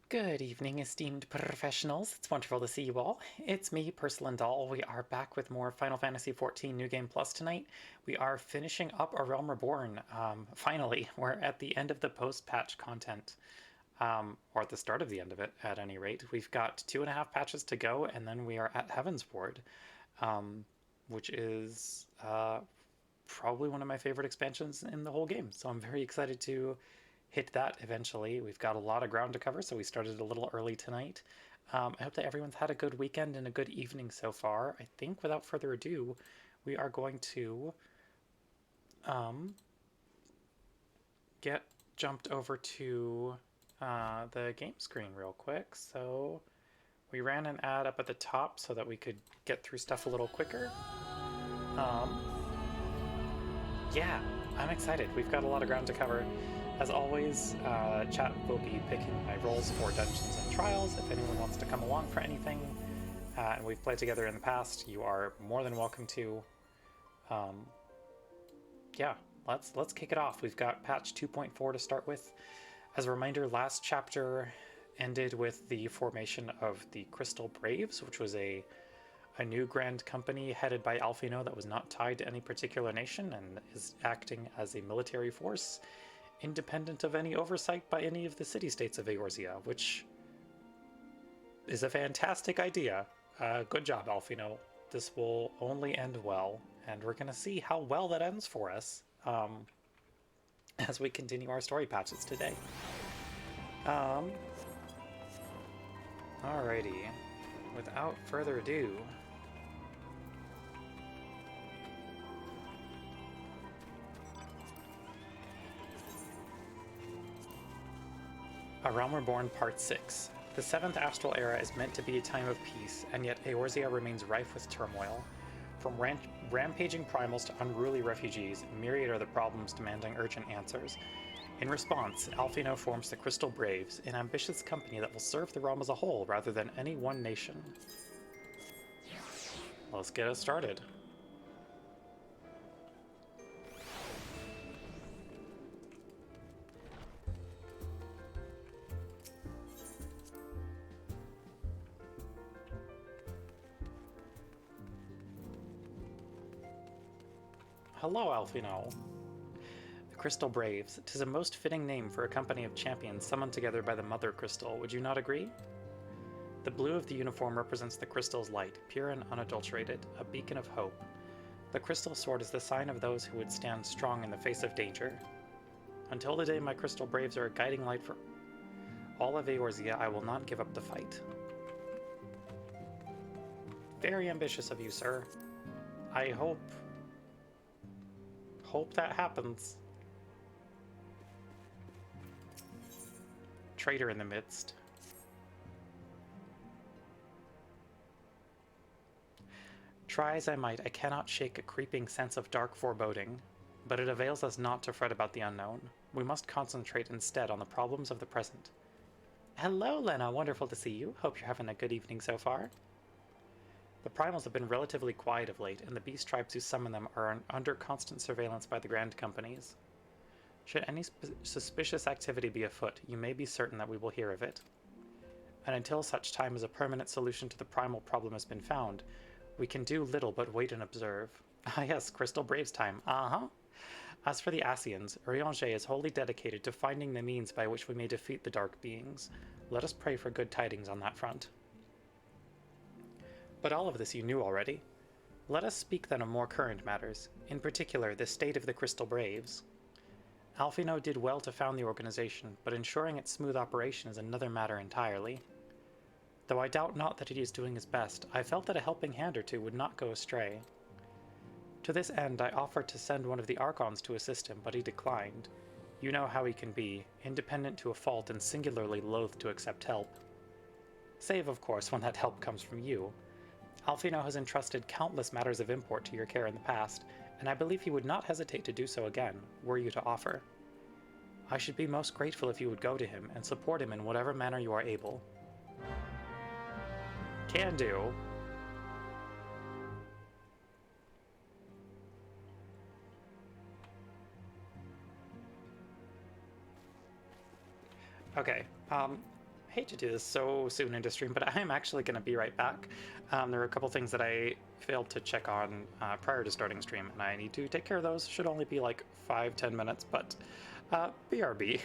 Good evening, esteemed professionals. It's wonderful to see you all. It's me, Purslin Doll. We are back with more Final Fantasy XIV New Game Plus tonight. We are finishing up A Realm Reborn. Finally, we're at the end of the post-patch content, or at the start of the end of it, at any rate. We've got 2.5 patches to go, and then we are at Heaven's Ward, which is probably one of my favorite expansions in the whole game. So I'm very excited to hit that eventually. We've got a lot of ground to cover, so we started a little early tonight. I hope that everyone's had a good weekend and a good evening so far. I think without further ado, we are going to get jumped over to the game screen real quick. So we ran an ad up at the top so that we could get through stuff a little quicker. Yeah, I'm excited. We've got a lot of ground to cover. As always, chat will be picking my roles for Dungeons and Trials. If anyone wants to come along for anything, and we've played together in the past, you are more than welcome to. Yeah, let's kick it off. We've got patch 2.4 to start with. As a reminder, last chapter ended with the formation of the Crystal Braves, which was a new grand company headed by Alphino that was not tied to any particular nation and is acting as a military force independent of any oversight by any of the city-states of Eorzea, which is a fantastic idea. Good job, Alphino. This will only end well, and we're going to see how well that ends for us as we continue our story patches today. Alrighty. Without further ado, A Realm Reborn Part 6. The 7th Astral Era is meant to be a time of peace, and yet Eorzea remains rife with turmoil. From rampaging primals to unruly refugees, myriad are the problems demanding urgent answers. In response, Alphino forms the Crystal Braves, an ambitious company that will serve the realm as a whole rather than any one nation. Let's get us started. Hello, Alphino. The Crystal Braves. 'Tis a most fitting name for a company of champions summoned together by the Mother Crystal, would you not agree? The blue of the uniform represents the crystal's light, pure and unadulterated, a beacon of hope. The crystal sword is the sign of those who would stand strong in the face of danger. Until the day my Crystal Braves are a guiding light for all of Eorzea, I will not give up the fight. Very ambitious of you, sir. I hope that happens. Traitor in the midst. Try as I might, I cannot shake a creeping sense of dark foreboding, but it avails us not to fret about the unknown. We must concentrate instead on the problems of the present. Hello, Lena. Wonderful to see you. Hope you're having a good evening so far. The primals have been relatively quiet of late, and the beast tribes who summon them are under constant surveillance by the grand companies. Should any suspicious activity be afoot, you may be certain that we will hear of it. And until such time as a permanent solution to the primal problem has been found, we can do little but wait and observe. Ah yes, Crystal Braves time. As for the Ascians, Urianger is wholly dedicated to finding the means by which we may defeat the dark beings. Let us pray for good tidings on that front. But all of this you knew already. Let us speak then of more current matters, in particular the state of the Crystal Braves. Alphino did well to found the organization, but ensuring its smooth operation is another matter entirely. Though I doubt not that he is doing his best, I felt that a helping hand or two would not go astray. To this end, I offered to send one of the Archons to assist him, but he declined. You know how he can be, independent to a fault and singularly loath to accept help. Save, of course, when that help comes from you. Alphino has entrusted countless matters of import to your care in the past, and I believe he would not hesitate to do so again, were you to offer. I should be most grateful if you would go to him and support him in whatever manner you are able. Can do. Okay, hate to do this so soon into stream, but I am actually going to be right back. There are a couple things that I failed to check on prior to starting stream, and I need to take care of those. Should only be like 5-10 minutes, but BRB.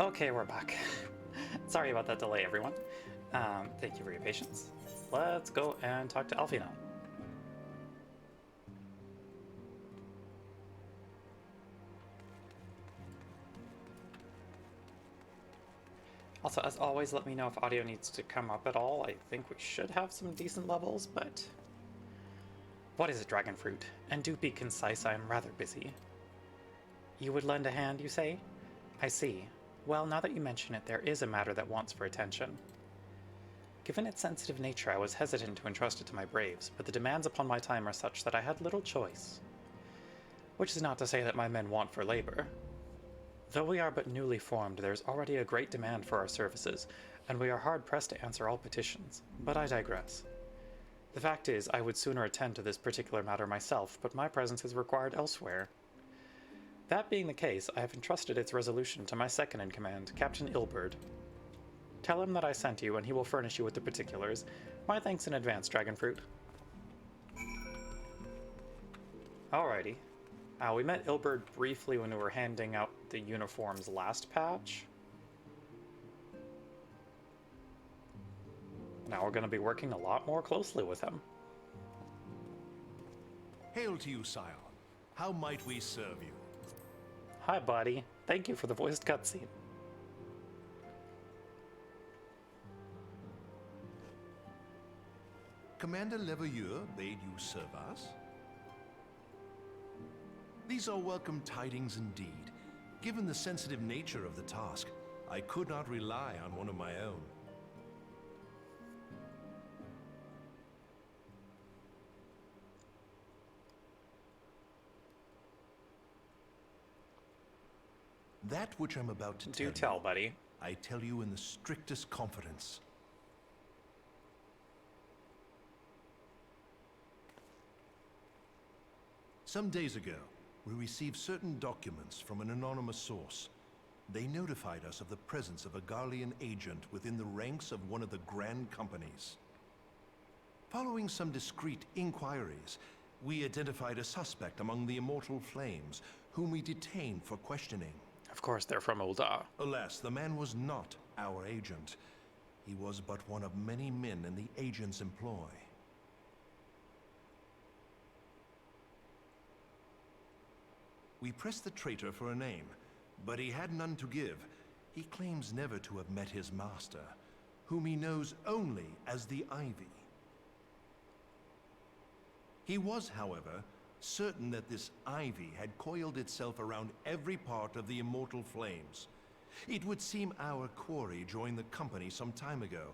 Okay, we're back. Sorry about that delay, everyone. Thank you for your patience. Let's go and talk to Alfie now. Also, as always, let me know if audio needs to come up at all. I think we should have some decent levels, but... What is it, Dragon Fruit? And do be concise, I am rather busy. You would lend a hand, you say? I see. Well, now that you mention it, there is a matter that wants for attention. Given its sensitive nature, I was hesitant to entrust it to my braves, but the demands upon my time are such that I had little choice. Which is not to say that my men want for labor. Though we are but newly formed, there is already a great demand for our services, and we are hard-pressed to answer all petitions. But I digress. The fact is, I would sooner attend to this particular matter myself, but my presence is required elsewhere. That being the case, I have entrusted its resolution to my second-in-command, Captain Ilberd. Tell him that I sent you, and he will furnish you with the particulars. My thanks in advance, Dragonfruit. Alrighty. We met Ilberd briefly when we were handing out the uniforms last patch. Now we're going to be working a lot more closely with him. Hail to you, Scion. How might we serve you? Hi, buddy. Thank you for the voiced cutscene. Commander Leveilleur bade you serve us? These are welcome tidings indeed. Given the sensitive nature of the task, I could not rely on one of my own. That which I'm about to Do tell, buddy. I tell you in the strictest confidence. Some days ago, we received certain documents from an anonymous source. They notified us of the presence of a Garlean agent within the ranks of one of the Grand Companies. Following some discreet inquiries, we identified a suspect among the Immortal Flames, whom we detained for questioning. Of course, they're from Ul'dah. Alas, the man was not our agent. He was but one of many men in the agent's employ. We pressed the traitor for a name, but he had none to give. He claims never to have met his master, whom he knows only as the Ivy. He was, however, certain that this Ivy had coiled itself around every part of the Immortal Flames. It would seem our quarry joined the company some time ago,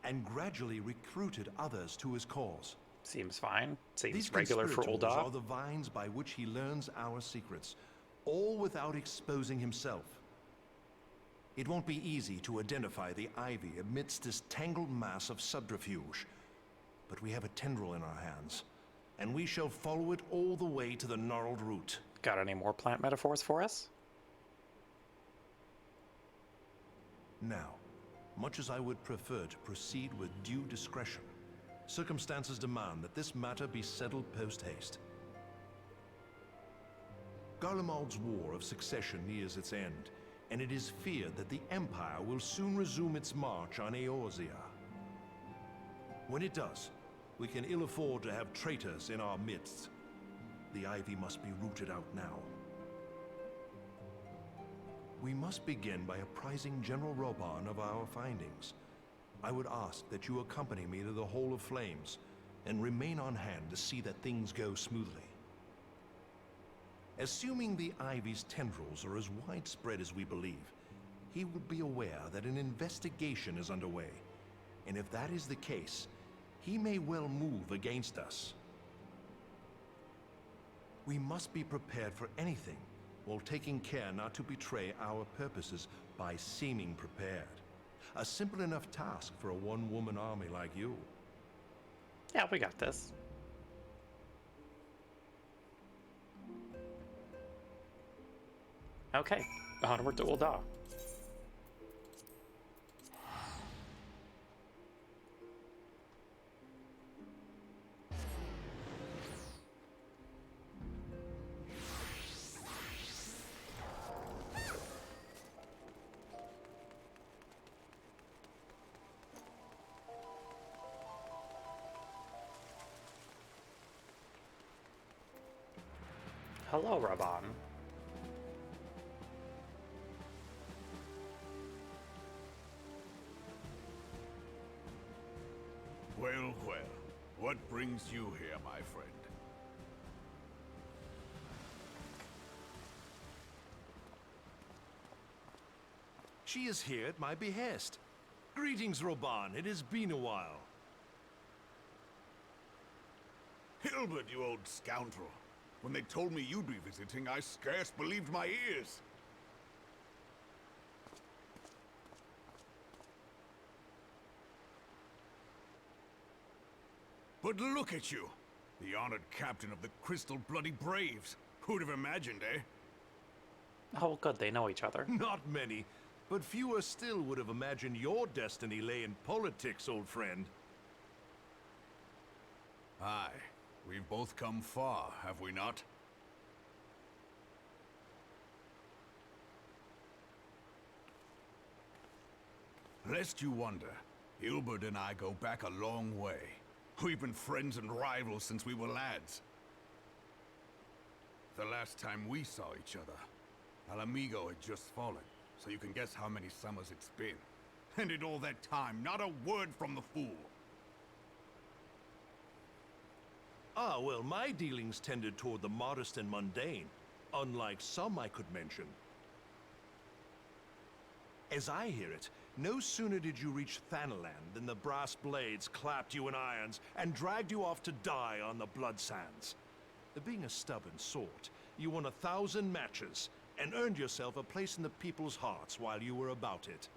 and gradually recruited others to his cause. Seems fine. Seems These regular for conspirators Ul'dah. are the vines by which he learns our secrets, all without exposing himself. It won't be easy to identify the Ivy amidst this tangled mass of subterfuge, but we have a tendril in our hands, and we shall follow it all the way to the gnarled root. Got any more plant metaphors for us? Now, much as I would prefer to proceed with due discretion, circumstances demand that this matter be settled post-haste. Garlemald's War of Succession nears its end, and it is feared that the Empire will soon resume its march on Eorzea. When it does, we can ill afford to have traitors in our midst. The Ivy must be rooted out now. We must begin by apprising General Reborn of our findings. I would ask that you accompany me to the Hall of Flames, and remain on hand to see that things go smoothly. Assuming the Ivy's tendrils are as widespread as we believe, he would be aware that an investigation is underway, and if that is the case, he may well move against us. We must be prepared for anything, while taking care not to betray our purposes by seeming prepared. A simple enough task for a one-woman army like you. Yeah, we got this. Okay, onward to Ul'dah. Hello, Raban. Well, well. What brings you here, my friend? She is here at my behest. Greetings, Reborn. It has been a while. Hilbert, you old scoundrel. When they told me you'd be visiting, I scarce believed my ears. But look at you! The honored captain of the Crystal Bloody Braves. Who'd have imagined, eh? Oh, good, they know each other. Not many, but fewer still would have imagined your destiny lay in politics, old friend. Aye. We've both come far, have we not? Lest you wonder, Hilbert and I go back a long way. We've been friends and rivals since we were lads. The last time we saw each other, Alamigo had just fallen, so you can guess how many summers it's been. And in all that time, not a word from the fool. Ah, well, my dealings tended toward the modest and mundane, unlike some I could mention. As I hear it, no sooner did you reach Thanaland than the brass blades clapped you in irons and dragged you off to die on the blood sands. Being a stubborn sort, you won 1,000 matches and earned yourself a place in the people's hearts while you were about it.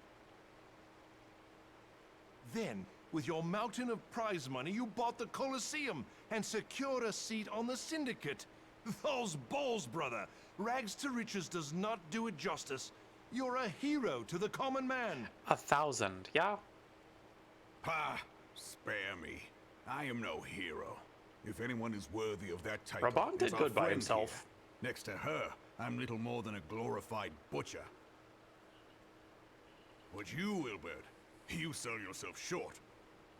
Then, with your mountain of prize money, you bought the Colosseum and secured a seat on the Syndicate. Those balls, brother! Rags to riches does not do it justice. You're a hero to the common man. 1,000, yeah? Ha! Spare me. I am no hero. If anyone is worthy of that title, Raban it's did our good by friend himself. here. Next to her, I'm little more than a glorified butcher. But you, Wilbert, you sell yourself short.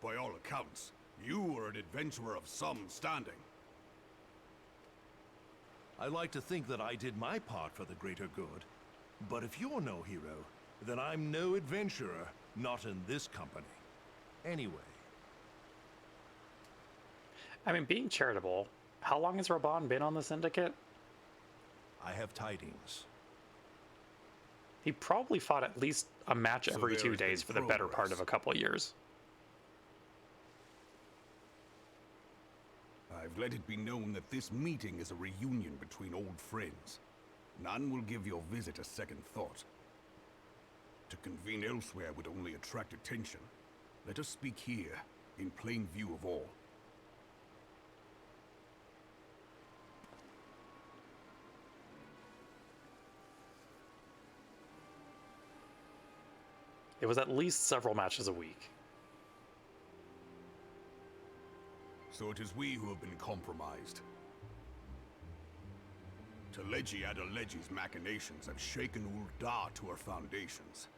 By all accounts, you are an adventurer of some standing. I like to think that I did my part for the greater good. But if you're no hero, then I'm no adventurer, not in this company. Anyway. I mean, being charitable, how long has Raban been on the Syndicate? I have tidings. He probably fought at least a match So every there 2 has been days for the better part of progress. a couple of years. I've let it be known that this meeting is a reunion between old friends. None will give your visit a second thought. To convene elsewhere would only attract attention. Let us speak here, in plain view of all. It was at least several matches a week. So it is we who have been compromised. Teleji Adeleji's machinations have shaken Ul'dah to her foundations.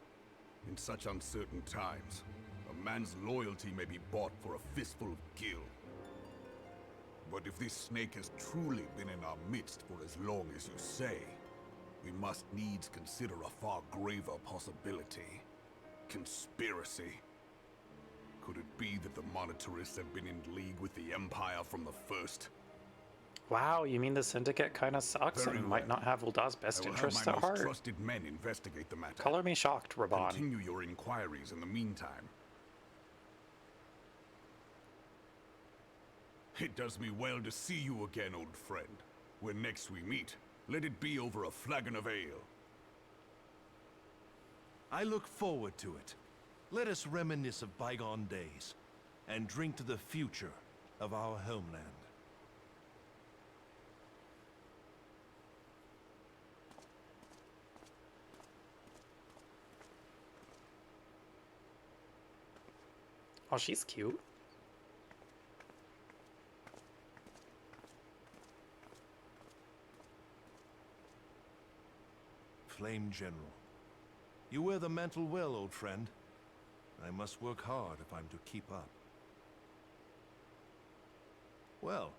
In such uncertain times, a man's loyalty may be bought for a fistful of gil. But if this snake has truly been in our midst for as long as you say, we must needs consider a far graver possibility. Conspiracy. Could it be that the monetarists have been in league with the Empire from the first? Wow, you mean the Syndicate kind of sucks Very and might well. not have Uldah's best I will interests have at my most heart? trusted men investigate the matter. Color me shocked, Raban. Continue your inquiries in the meantime. It does me well to see you again, old friend. When next we meet, let it be over a flagon of ale. I look forward to it. Let us reminisce of bygone days and drink to the future of our homeland. Oh, she's cute. Flame General. You wear the mantle well, old friend. I must work hard if I'm to keep up. Well,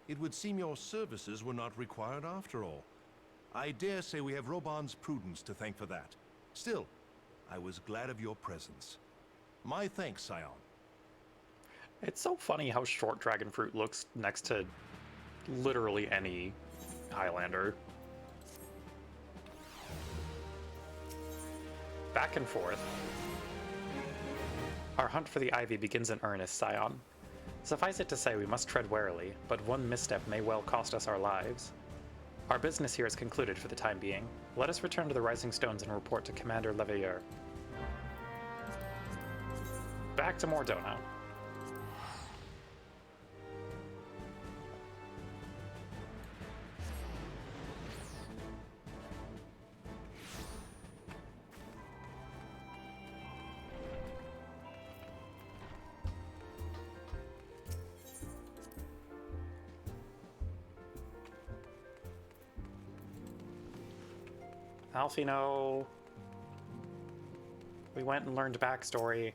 It would seem your services were not required after all. I dare say we have Reborn's prudence to thank for that. Still, I was glad of your presence. My thanks, Scion. It's so funny how short dragon fruit looks next to literally any Highlander. Back and forth. Our hunt for the Ivy begins in earnest, Scion. Suffice it to say, we must tread warily, but one misstep may well cost us our lives. Our business here is concluded for the time being. Let us return to the Rising Stones and report to Commander Leveilleur. Back to Mordona. Alfino. We went and learned backstory.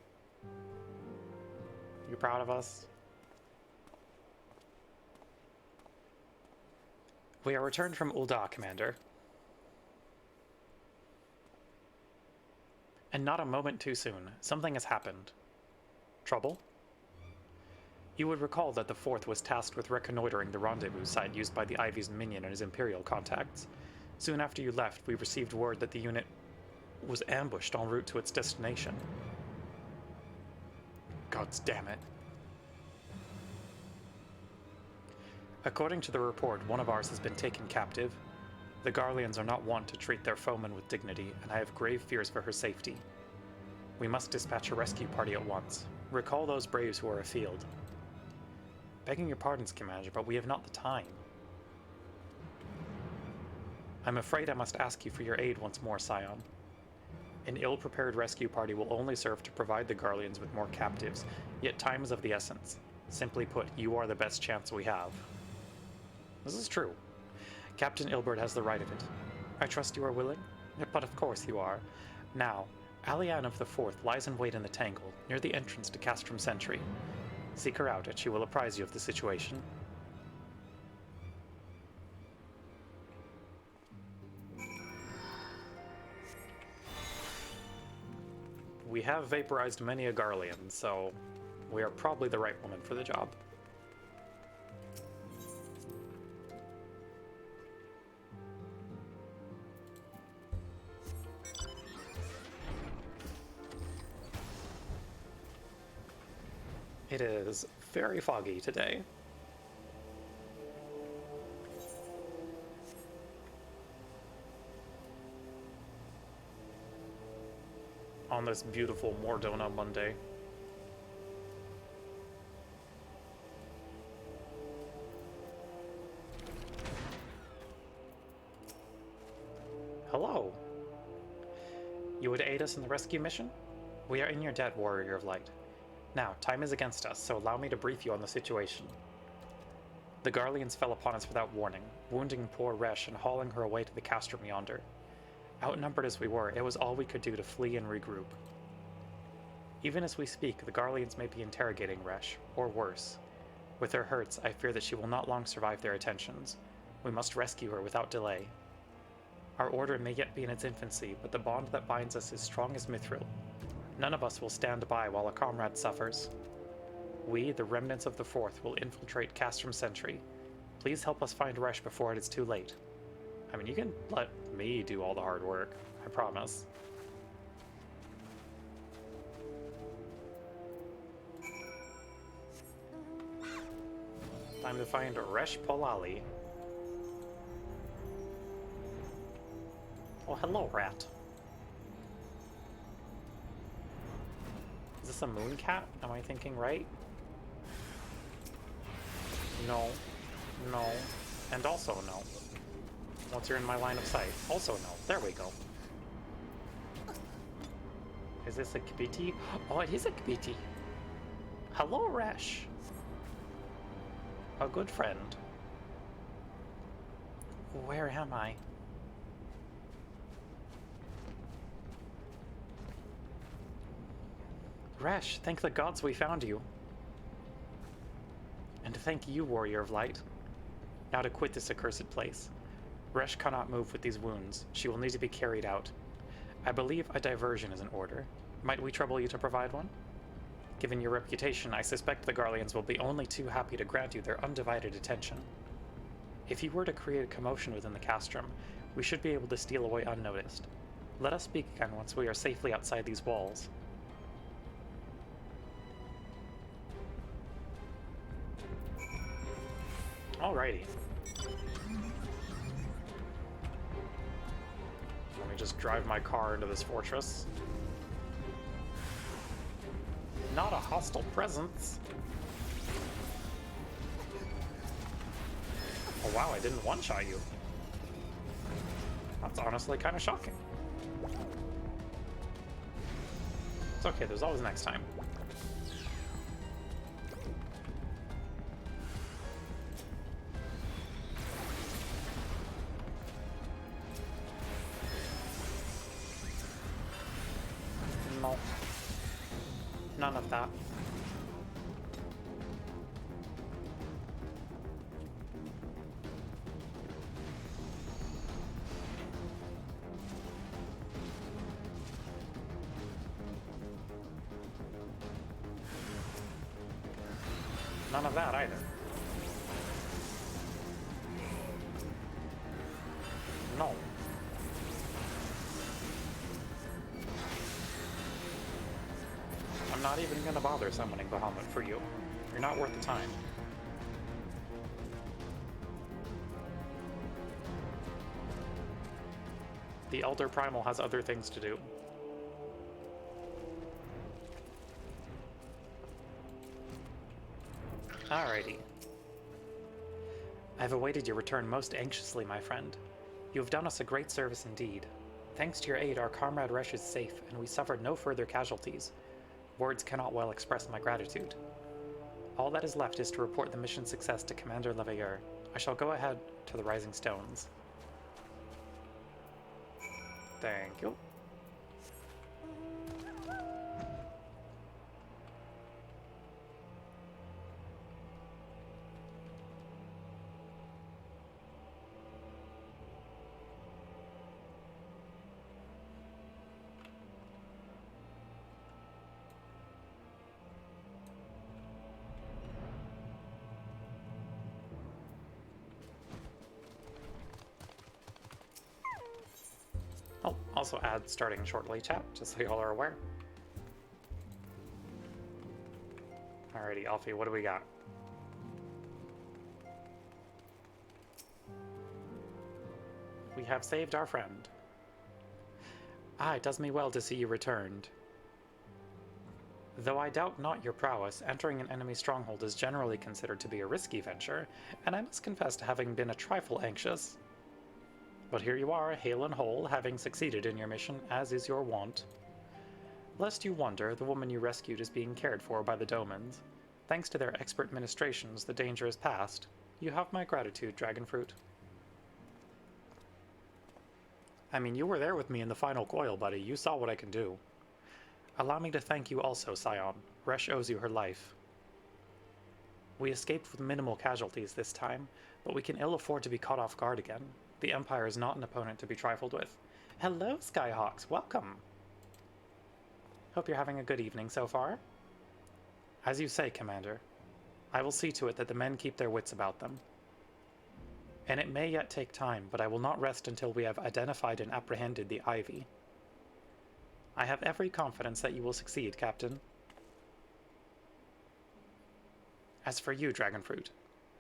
You proud of us? We are returned from Ul'dah, Commander. And not a moment too soon. Something has happened. Trouble? You would recall that the Fourth was tasked with reconnoitering the rendezvous site used by the Ivy's minion and his Imperial contacts. Soon after you left, we received word that the unit was ambushed en route to its destination. Gods damn it. According to the report, one of ours has been taken captive. The Garleans are not wont to treat their foemen with dignity, and I have grave fears for her safety. We must dispatch a rescue party at once. Recall those braves who are afield. Begging your pardons, Commander, but we have not the time. I'm afraid I must ask you for your aid once more, Scion. An ill-prepared rescue party will only serve to provide the Garleans with more captives, yet time is of the essence. Simply put, you are the best chance we have. This is true. Captain Ilbert has the right of it. I trust you are willing? But of course you are. Now, Alianne of the Fourth lies in wait in the Tangle, near the entrance to Castrum Sentry. Seek her out, and she will apprise you of the situation. We have vaporized many a Garlean, so we are probably the right woman for the job. It is very foggy today. On this beautiful Mordona Monday. Hello. You would aid us in the rescue mission? We are in your debt, Warrior of Light. Now, time is against us, so allow me to brief you on the situation. The Garleans fell upon us without warning, wounding poor Resh and hauling her away to the castrum yonder. Outnumbered as we were, it was all we could do to flee and regroup. Even as we speak, the Garleans may be interrogating Resh, or worse. With her hurts, I fear that she will not long survive their attentions. We must rescue her without delay. Our order may yet be in its infancy, but the bond that binds us is strong as mithril. None of us will stand by while a comrade suffers. We, the remnants of the Fourth, will infiltrate Castrum Sentry. Please help us find Resh before it is too late. I mean, you can let me do all the hard work, I promise. Time to find Resh Polali. Oh, hello, rat. Is this a moon cat? Am I thinking right? No. No. And also no. Once you're in my line of sight. Also no. There we go. Is this a Kibiti? Oh, it is a Kibiti. Hello, Resh. A good friend. Where am I? Resh, thank the gods we found you. And thank you, Warrior of Light. Now to quit this accursed place. Resh cannot move with these wounds. She will need to be carried out. I believe a diversion is in order. Might we trouble you to provide one? Given your reputation, I suspect the Garleans will be only too happy to grant you their undivided attention. If you were to create a commotion within the castrum, we should be able to steal away unnoticed. Let us speak again once we are safely outside these walls. Alrighty. Let me just drive my car into this fortress. Not a hostile presence. Oh wow, I didn't one-shot you. That's honestly kind of shocking. It's okay, there's always next time. No. None of that. None of that either. No. I'm not even gonna bother summoning Bahamut for you. You're not worth the time. The Elder Primal has other things to do. Alrighty. I've awaited your return most anxiously, my friend. You have done us a great service indeed. Thanks to your aid, our comrade Resh is safe, and we suffered no further casualties. Words cannot well express my gratitude. All that is left is to report the mission success to Commander Leveilleur. I shall go ahead to the Rising Stones. Thank you. I'll also add starting shortly chat, just so y'all are aware. Alrighty, Alfie, what do we got? We have saved our friend. Ah, it does me well to see you returned. Though I doubt not your prowess, entering an enemy stronghold is generally considered to be a risky venture, and I must confess to having been a trifle anxious. But here you are, hale and whole, having succeeded in your mission, as is your wont. Lest you wonder, the woman you rescued is being cared for by the Domans. Thanks to their expert ministrations, the danger is past. You have my gratitude, Dragonfruit. I mean, you were there with me in the final coil, buddy. You saw what I can do. Allow me to thank you also, Scion. Resh owes you her life. We escaped with minimal casualties this time, but we can ill afford to be caught off guard again. The Empire is not an opponent to be trifled with. Hello, Skyhawks. Welcome. Hope you're having a good evening so far. As you say, Commander, I will see to it that the men keep their wits about them. And it may yet take time, but I will not rest until we have identified and apprehended the Ivy. I have every confidence that you will succeed, Captain. As for you, Dragonfruit,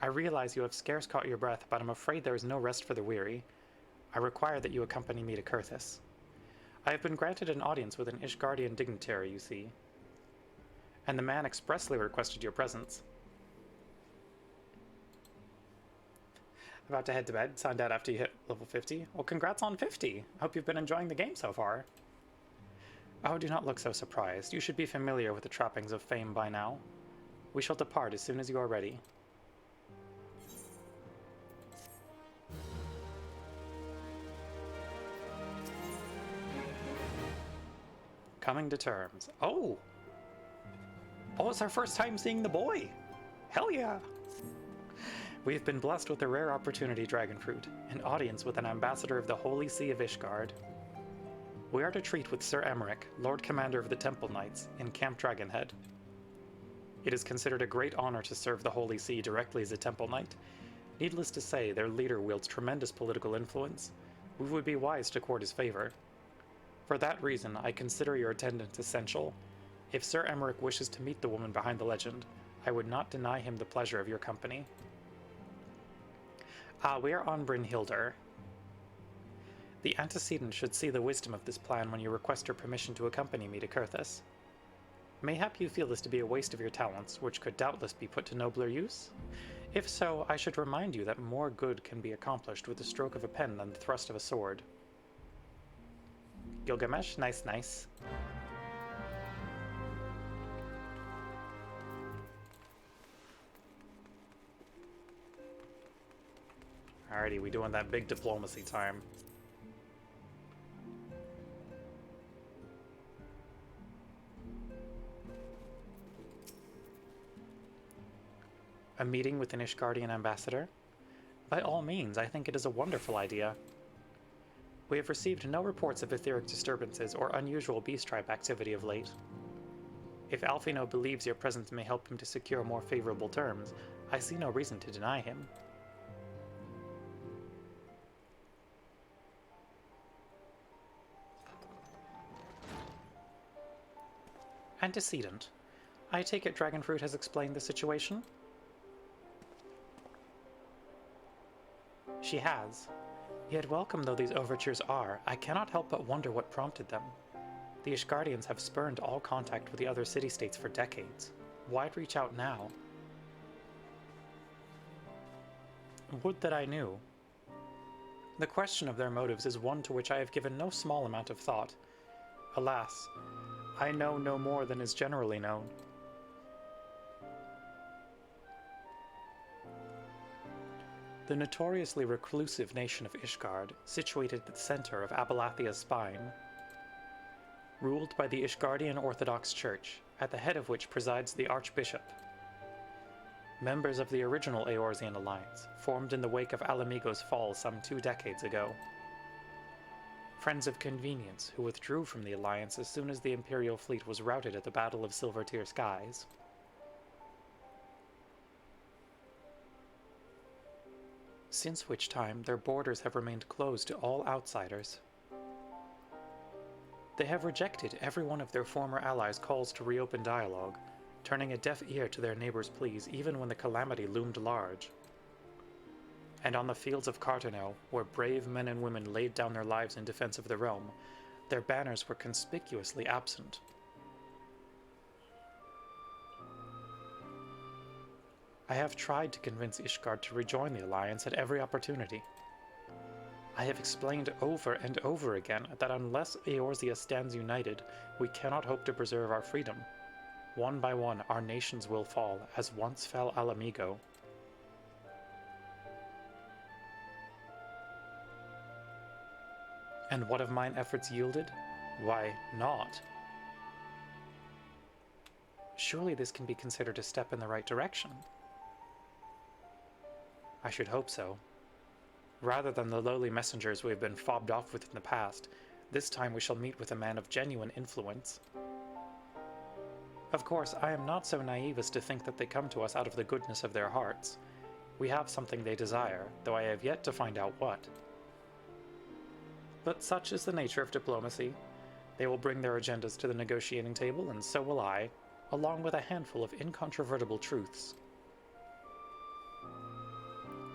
I realize you have scarce caught your breath, but I'm afraid there is no rest for the weary. I require that you accompany me to Kurthis. I have been granted an audience with an Ishgardian dignitary, you see. And the man expressly requested your presence. About to head to bed, signed out after you hit level 50. Well, congrats on 50! Hope you've been enjoying the game so far. Oh, do not look so surprised. You should be familiar with the trappings of fame by now. We shall depart as soon as you are ready. Coming to terms. Oh! Oh, it's our first time seeing the boy! Hell yeah! We have been blessed with a rare opportunity, Dragonfruit, an audience with an ambassador of the Holy See of Ishgard. We are to treat with Sir Emmerich, Lord Commander of the Temple Knights, in Camp Dragonhead. It is considered a great honor to serve the Holy See directly as a Temple Knight. Needless to say, their leader wields tremendous political influence. We would be wise to court his favor. For that reason, I consider your attendance essential. If Sir Emmerich wishes to meet the woman behind the legend, I would not deny him the pleasure of your company. We are on Brynhildr. The antecedent should see the wisdom of this plan when you request her permission to accompany me to Kurthus. Mayhap you feel this to be a waste of your talents, which could doubtless be put to nobler use? If so, I should remind you that more good can be accomplished with the stroke of a pen than the thrust of a sword. Gilgamesh, nice. Alrighty, we doing that big diplomacy time. A meeting with an Ishgardian ambassador? By all means, I think it is a wonderful idea. We have received no reports of etheric disturbances or unusual beast tribe activity of late. If Alphino believes your presence may help him to secure more favorable terms, I see no reason to deny him. Antecedent. I take it Dragonfruit has explained the situation? She has. Yet welcome though these overtures are, I cannot help but wonder what prompted them. The Ishgardians have spurned all contact with the other city-states for decades. Why reach out now? Would that I knew. The question of their motives is one to which I have given no small amount of thought. Alas, I know no more than is generally known. The notoriously reclusive nation of Ishgard, situated at the center of Abalathia's spine, ruled by the Ishgardian Orthodox Church, at the head of which presides the Archbishop. Members of the original Eorzean alliance, formed in the wake of Alamigo's fall some 2 decades ago. Friends of convenience who withdrew from the alliance as soon as the Imperial fleet was routed at the Battle of Silvertear Skies. Since which time their borders have remained closed to all outsiders. They have rejected every one of their former allies' calls to reopen dialogue, turning a deaf ear to their neighbors' pleas even when the calamity loomed large. And on the fields of Carterno, where brave men and women laid down their lives in defense of the realm, their banners were conspicuously absent. I have tried to convince Ishgard to rejoin the alliance at every opportunity. I have explained over and over again that unless Eorzea stands united, we cannot hope to preserve our freedom. One by one, our nations will fall, as once fell Alamigo. And what have mine efforts yielded? Why, naught. Surely this can be considered a step in the right direction. I should hope so. Rather than the lowly messengers we have been fobbed off with in the past, this time we shall meet with a man of genuine influence. Of course, I am not so naive as to think that they come to us out of the goodness of their hearts. We have something they desire, though I have yet to find out what. But such is the nature of diplomacy. They will bring their agendas to the negotiating table, and so will I, along with a handful of incontrovertible truths.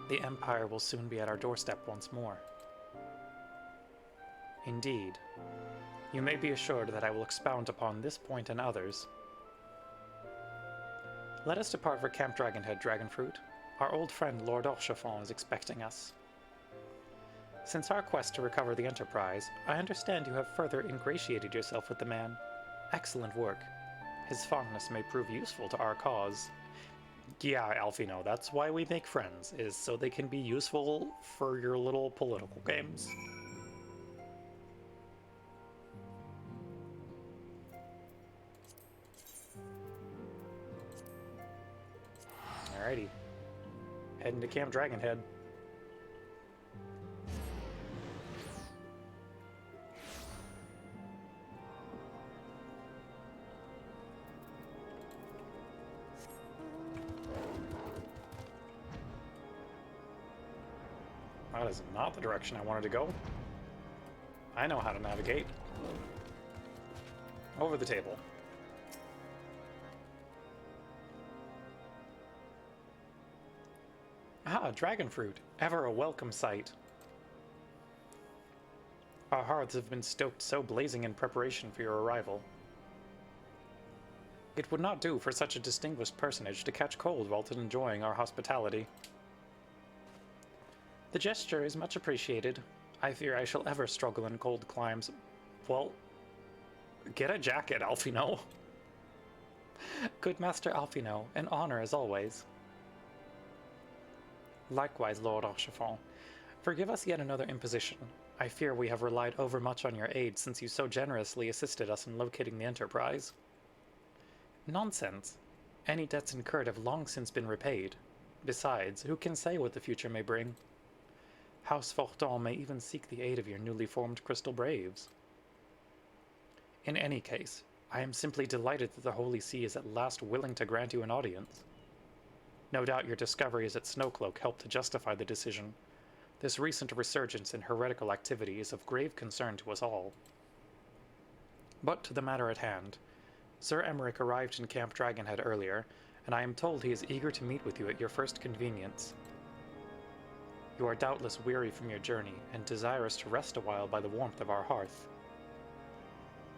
The Empire will soon be at our doorstep once more. Indeed. You may be assured that I will expound upon this point and others. Let us depart for Camp Dragonhead, Dragonfruit. Our old friend Lord Orchefon is expecting us. Since our quest to recover the Enterprise, I understand you have further ingratiated yourself with the man. Excellent work. His fondness may prove useful to our cause. Yeah, Alphino, that's why we make friends, is so they can be useful for your little political games. Alrighty. Heading to Camp Dragonhead. That is not the direction I wanted to go. I know how to navigate. Over the table. Ah, dragon fruit. Ever a welcome sight. Our hearths have been stoked so blazing in preparation for your arrival. It would not do for such a distinguished personage to catch cold while enjoying our hospitality. The gesture is much appreciated. I fear I shall ever struggle in cold climes. Well, get a jacket, Alfino. Good Master Alfino, an honor as always. Likewise, Lord Archifant. Forgive us yet another imposition. I fear we have relied overmuch on your aid since you so generously assisted us in locating the Enterprise. Nonsense. Any debts incurred have long since been repaid. Besides, who can say what the future may bring? House Fortin may even seek the aid of your newly formed Crystal Braves. In any case, I am simply delighted that the Holy See is at last willing to grant you an audience. No doubt your discoveries at Snowcloak helped to justify the decision. This recent resurgence in heretical activity is of grave concern to us all. But to the matter at hand. Sir Emmerich arrived in Camp Dragonhead earlier, and I am told he is eager to meet with you at your first convenience. You are doubtless weary from your journey, and desirous to rest a while by the warmth of our hearth.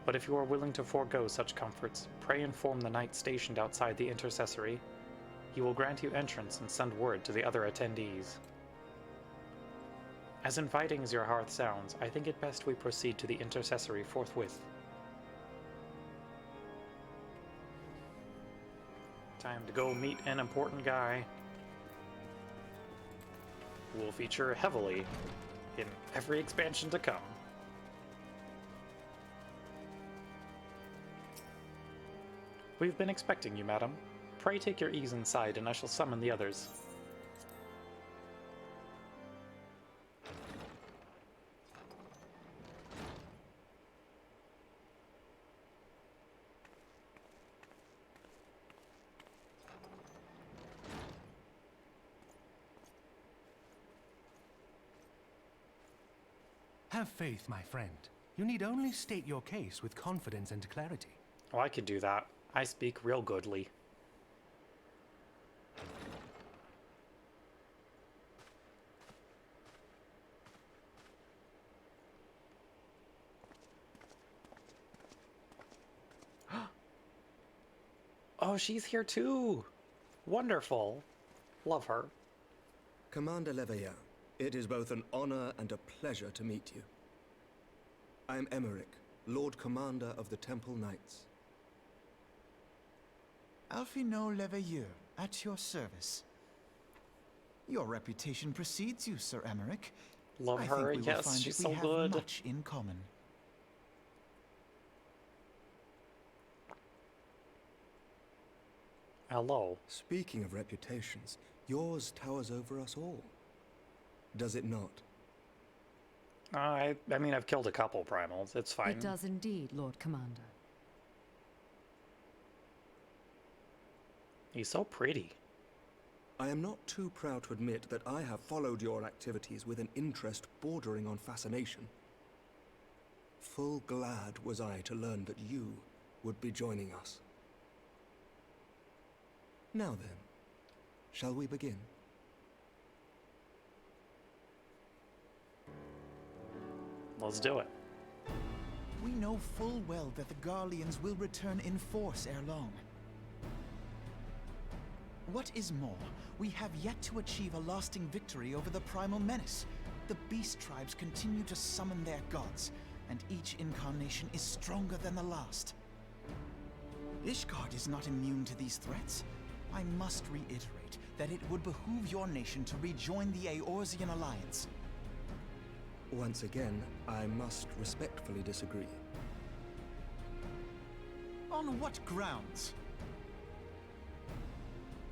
But if you are willing to forego such comforts, pray inform the knight stationed outside the intercessory. He will grant you entrance and send word to the other attendees. As inviting as your hearth sounds, I think it best we proceed to the intercessory forthwith. Time to go meet an important guy. Who will feature heavily in every expansion to come. We've been expecting you, madam. Pray take your ease inside, and I shall summon the others. Have faith, my friend. You need only state your case with confidence and clarity. Oh, I could do that. I speak real goodly. Oh, she's here too! Wonderful. Love her. Commander Leveilleur, it is both an honor and a pleasure to meet you. I am Emmerich, Lord Commander of the Temple Knights. Alfino Leveilleur, at your service. Your reputation precedes you, Sir Emmerich. Love I her, think we will yes, find she's that so we have good. much in common. Hello. Speaking of reputations, yours towers over us all. Does it not? I mean, I've killed a couple primals. It's fine. It does indeed, Lord Commander. He's so pretty. I am not too proud to admit that I have followed your activities with an interest bordering on fascination. Full glad was I to learn that you would be joining us. Now then, shall we begin? Let's do it. We know full well that the Garleans will return in force ere long. What is more, we have yet to achieve a lasting victory over the primal menace. The beast tribes continue to summon their gods, and each incarnation is stronger than the last. Ishgard is not immune to these threats. I must reiterate that it would behoove your nation to rejoin the Eorzean Alliance. Once again, I must respectfully disagree. On what grounds?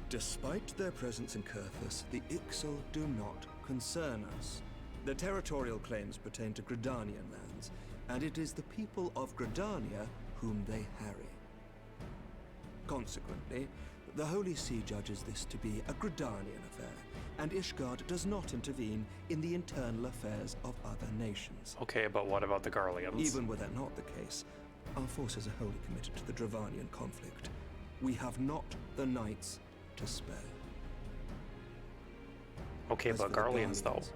Despite their presence in Kurthus, the Ixal do not concern us. Their territorial claims pertain to Gridanian lands, and it is the people of Gridania whom they harry. Consequently, the Holy See judges this to be a Gridanian affair, and Ishgard does not intervene in the internal affairs of other nations. Okay, but what about the Garleans? Even were that not the case, our forces are wholly committed to the Dravanian conflict. We have not the knights to spare. Okay, As but for the Garleans, though. Garleans,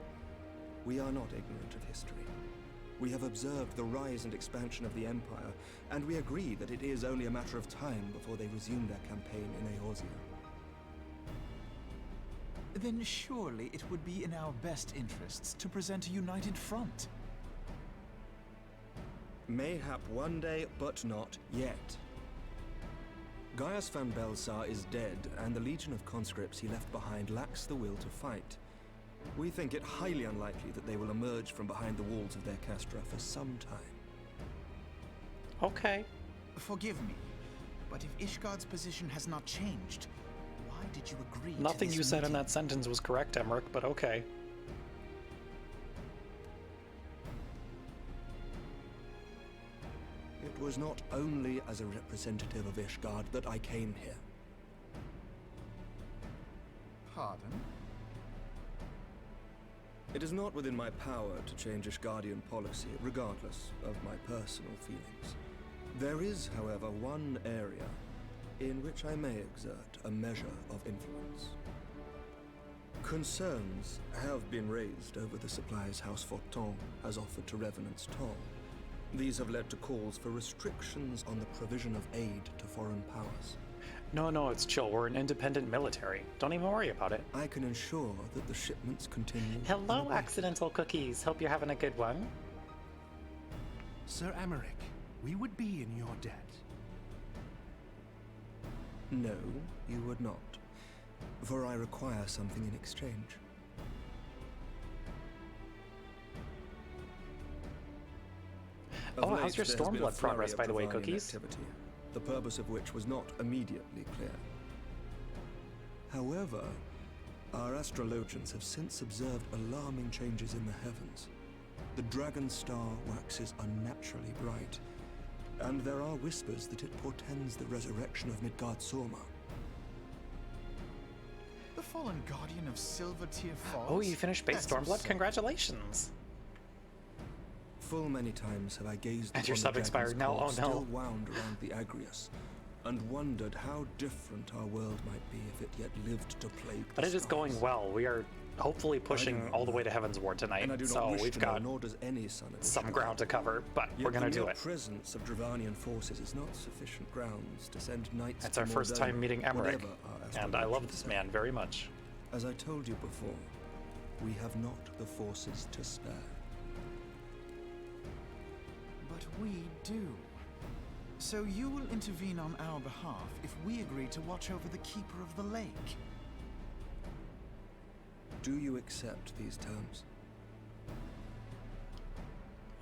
we are not ignorant of history. We have observed the rise and expansion of the Empire, and we agree that it is only a matter of time before they resume their campaign in Eorzea. Then surely it would be in our best interests to present a united front. Mayhap one day, but not yet. Gaius van Belsar is dead, and the legion of conscripts he left behind lacks the will to fight. We think it highly unlikely that they will emerge from behind the walls of their castra for some time. Okay. Forgive me, but if Ishgard's position has not changed, why did you agree to Nothing this you said in meeting? that sentence was correct, Emmerich, but okay. It was not only as a representative of Ishgard that I came here. Pardon? It is not within my power to change Ishgardian policy, regardless of my personal feelings. There is, however, one area in which I may exert a measure of influence. Concerns have been raised over the supplies House Forton has offered to Revenant's Toll. These have led to calls for restrictions on the provision of aid to foreign powers. No, it's chill. We're an independent military. Don't even worry about it. I can ensure that the shipments continue. Hello, unabated. accidental cookies. Hope you're having a good one. Sir Emmerich, we would be in your debt. No, you would not. For I require something in exchange. Of Oh, how's late, your there has been a Stormblood progress, flurry of by the way, Dravanian Cookies? activity, the purpose of which was not immediately clear. However, our astrologians have since observed alarming changes in the heavens. The dragon star waxes unnaturally bright, and there are whispers that it portends the resurrection of Midgard Sorma. The fallen guardian of Silver Tear Falls? Oh, you finished base That's Stormblood? absurd. Congratulations. Full many times have I gazed And your upon sub the expired dragon's now? claw Oh, no. still wound around the Agrius, and wondered how different our world might be if it yet lived to plague the But it is going stars. well. We are hopefully pushing know all the way that. to Heaven's Ward tonight, And I do not so wish we've to know, got nor does any son of some Ishgard. ground to cover, but Yet we're gonna the do mere it. presence of Dravanian forces is not sufficient grounds to send knights It's to our first Mordor, time meeting Emmerich, whatever our and I love astrologers this say. man very much. As I told you before, we have not the forces to spare. But we do. So you will intervene on our behalf if we agree to watch over the Keeper of the Lake. Do you accept these terms?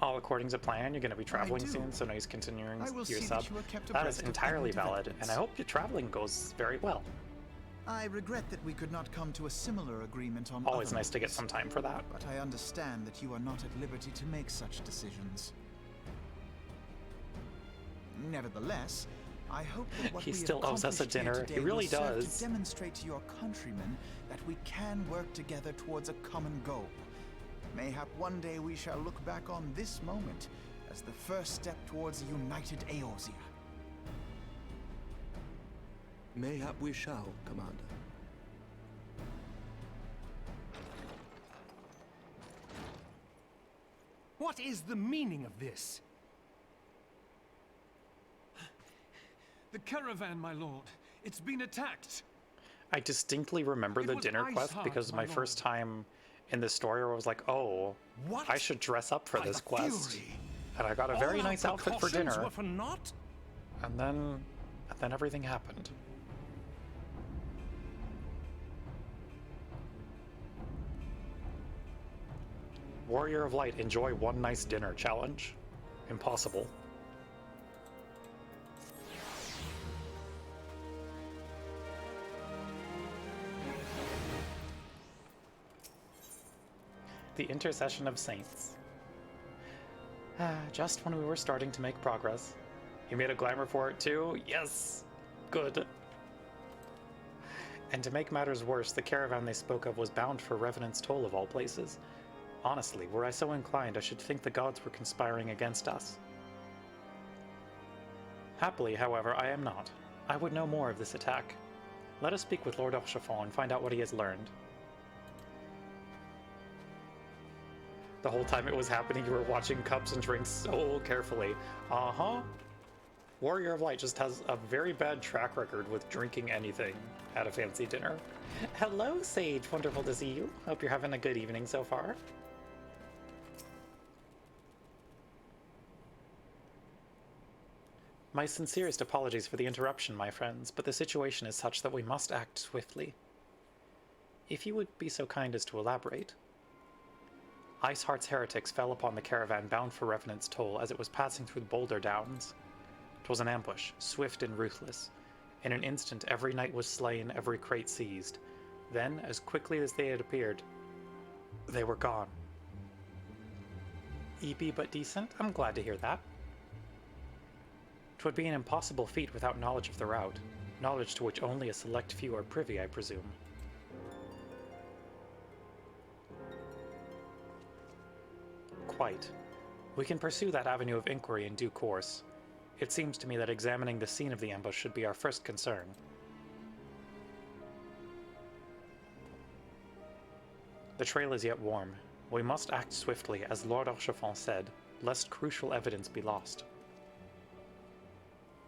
All according to plan, you're going to be traveling do. soon, so nice continuing I will your see sub. that you are kept That abreast is of entirely any valid, and I developments. hope your traveling goes very well. I regret that we could not come to a similar agreement on Always other nice to get matters, some time for that. but I understand that you are not at liberty to make such decisions. Nevertheless, I hope that what He we still have owes us a accomplished here dinner. He today really will serve does. to demonstrate to your countrymen that we can work together towards a common goal. Mayhap one day we shall look back on this moment as the first step towards a united Eorzea. Mayhap we shall, Commander. What is the meaning of this? The caravan, my lord. It's been attacked. I distinctly remember It the was dinner ice quest hard, because my my first lord. time in this story where I was like, oh, What? I should dress up for By this the quest. Fury. And I got a All very our nice outfit for precautions dinner. were for naught? And then everything happened. Warrior of Light, enjoy one nice dinner challenge. Impossible. The intercession of saints. Just when we were starting to make progress. You made a glamour for it too? Yes! Good. And to make matters worse, the caravan they spoke of was bound for Revenant's Toll of all places. Honestly, were I so inclined, I should think the gods were conspiring against us. Happily, however, I am not. I would know more of this attack. Let us speak with Lord Orchefon and find out what he has learned. The whole time it was happening, you were watching cups and drinks so carefully. Uh-huh. Warrior of Light just has a very bad track record with drinking anything at a fancy dinner. Hello, Sage. Wonderful to see you. Hope you're having a good evening so far. My sincerest apologies for the interruption, my friends, but the situation is such that we must act swiftly. If you would be so kind as to elaborate. Iceheart's heretics fell upon the caravan bound for Revenant's Toll as it was passing through the Boulder Downs. 'Twas an ambush, swift and ruthless. In an instant every knight was slain, every crate seized. Then, as quickly as they had appeared, they were gone. EP but decent? I'm glad to hear that. 'Twould be an impossible feat without knowledge of the route, knowledge to which only a select few are privy, I presume. Quite. We can pursue that avenue of inquiry in due course. It seems to me that examining the scene of the ambush should be our first concern. The trail is yet warm. We must act swiftly, as Lord Orchefon said, lest crucial evidence be lost.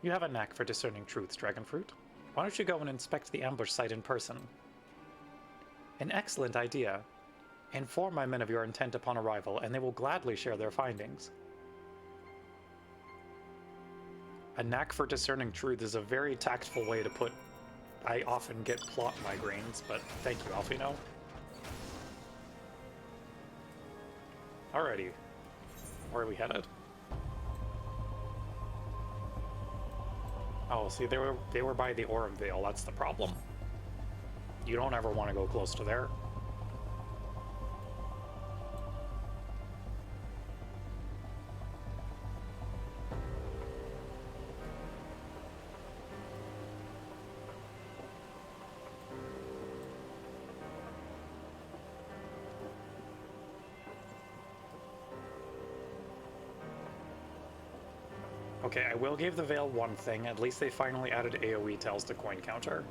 You have a knack for discerning truths, Dragonfruit. Why don't you go and inspect the ambush site in person? An excellent idea. Inform my men of your intent upon arrival, and they will gladly share their findings. A knack for discerning truth is a very tactful way to put I often get plot migraines, but thank you, Alfino. Alrighty. Where are we headed? Oh, see, they were by the Aurum Vale, that's the problem. You don't ever want to go close to there. Okay, I will give the Veil one thing. At least they finally added AoE tells to coin counter.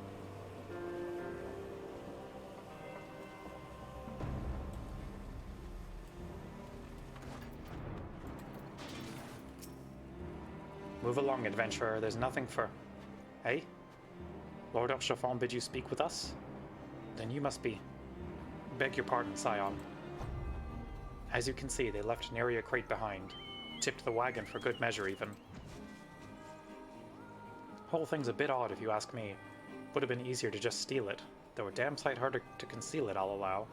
Move along, adventurer. There's nothing for... Hey? Lord Orchefon bid you speak with us? Then you must be... Beg your pardon, Scion. As you can see, they left nary a crate behind. Tipped the wagon for good measure, even. Whole thing's a bit odd if you ask me. Would have been easier to just steal it, though a damn sight harder to conceal it, I'll allow.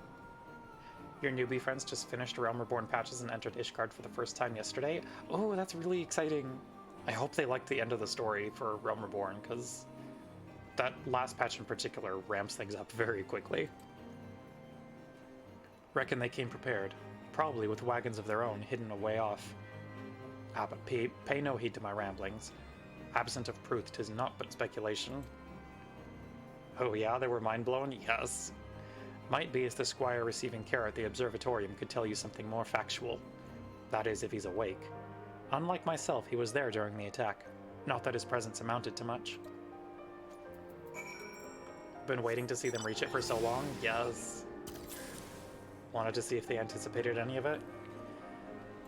Your newbie friends just finished Realm Reborn patches and entered Ishgard for the first time yesterday. Oh, that's really exciting. I hope they liked the end of the story for Realm Reborn, because that last patch in particular ramps things up very quickly. Reckon they came prepared, probably with wagons of their own hidden away off. But pay no heed to my ramblings. Absent of proof, 'tis naught but speculation. Oh yeah, they were mind-blown? Yes. Might be as the squire receiving care at the observatorium could tell you something more factual. That is, if he's awake. Unlike myself, he was there during the attack. Not that his presence amounted to much. Been waiting to see them reach it for so long? Yes. Wanted to see if they anticipated any of it.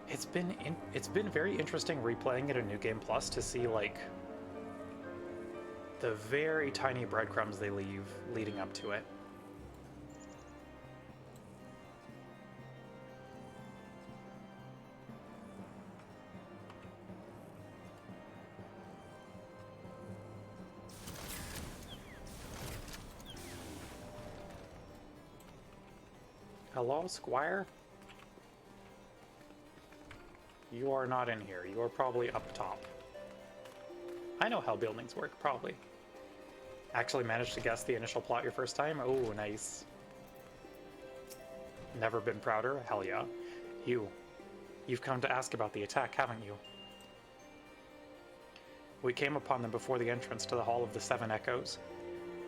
It's been very interesting replaying it in New Game Plus to see, like, the very tiny breadcrumbs they leave leading up to it. Hello, Squire? You are not in here. You are probably up top. I know how buildings work, probably. Actually managed to guess the initial plot your first time? Oh, nice. Never been prouder? Hell yeah. You've come to ask about the attack, haven't you? We came upon them before the entrance to the Hall of the Seven Echoes.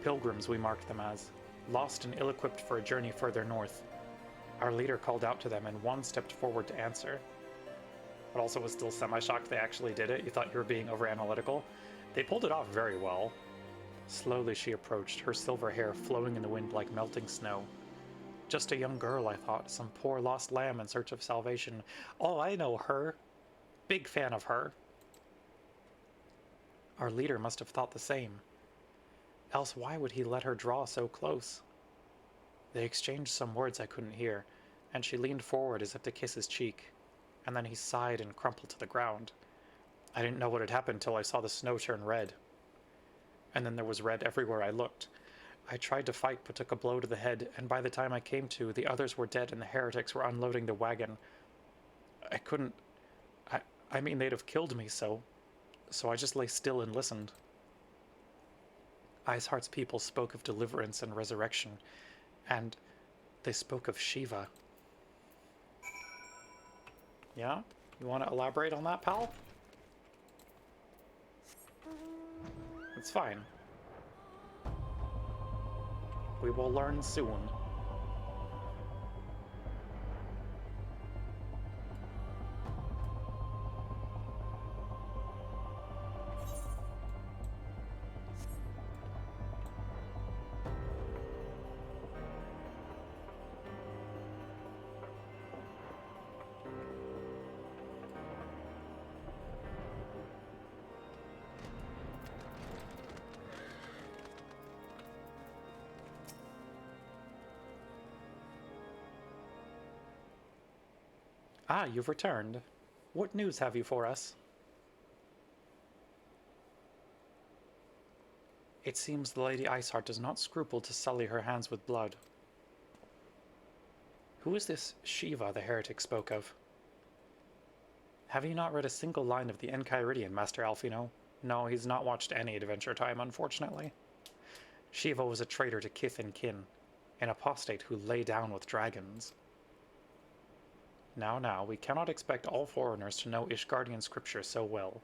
Pilgrims, we marked them as, lost and ill-equipped for a journey further north. Our leader called out to them, and one stepped forward to answer. But also was still semi-shocked they actually did it. You thought you were being over-analytical. They pulled it off very well. Slowly she approached, her silver hair flowing in the wind like melting snow. Just a young girl, I thought, some poor lost lamb in search of salvation. Oh, I know her. Big fan of her. Our leader must have thought the same. Else why would he let her draw so close? They exchanged some words I couldn't hear, and she leaned forward as if to kiss his cheek, and then he sighed and crumpled to the ground. I didn't know what had happened till I saw the snow turn red. And then there was red everywhere I looked. I tried to fight but took a blow to the head, and by the time I came to, the others were dead and the heretics were unloading the wagon. I couldn't... I mean, they'd have killed me, so I just lay still and listened. Iceheart's people spoke of deliverance and resurrection, and they spoke of Shiva. Yeah? You want to elaborate on that, pal? It's fine. We will learn soon. Ah, you've returned. What news have you for us? It seems the Lady Iceheart does not scruple to sully her hands with blood. Who is this Shiva the heretic spoke of? Have you not read a single line of the Enchiridion, Master Alfino? No, he's not watched any Adventure Time, unfortunately. Shiva was a traitor to kith and kin, an apostate who lay down with dragons. Now, we cannot expect all foreigners to know Ishgardian scripture so well,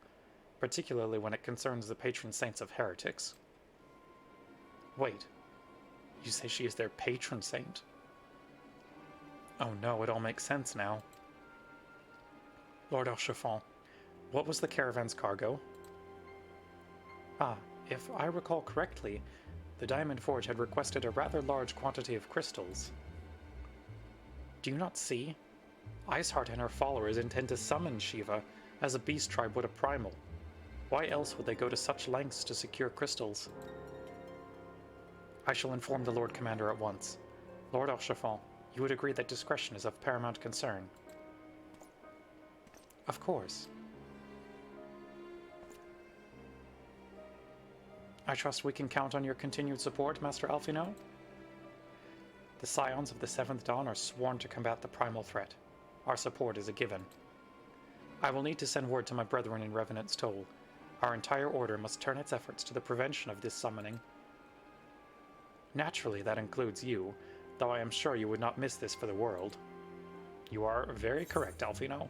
particularly when it concerns the patron saints of heretics. Wait, you say she is their patron saint? Oh no, it all makes sense now. Lord Archifant, what was the caravan's cargo? Ah, if I recall correctly, the Diamond Forge had requested a rather large quantity of crystals. Do you not see? Iceheart and her followers intend to summon Shiva, as a beast tribe would a primal. Why else would they go to such lengths to secure crystals? I shall inform the Lord Commander at once. Lord Archifant, you would agree that discretion is of paramount concern. Of course. I trust we can count on your continued support, Master Alfino? The Scions of the Seventh Dawn are sworn to combat the primal threat. Our support is a given. I will need to send word to my brethren in Revenant's Toll. Our entire order must turn its efforts to the prevention of this summoning. Naturally, that includes you, though I am sure you would not miss this for the world. You are very correct, Alfino.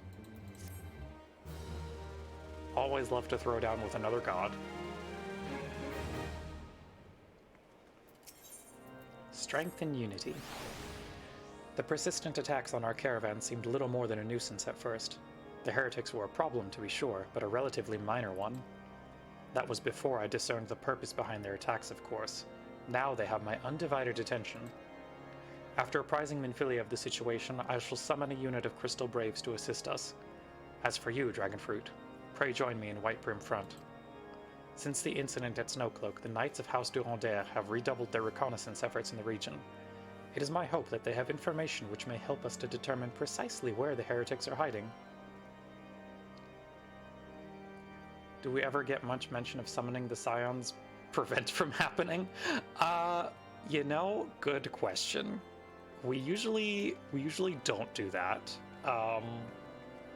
Always love to throw down with another god. Strength and unity. The persistent attacks on our caravan seemed little more than a nuisance at first. The heretics were a problem, to be sure, but a relatively minor one. That was before I discerned the purpose behind their attacks, of course. Now they have my undivided attention. After apprising Minfilia of the situation, I shall summon a unit of Crystal Braves to assist us. As for you, Dragonfruit, pray join me in Whitebrim Front. Since the incident at Snowcloak, the Knights of House Durandère have redoubled their reconnaissance efforts in the region. It is my hope that they have information which may help us to determine precisely where the heretics are hiding. Do we ever get much mention of summoning the Scions prevent from happening? You know, good question. We usually don't do that.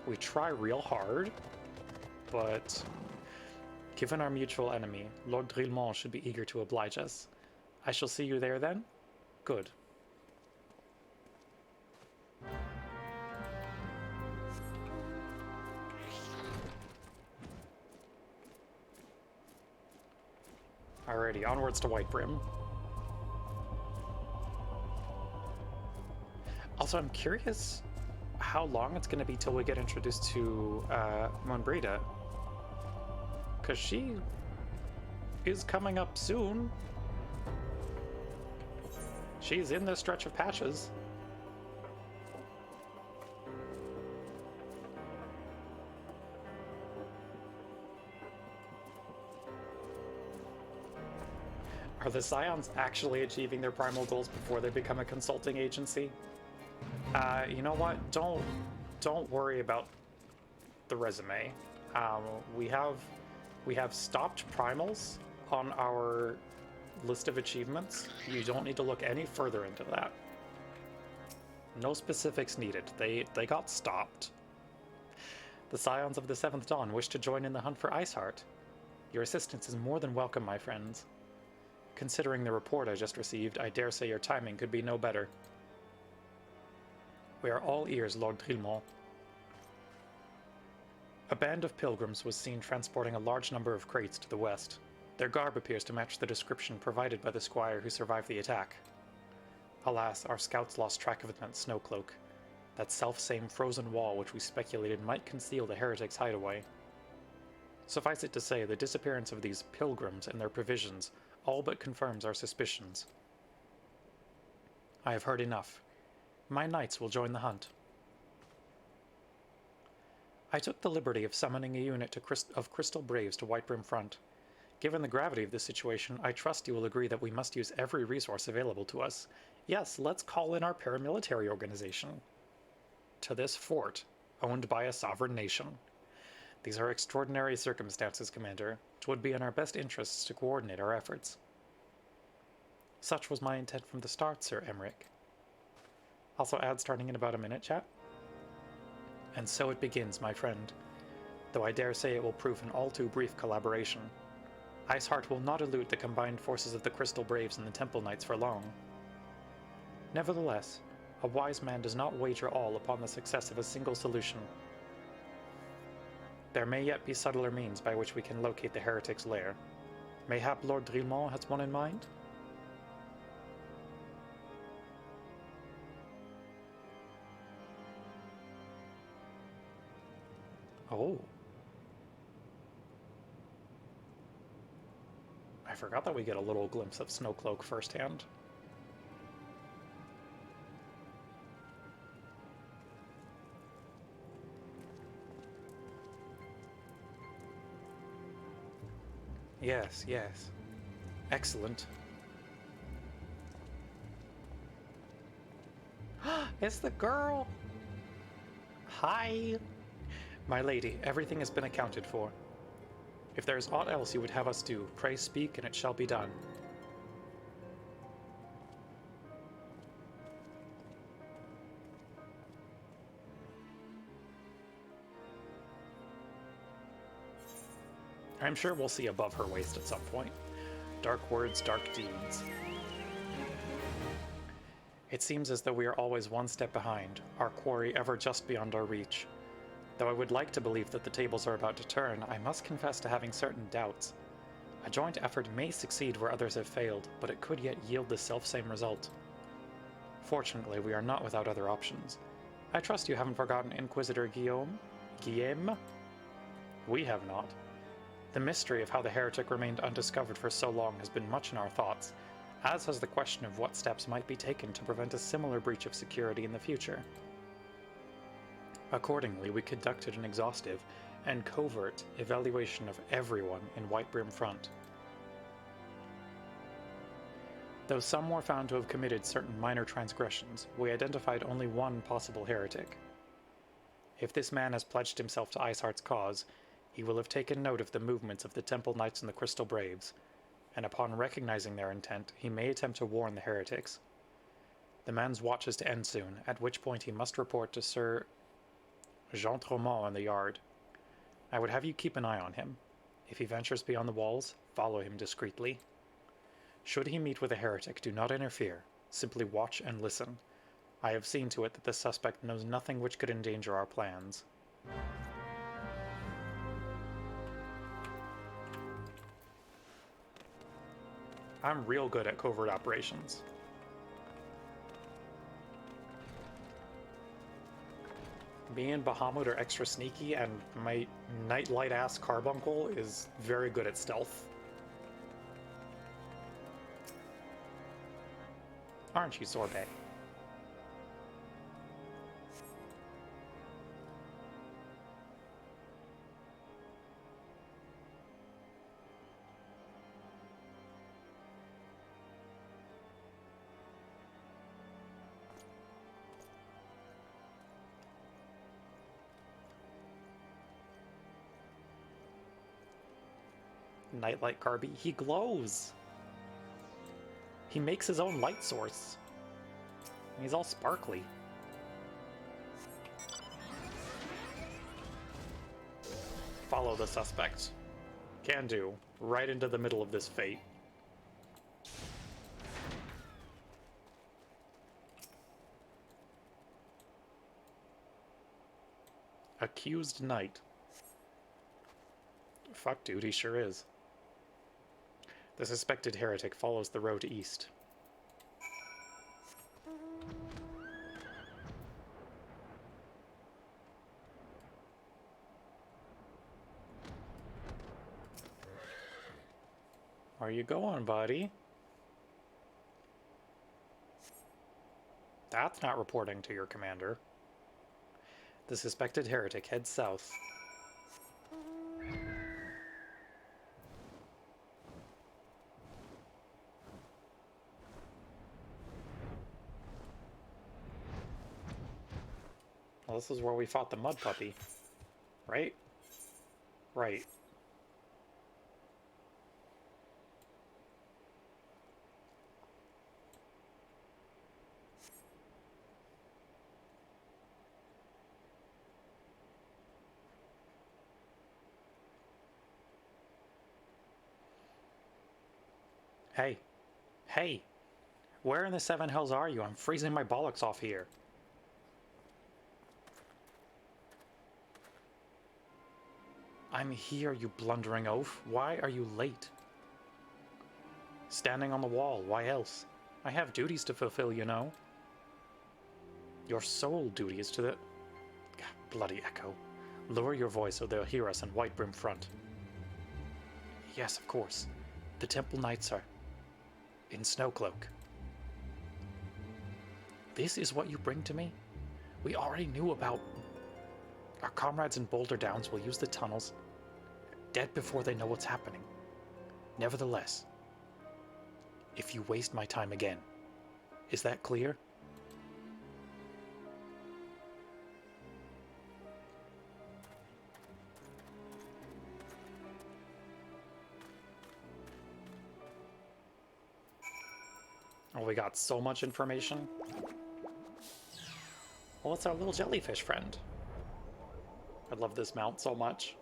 We try real hard, but given our mutual enemy, Lord Drillemont should be eager to oblige us. I shall see you there then? Good. Alrighty, onwards to Whitebrim. Also, I'm curious how long it's going to be till we get introduced to Monbrita. Because she is coming up soon. She's in this stretch of patches. Are the Scions actually achieving their primal goals before they become a consulting agency? You know what? Don't worry about the resume. We have stopped primals on our list of achievements. You don't need to look any further into that. No specifics needed. They got stopped. The Scions of the Seventh Dawn wish to join in the hunt for Iceheart. Your assistance is more than welcome, my friends. Considering the report I just received, I dare say your timing could be no better. We are all ears, Lord Trillemont. A band of pilgrims was seen transporting a large number of crates to the west. Their garb appears to match the description provided by the squire who survived the attack. Alas, our scouts lost track of that snow cloak, that self-same frozen wall which we speculated might conceal the heretics' hideaway. Suffice it to say, the disappearance of these pilgrims and their provisions all but confirms our suspicions. I have heard enough. My knights will join the hunt. I took the liberty of summoning a unit of Crystal Braves to Whitebrim Front. Given the gravity of this situation, I trust you will agree that we must use every resource available to us. Yes, let's call in our paramilitary organization to this fort, owned by a sovereign nation. These are extraordinary circumstances, Commander. It would be in our best interests to coordinate our efforts. Such was my intent from the start, Sir Emmerich. Also ad starting in about a minute, chat. And so it begins, my friend, though I dare say it will prove an all too brief collaboration. Iceheart will not elude the combined forces of the Crystal Braves and the Temple Knights for long. Nevertheless, a wise man does not wager all upon the success of a single solution. There may yet be subtler means by which we can locate the heretic's lair. Mayhap Lord Drillemont has one in mind? Oh. I forgot that we get a little glimpse of Snowcloak firsthand. Yes, yes. Excellent. It's the girl! Hi! My lady, everything has been accounted for. If there is aught else you would have us do, pray speak and it shall be done. I'm sure we'll see above her waist at some point. Dark words, dark deeds. It seems as though we are always one step behind, our quarry ever just beyond our reach. Though I would like to believe that the tables are about to turn, I must confess to having certain doubts. A joint effort may succeed where others have failed, but it could yet yield the selfsame result. Fortunately, we are not without other options. I trust you haven't forgotten Inquisitor Guillaume? Guillaume? We have not. The mystery of how the heretic remained undiscovered for so long has been much in our thoughts, as has the question of what steps might be taken to prevent a similar breach of security in the future. Accordingly, we conducted an exhaustive and covert evaluation of everyone in Whitebrim Front. Though some were found to have committed certain minor transgressions, we identified only one possible heretic. If this man has pledged himself to Iceheart's cause, he will have taken note of the movements of the Temple Knights and the Crystal Braves, and upon recognizing their intent, he may attempt to warn the heretics. The man's watch is to end soon, at which point he must report to Sir Jean Tromont in the yard. I would have you keep an eye on him. If he ventures beyond the walls, follow him discreetly. Should he meet with a heretic, do not interfere. Simply watch and listen. I have seen to it that the suspect knows nothing which could endanger our plans. I'm real good at covert operations. Me and Bahamut are extra sneaky, and my nightlight ass carbuncle is very good at stealth. Aren't you, Sorbet? Nightlight Carby, he glows! He makes his own light source. He's all sparkly. Follow the suspect. Can do. Right into the middle of this fate. Accused Knight. Fuck, dude, he sure is. The suspected heretic follows the road east. Where you going, buddy? That's not reporting to your commander. The suspected heretic heads south. Well, this is where we fought the mud puppy, right? Right. Hey. Hey! Where in the seven hells are you? I'm freezing my bollocks off here. I'm here, you blundering oaf. Why are you late? Standing on the wall, why else? I have duties to fulfill, you know. Your sole duty is to the... Bloody echo. Lower your voice so they'll hear us in White Brim Front. Yes, of course. The Temple Knights are... in Snowcloak. This is what you bring to me? We already knew about... Our comrades in Boulder Downs will use the tunnels, dead before they know what's happening. Nevertheless, if you waste my time again, is that clear? Oh, we got so much information. Well, it's our little jellyfish friend. I love this mount so much.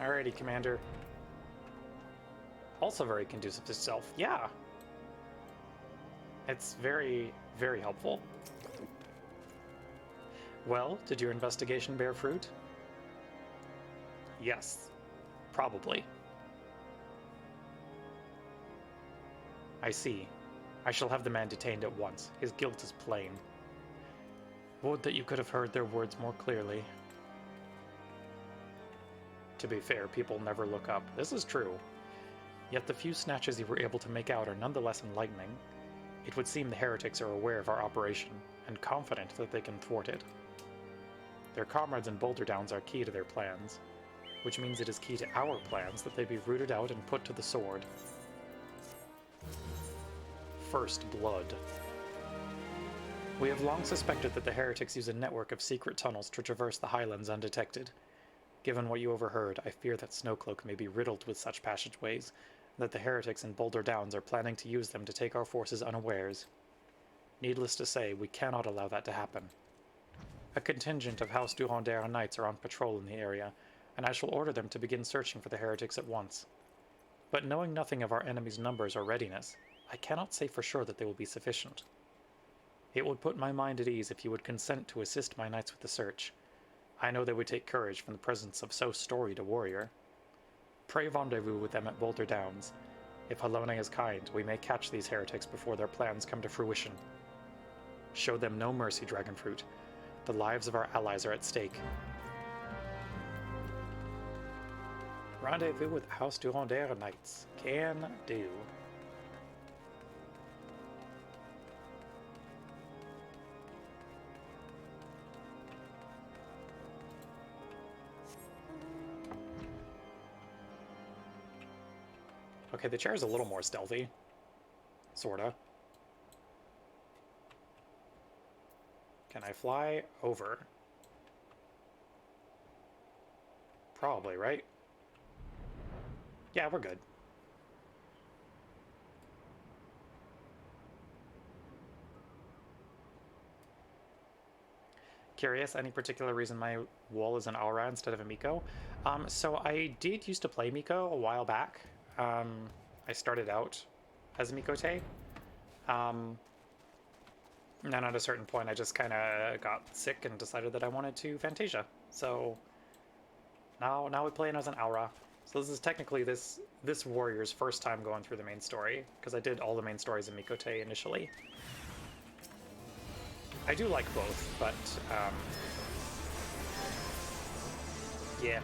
Alrighty, Commander. Also very conducive to stealth. Yeah. It's very, very helpful. Well, did your investigation bear fruit? Yes. Probably. I see. I shall have the man detained at once. His guilt is plain. Would that you could have heard their words more clearly. To be fair, people never look up. This is true. Yet the few snatches you were able to make out are nonetheless enlightening. It would seem the heretics are aware of our operation, and confident that they can thwart it. Their comrades in Boulder Downs are key to their plans, which means it is key to our plans that they be rooted out and put to the sword. First Blood. We have long suspected that the heretics use a network of secret tunnels to traverse the highlands undetected. Given what you overheard, I fear that Snowcloak may be riddled with such passageways, and that the heretics in Boulder Downs are planning to use them to take our forces unawares. Needless to say, we cannot allow that to happen. A contingent of House Durandere Knights are on patrol in the area, and I shall order them to begin searching for the heretics at once. But knowing nothing of our enemy's numbers or readiness, I cannot say for sure that they will be sufficient. It would put my mind at ease if you would consent to assist my knights with the search. I know they would take courage from the presence of so storied a warrior. Pray rendezvous with them at Boulder Downs. If Halone is kind, we may catch these heretics before their plans come to fruition. Show them no mercy, Dragonfruit. The lives of our allies are at stake. Rendezvous with House Durandere Knights. Can do. Okay, the chair is a little more stealthy. Sorta. Can I fly over? Probably, right? Yeah, we're good. Curious, any particular reason my wall is an Aura instead of a Miko? So I did used to play Miko a while back. I started out as a Mikote. And then at a certain point I just kind of got sick and decided that I wanted to Fantasia. So now we play it as an Aura. So this is technically this warrior's first time going through the main story, because I did all the main stories in Mikote initially. I do like both, but yeah.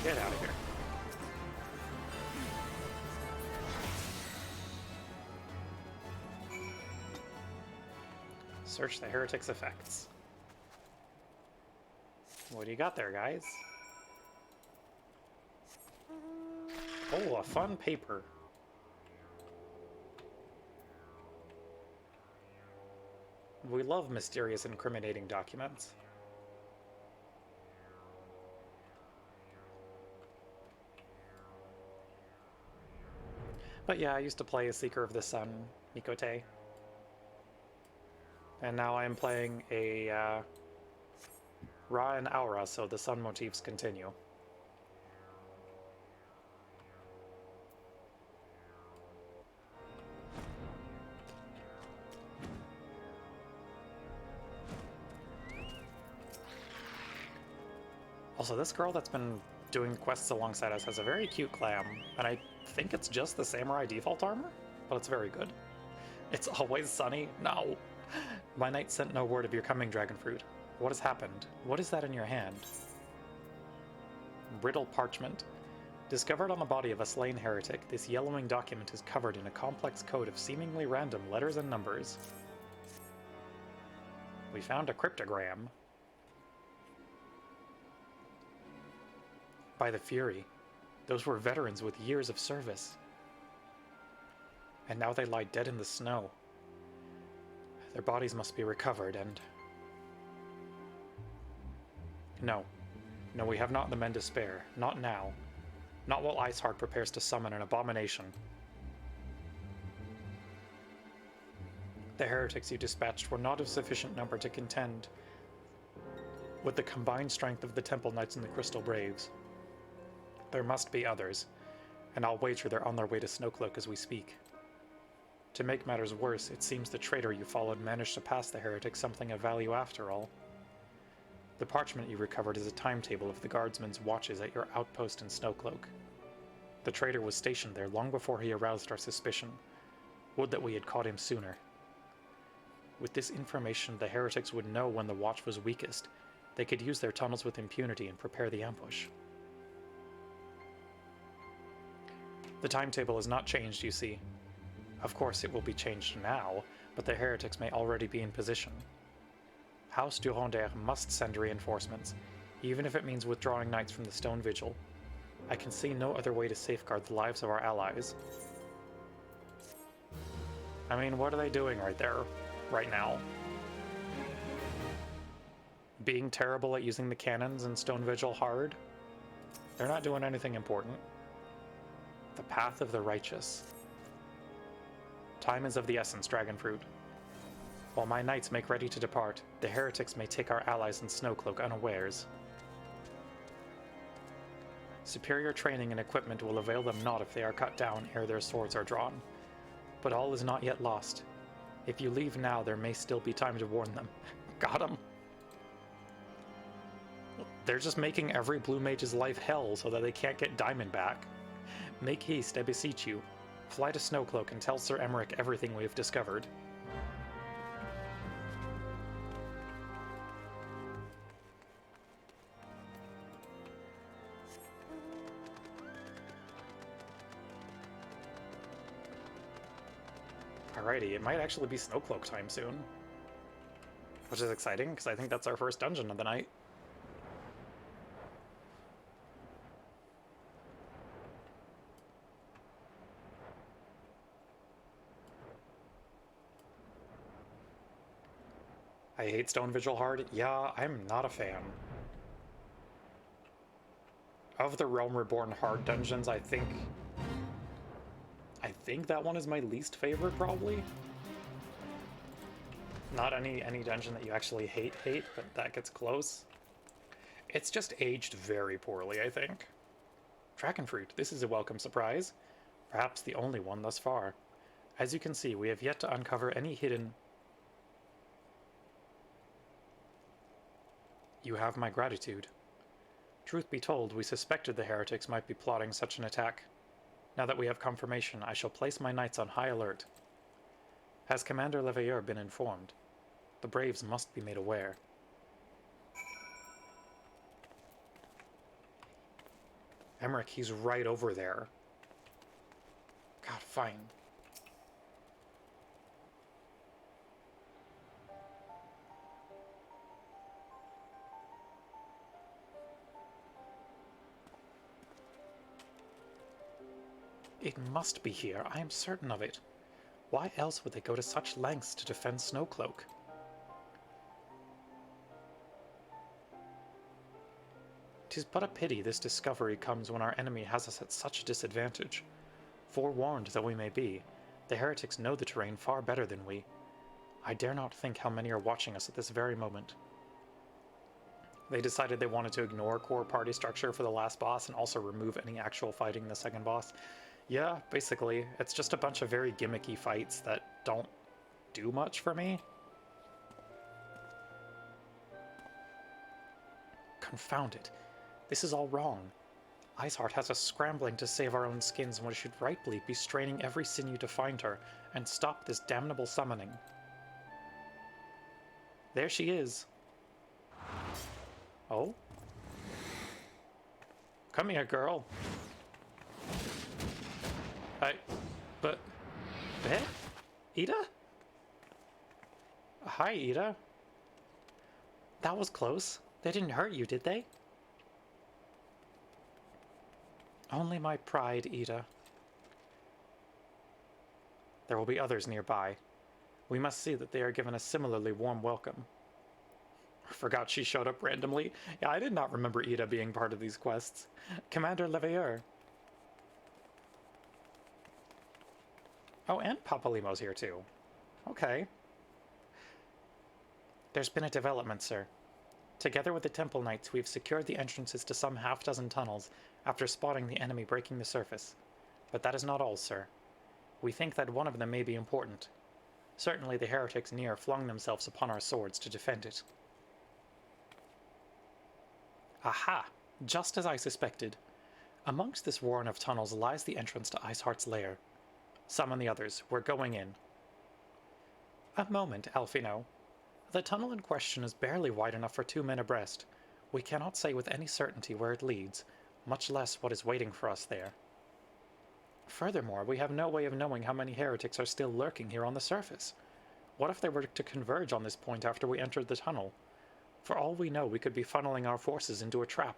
Get out of here. Search the heretic's effects. What do you got there, guys? Oh, a fun paper. We love mysterious, incriminating documents. But yeah, I used to play a Seeker of the Sun, Mikote. And now I'm playing a Ra and Aura, so the sun motifs continue. Also, this girl that's been doing quests alongside us has a very cute clam, and I think it's just the samurai default armor, but it's very good. It's always sunny? No. My knight sent no word of your coming, Dragonfruit. What has happened? What is that in your hand? Brittle parchment. Discovered on the body of a slain heretic, this yellowing document is covered in a complex code of seemingly random letters and numbers. We found a cryptogram. By the Fury, those were veterans with years of service. And now they lie dead in the snow. Their bodies must be recovered and... No, we have not the men to spare. Not now. Not while Iceheart prepares to summon an abomination. The heretics you dispatched were not of sufficient number to contend with the combined strength of the Temple Knights and the Crystal Braves. There must be others, and I'll wager they're on their way to Snowcloak as we speak. To make matters worse, it seems the traitor you followed managed to pass the heretics something of value after all. The parchment you recovered is a timetable of the guardsmen's watches at your outpost in Snowcloak. The traitor was stationed there long before he aroused our suspicion. Would that we had caught him sooner. With this information, the heretics would know when the watch was weakest. They could use their tunnels with impunity and prepare the ambush. The timetable is not changed, you see. Of course, it will be changed now, but the heretics may already be in position. House Durandere must send reinforcements, even if it means withdrawing knights from the Stone Vigil. I can see no other way to safeguard the lives of our allies. I mean, what are they doing right there, right now? Being terrible at using the cannons in Stone Vigil hard? They're not doing anything important. The path of the righteous. Time is of the essence, Dragonfruit. While my knights make ready to depart, the heretics may take our allies in Snowcloak unawares. Superior training and equipment will avail them not if they are cut down ere their swords are drawn. But all is not yet lost. If you leave now, there may still be time to warn them. Got him. They're just making every blue mage's life hell so that they can't get Diamond back. Make haste, I beseech you. Fly to Snowcloak and tell Sir Emmerich everything we have discovered. Alrighty, it might actually be Snowcloak time soon. Which is exciting, because I think that's our first dungeon of the night. I hate Stone Vigil hard. Yeah, I'm not a fan. Of the Realm Reborn hard dungeons, I think that one is my least favorite, probably. Not any dungeon that you actually hate, but that gets close. It's just aged very poorly, I think. Dragon Fruit, this is a welcome surprise. Perhaps the only one thus far. As you can see, we have yet to uncover any hidden... You have my gratitude. Truth be told, we suspected the heretics might be plotting such an attack. Now that we have confirmation, I shall place my knights on high alert. Has Commander Leveilleur been informed? The Braves must be made aware. Emmerich, he's right over there. God, fine. It must be here, I am certain of it. Why else would they go to such lengths to defend Snowcloak? Tis but a pity this discovery comes when our enemy has us at such a disadvantage. Forewarned though we may be, the heretics know the terrain far better than we. I dare not think how many are watching us at this very moment. They decided they wanted to ignore core party structure for the last boss and also remove any actual fighting in the second boss. Yeah, basically. It's just a bunch of very gimmicky fights that don't do much for me. Confound it. This is all wrong. Iceheart has us scrambling to save our own skins when we should rightly be straining every sinew to find her and stop this damnable summoning. There she is. Oh? Come here, girl. But... Eh? Ida? Hi, Ida. That was close. They didn't hurt you, did they? Only my pride, Ida. There will be others nearby. We must see that they are given a similarly warm welcome. I forgot she showed up randomly. Yeah, I did not remember Ida being part of these quests. Commander Leveilleur. Oh, and Papalimo's here too. Okay. There's been a development, sir. Together with the Temple Knights, we've secured the entrances to some half-dozen tunnels after spotting the enemy breaking the surface. But that is not all, sir. We think that one of them may be important. Certainly the heretics near flung themselves upon our swords to defend it. Aha! Just as I suspected. Amongst this warren of tunnels lies the entrance to Iceheart's lair. Summon the others. We're going in. A moment, Alphino. The tunnel in question is barely wide enough for 2 men abreast. We cannot say with any certainty where it leads, much less what is waiting for us there. Furthermore, we have no way of knowing how many heretics are still lurking here on the surface. What if they were to converge on this point after we entered the tunnel? For all we know, we could be funneling our forces into a trap.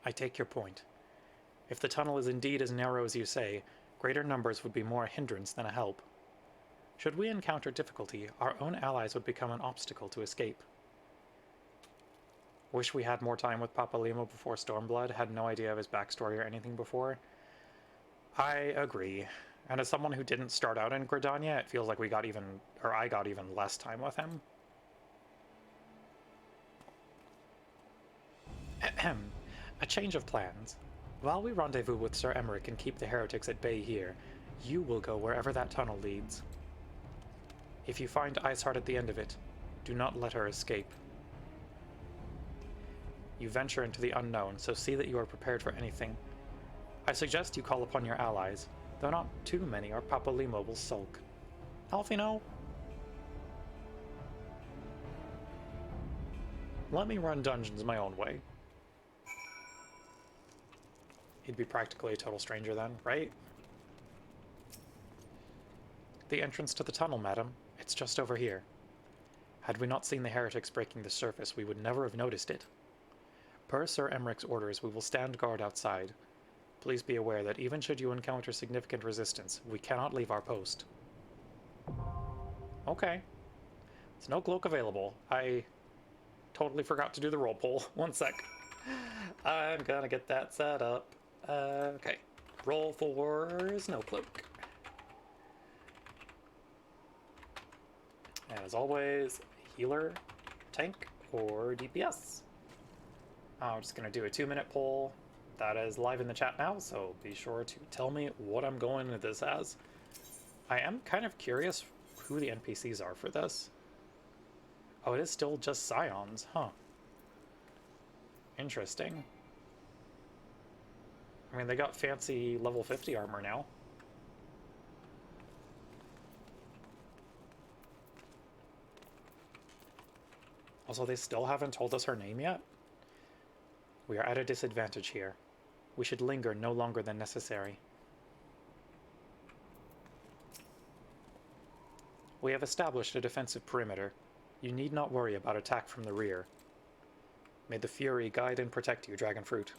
I take your point. If the tunnel is indeed as narrow as you say, greater numbers would be more a hindrance than a help. Should we encounter difficulty, our own allies would become an obstacle to escape. Wish we had more time with Papalimo before Stormblood, had no idea of his backstory or anything before. I agree. And as someone who didn't start out in Gridania, it feels like I got even less time with him. Ahem. A change of plans. While we rendezvous with Sir Emmerich and keep the heretics at bay here, you will go wherever that tunnel leads. If you find Iceheart at the end of it, do not let her escape. You venture into the unknown, so see that you are prepared for anything. I suggest you call upon your allies, though not too many or Papalimo will sulk. Alfino? Let me run dungeons my own way. He'd be practically a total stranger then, right? The entrance to the tunnel, madam. It's just over here. Had we not seen the heretics breaking the surface, we would never have noticed it. Per Sir Emmerich's orders, we will stand guard outside. Please be aware that even should you encounter significant resistance, we cannot leave our post. Okay. There's no cloak available. I totally forgot to do the roll pull. One sec. I'm gonna get that set up. Okay. Roll for snow cloak. As always, healer, tank, or DPS. I'm just going to do a 2-minute poll. That is live in the chat now, so be sure to tell me what I'm going into this as. I am kind of curious who the NPCs are for this. Oh, it is still just Scions, huh? Interesting. I mean, they got fancy level 50 armor now. Also, they still haven't told us her name yet. We are at a disadvantage here. We should linger no longer than necessary. We have established a defensive perimeter. You need not worry about attack from the rear. May the Fury guide and protect you, Dragonfruit.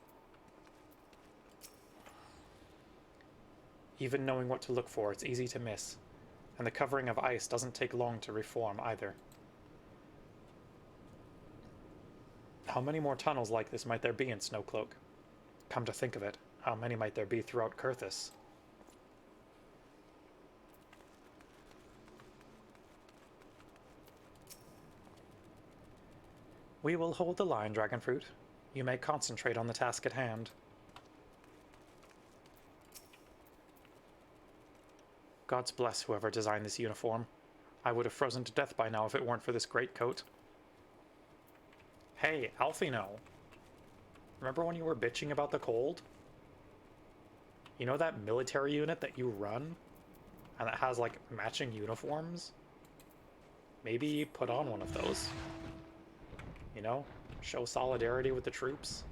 Even knowing what to look for, it's easy to miss. And the covering of ice doesn't take long to reform either. How many more tunnels like this might there be in Snowcloak? Come to think of it, how many might there be throughout Kurthus? We will hold the line, Dragonfruit. You may concentrate on the task at hand. Gods bless whoever designed this uniform. I would have frozen to death by now if it weren't for this greatcoat. Hey, Alfino. Remember when you were bitching about the cold? You know that military unit that you run? And that has, like, matching uniforms? Maybe put on one of those. You know? Show solidarity with the troops.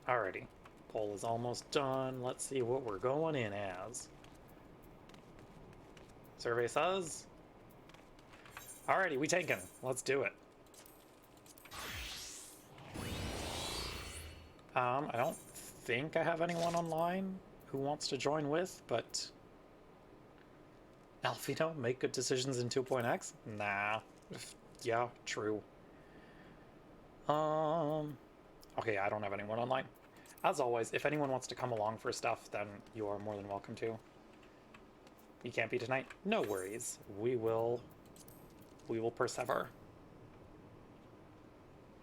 Alrighty. Poll is almost done. Let's see what we're going in as. Survey says. Alrighty, we taken. Let's do it. I don't think I have anyone online who wants to join with, but Alfino, make good decisions in 2.x? Nah. Yeah, true. Okay, I don't have anyone online. As always, if anyone wants to come along for stuff, then you are more than welcome to. You can't be tonight? No worries. We will persevere.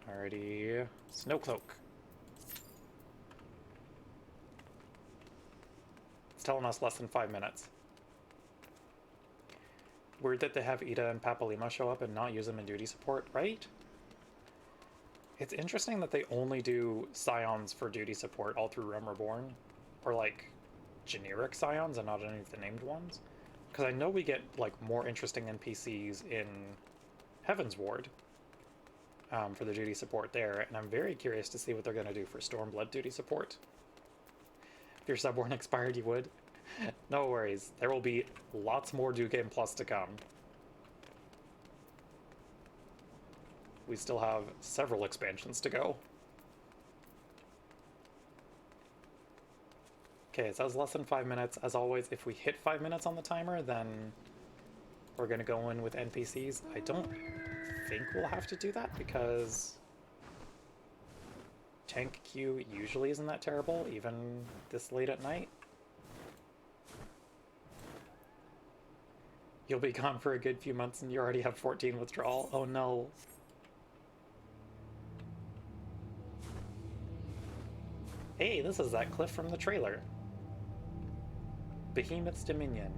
Alrighty. Snowcloak. It's telling us less than 5 minutes. Weird that they have Ida and Papalima show up and not use them in duty support, right? It's interesting that they only do Scions for duty support all through Reborn. Or, like, generic Scions and not any of the named ones. Because I know we get, like, more interesting NPCs in Heaven's Ward for the duty support there, and I'm very curious to see what they're going to do for Stormblood duty support. If your Subborn expired, you would. No worries. There will be lots more New Game Plus to come. We still have several expansions to go. Okay, it says less than 5 minutes. As always, if we hit 5 minutes on the timer, then we're going to go in with NPCs. I don't think we'll have to do that because tank queue usually isn't that terrible, even this late at night. You'll be gone for a good few months and you already have 14 withdrawal. Oh no. Hey, this is that cliff from the trailer. Behemoth's Dominion.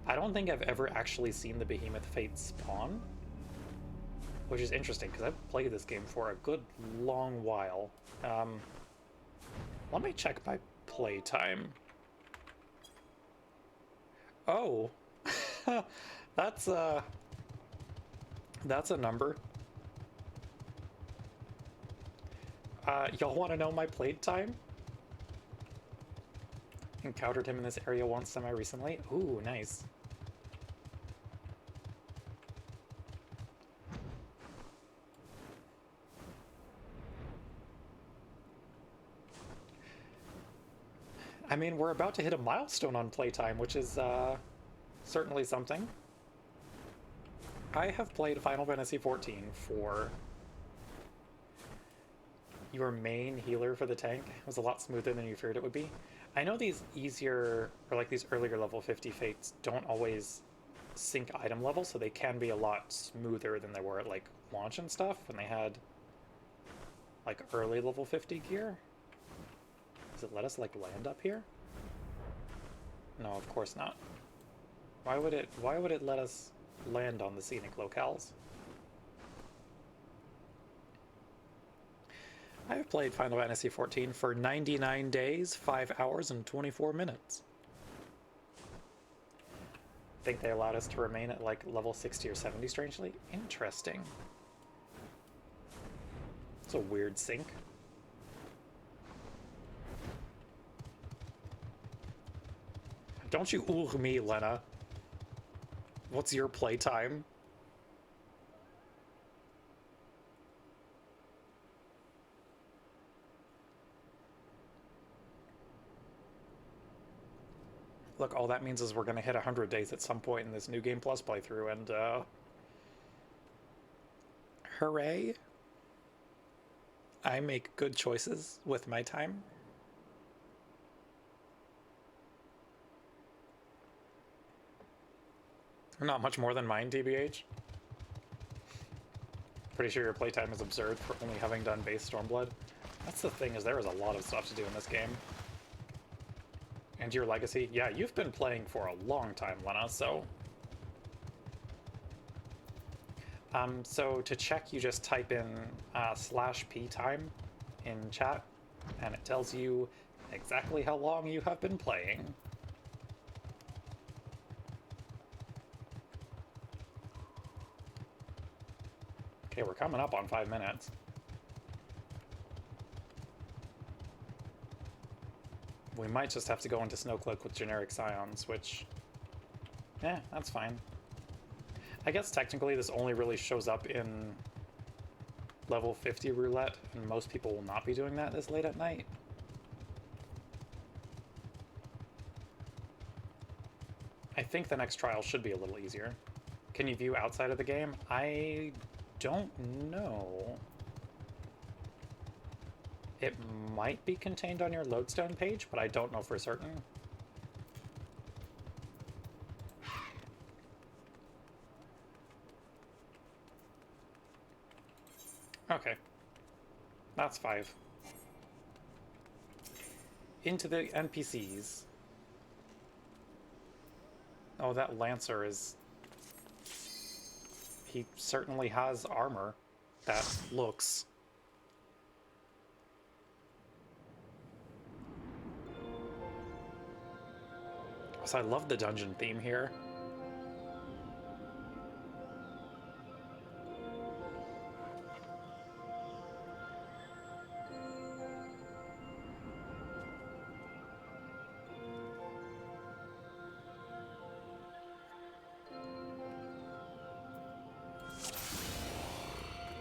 I don't think I've ever actually seen the Behemoth Fate spawn, which is interesting because I've played this game for a good long while. Let me check my playtime. Oh, that's a number. Y'all want to know my playtime? Encountered him in this area once semi-recently. Ooh, nice. I mean, we're about to hit a milestone on playtime, which is certainly something. I have played Final Fantasy XIV for... Your main healer for the tank was a lot smoother than you feared it would be. I know these easier, or like these earlier level 50 fates don't always sync item level, so they can be a lot smoother than they were at like launch and stuff when they had like early level 50 gear. Does it let us like land up here? No, of course not. Why would it let us land on the scenic locales? I have played Final Fantasy XIV for 99 days, 5 hours, and 24 minutes. I think they allowed us to remain at like level 60 or 70, strangely. Interesting. It's a weird sync. Don't you ooh me, Lena. What's your playtime? Look, all that means is we're going to hit 100 days at some point in this New Game Plus playthrough, and, hooray. I make good choices with my time. Not much more than mine, TBH. Pretty sure your playtime is absurd for only having done base Stormblood. That's the thing, is there is a lot of stuff to do in this game. And your legacy? Yeah, you've been playing for a long time, Lena, so... So to check, you just type in /p time in chat, and it tells you exactly how long you have been playing. Okay, we're coming up on 5 minutes. We might just have to go into Snowcloak with generic Scions, which... that's fine. I guess technically this only really shows up in level 50 roulette, and most people will not be doing that this late at night. I think the next trial should be a little easier. Can you view outside of the game? I don't know. It might be contained on your Lodestone page, but I don't know for certain. Okay. That's 5. Into the NPCs. Oh, that Lancer is... He certainly has armor that looks... So I love the dungeon theme here.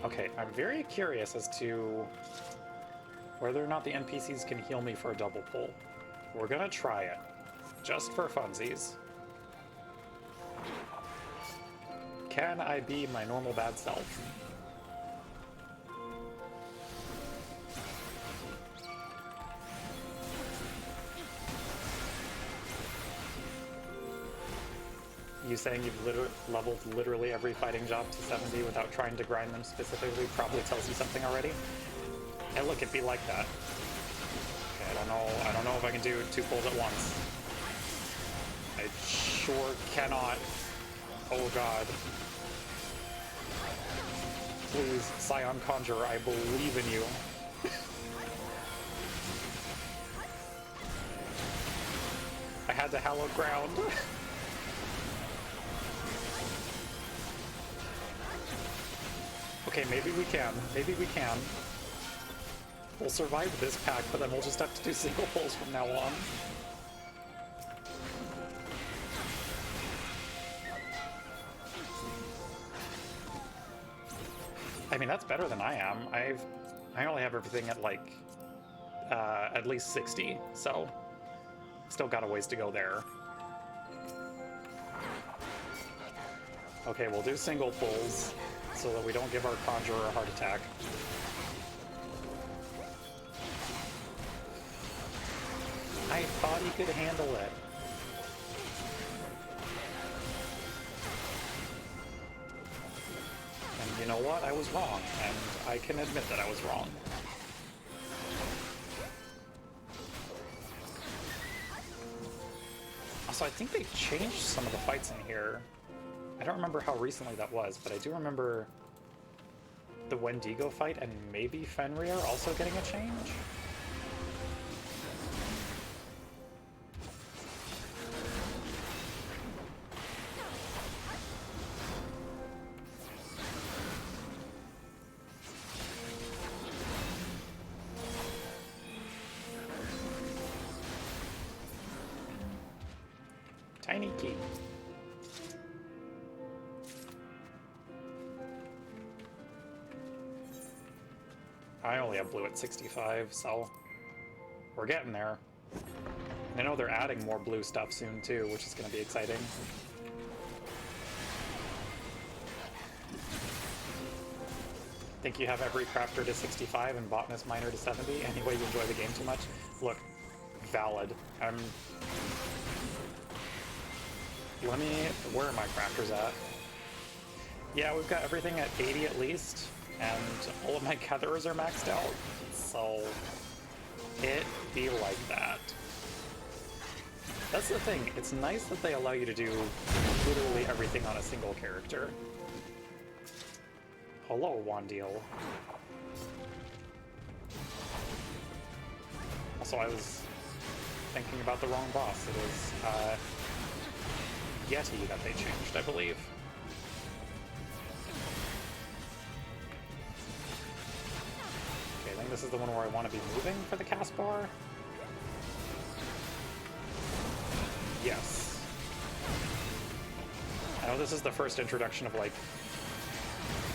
Okay, I'm very curious as to whether or not the NPCs can heal me for a double pull. We're gonna try it. Just for funsies. Can I be my normal bad self? You saying you've leveled literally every fighting job to 70 without trying to grind them specifically probably tells you something already. Hey, look, it'd be like that. Okay, I don't know if I can do 2 pulls at once. I sure cannot. Oh god. Please, Scion Conjurer, I believe in you. I had to hallowed ground. Okay, maybe we can. Maybe we can. We'll survive this pack, but then we'll just have to do single pulls from now on. I mean, that's better than I am. I only have everything at like at least 60, so still got a ways to go there. Okay, we'll do single pulls so that we don't give our Conjurer a heart attack. I thought he could handle it. And you know what? I was wrong, and I can admit that I was wrong. Also, I think they changed some of the fights in here. I don't remember how recently that was, but I do remember the Wendigo fight and maybe Fenrir also getting a change? Tiny key. I only have blue at 65, so we're getting there. I know they're adding more blue stuff soon too, which is going to be exciting. Think you have every crafter to 65 and botanist miner to 70? Anyway, you enjoy the game too much? Look, valid. Where are my crafters at? Yeah, we've got everything at 80 at least, and all of my gatherers are maxed out, so it be like that. That's the thing, it's nice that they allow you to do literally everything on a single character. Hello, Wandiel. Also, I was thinking about the wrong boss. It is, Yeti that they changed, I believe. Okay, I think this is the one where I want to be moving for the cast bar. Yes. I know this is the first introduction of, like,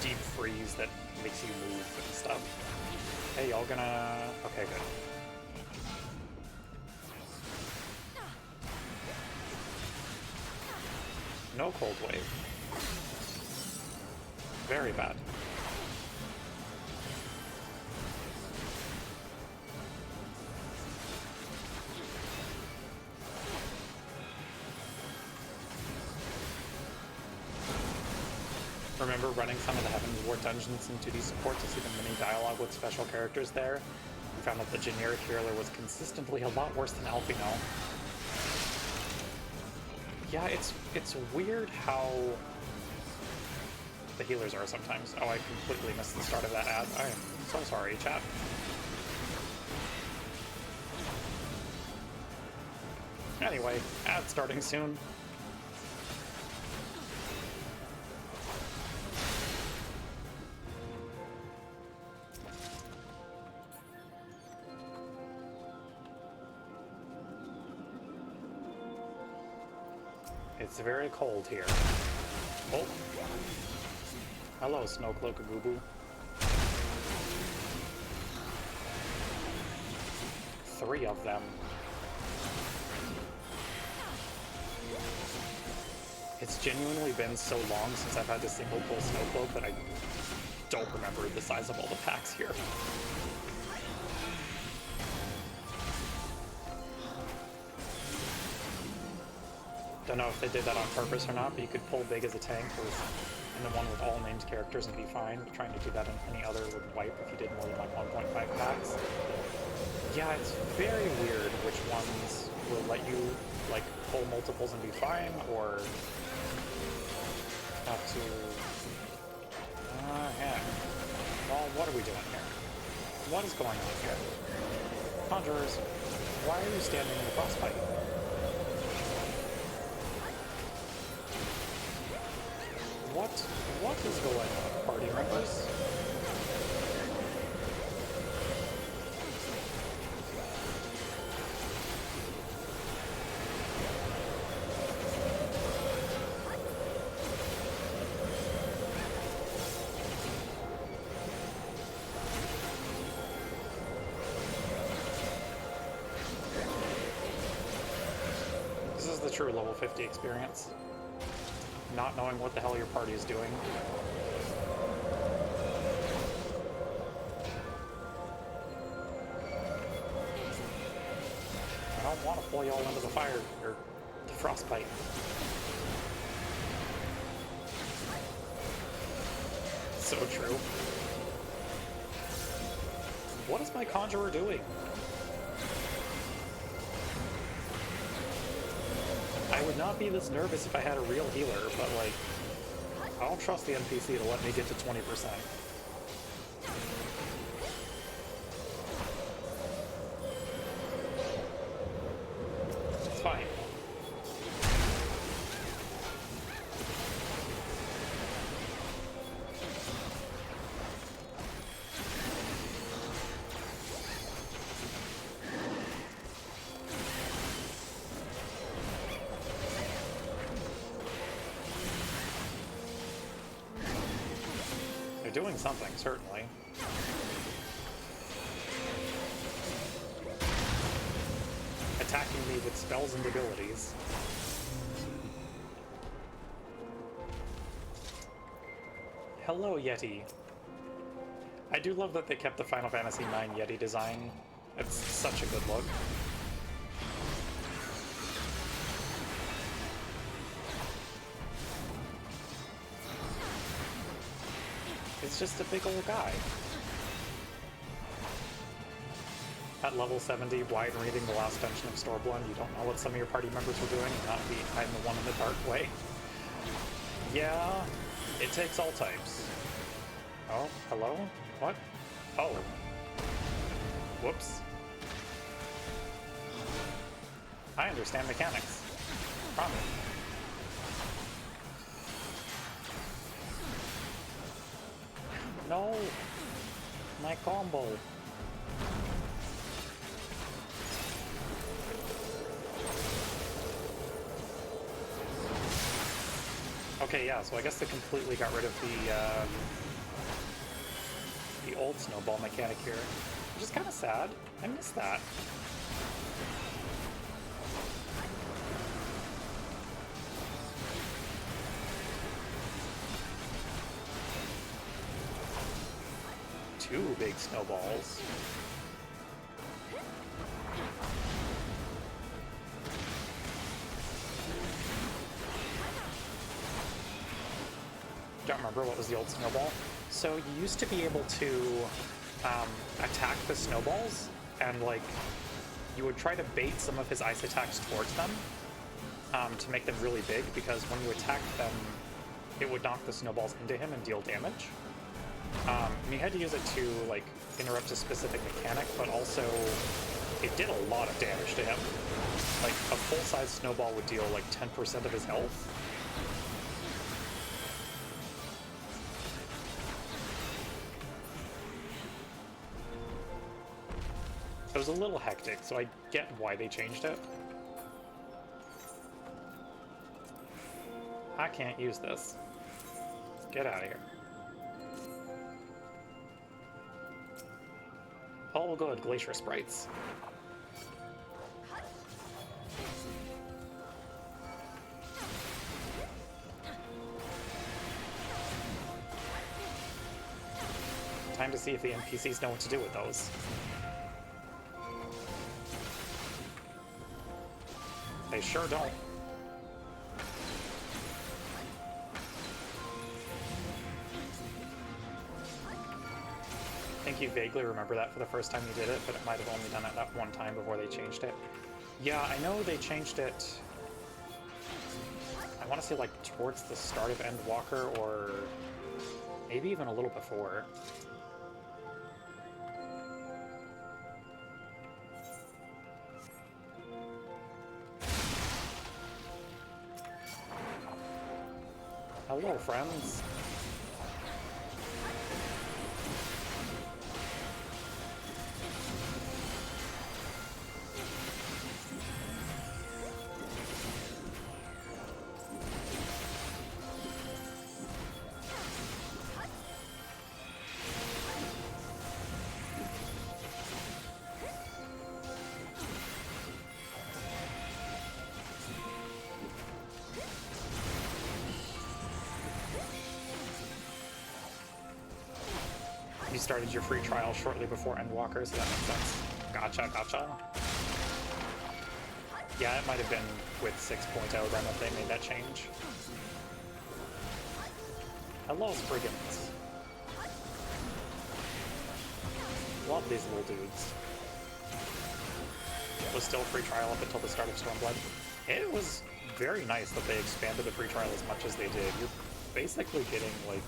deep freeze that makes you move and stuff. Hey, y'all gonna... Okay, good. No cold wave. Very bad. Remember running some of the Heaven's War dungeons in 2D support to see the mini dialogue with special characters there? We found that the generic healer was consistently a lot worse than Alpino. Yeah, it's weird how the healers are sometimes. Oh, I completely missed the start of that ad. I am so sorry, chat. Anyway, ad starting soon. It's very cold here. Oh. Hello, Snowcloak Agubu. 3 of them. It's genuinely been so long since I've had to single pull Snowcloak that I don't remember the size of all the packs here. Don't know if they did that on purpose or not, but you could pull big as a tank in the one with all named characters and be fine. But trying to do that in any other would wipe if you did more than like 1.5 packs. Yeah, it's very weird which ones will let you like pull multiples and be fine, or have to. Yeah. Well, what are we doing here? What is going on here? Conjurers, why are you standing in the frostbite? What is going on, party members? This is the true level 50 experience. Not knowing what the hell your party is doing. I don't want to pull y'all into the fire, or the frostbite. So true. What is my conjurer doing? I would not be this nervous if I had a real healer, but like, I don't trust the NPC to let me get to 20%. It's fine. Doing something, certainly. Attacking me with spells and abilities. Hello, Yeti. I do love that they kept the Final Fantasy IX Yeti design. It's such a good look. It's just a big old guy. At level 70, wide reading the last dungeon of Stormblund, you don't know what some of your party members were doing, and not be I'm the one in the dark way. Yeah, it takes all types. Oh, hello? What? Oh. Whoops. I understand mechanics. Promise. No! My combo! Okay, yeah, so I guess they completely got rid of the old snowball mechanic here, which is kind of sad. I miss that. Two big snowballs. Don't remember what was the old snowball. So you used to be able to attack the snowballs, and like you would try to bait some of his ice attacks towards them to make them really big, because when you attacked them, it would knock the snowballs into him and deal damage. And you had to use it to like interrupt a specific mechanic, but also it did a lot of damage to him. Like a full-size snowball would deal like 10% of his health. It was a little hectic, so I get why they changed it. I can't use this. Get out of here. All good, glacier sprites. Time to see if the NPCs know what to do with those. They sure don't. think you vaguely remember that for the first time you did it, but it might have only done it that one time before they changed it. Yeah, I know they changed it. I want to say like towards the start of Endwalker, or maybe even a little before. Hello, friends. You started your free trial shortly before Endwalker, so that makes sense. Gotcha, gotcha. Yeah, it might have been with 6.0 then that they made that change. Hello, Spriggans. Love these little dudes. It was still free trial up until the start of Stormblood. It was very nice that they expanded the free trial as much as they did. You're basically getting, like,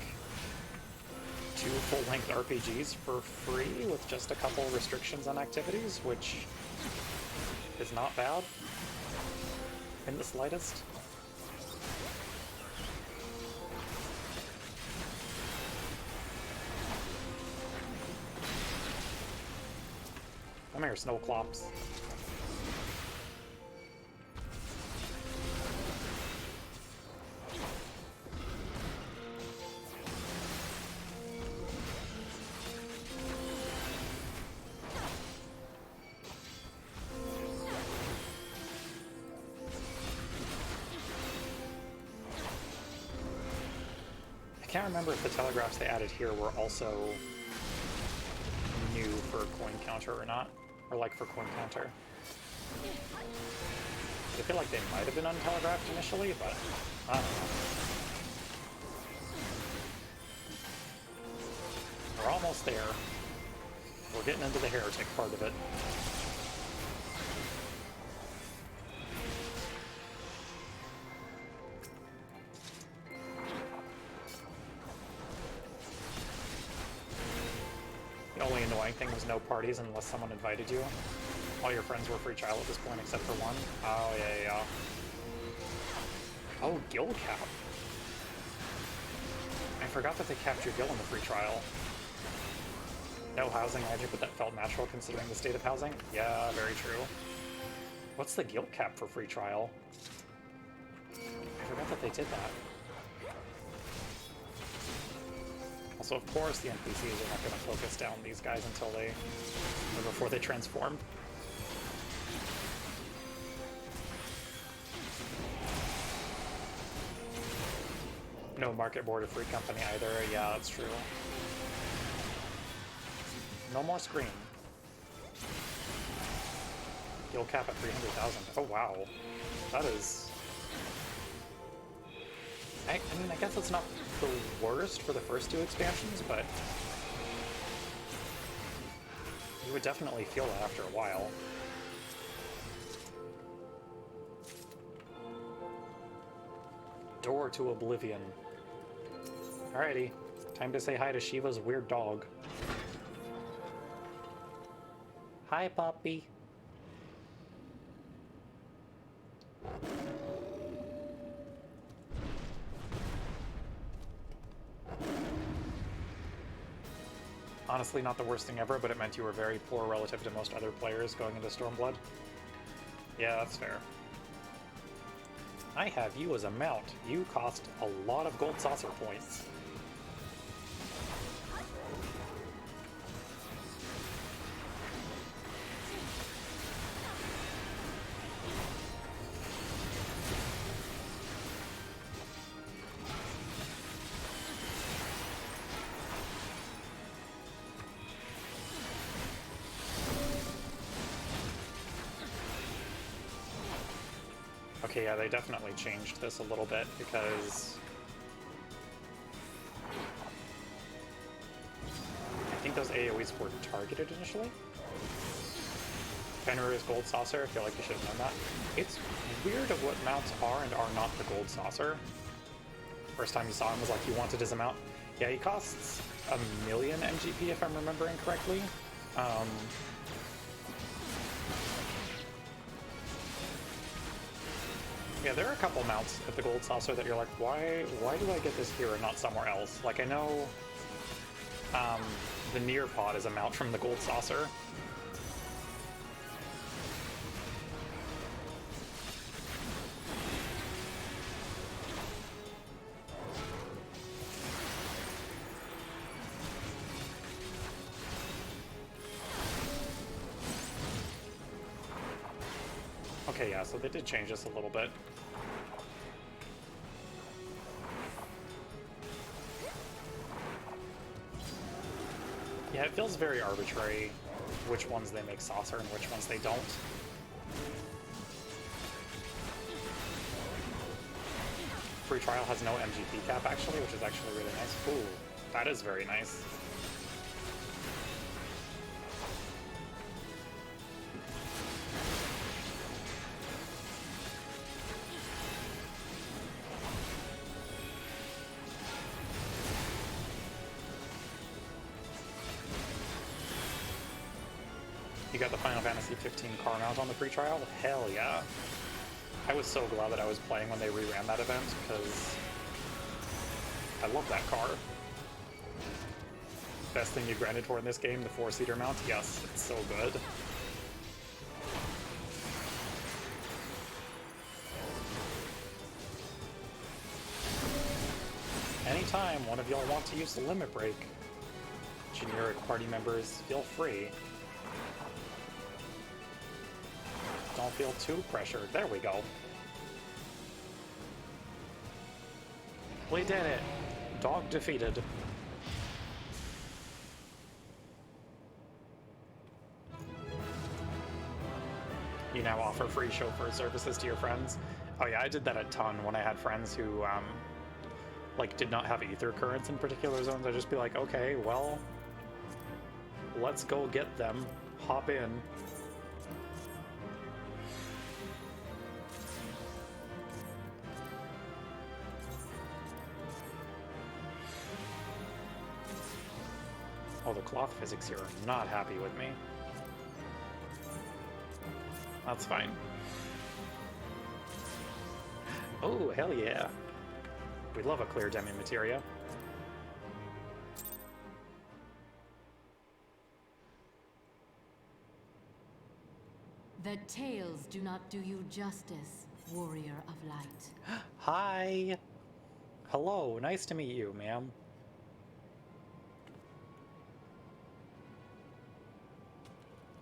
2 full-length RPGs for free with just a couple restrictions on activities, which is not bad in the slightest. Come here, Snowclops. I can't remember if the telegraphs they added here were also new for coin counter or not, or like for coin counter. I feel like they might have been untelegraphed initially, but I don't know. We're almost there. We're getting into the heretic part of it. The only annoying thing was no parties unless someone invited you. All your friends were free trial at this point except for one. Oh, yeah. Oh, guild cap. I forgot that they capped your guild in the free trial. No housing magic, but that felt natural considering the state of housing. Yeah, very true. What's the guild cap for free trial? I forgot that they did that. Also, of course, the NPCs are not going to focus down these guys until they, or before they transform. No market board or free company either. Yeah, that's true. No more screen. Guild cap at 300,000. Oh wow, that is. I mean, I guess it's not the worst for the first 2 expansions, but you would definitely feel that after a while. Door to Oblivion. Alrighty, time to say hi to Shiva's weird dog. Hi, puppy. Honestly, not the worst thing ever, but it meant you were very poor relative to most other players going into Stormblood. Yeah, that's fair. I have you as a mount. You cost a lot of gold saucer points. Okay, yeah, they definitely changed this a little bit because I think those AoEs were targeted initially. Fenrir's Gold Saucer, I feel like you should have known that. It's weird of what mounts are and are not the Gold Saucer. First time you saw him was like, you wanted his amount. Yeah, he costs 1,000,000 MGP if I'm remembering correctly. Yeah, there are a couple mounts at the Gold Saucer that you're like, why do I get this here and not somewhere else? Like, I know the Nearpod is a mount from the Gold Saucer. Okay, yeah, so they did change this a little bit. Yeah, it feels very arbitrary which ones they make saucer and which ones they don't. Free trial has no MGP cap actually, which is actually really nice. Ooh, that is very nice. You got the Final Fantasy 15 car mount on the free trial? Hell yeah. I was so glad that I was playing when they reran that event, because I love that car. Best thing you grinded for in this game, the 4-seater mount? Yes, it's so good. Anytime one of y'all want to use the limit break, generic party members, feel free. Don't feel too pressured. There we go. We did it. Dog defeated. You now offer free chauffeur services to your friends. Oh yeah, I did that a ton when I had friends who, like, did not have ether currents in particular zones. I'd just be like, okay, well, let's go get them. Hop in. Oh, the cloth physics here are not happy with me. That's fine. Oh, hell yeah. We love a clear demi-materia. The tales do not do you justice, warrior of light. Hi! Hello, nice to meet you, ma'am.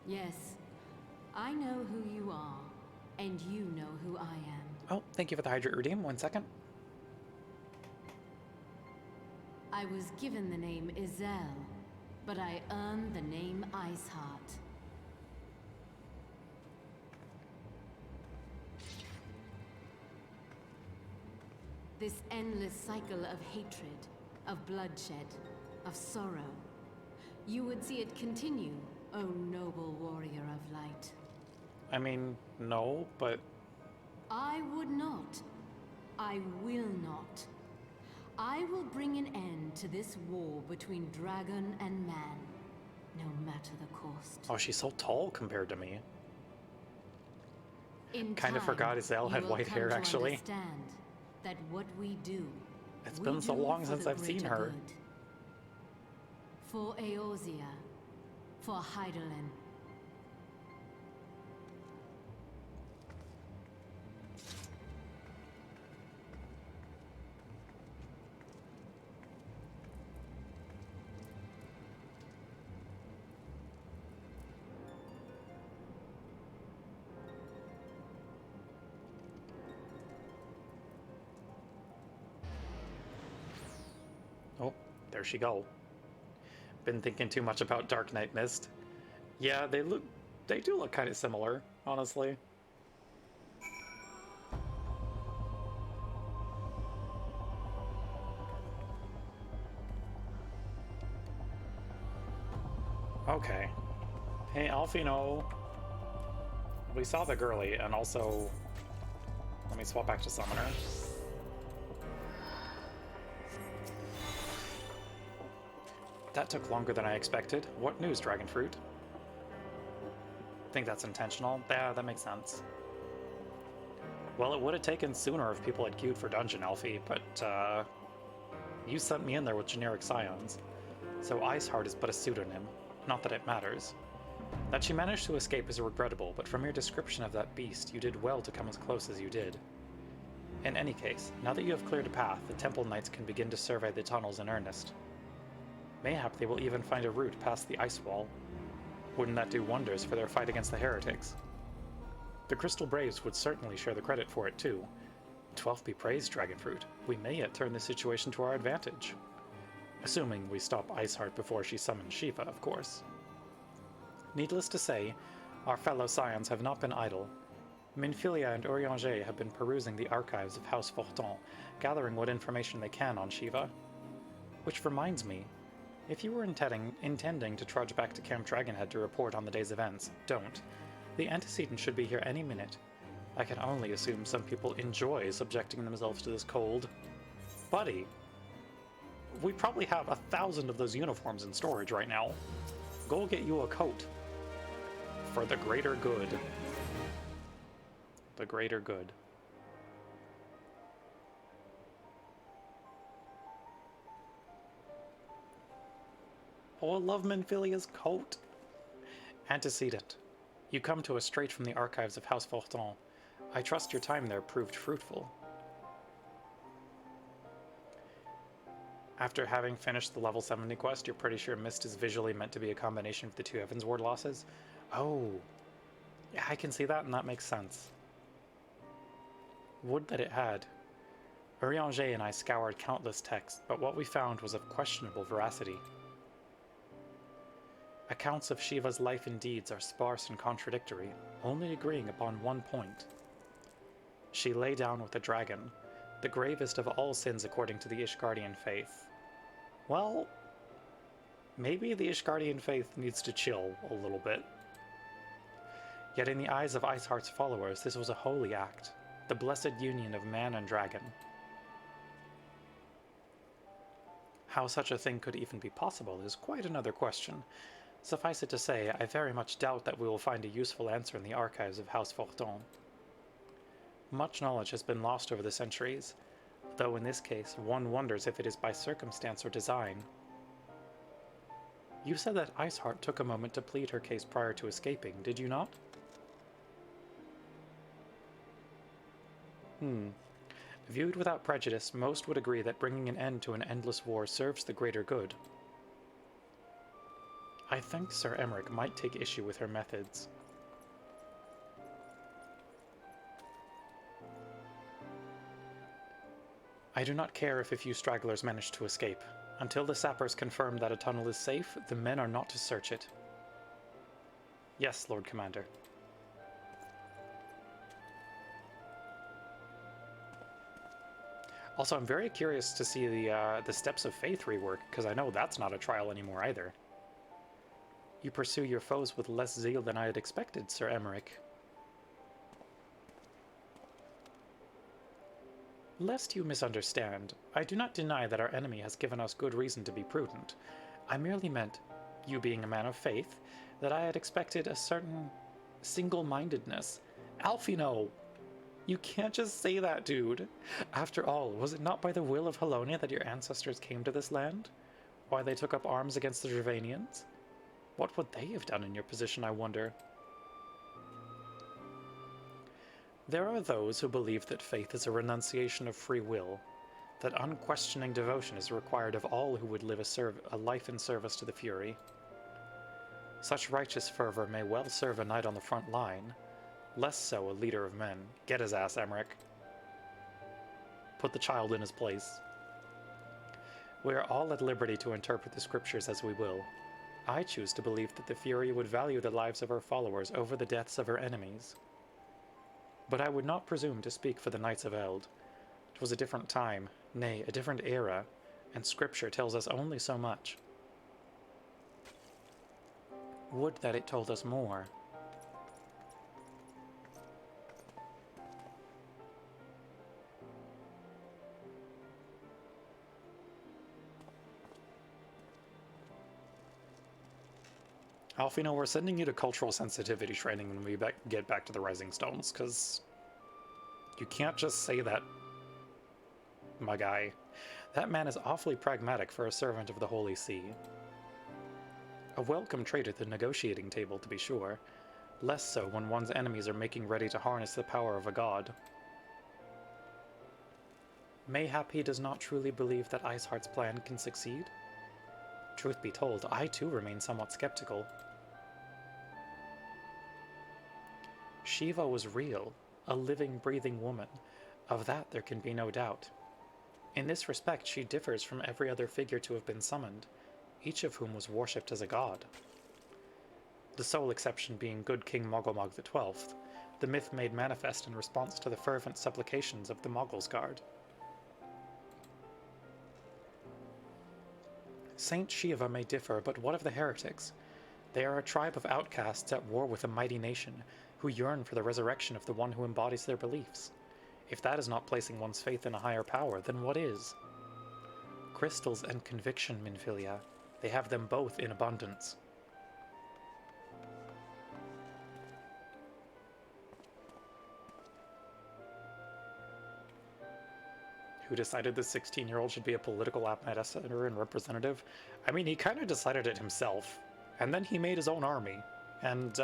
Yes, I know who you are, and you know who I am. Oh, thank you for the hydrate redeem. 1 second. I was given the name Izel, but I earned the name Iceheart. This endless cycle of hatred, of bloodshed, of sorrow. You would see it continue, O noble warrior of light. I mean, no, but... I would not. I will not. I will bring an end to this war between dragon and man, no matter the cost. Oh, she's so tall compared to me. In Kind of time, forgot Izel you had will white come hair, to actually. Understand that what we do, It's we been so do long for since the I've seen greater her. good. For Eorzea, for Hydaelyn. Oh, there she go. Been thinking too much about Dark Knight Mist. Yeah, they do look kind of similar, honestly. Okay. Hey, Alfino. We saw the girly, and also... Let me swap back to Summoner. That took longer than I expected. What news, Dragonfruit? Think that's intentional? Yeah, that makes sense. Well, it would have taken sooner if people had queued for Dungeon, Alfie, but, you sent me in there with generic scions. So Iceheart is but a pseudonym. Not that it matters. That she managed to escape is regrettable, but from your description of that beast, you did well to come as close as you did. In any case, now that you have cleared a path, the Temple Knights can begin to survey the tunnels in earnest. Mayhap they will even find a route past the ice wall. Wouldn't that do wonders for their fight against the heretics? The Crystal Braves would certainly share the credit for it too. 12 be praised, Dragonfruit. We may yet turn the situation to our advantage. Assuming we stop Iceheart before she summons Shiva, of course. Needless to say, our fellow scions have not been idle. Minfilia and Urianger have been perusing the archives of House Fortin, gathering what information they can on Shiva. Which reminds me, if you were intending to trudge back to Camp Dragonhead to report on the day's events, don't. The antecedent should be here any minute. I can only assume some people enjoy subjecting themselves to this cold. Buddy, we probably have 1,000 of those uniforms in storage right now. Go get you a coat. For the greater good. The greater good. Oh, I love Minfilia's coat. Antecedent. You come to us straight from the archives of House Fortin. I trust your time there proved fruitful. After having finished the level 70 quest, you're pretty sure Mist is visually meant to be a combination of the two Heavens Ward losses? Oh. Yeah, I can see that, and that makes sense. Would that it had. Urianger and I scoured countless texts, but what we found was of questionable veracity. Accounts of Shiva's life and deeds are sparse and contradictory, only agreeing upon one point. She lay down with a dragon, the gravest of all sins according to the Ishgardian faith. Well, maybe the Ishgardian faith needs to chill a little bit. Yet in the eyes of Iceheart's followers, this was a holy act, the blessed union of man and dragon. How such a thing could even be possible is quite another question. Suffice it to say, I very much doubt that we will find a useful answer in the archives of House Fortin. Much knowledge has been lost over the centuries, though in this case one wonders if it is by circumstance or design. You said that Iceheart took a moment to plead her case prior to escaping, did you not? Viewed without prejudice, most would agree that bringing an end to an endless war serves the greater good. I think Sir Emmerich might take issue with her methods. I do not care if a few stragglers manage to escape. Until the sappers confirm that a tunnel is safe, the men are not to search it. Yes, Lord Commander. Also, I'm very curious to see the Steps of Faith rework, because I know that's not a trial anymore either. You pursue your foes with less zeal than I had expected, Sir Emmerich. Lest you misunderstand, I do not deny that our enemy has given us good reason to be prudent. I merely meant, you being a man of faith, that I had expected a certain single-mindedness. Alfino! You can't just say that, dude. After all, was it not by the will of Helonia that your ancestors came to this land? Why they took up arms against the Dravanians? What would they have done in your position, I wonder? There are those who believe that faith is a renunciation of free will, that unquestioning devotion is required of all who would live a life in service to the Fury. Such righteous fervor may well serve a knight on the front line, less so a leader of men. Get his ass, Emmerich. Put the child in his place. We are all at liberty to interpret the scriptures as we will. I choose to believe that the Fury would value the lives of her followers over the deaths of her enemies. But I would not presume to speak for the Knights of Eld. 'Twas a different time, nay, a different era, and scripture tells us only so much. Would that it told us more. Alfino, we're sending you to cultural sensitivity training when we get back to the Rising Stones, because you can't just say that, my guy. That man is awfully pragmatic for a servant of the Holy See. A welcome trait at the negotiating table, to be sure. Less so when one's enemies are making ready to harness the power of a god. Mayhap he does not truly believe that Iceheart's plan can succeed? Truth be told, I too remain somewhat skeptical. Shiva was real, a living, breathing woman. Of that there can be no doubt. In this respect, she differs from every other figure to have been summoned, each of whom was worshipped as a god. The sole exception being good King Mogomog XII, the myth made manifest in response to the fervent supplications of the Mogul's Guard. Saint Shiva may differ, but what of the heretics? They are a tribe of outcasts at war with a mighty nation, who yearn for the resurrection of the one who embodies their beliefs. If that is not placing one's faith in a higher power, then what is? Crystals and conviction, Minfilia. They have them both in abundance. Who decided the 16-year-old should be a political ambassador and representative? I mean, he kind of decided it himself. And then he made his own army. And,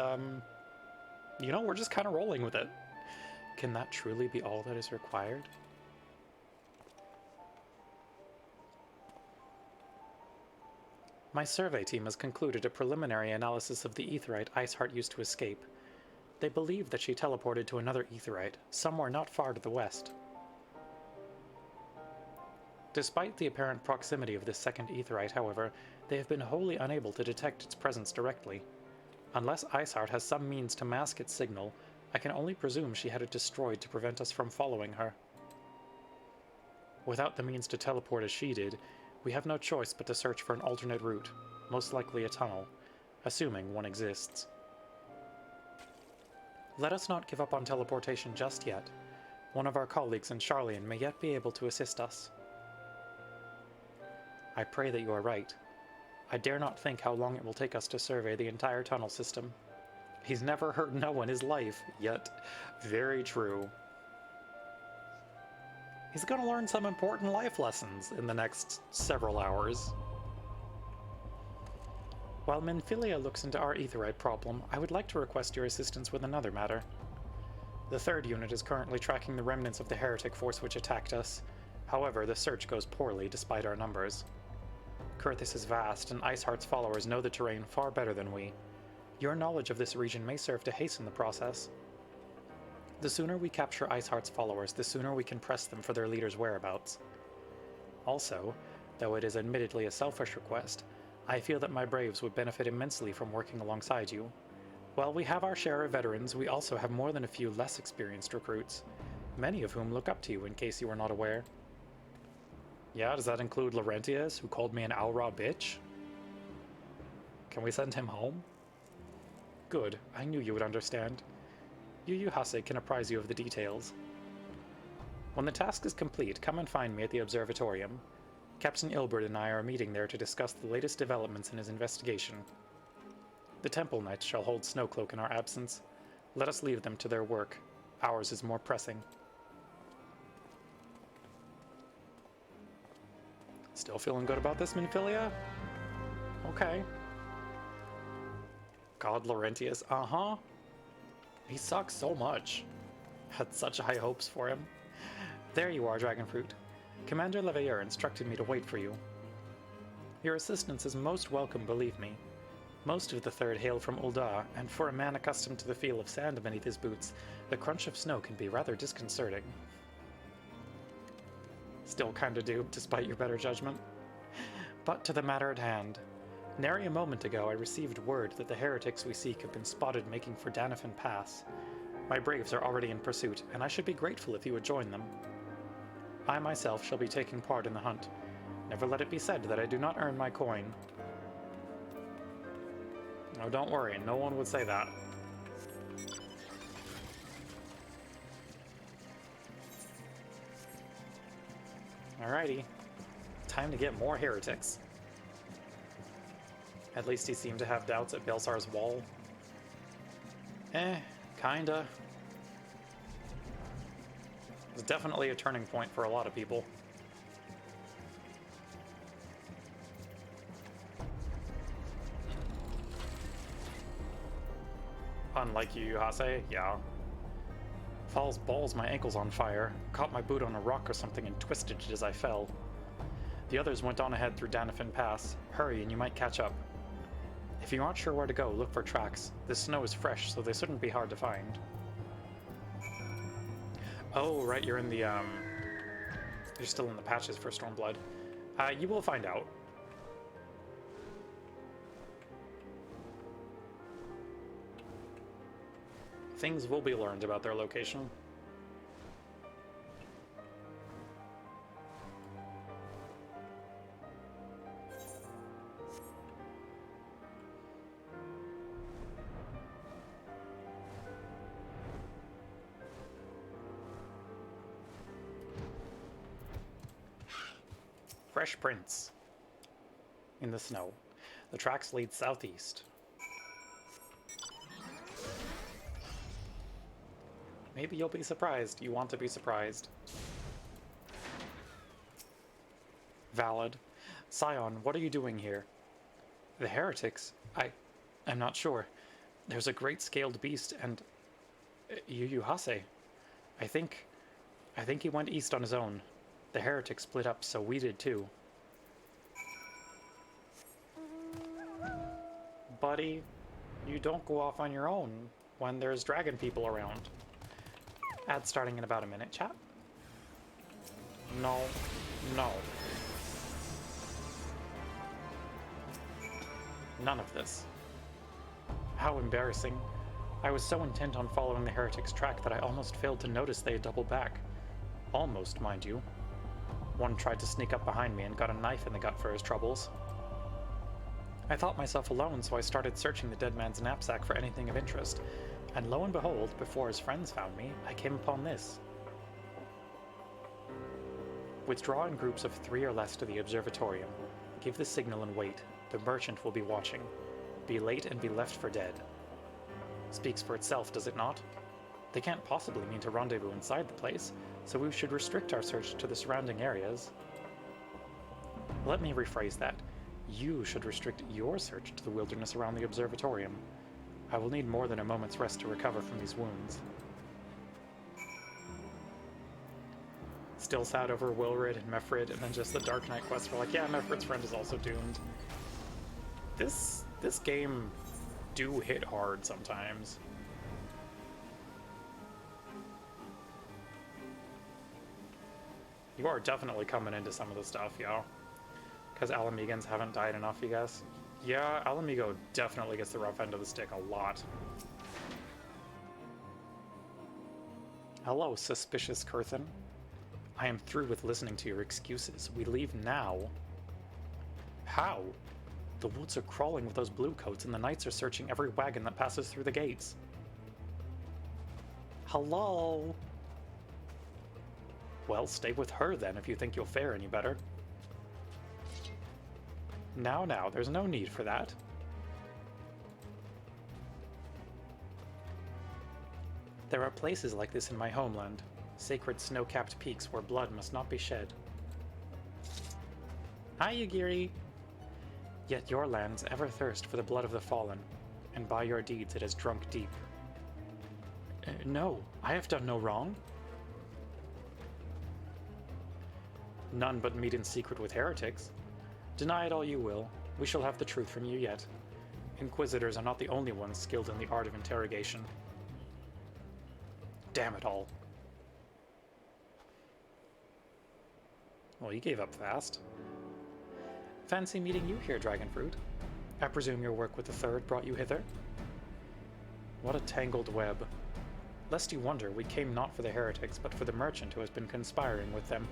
you know, we're just kind of rolling with it. Can that truly be all that is required? My survey team has concluded a preliminary analysis of the Aetheryte Iceheart used to escape. They believe that she teleported to another Aetheryte, somewhere not far to the west. Despite the apparent proximity of this second Aetheryte, however, they have been wholly unable to detect its presence directly. Unless Iceheart has some means to mask its signal, I can only presume she had it destroyed to prevent us from following her. Without the means to teleport as she did, we have no choice but to search for an alternate route, most likely a tunnel, assuming one exists. Let us not give up on teleportation just yet. One of our colleagues in Charlian may yet be able to assist us. I pray that you are right. I dare not think how long it will take us to survey the entire tunnel system. He's never hurt no in his life, yet very true. He's gonna learn some important life lessons in the next several hours. While Minfilia looks into our Aetheryte problem, I would like to request your assistance with another matter. The third unit is currently tracking the remnants of the heretic force which attacked us. However, the search goes poorly despite our numbers. Kurthis is vast, and Iceheart's followers know the terrain far better than we. Your knowledge of this region may serve to hasten the process. The sooner we capture Iceheart's followers, the sooner we can press them for their leader's whereabouts. Also, though it is admittedly a selfish request, I feel that my braves would benefit immensely from working alongside you. While we have our share of veterans, we also have more than a few less experienced recruits, many of whom look up to you in case you are not aware. Yeah, does that include Laurentius, who called me an Aura bitch? Can we send him home? Good, I knew you would understand. Yu Yu Hase can apprise you of the details. When the task is complete, come and find me at the observatorium. Captain Ilbert and I are meeting there to discuss the latest developments in his investigation. The Temple Knights shall hold Snowcloak in our absence. Let us leave them to their work. Ours is more pressing. Still feeling good about this, Minfilia? Okay. God, Laurentius, uh-huh. He sucks so much. Had such high hopes for him. There you are, Dragonfruit. Commander Leveilleur instructed me to wait for you. Your assistance is most welcome, believe me. Most of the Third hail from Ul'dah, and for a man accustomed to the feel of sand beneath his boots, the crunch of snow can be rather disconcerting. Still kinda duped, despite your better judgment. But to the matter at hand. Nary a moment ago I received word that the heretics we seek have been spotted making for Danafin Pass. My braves are already in pursuit, and I should be grateful if you would join them. I myself shall be taking part in the hunt. Never let it be said that I do not earn my coin. Oh, don't worry, no one would say that. Alrighty. Time to get more heretics. At least he seemed to have doubts at Belsar's wall. Kinda. It's definitely a turning point for a lot of people. Unlike you, Hase, yeah. Falls balls, my ankle's on fire. Caught my boot on a rock or something and twisted it as I fell. The others went on ahead through Danafin Pass. Hurry and you might catch up. If you aren't sure where to go, look for tracks. This snow is fresh, so they shouldn't be hard to find. Oh, right, you're in the, you're still in the patches for Stormblood. You will find out. Things will be learned about their location. Fresh prints in the snow. The tracks lead southeast. Maybe you'll be surprised. You want to be surprised. Valid. Scion, what are you doing here? The heretics? I'm not sure. There's a great scaled beast and... Yu Hase. I think he went east on his own. The heretics split up, so we did too. Buddy, you don't go off on your own when there's dragon people around. Ad starting in about a minute, chat. No. No. None of this. How embarrassing. I was so intent on following the heretics' track that I almost failed to notice they had doubled back. Almost, mind you. One tried to sneak up behind me and got a knife in the gut for his troubles. I thought myself alone, so I started searching the dead man's knapsack for anything of interest. And lo and behold, before his friends found me, I came upon this. Withdraw in groups of 3 or less to the observatorium. Give the signal and wait. The merchant will be watching. Be late and be left for dead. Speaks for itself, does it not? They can't possibly mean to rendezvous inside the place, so we should restrict our search to the surrounding areas. Let me rephrase that. You should restrict your search to the wilderness around the observatorium. I will need more than a moment's rest to recover from these wounds. Still sad over Wilrid and Mefrid, and then just the Dark Knight quest. We're like, yeah, Mefrid's friend is also doomed. This game do hit hard sometimes. You are definitely coming into some of the stuff, yeah. Because Alamegans haven't died enough, you guess? Yeah, Alamigo definitely gets the rough end of the stick a lot. Hello, suspicious Kurthan. I am through with listening to your excuses. We leave now. How? The woods are crawling with those bluecoats and the knights are searching every wagon that passes through the gates. Hello? Well, stay with her then if you think you'll fare any better. Now, there's no need for that. There are places like this in my homeland, sacred snow-capped peaks where blood must not be shed. Hi, Yugiri! Yet your lands ever thirst for the blood of the fallen, and by your deeds it has drunk deep. No, I have done no wrong. None but meet in secret with heretics. Deny it all you will, we shall have the truth from you yet. Inquisitors are not the only ones skilled in the art of interrogation. Damn it all. Well, you gave up fast. Fancy meeting you here, Dragonfruit. I presume your work with the Third brought you hither? What a tangled web. Lest you wonder, we came not for the heretics, but for the merchant who has been conspiring with them.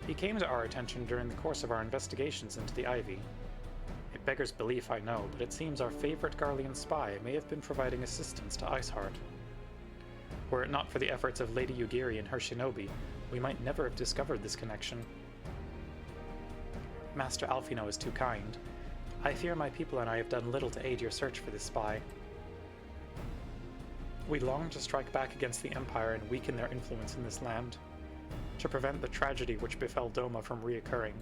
He came to our attention during the course of our investigations into the Ivy. It Beggar's belief, I know, but it seems our favorite Garlean spy may have been providing assistance to Iceheart. Were it not for the efforts of Lady Yugiri and her shinobi, we might never have discovered this connection. Master Alfino is too kind. I fear my people and I have done little to aid your search for this spy. We long to strike back against the Empire and weaken their influence in this land, to prevent the tragedy which befell Doma from reoccurring.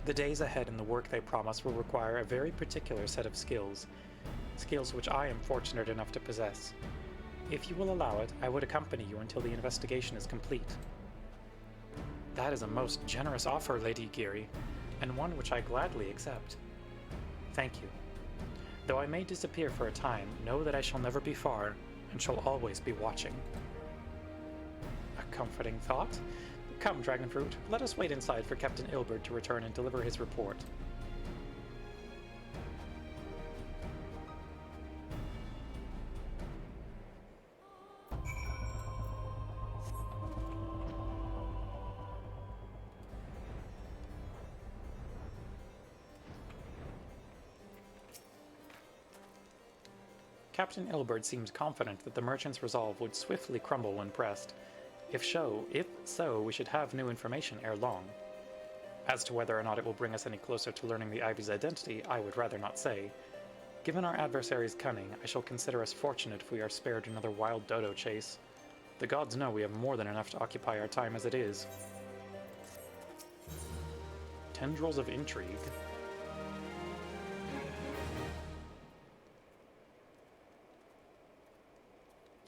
The days ahead and the work they promise will require a very particular set of skills, skills which I am fortunate enough to possess. If you will allow it, I would accompany you until the investigation is complete. That is a most generous offer, Lady Yugiri, and one which I gladly accept. Thank you. Though I may disappear for a time, know that I shall never be far, and shall always be watching. A comforting thought. Come, Dragonfruit, let us wait inside for Captain Ilberd to return and deliver his report. Captain Ilberd seemed confident that the merchant's resolve would swiftly crumble when pressed. If so, we should have new information ere long. As to whether or not it will bring us any closer to learning the Ivy's identity, I would rather not say. Given our adversary's cunning, I shall consider us fortunate if we are spared another wild dodo chase. The gods know we have more than enough to occupy our time as it is. Tendrils of intrigue.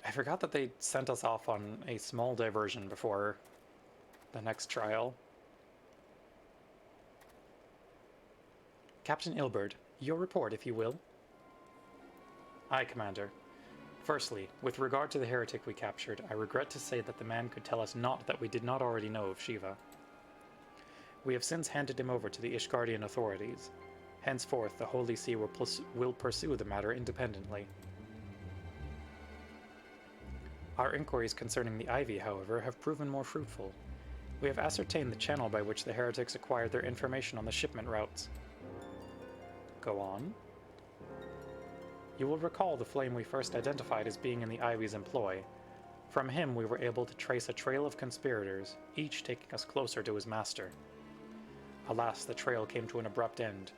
I forgot that they sent us off on a small diversion before the next trial. Captain Ilberd, your report, if you will. Aye, Commander. Firstly, with regard to the heretic we captured, I regret to say that the man could tell us naught that we did not already know of Shiva. We have since handed him over to the Ishgardian authorities. Henceforth, the Holy See will pursue the matter independently. Our inquiries concerning the Ivy, however, have proven more fruitful. We have ascertained the channel by which the heretics acquired their information on the shipment routes. Go on. You will recall the flame we first identified as being in the Ivy's employ. From him we were able to trace a trail of conspirators, each taking us closer to his master. Alas, the trail came to an abrupt end.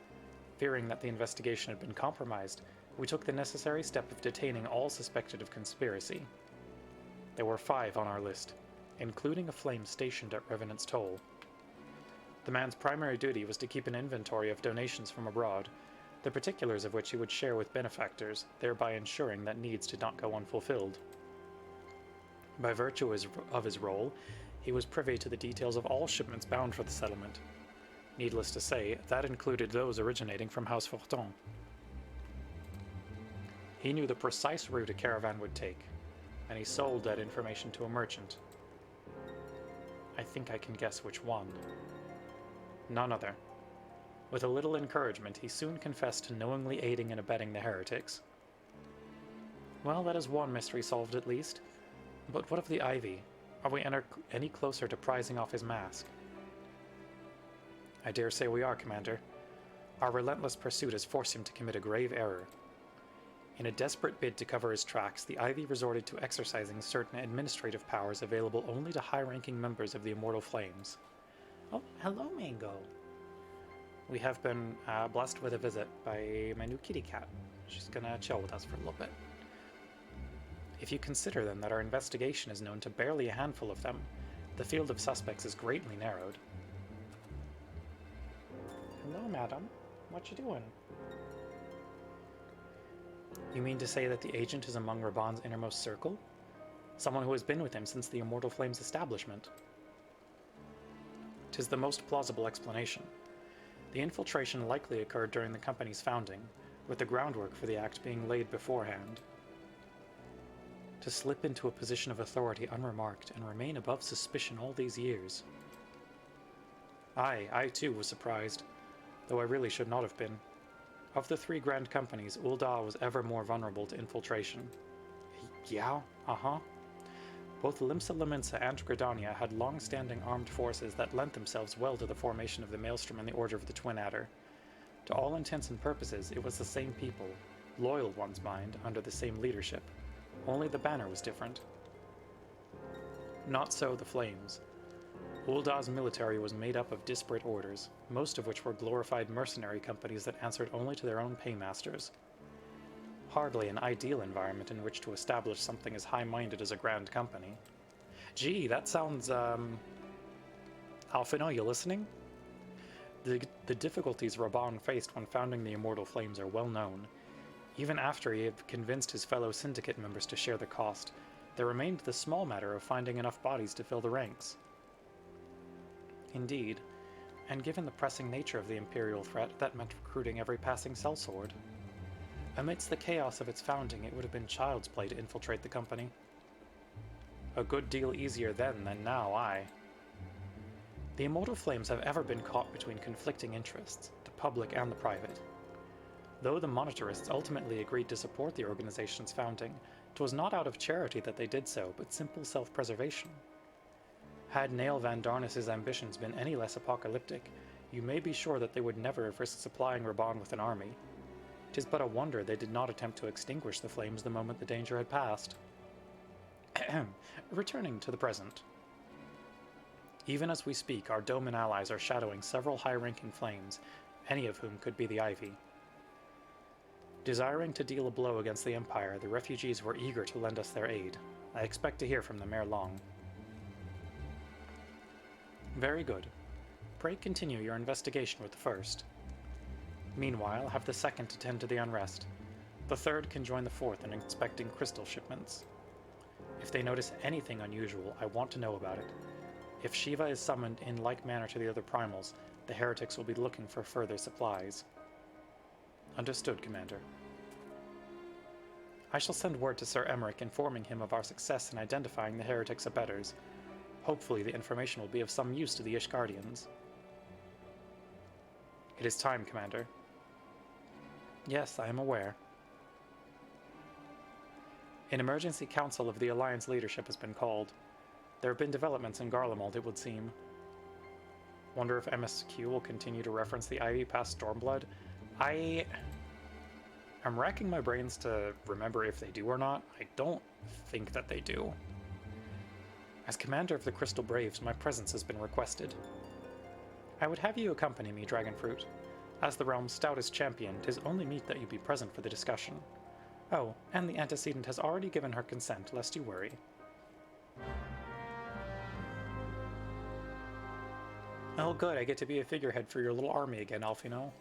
Fearing that the investigation had been compromised, we took the necessary step of detaining all suspected of conspiracy. There were 5 on our list, including a flame stationed at Revenant's Toll. The man's primary duty was to keep an inventory of donations from abroad, the particulars of which he would share with benefactors, thereby ensuring that needs did not go unfulfilled. By virtue of his role, he was privy to the details of all shipments bound for the settlement. Needless to say, that included those originating from House Fortin. He knew the precise route a caravan would take, and he sold that information to a merchant. I think I can guess which one. None other. With a little encouragement, he soon confessed to knowingly aiding and abetting the heretics. Well, that is one mystery solved at least. But what of the Ivy? Are we any closer to prizing off his mask? I dare say we are, Commander. Our relentless pursuit has forced him to commit a grave error. In a desperate bid to cover his tracks, the Ivy resorted to exercising certain administrative powers available only to high-ranking members of the Immortal Flames. Oh, hello, Mango. We have been blessed with a visit by my new kitty cat. She's gonna chill with us for a little bit. If you consider then that our investigation is known to barely a handful of them, the field of suspects is greatly narrowed. Hello, madam. What you doing? You mean to say that the agent is among Reborn's innermost circle? Someone who has been with him since the Immortal Flame's establishment? 'Tis the most plausible explanation. The infiltration likely occurred during the company's founding, with the groundwork for the act being laid beforehand. To slip into a position of authority unremarked and remain above suspicion all these years. Aye, I too was surprised, though I really should not have been. Of the 3 grand companies, Ul'dah was ever more vulnerable to infiltration. Yeah, Both Limsa Lominsa and Gridania had long-standing armed forces that lent themselves well to the formation of the Maelstrom and the Order of the Twin Adder. To all intents and purposes, it was the same people, loyal ones mind, under the same leadership. Only the banner was different. Not so the Flames. Uldah's military was made up of disparate orders, most of which were glorified mercenary companies that answered only to their own paymasters. Hardly an ideal environment in which to establish something as high-minded as a grand company. Gee, that sounds, Alphino, you listening? The difficulties Reborn faced when founding the Immortal Flames are well known. Even after he had convinced his fellow syndicate members to share the cost, there remained the small matter of finding enough bodies to fill the ranks. Indeed, and given the pressing nature of the Imperial threat, that meant recruiting every passing sellsword. Amidst the chaos of its founding, it would have been child's play to infiltrate the company. A good deal easier then than now, aye. The Immortal Flames have ever been caught between conflicting interests, the public and the private. Though the Monetarists ultimately agreed to support the organization's founding, it was not out of charity that they did so, but simple self-preservation. Had Nael van Darnus' ambitions been any less apocalyptic, you may be sure that they would never have risked supplying Reborn with an army. 'Tis but a wonder they did not attempt to extinguish the flames the moment the danger had passed. Returning to the present. Even as we speak, our Doman allies are shadowing several high-ranking flames, any of whom could be the Ivy. Desiring to deal a blow against the Empire, the refugees were eager to lend us their aid. I expect to hear from them ere long. Very good. Pray continue your investigation with the first. Meanwhile, have the second attend to the unrest. The third can join the fourth in inspecting crystal shipments. If they notice anything unusual, I want to know about it. If Shiva is summoned in like manner to the other primals, the heretics will be looking for further supplies. Understood, Commander. I shall send word to Sir Emmerich informing him of our success in identifying the heretics' abettors. Hopefully the information will be of some use to the Ishgardians. It is time, Commander. Yes, I am aware. An emergency council of the Alliance leadership has been called. There have been developments in Garlemald, it would seem. Wonder if MSQ will continue to reference the Ivy past Stormblood? I'm racking my brains to remember if they do or not. I don't think that they do. As commander of the Crystal Braves, my presence has been requested. I would have you accompany me, Dragonfruit. As the realm's stoutest champion, 'tis only meet that you be present for the discussion. Oh, and the antecedent has already given her consent, lest you worry. Oh good, I get to be a figurehead for your little army again, Alphino.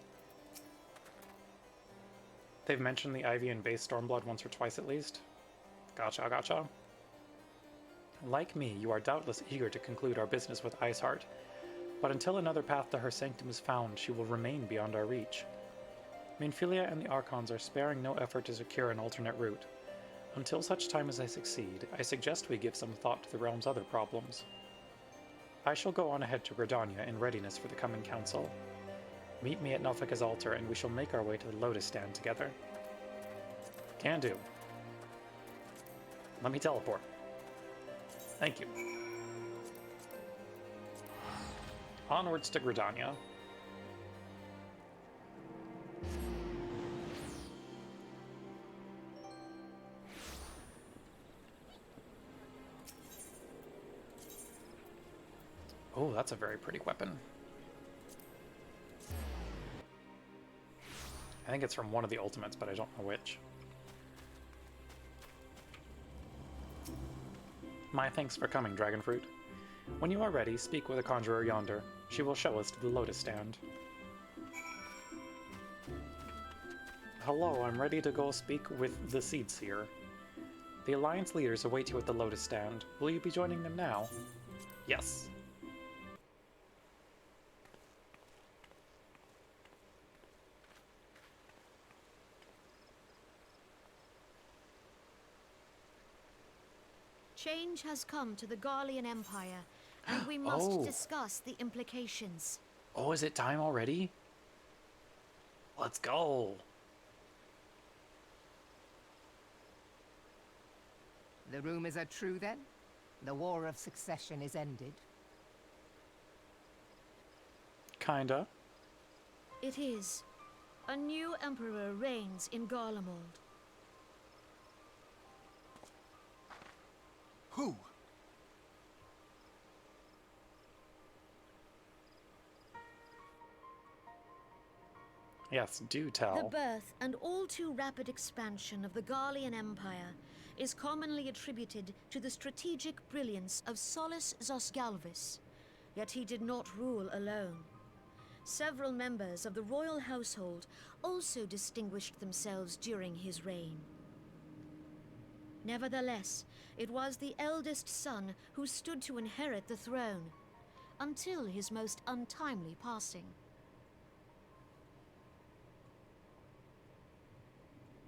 They've mentioned the Ivy and base Stormblood once or twice at least. Gotcha, gotcha. Like me, you are doubtless eager to conclude our business with Iceheart, but until another path to her sanctum is found, she will remain beyond our reach. Minfilia and the Archons are sparing no effort to secure an alternate route. Until such time as I succeed, I suggest we give some thought to the realm's other problems. I shall go on ahead to Gridania in readiness for the coming council. Meet me at Nofika's altar and we shall make our way to the Lotus Stand together. Can do. Let me teleport. Thank you. Onwards to Gridania. Oh, that's a very pretty weapon. I think it's from one of the ultimates, but I don't know which. My thanks for coming, Dragonfruit. When you are ready, speak with the conjurer yonder. She will show us to the Lotus Stand. Hello, I'm ready to go speak with the Seed Seer. The Alliance leaders await you at the Lotus Stand. Will you be joining them now? Yes. Change has come to the Garlean Empire, and we must discuss the implications. Oh, is it time already? Let's go. The rumors are true then? The War of Succession is ended. Kinda. It is. A new emperor reigns in Garlemald. Who? Yes, do The tell. birth and all too rapid expansion of the Garlean Empire is commonly attributed to the strategic brilliance of Solus Zosgalvis, yet he did not rule alone. Several members of the royal household also distinguished themselves during his reign. Nevertheless, it was the eldest son who stood to inherit the throne, until his most untimely passing.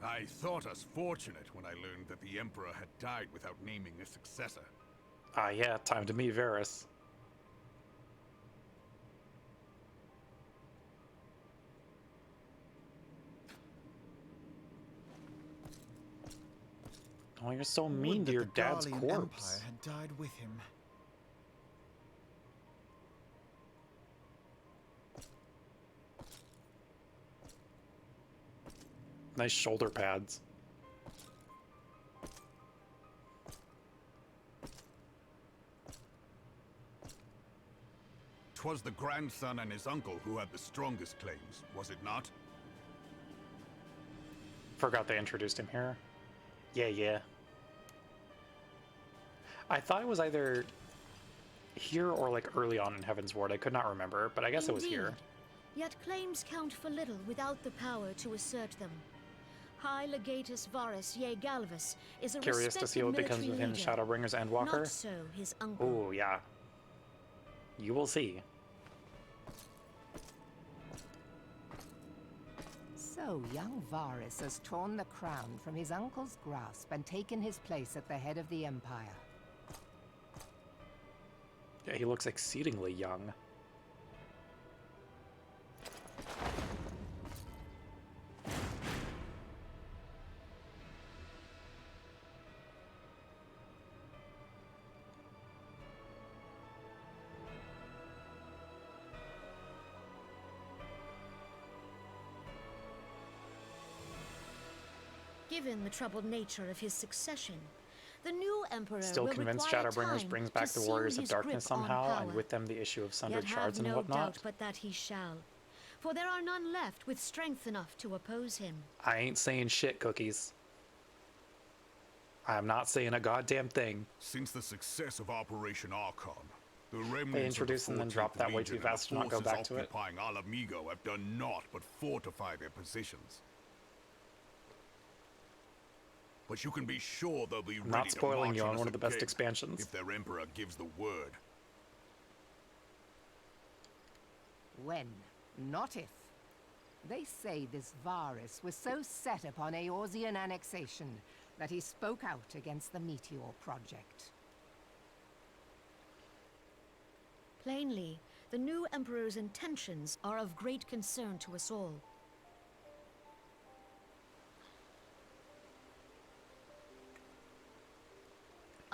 I thought us fortunate when I learned that the Emperor had died without naming a successor. Ah, yeah, time to meet Varys. Oh, you're so mean Would to that your the dad's Garlean corpse. Empire had died with him. Nice shoulder pads. 'Twas the grandson and his uncle who had the strongest claims, was it not? Forgot they introduced him here. Yeah. I thought it was either here or like early on in Heaven's Ward. I could not remember, but I guess it was here. Indeed. Yet claims count for little without the power to assert them. High Legatus Varys Ye Galvus is a Curious to see respected what becomes military with him, leader. Shadowbringers and Walker. Not so his uncle. Oh, yeah. You will see. So young Varys has torn the crown from his uncle's grasp and taken his place at the head of the Empire. Yeah, he looks exceedingly young. Given the troubled nature of his succession, the new emperor Still will convinced require Shadowbringers time brings to back the seal Warriors of his Darkness grip on somehow, power. and with them the issue of Sundered Yet Shards have and no whatnot. doubt but that he shall, for there are none left with strength enough to oppose him. I ain't saying shit, Cookies. I'm not saying a goddamn thing. Since the success of Operation Archon, the remnants They introduced of and the then dropped 14th that way too Legion and fast to not go forces back to it. occupying Alamigo have done naught but fortify their positions. But you can be sure they'll be ready Not spoiling to you march on us one of the best again expansions. if their emperor gives the word. When, not if. They say this Varys was so set upon Eorzean annexation that he spoke out against the Meteor Project. Plainly, the new emperor's intentions are of great concern to us all.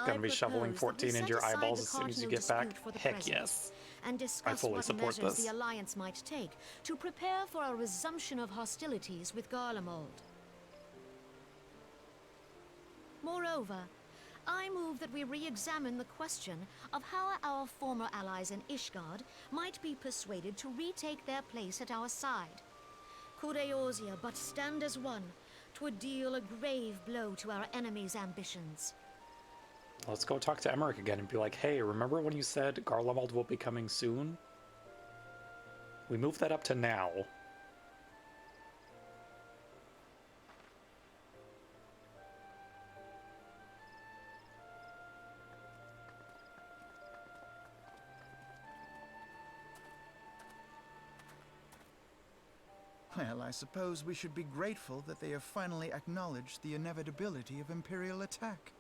Gonna be shoveling propose that we 14 into set your aside eyeballs the as soon as you cardinal get back. dispute for the Heck present, yes. and discuss fully what support measures this. the Alliance might take to prepare for a resumption of hostilities with Garlemald. Moreover, I move that we re-examine the question of how our former allies in Ishgard might be persuaded to retake their place at our side. Could Eorzea but stand as one, 'twould deal a grave blow to our enemies' ambitions. Let's go talk to Emmerich again and be like, hey, remember when you said Garlemald will be coming soon? We moved that up to now. Well, I suppose we should be grateful that they have finally acknowledged the inevitability of Imperial attack.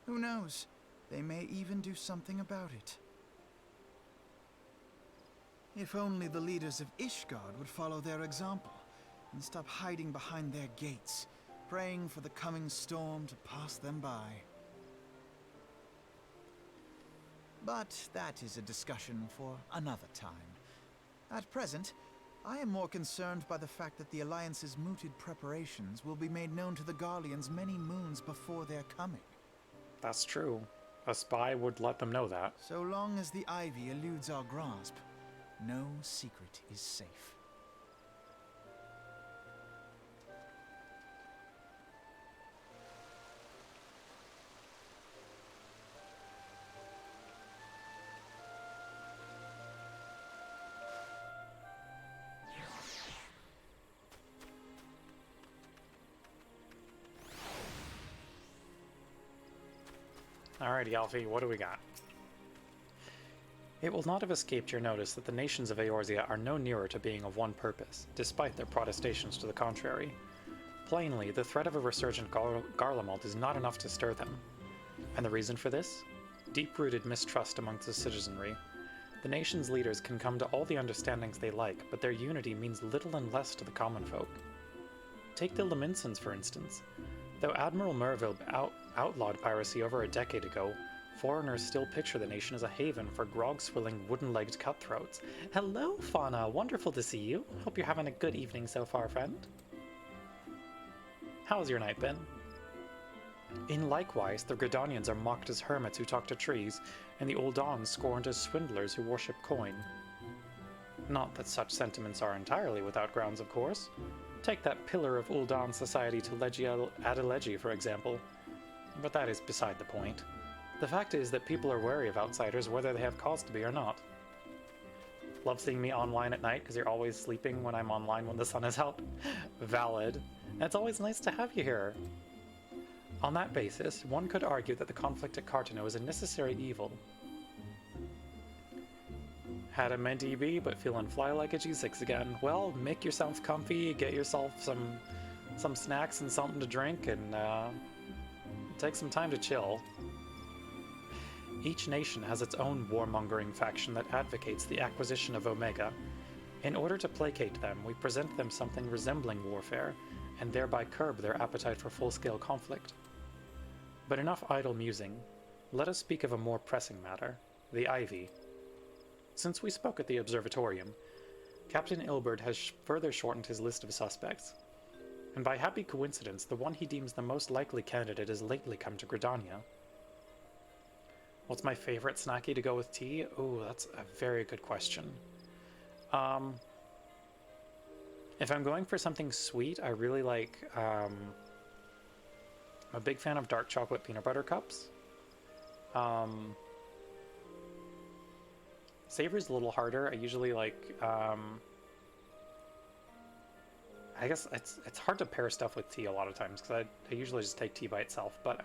Who knows? They may even do something about it. If only the leaders of Ishgard would follow their example and stop hiding behind their gates, praying for the coming storm to pass them by. But that is a discussion for another time. At present, I am more concerned by the fact that the Alliance's mooted preparations will be made known to the Garleans many moons before their coming. That's true. A spy would let them know that. So long as the Ivy eludes our grasp, no secret is safe. Alrighty, Alfie, what do we got? It will not have escaped your notice that the nations of Eorzea are no nearer to being of one purpose, despite their protestations to the contrary. Plainly, the threat of a resurgent Garlemald is not enough to stir them. And the reason for this? Deep-rooted mistrust amongst the citizenry. The nation's leaders can come to all the understandings they like, but their unity means little and less to the common folk. Take the Laminsons, for instance. Though Admiral Merville outlawed piracy over a decade ago, foreigners still picture the nation as a haven for grog-swilling, wooden-legged cutthroats. Hello, Fauna! Wonderful to see you. Hope you're having a good evening so far, friend. How's your night been? In likewise, the Gridanians are mocked as hermits who talk to trees, and the Uldans scorned as swindlers who worship coin. Not that such sentiments are entirely without grounds, of course. Take that pillar of Uldan society to Adeleji, for example. But that is beside the point. The fact is that people are wary of outsiders whether they have cause to be or not. Love seeing me online at night because you're always sleeping when I'm online when the sun is out? Valid. And it's always nice to have you here. On that basis, one could argue that the conflict at Cartano is a necessary evil. Had a MDB, but feeling fly like a G6 again. Well, make yourself comfy, get yourself some snacks and something to drink, and take some time to chill. Each nation has its own warmongering faction that advocates the acquisition of Omega. In order to placate them, we present them something resembling warfare, and thereby curb their appetite for full-scale conflict. But enough idle musing. Let us speak of a more pressing matter, the Ivy. Since we spoke at the Observatorium, Captain Ilberd has further shortened his list of suspects. And by happy coincidence, the one he deems the most likely candidate has lately come to Gridania. What's my favorite snacky to go with tea? Ooh, that's a very good question. If I'm going for something sweet, I really like, I'm a big fan of dark chocolate peanut butter cups. Savory's a little harder. I usually like, I guess it's hard to pair stuff with tea a lot of times because I usually just take tea by itself. But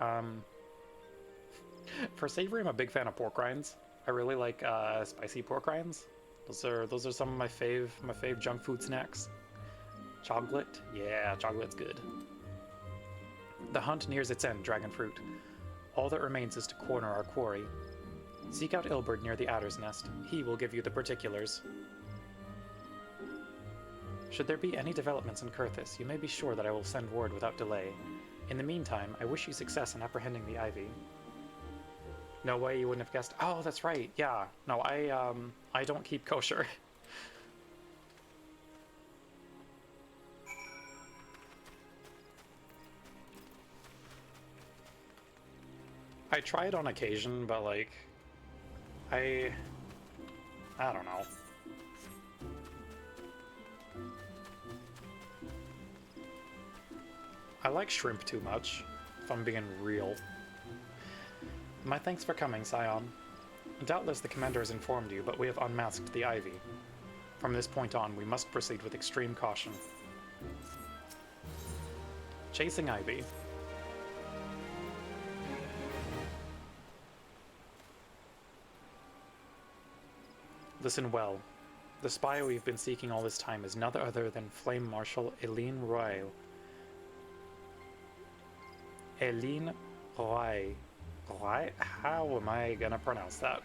for savory, I'm a big fan of pork rinds. I really like spicy pork rinds. Those are some of my fave junk food snacks. Chocolate, yeah, chocolate's good. The hunt nears its end, dragon fruit. All that remains is to corner our quarry. Seek out Ilberd near the Adder's Nest. He will give you the particulars. Should there be any developments in Kurthis, you may be sure that I will send word without delay. In the meantime, I wish you success in apprehending the Ivy. No way you wouldn't have guessed. Oh, that's right. Yeah. No, I don't keep kosher. I try it on occasion, but like, I don't know. I like shrimp too much, if I'm being real. My thanks for coming, Scion. Doubtless the commander has informed you, but we have unmasked the Ivy. From this point on, we must proceed with extreme caution. Chasing Ivy. Listen well. The spy we've been seeking all this time is none other than Flame Marshal Eileen Royal. Eileen Roy. Roy? How am I gonna pronounce that?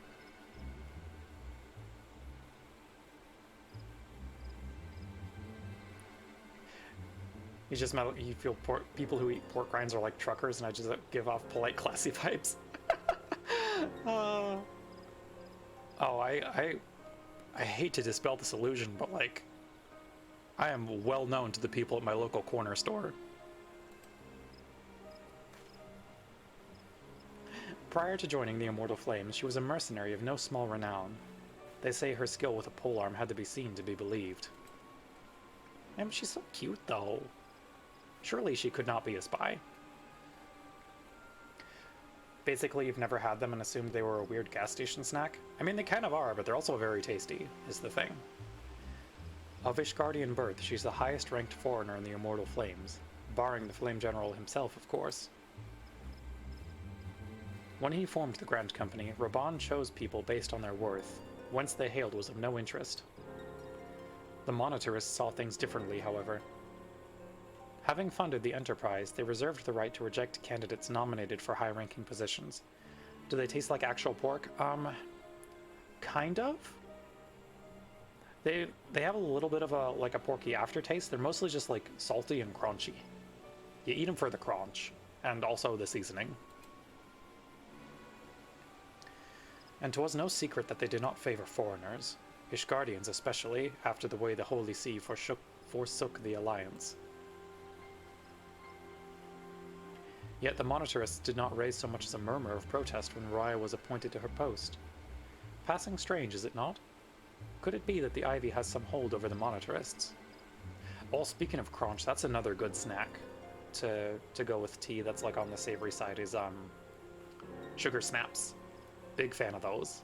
You just you feel people who eat pork rinds are like truckers, and I just give off polite, classy vibes. Oh, I hate to dispel this illusion, but like, I am well known to the people at my local corner store. Prior to joining the Immortal Flames, she was a mercenary of no small renown. They say her skill with a polearm had to be seen to be believed. She's so cute, though. Surely she could not be a spy. Basically, you've never had them and assumed they were a weird gas station snack? I mean, they kind of are, but they're also very tasty, is the thing. Of Ishgardian birth, she's the highest-ranked foreigner in the Immortal Flames, barring the Flame General himself, of course. When he formed the Grand Company, Reborn chose people based on their worth. Whence they hailed was of no interest. The Monetarists saw things differently, however. Having funded the Enterprise, they reserved the right to reject candidates nominated for high-ranking positions. Do they taste like actual pork? Kind of? They have a little bit of a porky aftertaste. They're mostly just like salty and crunchy. You eat them for the crunch, and also the seasoning. And 'twas no secret that they did not favor foreigners, Ishgardians especially, after the way the Holy See forsook the Alliance. Yet the Monetarists did not raise so much as a murmur of protest when Raya was appointed to her post. Passing strange, is it not? Could it be that the Ivy has some hold over the Monetarists? Oh, speaking of crunch, that's another good snack to go with tea that's like on the savory side is sugar snaps. Big fan of those.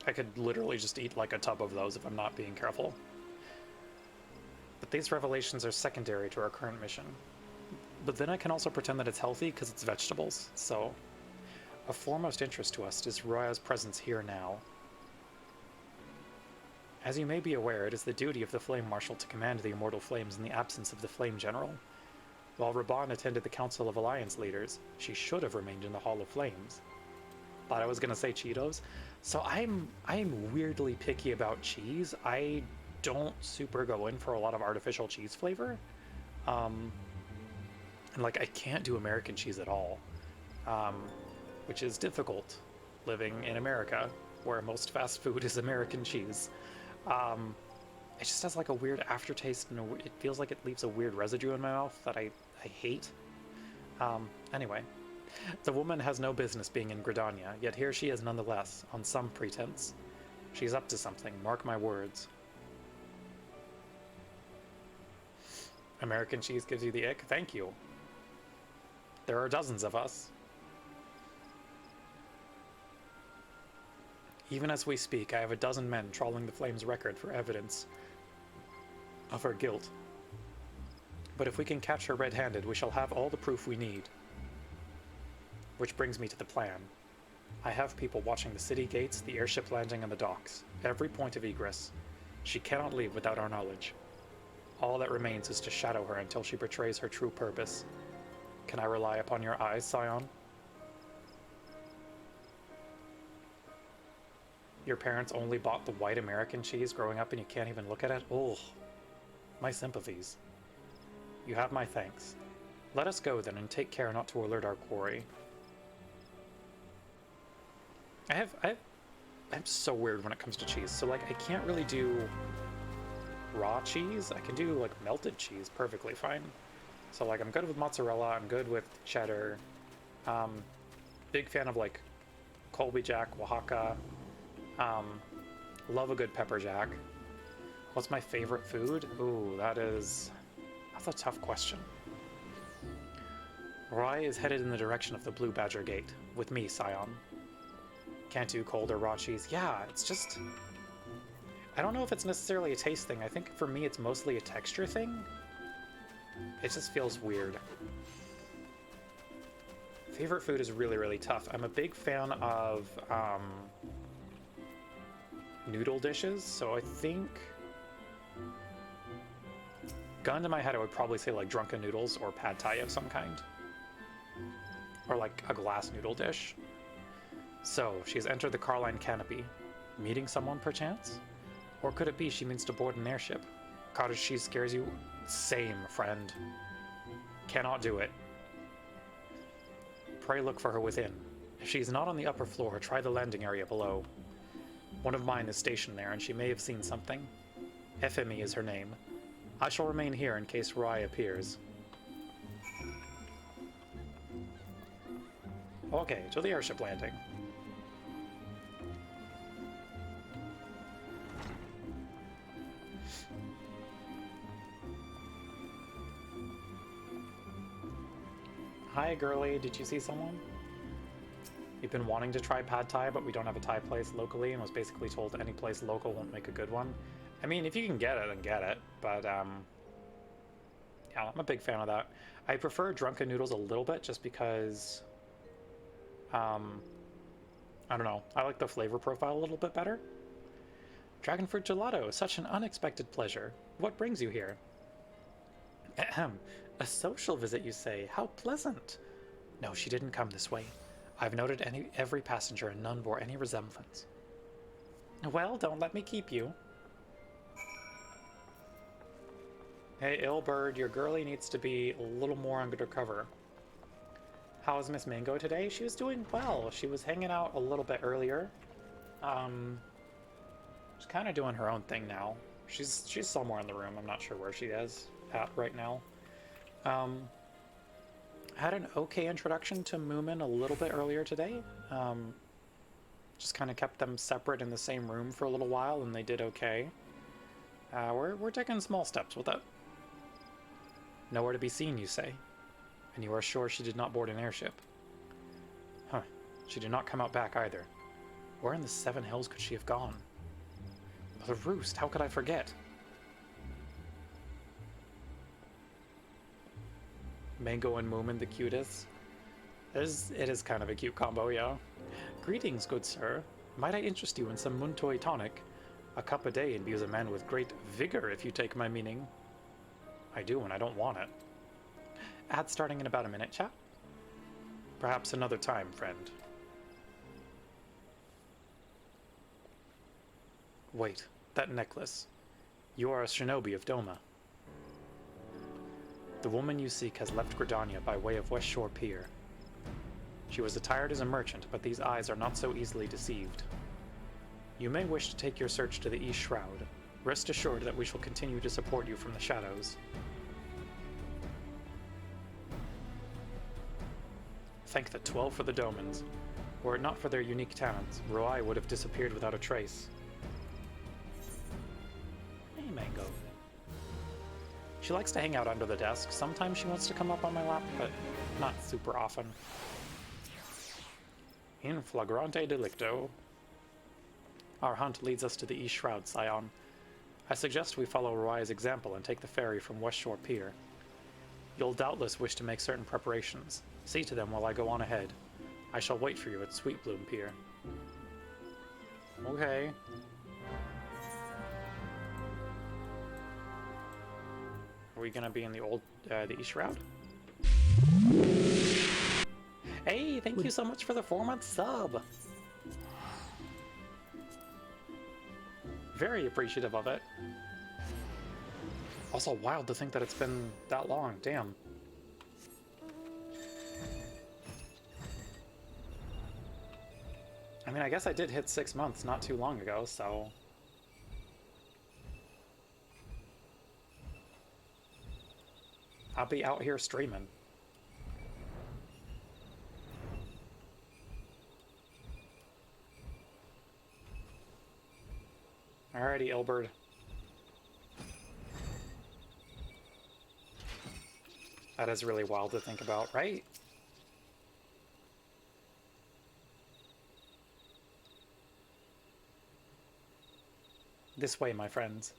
I could literally just eat like a tub of those if I'm not being careful. But these revelations are secondary to our current mission. But then I can also pretend that it's healthy because it's vegetables, so... Of foremost interest to us is Raya's presence here now. As you may be aware, it is the duty of the Flame Marshal to command the Immortal Flames in the absence of the Flame General. While Reborn attended the Council of Alliance Leaders, she should have remained in the Hall of Flames. Thought I was gonna say Cheetos. So I'm weirdly picky about cheese. I don't super go in for a lot of artificial cheese flavor. And like I can't do American cheese at all. Which is difficult living in America, where most fast food is American cheese. It just has like a weird aftertaste, and it feels like it leaves a weird residue in my mouth that I hate. Anyway, the woman has no business being in Gridania, yet here she is nonetheless, on some pretense. She's up to something, mark my words. American cheese gives you the ick? Thank you. There are dozens of us. Even as we speak, I have a dozen men trawling the Flame's record for evidence of her guilt. But if we can catch her red-handed, we shall have all the proof we need. Which brings me to the plan. I have people watching the city gates, the airship landing, and the docks. Every point of egress. She cannot leave without our knowledge. All that remains is to shadow her until she betrays her true purpose. Can I rely upon your eyes, Scion? Your parents only bought the white American cheese growing up and you can't even look at it? Oh, my sympathies. You have my thanks. Let us go then and take care not to alert our quarry. I'm so weird when it comes to cheese. So like I can't really do raw cheese. I can do like melted cheese perfectly fine. So like I'm good with mozzarella, I'm good with cheddar. Big fan of like Colby Jack, Oaxaca. Love a good pepper jack. What's my favorite food? Ooh, that's a tough question. Raya is headed in the direction of the Blue Badger Gate, with me, Scion. Can't do cold or raw cheese. Yeah, it's just... I don't know if it's necessarily a taste thing. I think for me it's mostly a texture thing. It just feels weird. Favorite food is really, really tough. I'm a big fan of noodle dishes, so I think... Gun to my head, I would probably say like drunken noodles or pad thai of some kind. Or like a glass noodle dish. So, she's entered the Carline canopy. Meeting someone, perchance? Or could it be she means to board an airship? Cottage cheese scares you? Same, friend. Cannot do it. Pray look for her within. If she's not on the upper floor, try the landing area below. One of mine is stationed there, and she may have seen something. FME is her name. I shall remain here in case Rai appears. Okay, to the airship landing. Hi, girly. Did you see someone? You've been wanting to try pad thai, but we don't have a Thai place locally, and was basically told any place local won't make a good one. I mean, if you can get it, then get it. But, yeah, I'm a big fan of that. I prefer drunken noodles a little bit, just because, I don't know. I like the flavor profile a little bit better. Dragon fruit gelato, such an unexpected pleasure. What brings you here? Ahem. A social visit, you say? How pleasant. No, she didn't come this way. I've noted every passenger and none bore any resemblance. Well, don't let me keep you. Hey, Ilbird, your girlie needs to be a little more undercover. How is Miss Mango today? She was doing well. She was hanging out a little bit earlier. She's kind of doing her own thing now. She's somewhere in the room. I'm not sure where she is at right now. Had an okay introduction to Moomin a little bit earlier today. Just kind of kept them separate in the same room for a little while, and they did okay. We're taking small steps with it. Nowhere to be seen, you say? And you are sure she did not board an airship? Huh. She did not come out back either. Where in the Seven Hills could she have gone? The Roost, how could I forget? Mango and Moomin the cutest. It is kind of a cute combo, yeah. Greetings, good sir. Might I interest you in some Muntoi tonic? A cup a day imbues a man with great vigor, if you take my meaning. I do, and I don't want it. Ad starting in about a minute, chat. Perhaps another time, friend. Wait, that necklace. You are a shinobi of Doma. The woman you seek has left Gridania by way of West Shore Pier. She was attired as a merchant, but these eyes are not so easily deceived. You may wish to take your search to the East Shroud. Rest assured that we shall continue to support you from the shadows. Thank the 12 for the Domans. Were it not for their unique talents, Roi would have disappeared without a trace. Hey, Mango. She likes to hang out under the desk. Sometimes she wants to come up on my lap, but not super often. In flagrante delicto. Our hunt leads us to the East Shroud, Scion. I suggest we follow Roi's example and take the ferry from West Shore Pier. You'll doubtless wish to make certain preparations. See to them while I go on ahead. I shall wait for you at Sweetbloom Pier. Okay. Are we gonna be in the East Shroud? Hey, thank you so much for the 4-month sub! Very appreciative of it. Also wild to think that it's been that long, damn. I mean, I guess I did hit 6 months not too long ago, so... I'll be out here streaming. Alrighty, Ilbird. That is really wild to think about, right? This way, my friends.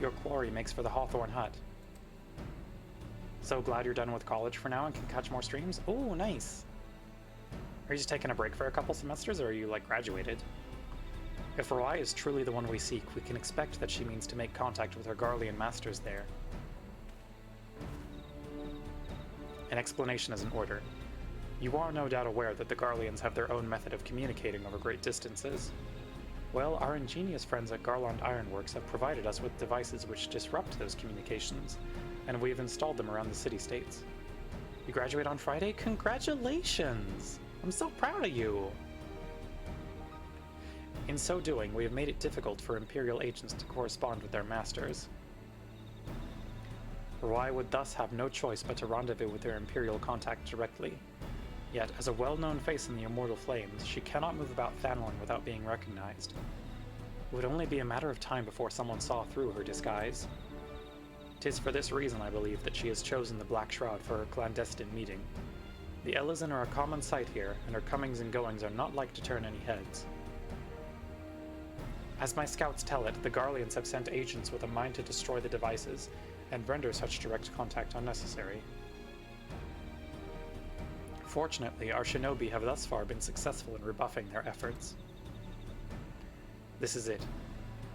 Your quarry makes for the Hawthorne Hut. So glad you're done with college for now and can catch more streams. Oh, nice. Are you just taking a break for a couple semesters, or are you, like, graduated? If Roi is truly the one we seek, we can expect that she means to make contact with her Garlean masters there. An explanation is in order. You are no doubt aware that the Garleans have their own method of communicating over great distances. Well, our ingenious friends at Garland Ironworks have provided us with devices which disrupt those communications, and we've installed them around the city-states. You graduate on Friday? Congratulations! I'm so proud of you! In so doing, we have made it difficult for Imperial agents to correspond with their masters. Roy would thus have no choice but to rendezvous with their Imperial contact directly. Yet, as a well-known face in the Immortal Flames, she cannot move about Thanlon without being recognized. It would only be a matter of time before someone saw through her disguise. 'Tis for this reason, I believe, that she has chosen the Black Shroud for her clandestine meeting. The Elysian are a common sight here, and her comings and goings are not like to turn any heads. As my scouts tell it, the Garleans have sent agents with a mind to destroy the devices, and render such direct contact unnecessary. Fortunately, our shinobi have thus far been successful in rebuffing their efforts. This is it.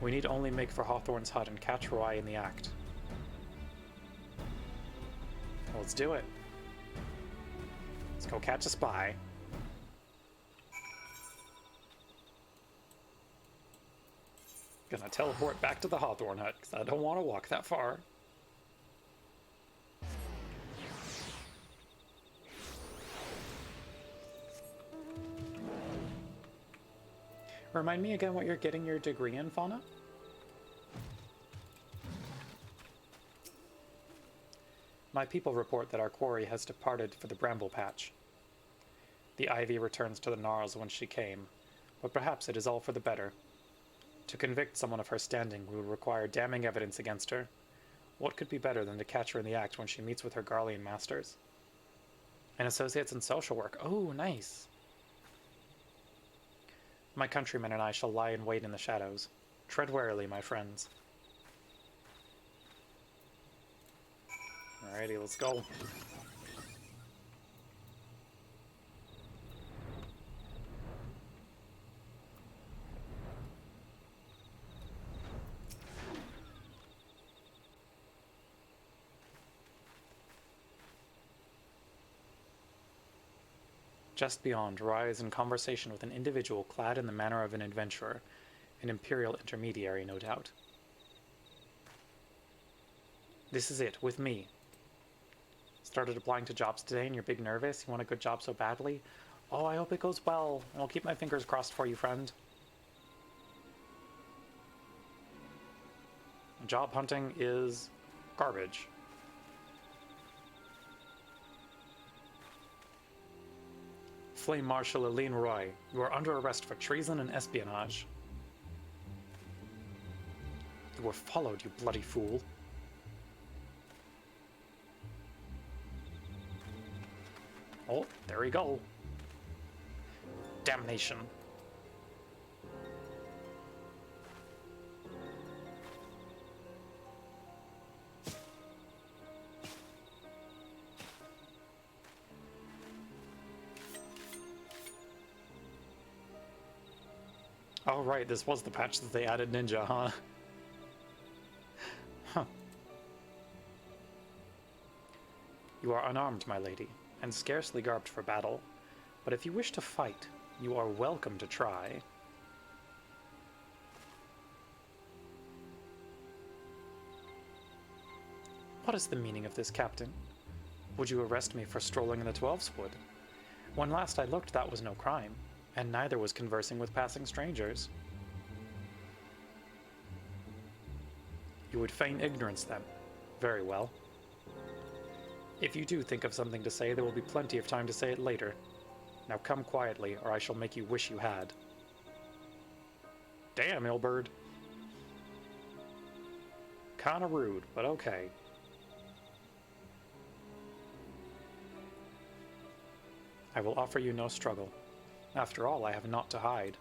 We need only make for Hawthorne's hut and catch Roy in the act. Let's do it. Let's go catch a spy. Gonna teleport back to the Hawthorne hut, because I don't want to walk that far. Remind me again what you're getting your degree in, Fauna? My people report that our quarry has departed for the Bramble Patch. The ivy returns to the gnarls whence she came, but perhaps it is all for the better. To convict someone of her standing, we would require damning evidence against her. What could be better than to catch her in the act when she meets with her Garlean masters? And associates in social work. Oh, nice. My countrymen and I shall lie in wait in the shadows. Tread warily, my friends. Alrighty, let's go. Just beyond, Rai is in conversation with an individual clad in the manner of an adventurer, an Imperial intermediary, no doubt. This is it, with me. Started applying to jobs today and you're big nervous? You want a good job so badly? Oh, I hope it goes well, and I'll keep my fingers crossed for you, friend. Job hunting is garbage. Flame Marshal Aline Roy, you are under arrest for treason and espionage. You were followed, you bloody fool. Oh, there we go. Damnation. Oh right, this was the patch that they added ninja, huh? Huh. You are unarmed, my lady, and scarcely garbed for battle, but if you wish to fight, you are welcome to try. What is the meaning of this, Captain? Would you arrest me for strolling in the Twelves Wood? When last I looked, that was no crime, and neither was conversing with passing strangers. You would feign ignorance, then. Very well. If you do think of something to say, there will be plenty of time to say it later. Now come quietly, or I shall make you wish you had. Damn, Ilbird. Kinda rude, but okay. I will offer you no struggle. After all, I have naught to hide.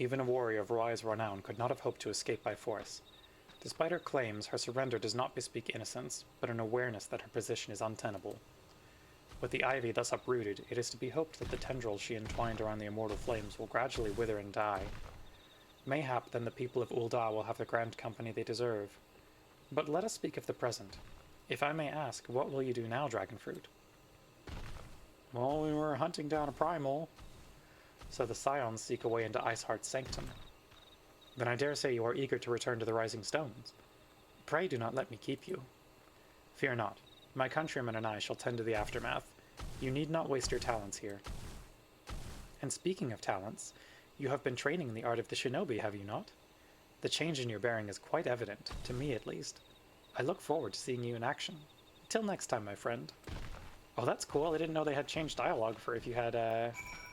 Even a warrior of Roy's renown could not have hoped to escape by force. Despite her claims, her surrender does not bespeak innocence, but an awareness that her position is untenable. With the ivy thus uprooted, it is to be hoped that the tendrils she entwined around the immortal flames will gradually wither and die. Mayhap then the people of Ul'dah will have the grand company they deserve. But let us speak of the present. If I may ask, what will you do now, Dragonfruit? Well, we were hunting down a primal. So the Scions seek a way into Iceheart's sanctum. Then I dare say you are eager to return to the Rising Stones. Pray do not let me keep you. Fear not. My countrymen and I shall tend to the aftermath. You need not waste your talents here. And speaking of talents, you have been training in the art of the shinobi, have you not? The change in your bearing is quite evident, to me at least. I look forward to seeing you in action. Till next time, my friend. Oh, that's cool. I didn't know they had changed dialogue for if you had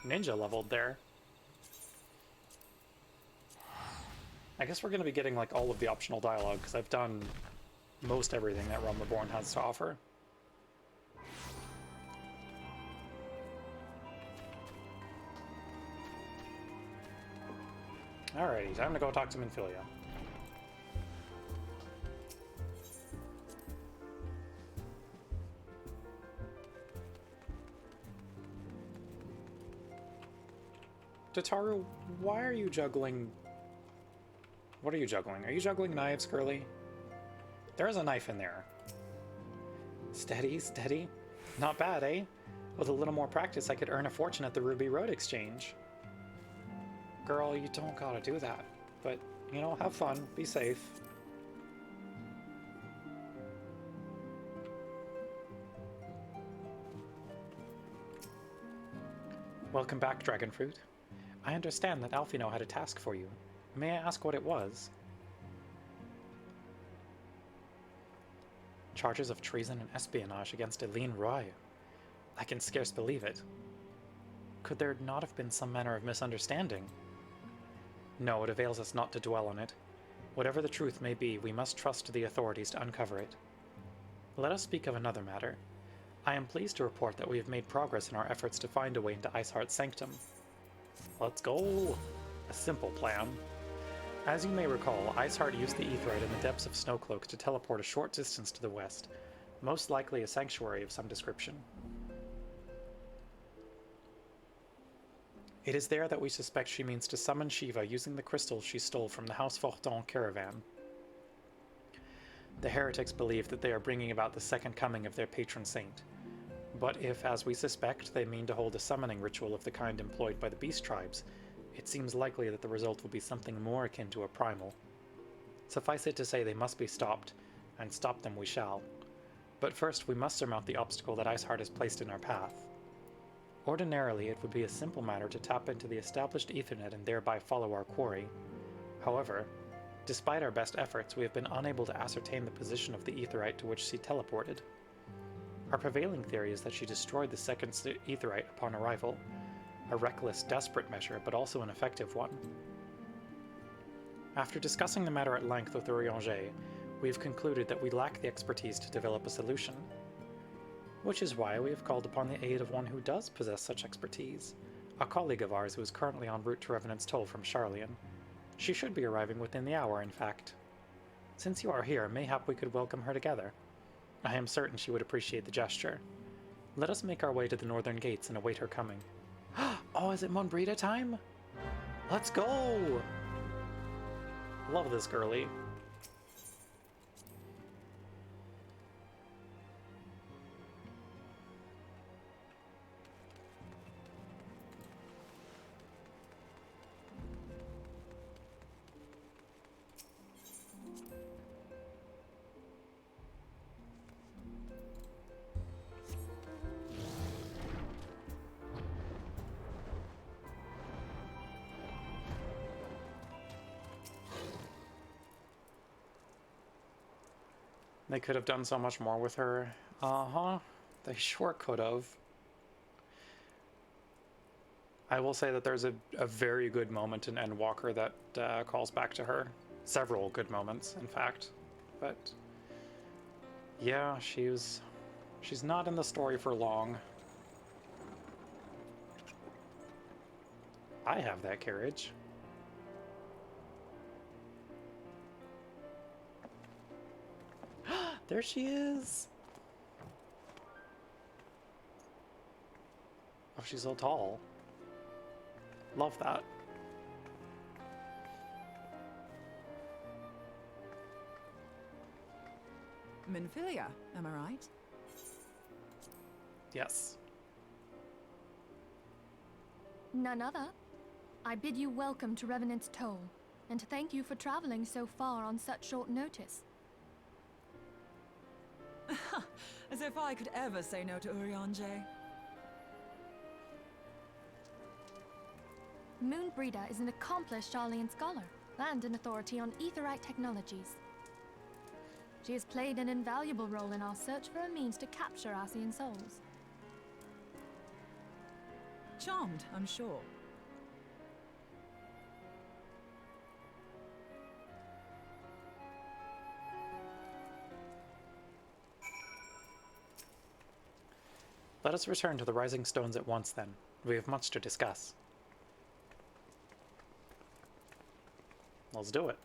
ninja leveled there. I guess we're going to be getting like all of the optional dialogue because I've done most everything that Realm Reborn has to offer. Alrighty, time to go talk to Minfilia. Tataru, why are you juggling? What are you juggling? Are you juggling knives, Curly? There is a knife in there. Steady, steady. Not bad, eh? With a little more practice, I could earn a fortune at the Ruby Road Exchange. Girl, you don't gotta do that. But, you know, have fun. Be safe. Welcome back, Dragonfruit. I understand that Alphino had a task for you. May I ask what it was? Charges of treason and espionage against Eileen Roy. I can scarce believe it. Could there not have been some manner of misunderstanding? No, it avails us not to dwell on it. Whatever the truth may be, we must trust the authorities to uncover it. Let us speak of another matter. I am pleased to report that we have made progress in our efforts to find a way into Iceheart's sanctum. Let's go! A simple plan. As you may recall, Iceheart used the Aetheryte in the depths of Snowcloak to teleport a short distance to the west, most likely a sanctuary of some description. It is there that we suspect she means to summon Shiva using the crystals she stole from the House Fortin caravan. The heretics believe that they are bringing about the second coming of their patron saint. But if, as we suspect, they mean to hold a summoning ritual of the kind employed by the beast tribes, it seems likely that the result will be something more akin to a primal. Suffice it to say they must be stopped, and stop them we shall. But first we must surmount the obstacle that Iceheart has placed in our path. Ordinarily, it would be a simple matter to tap into the established Ethernet and thereby follow our quarry. However, despite our best efforts, we have been unable to ascertain the position of the Aetheryte to which she teleported. Our prevailing theory is that she destroyed the second Aetheryte upon arrival, a reckless, desperate measure, but also an effective one. After discussing the matter at length with Urianger, we have concluded that we lack the expertise to develop a solution. Which is why we have called upon the aid of one who does possess such expertise, a colleague of ours who is currently en route to Revenant's Toll from Charlian. She should be arriving within the hour, in fact. Since you are here, mayhap we could welcome her together. I am certain she would appreciate the gesture. Let us make our way to the northern gates and await her coming. Oh, is it Monbrita time? Let's go! Love this girly. They could have done so much more with her. Uh-huh. They sure could have. I will say that there's a very good moment in Endwalker that calls back to her. Several good moments, in fact. But yeah, she's not in the story for long. I have that carriage. There she is. Oh, she's so tall. Love that. Minfilia, am I right? Yes. None other. I bid you welcome to Revenant's Toll, and thank you for traveling so far on such short notice. As if I could ever say no to Urianger. Moonbreeder is an accomplished Sharlayan scholar and an authority on aetherite technologies. She has played an invaluable role in our search for a means to capture Ascian souls. Charmed, I'm sure. Let us return to the Rising Stones at once, then. We have much to discuss. Let's do it.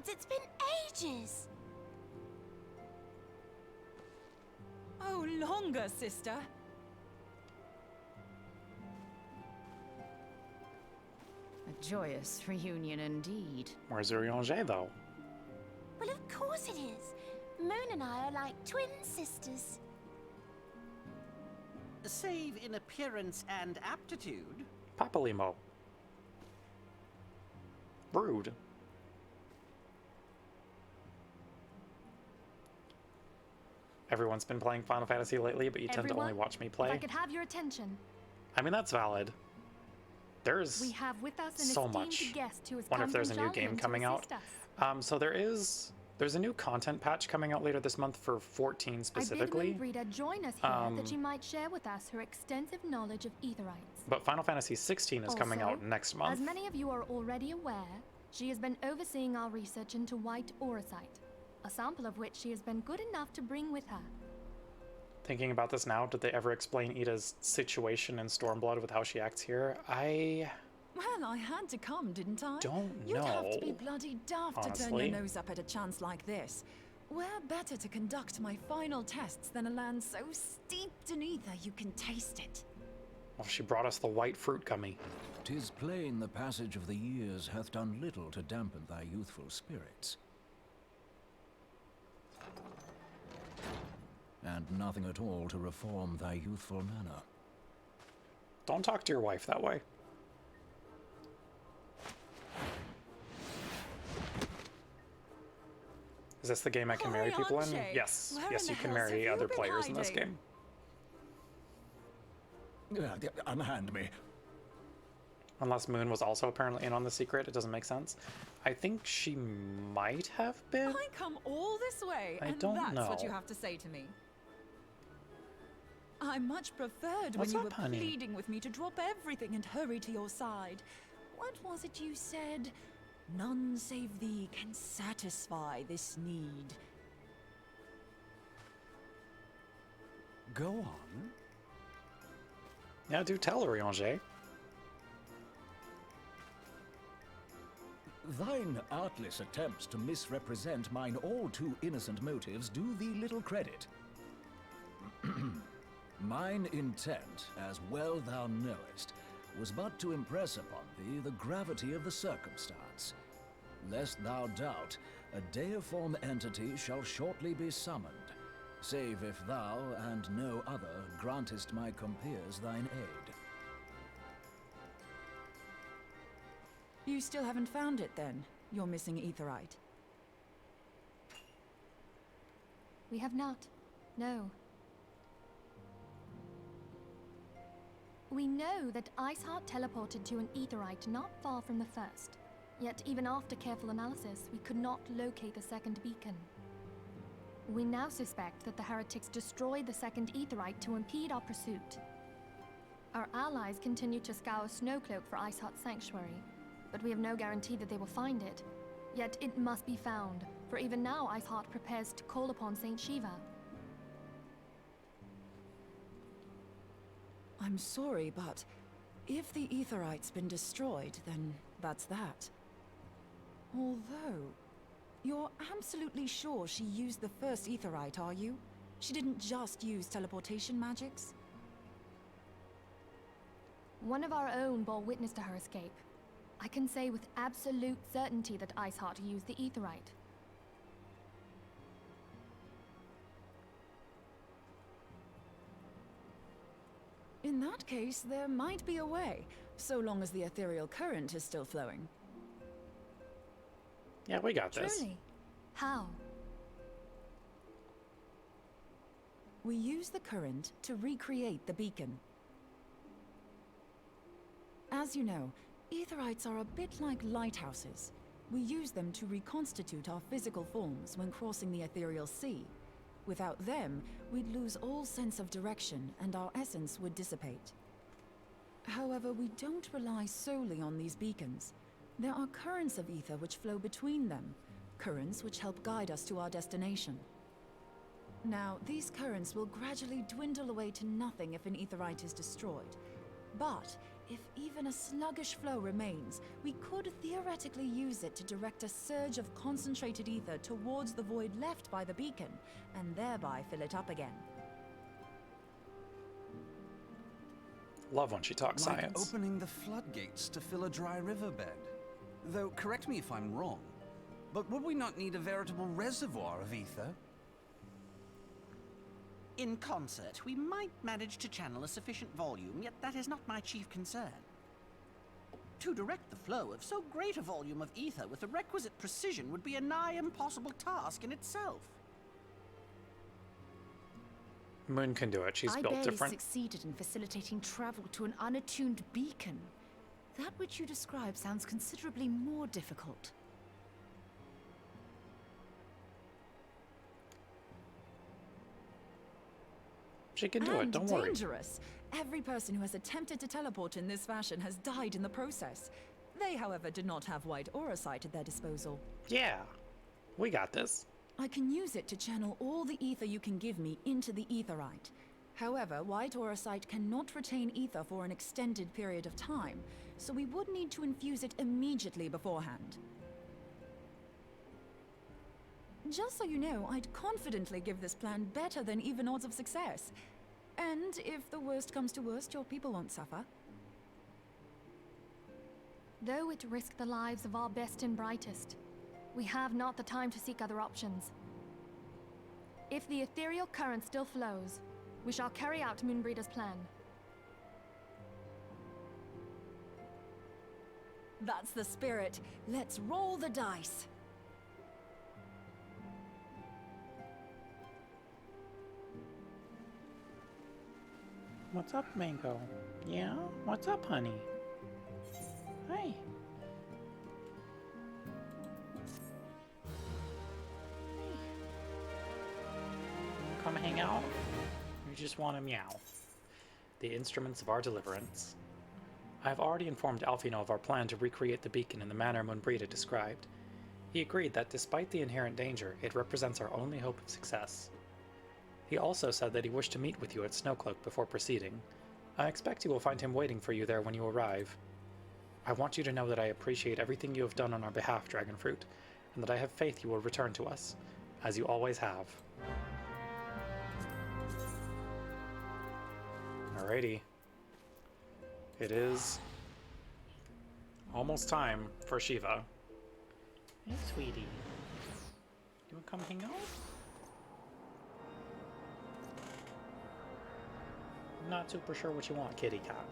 It's been ages! Oh, longer, sister. A joyous reunion indeed. Where's Urianger, though? Well, of course it is. Moon and I are like twin sisters. Save in appearance and aptitude. Papalimo. Rude. Everyone's been playing Final Fantasy lately, but you tend to only watch me play. If I could have your attention. I mean, that's valid. There's we have with us an so esteemed much. Guest who has Wonder come if there's a from new game Sharlayan coming to out. assist us. So there's a new content patch coming out later this month for 14 specifically. I bid Moonbreeder join us here that she might share with us her extensive knowledge of aetherites. But Final Fantasy 16 is coming out next month. As many of you are already aware, she has been overseeing our research into white auracite, a sample of which she has been good enough to bring with her. Thinking about this now, did they ever explain Ida's situation in Stormblood with how she acts here? Well, I had to come, didn't I? Don't You'd know, have to be bloody daft to turn honestly. your nose up at a chance like this. Where better to conduct my final tests than a land so steeped in ether you can taste it? Well, she brought us the white fruit gummy. 'Tis plain the passage of the years hath done little to dampen thy youthful spirits. And nothing at all to reform thy youthful manner. Don't talk to your wife that way. Is this the game I can marry people in? Yes. Yes, you can marry other players in this game. Unhand me. Unless Moon was also apparently in on the secret, it doesn't make sense. I think she might have been. I come all this way, I and don't that's know. what you have to say to me. I much preferred What's when you up, were honey? pleading with me to drop everything and hurry to your side. What was it you said? None save thee can satisfy this need. Go on. Yeah, do tell Urianger. Thine artless attempts to misrepresent mine all too innocent motives do thee little credit. Mine intent, as well thou knowest, was but to impress upon thee the gravity of the circumstance. Lest thou doubt, a deiform entity shall shortly be summoned, save if thou and no other grantest my compeers thine aid. You still haven't found it then, your missing aetherite? We have not. No. We know that Iceheart teleported to an aetherite not far from the first. Yet even after careful analysis, we could not locate the second beacon. We now suspect that the heretics destroyed the second aetherite to impede our pursuit. Our allies continue to scour Snowcloak for Iceheart's sanctuary, but we have no guarantee that they will find it. Yet it must be found, for even now Iceheart prepares to call upon Saint Shiva. I'm sorry, but if the aetherite's been destroyed, then that's that. Although, you're absolutely sure she used the first aetherite, are you? She didn't just use teleportation magics? One of our own bore witness to her escape. I can say with absolute certainty that Iceheart used the aetherite. In that case, there might be a way, so long as the ethereal current is still flowing. Yeah, we got this. Truly? How? We use the current to recreate the beacon. As you know, aetherites are a bit like lighthouses. We use them to reconstitute our physical forms when crossing the ethereal sea. Without them, we'd lose all sense of direction and our essence would dissipate. However, we don't rely solely on these beacons. There are currents of ether which flow between them, currents which help guide us to our destination. Now, these currents will gradually dwindle away to nothing if an aetherite is destroyed. But if even a sluggish flow remains, we could theoretically use it to direct a surge of concentrated ether towards the void left by the beacon, and thereby fill it up again. Love when she talks like science. Opening the floodgates to fill a dry riverbed. Though, correct me if I'm wrong, but would we not need a veritable reservoir of ether? In concert, we might manage to channel a sufficient volume, yet that is not my chief concern. To direct the flow of so great a volume of ether with the requisite precision would be a nigh impossible task in itself. Moon can do it. She's I built barely different. succeeded in facilitating travel to an unattuned beacon. That which you describe sounds considerably more difficult. She can do it, don't worry. Dangerous. Every person who has attempted to teleport in this fashion has died in the process. They, however, did not have white aura sight at their disposal. Yeah, we got this. I can use it to channel all the ether you can give me into the aetherite. However, white aura sight cannot retain ether for an extended period of time, so we would need to infuse it immediately beforehand. Just so you know, I'd confidently give this plan better than even odds of success. And if the worst comes to worst, your people won't suffer. Though it risked the lives of our best and brightest, we have not the time to seek other options. If the ethereal current still flows, we shall carry out Moonbreeder's plan. That's the spirit. Let's roll the dice. What's up, Mango? Yeah? What's up, honey? Hi. Hey. Come hang out? You just want to meow? The instruments of our deliverance. I have already informed Alfino of our plan to recreate the beacon in the manner Moonbreda described. He agreed that despite the inherent danger, it represents our only hope of success. He also said that he wished to meet with you at Snowcloak before proceeding. I expect you will find him waiting for you there when you arrive. I want you to know that I appreciate everything you have done on our behalf, Dragonfruit, and that I have faith you will return to us, as you always have. Alrighty. It is almost time for Shiva. Hey, sweetie. You wanna come hang out? I'm not super sure what you want, kitty cat.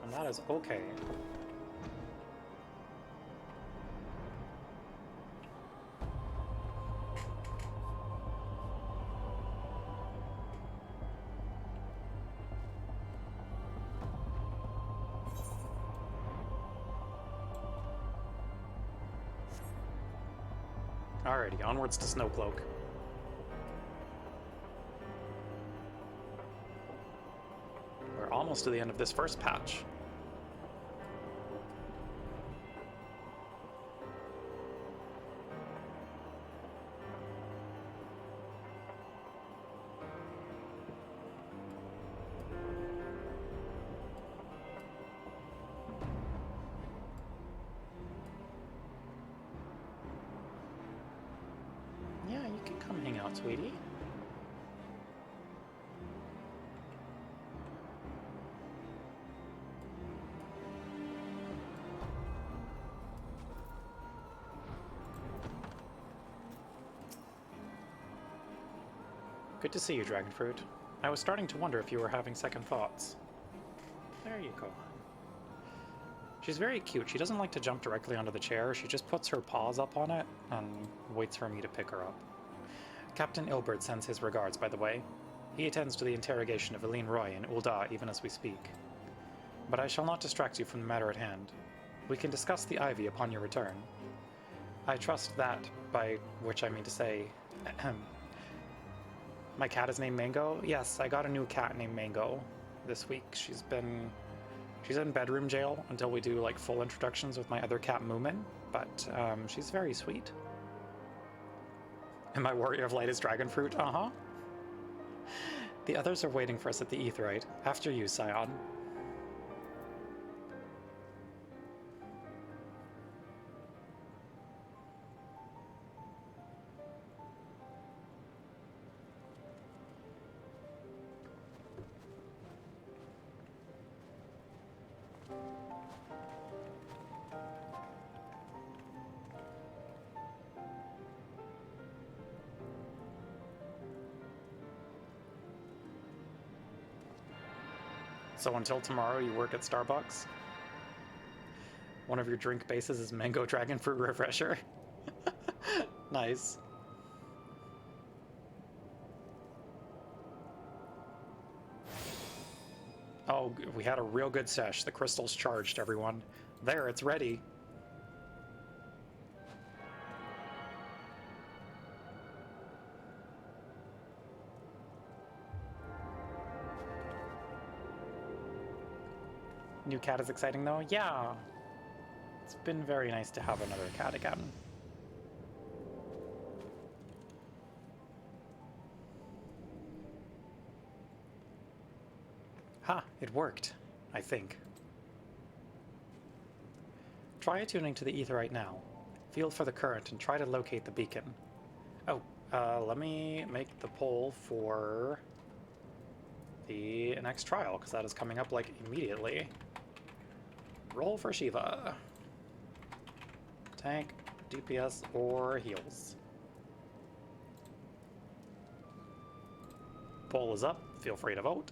And that is okay. Alrighty, onwards to Snowcloak. We're almost to the end of this first patch. Yeah, you can come hang out, sweetie. Good to see you, Dragonfruit. I was starting to wonder if you were having second thoughts. There you go. She's very cute. She doesn't like to jump directly onto the chair. She just puts her paws up on it and waits for me to pick her up. Captain Ilbert sends his regards, by the way. He attends to the interrogation of Eileen Roy in Ul'dah even as we speak. But I shall not distract you from the matter at hand. We can discuss the ivy upon your return. I trust that, by which I mean to say... My cat is named Mango? Yes, I got a new cat named Mango this week. She's in bedroom jail until we do like full introductions with my other cat Moomin, but she's very sweet. And my warrior of light is Dragonfruit, uh-huh. The others are waiting for us at the Aetheryte. After you, Scion. So until tomorrow, you work at Starbucks? One of your drink bases is Mango Dragonfruit Refresher? Nice. Oh, we had a real good sesh. The crystal's charged, everyone. There, it's ready. New cat is exciting though? Yeah. It's been very nice to have another cat again. Ha! It worked. I think. Try attuning to the Aetheryte now. Feel for the current and try to locate the beacon. Oh, let me make the poll for the next trial, because that is coming up like immediately. Roll for Shiva. Tank, DPS, or heals. Poll is up. Feel free to vote.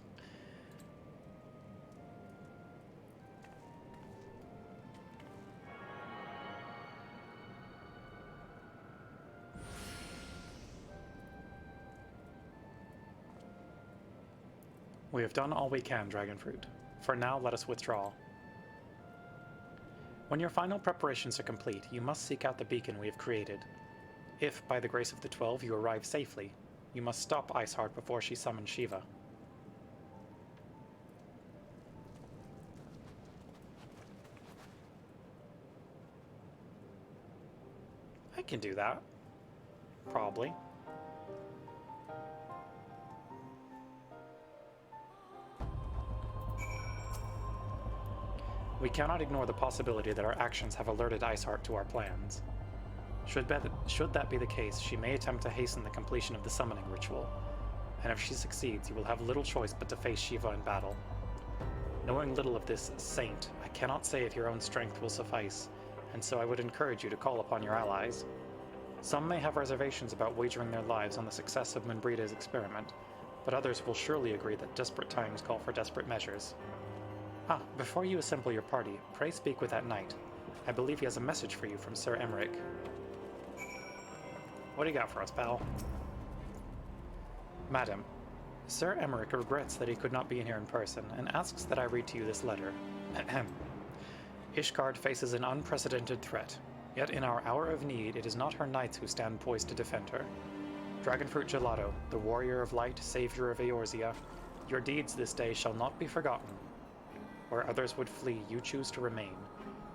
We have done all we can, Dragonfruit. For now, let us withdraw. When your final preparations are complete, you must seek out the beacon we have created. If, by the grace of the 12, you arrive safely, you must stop Iceheart before she summons Shiva. I can do that. Probably. We cannot ignore the possibility that our actions have alerted Iceheart to our plans. Should that be the case, she may attempt to hasten the completion of the summoning ritual, and if she succeeds, you will have little choice but to face Shiva in battle. Knowing little of this saint, I cannot say if your own strength will suffice, and so I would encourage you to call upon your allies. Some may have reservations about wagering their lives on the success of Minbrida's experiment, but others will surely agree that desperate times call for desperate measures. Ah, before you assemble your party, pray speak with that knight. I believe he has a message for you from Sir Emmerich. What do you got for us, pal? Madam, Sir Emmerich regrets that he could not be here in person and asks that I read to you this letter. Ishgard faces an unprecedented threat. Yet in our hour of need, it is not her knights who stand poised to defend her. Dragonfruit Gelato, the warrior of light, savior of Eorzea, your deeds this day shall not be forgotten. Where others would flee, you choose to remain.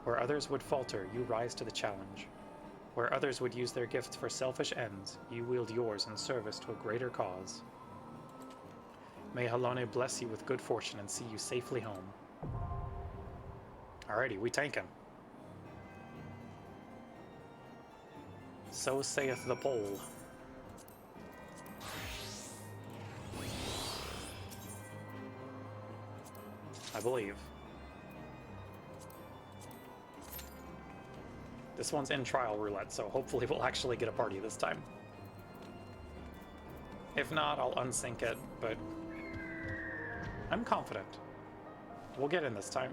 Where others would falter, you rise to the challenge. Where others would use their gifts for selfish ends, you wield yours in service to a greater cause. May Halone bless you with good fortune and see you safely home. Alrighty, we tank him. So saith the poll. I believe. This one's in trial roulette, so hopefully we'll actually get a party this time. If not, I'll unsync it, but I'm confident. We'll get in this time.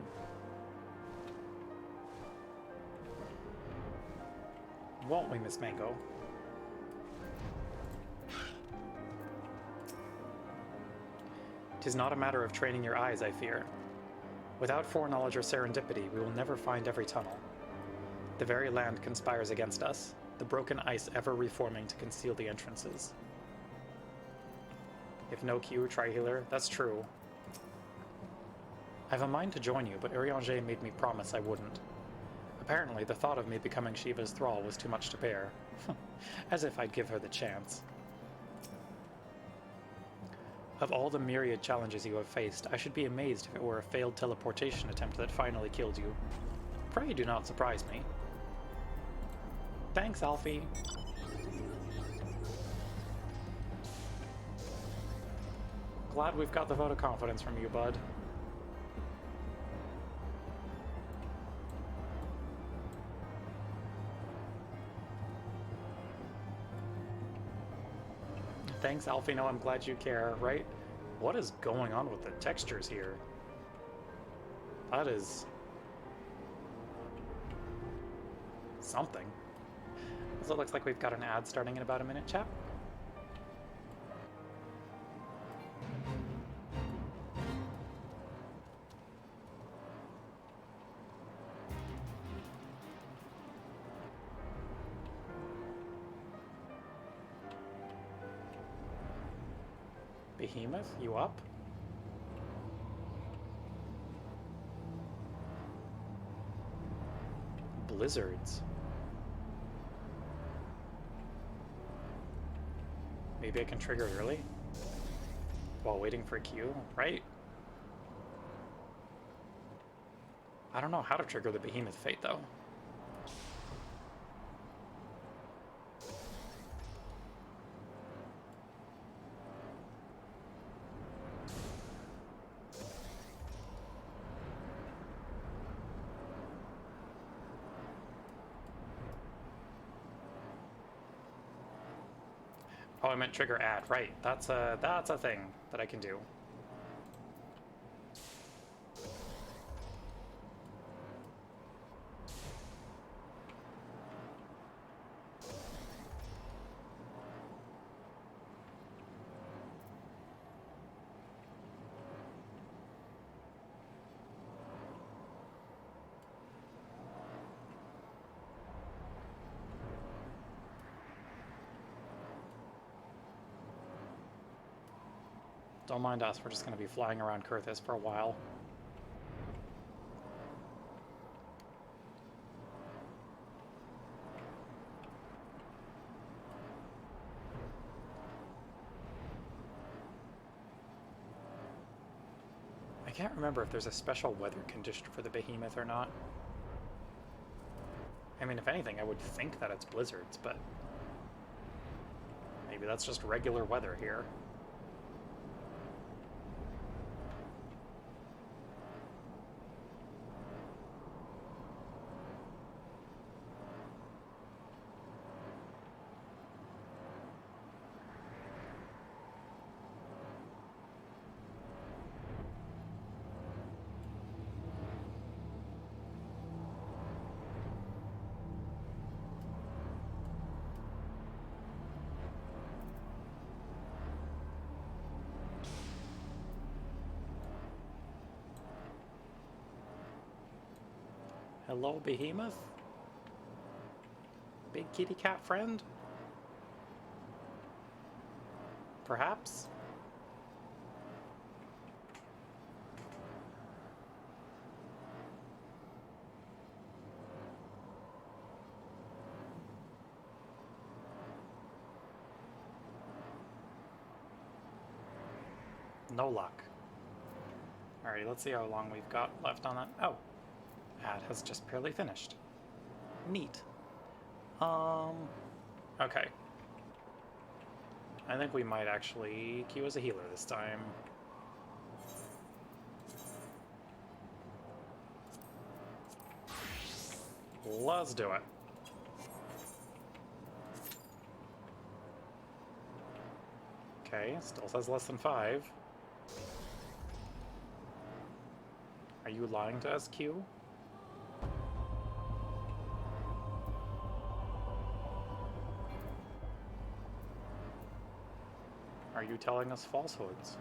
Won't we, Miss Mango? Tis not a matter of training your eyes, I fear. Without foreknowledge or serendipity, we will never find every tunnel. The very land conspires against us, the broken ice ever reforming to conceal the entrances. If no Q, try healer. That's true. I have a mind to join you, but Urianger made me promise I wouldn't. Apparently, the thought of me becoming Shiva's thrall was too much to bear. As if I'd give her the chance. Of all the myriad challenges you have faced, I should be amazed if it were a failed teleportation attempt that finally killed you. Pray do not surprise me. Thanks, Alfie. Glad we've got the vote of confidence from you, bud. Thanks, Alfie. No, I'm glad you care, right? What is going on with the textures here? That is something. Also, it looks like we've got an ad starting in about a minute, chap. Behemoth, you up? Blizzards. Maybe I can trigger early while waiting for a Q, right? I don't know how to trigger the Behemoth Fate, though. Oh, I meant trigger add, right. That's a thing that I can do. Don't mind us, we're just going to be flying around Kurthis for a while. I can't remember if there's a special weather condition for the Behemoth or not. I mean, if anything, I would think that it's blizzards, but maybe that's just regular weather here. Hello, Behemoth? big kitty cat friend? Perhaps? No luck. Alrighty, let's see how long we've got left on that. Oh, ad has just barely finished. Neat. Okay. I think we might actually queue as a healer this time. Let's do it. Okay, still says less than 5. Are you lying to us, Q? Are you telling us falsehoods?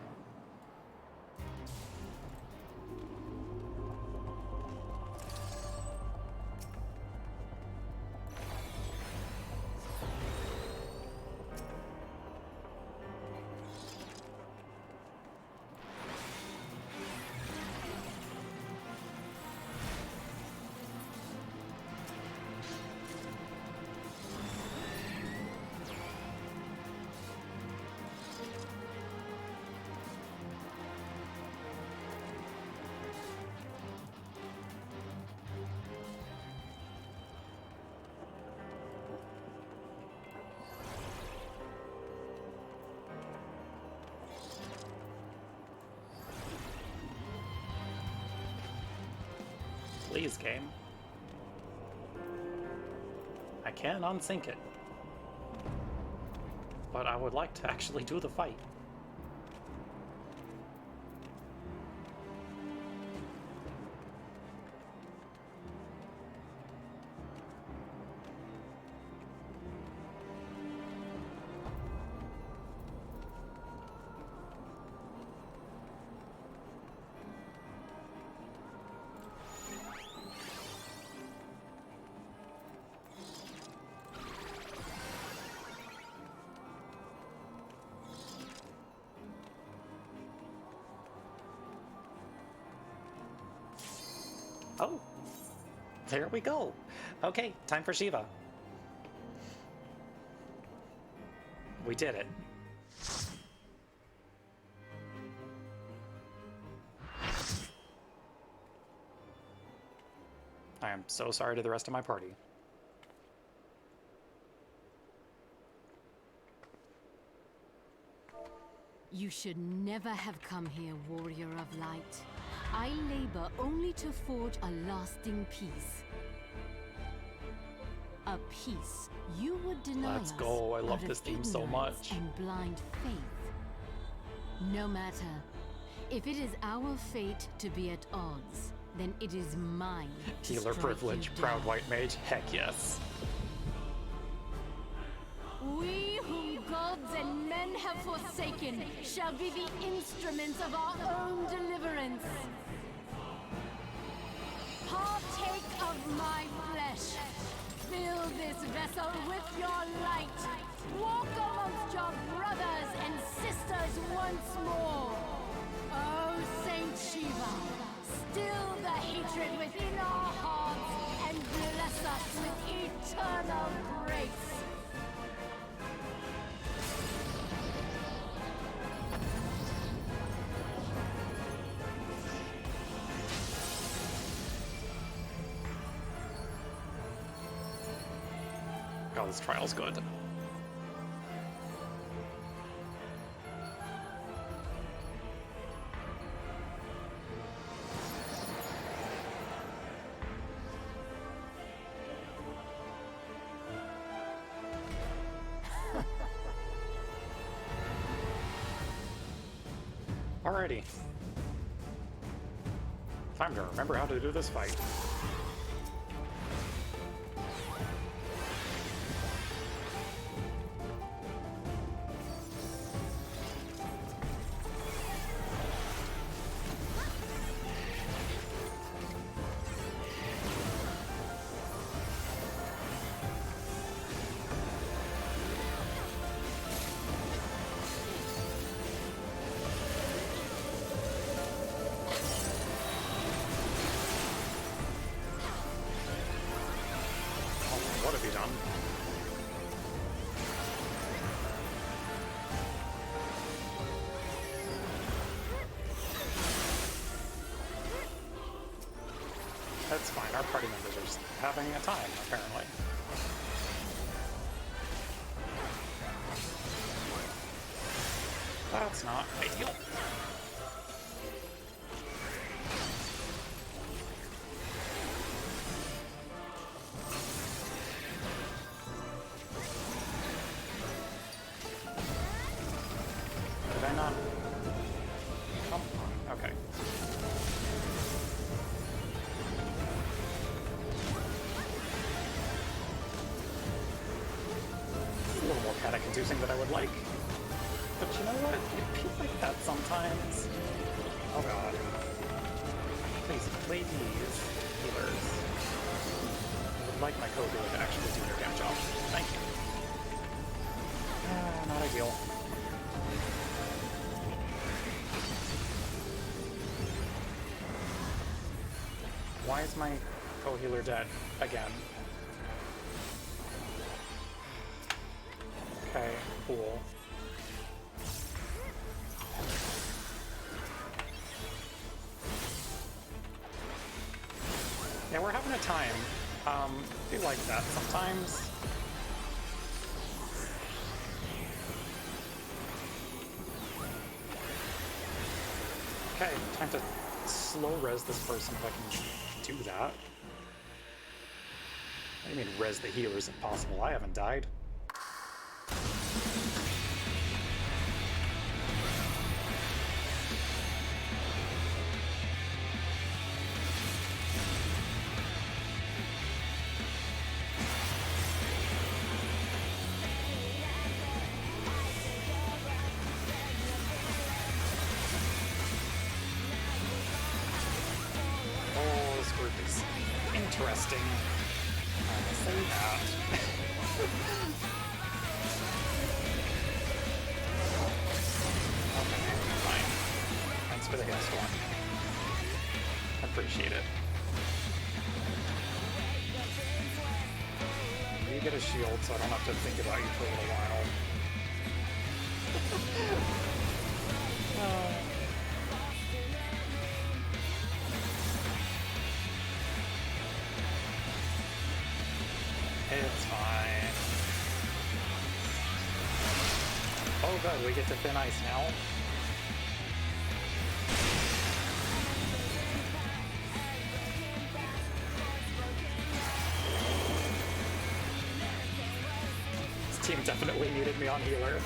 Please, game. I can unsync it. But I would like to actually do the fight. Oh, there we go. Okay, time for Shiva. We did it. I am so sorry to the rest of my party. You should never have come here, warrior of light. I labor only to forge a lasting peace. A peace you would deny Let's us go. I love out of this theme so ignorance much. and blind faith. No matter. If it is our fate to be at odds, then it is mine to Healer strike privilege, you proud down. white mage, heck yes. We whom gods and men have forsaken shall be the instruments of our own deliverance. Partake of my flesh. Fill this vessel with your light. Walk amongst your brothers and sisters once more. Oh, Saint Shiva, still the hatred within our hearts and bless us with eternal grace. God, this trial's good. Alrighty. Time to remember how to do this fight. done. That's fine, our party members are just having a time, apparently. That's not ideal. Did I not? Come on, okay. It's a little more panic-inducing than I would like. But you know what? It feels like that sometimes. Oh god. Please, please, healers. I would like my co-healer to actually do their damn job. Thank you. Not ideal. Why is my co-healer dead again? Okay, cool. Yeah, we're having a time. I do like that sometimes. Okay, time to slow res this person if I can do that. I mean, res the healers if possible. I haven't died. Interesting. I'll say that. Okay, fine. Thanks for the hailstorm. Appreciate it. You get a shield so I don't have to think about you for a little while. It's fine. Oh good, we get to thin ice now. This team definitely needed me on healer.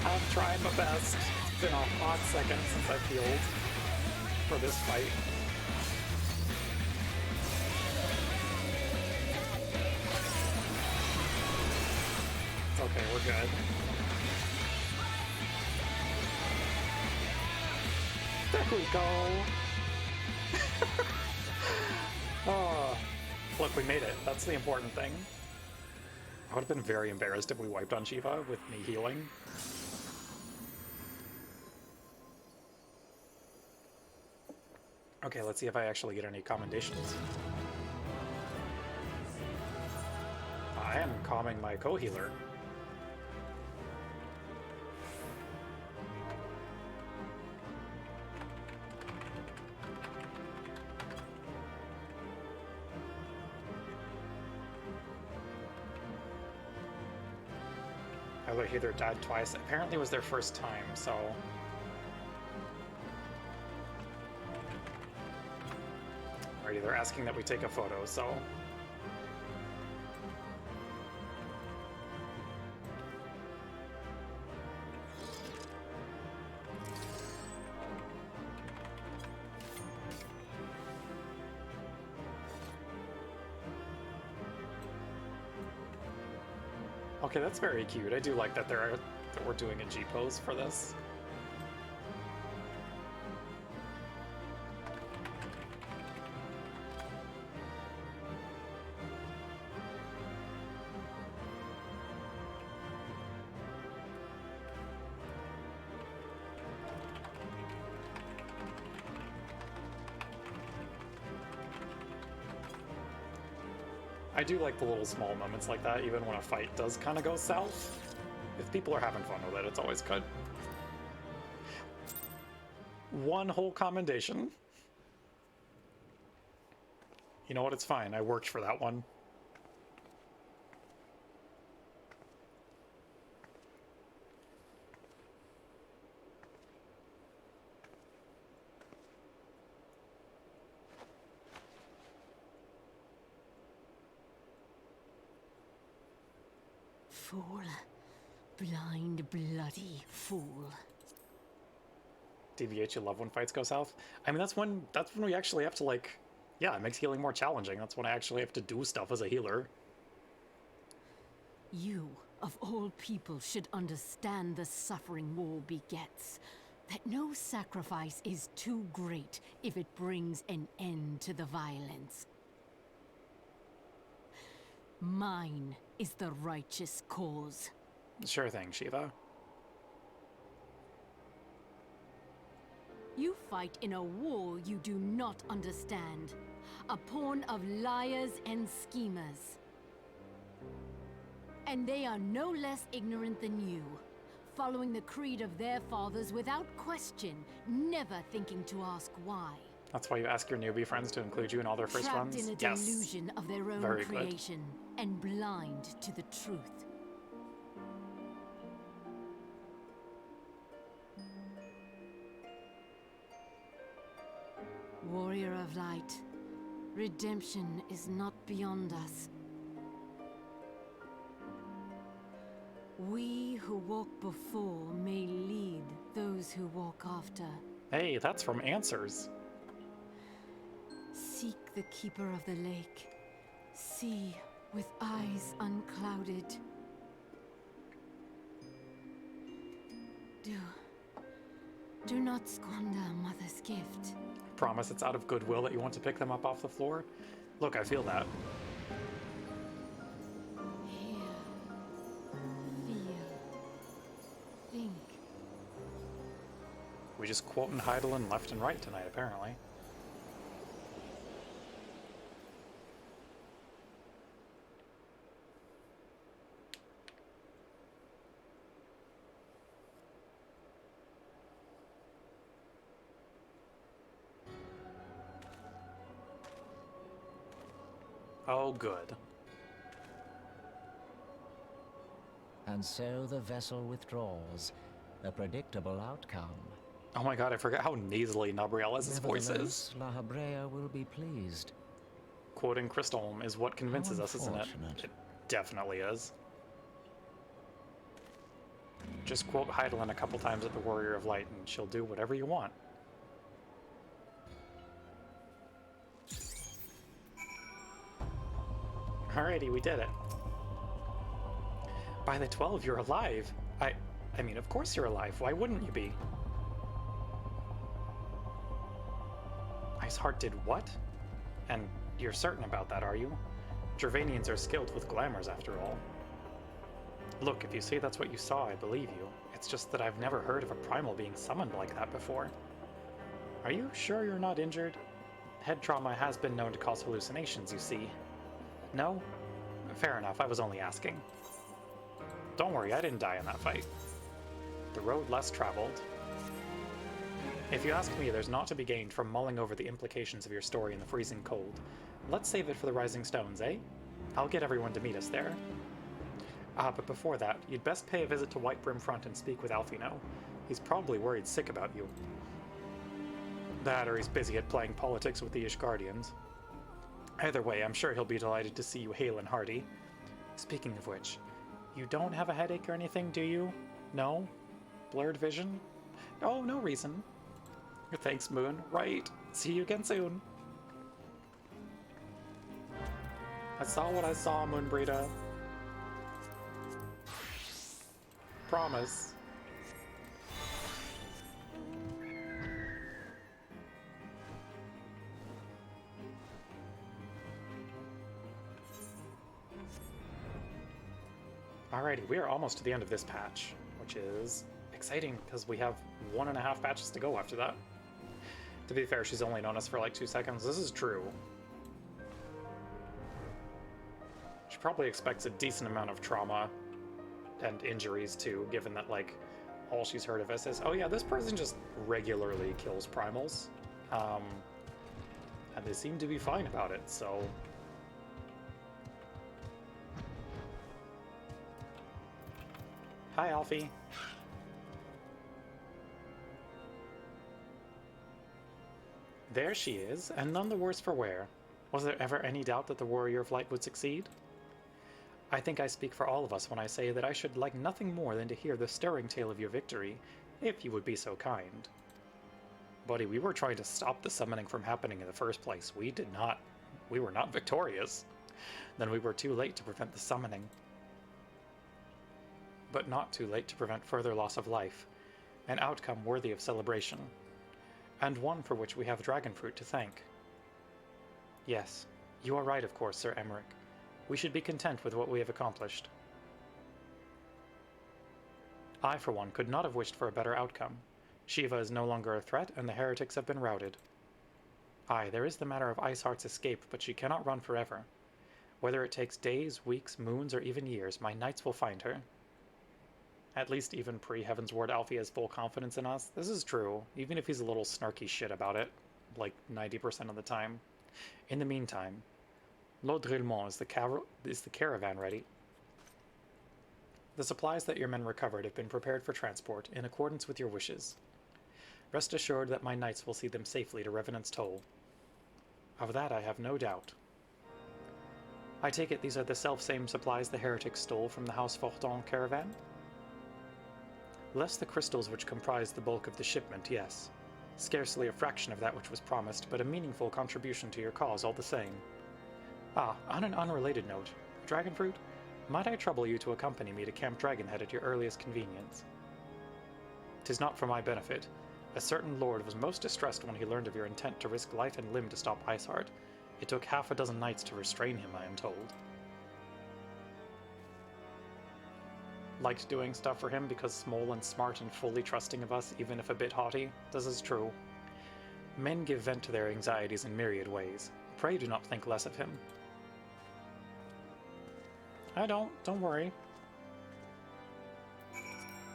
I'm trying my best. It's been a hot second since I've healed for this fight. Okay, we're good. There we go! Oh, look, we made it. That's the important thing. I would have been very embarrassed if we wiped on Shiva with me healing. Okay, let's see if I actually get any commendations. I am calming my co-healer. Other healer died twice. Apparently it was their first time, so... Alrighty, they're asking that we take a photo, so... Okay, that's very cute. I do like that that we're doing a G pose for this. I do like the little small moments like that, even when a fight does kind of go south. If people are having fun with it, it's always good. One whole commendation. You know what? It's fine. I worked for that one. Fool. Blind, bloody fool. DVH, you love when fights go south? I mean, that's when we actually have to, like... Yeah, it makes healing more challenging. That's when I actually have to do stuff as a healer. You, of all people, should understand the suffering war begets. That no sacrifice is too great if it brings an end to the violence. Mine is the righteous cause. Sure thing, Shiva. You fight in a war you do not understand. A pawn of liars and schemers. And they are no less ignorant than you, following the creed of their fathers without question, never thinking to ask why. That's why you ask your newbie friends to include you in all their first Trapped runs? in a Yes. delusion of their own Very creation, and blind to the truth. Warrior of light, redemption is not beyond us. We who walk before may lead those who walk after. Hey, that's from Answers. Seek the keeper of the lake. See with eyes unclouded. Do not squander a mother's gift. Promise it's out of goodwill that you want to pick them up off the floor? Look, I feel that. Hear, feel, think. We just quoting Heidelin left and right tonight, apparently. Oh, good. And so the vessel withdraws. A predictable outcome. Oh my god, I forgot how nasally Nabrielez's voice is. Nevertheless, La Habrea will be pleased. Quoting Crystalm is what convinces us, isn't it? It definitely is. Just quote Heidelin a couple times at the Warrior of Light and she'll do whatever you want. Alrighty, we did it. By the 12, you're alive. I mean, of course you're alive. Why wouldn't you be? Iceheart did what? And you're certain about that, are you? Gervanians are skilled with glamours, after all. Look, if you say that's what you saw, I believe you. It's just that I've never heard of a primal being summoned like that before. Are you sure you're not injured? Head trauma has been known to cause hallucinations, you see. No? Fair enough, I was only asking. Don't worry, I didn't die in that fight. The road less traveled. If you ask me, there's naught to be gained from mulling over the implications of your story in the freezing cold. Let's save it for the Rising Stones, eh? I'll get everyone to meet us there. But before that, you'd best pay a visit to Whitebrim Front and speak with Alfino. He's probably worried sick about you. That, or he's busy at playing politics with the Ishgardians. Either way, I'm sure he'll be delighted to see you hale and hearty. Speaking of which, you don't have a headache or anything, do you? No? Blurred vision? Oh, no reason. Thanks, Moon. Right. See you again soon. I saw what I saw, Moonbreeda. Promise. Alrighty, we are almost to the end of this patch, which is exciting because we have 1.5 patches to go after that. To be fair, she's only known us for like 2 seconds. This is true. probably expects a decent amount of trauma and injuries too, given that, like, all she's heard of us is, oh yeah, this person just regularly kills primals. And they seem to be fine about it, so... Hi, Alfie. There she is, and none the worse for wear. Was there ever any doubt that the Warrior of Light would succeed? I think I speak for all of us when I say that I should like nothing more than to hear the stirring tale of your victory, if you would be so kind. Buddy, we were trying to stop the summoning from happening in the first place. We were not victorious. Then we were too late to prevent the summoning. But not too late to prevent further loss of life, an outcome worthy of celebration, and one for which we have Dragonfruit to thank. Yes, you are right, of course, Sir Emmerich. We should be content with what we have accomplished. I, for one, could not have wished for a better outcome. Shiva is no longer a threat, and the heretics have been routed. Aye, there is the matter of Iceheart's escape, but she cannot run forever. Whether it takes days, weeks, moons, or even years, my knights will find her. At least even pre-Heavensward Alfie has full confidence in us. This is true, even if he's a little snarky shit about it, like 90% of the time. In the meantime, Laudrillemont, is the caravan ready? The supplies that your men recovered have been prepared for transport, in accordance with your wishes. Rest assured that my knights will see them safely to Revenant's Toll. Of that I have no doubt. I take it these are the self-same supplies the heretics stole from the House Fortin caravan? Less the crystals which comprise the bulk of the shipment, yes. Scarcely a fraction of that which was promised, but a meaningful contribution to your cause all the same. Ah, on an unrelated note, Dragonfruit, might I trouble you to accompany me to Camp Dragonhead at your earliest convenience? 'Tis not for my benefit. A certain lord was most distressed when he learned of your intent to risk life and limb to stop Iceheart. It took half a dozen knights to restrain him, I am told. Liked doing stuff for him because small and smart and fully trusting of us, even if a bit haughty. This is true. Men give vent to their anxieties in myriad ways. Pray do not think less of him. I don't worry.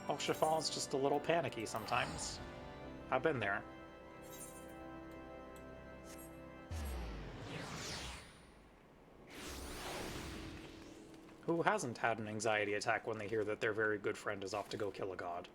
Oh, Chiffon's just a little panicky sometimes. I've been there. Who hasn't had an anxiety attack when they hear that their very good friend is off to go kill a god?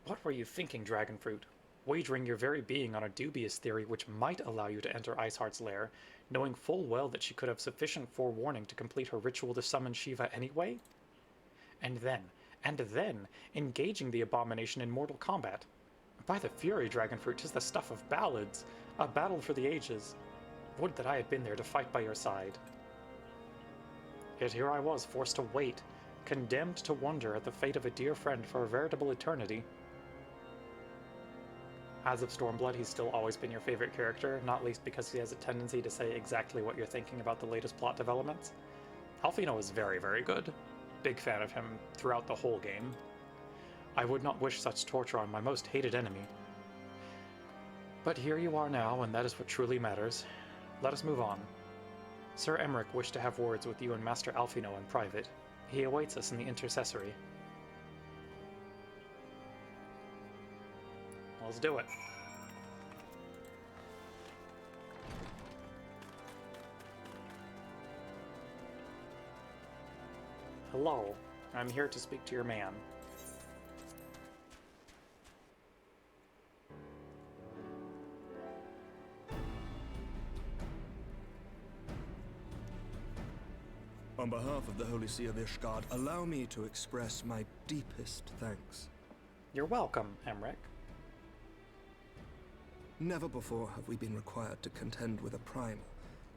What were you thinking, Dragonfruit? Wagering your very being on a dubious theory which might allow you to enter Iceheart's lair, knowing full well that she could have sufficient forewarning to complete her ritual to summon Shiva anyway? And then, engaging the abomination in mortal combat. By the fury, Dragonfruit, 'tis the stuff of ballads, a battle for the ages. Would that I had been there to fight by your side. Yet here I was, forced to wait, condemned to wonder at the fate of a dear friend for a veritable eternity. As of Stormblood, he's still always been your favorite character, not least because he has a tendency to say exactly what you're thinking about the latest plot developments. Alfino is very, very good. Big fan of him throughout the whole game. I would not wish such torture on my most hated enemy. But here you are now, and that is what truly matters. Let us move on. Sir Emmerich wished to have words with you and Master Alfino in private. He awaits us in the Intercessory. Let's do it. Hello, I'm here to speak to your man. On behalf of the Holy See of Ishgard, allow me to express my deepest thanks. You're welcome, Emmerich. Never before have we been required to contend with a primal.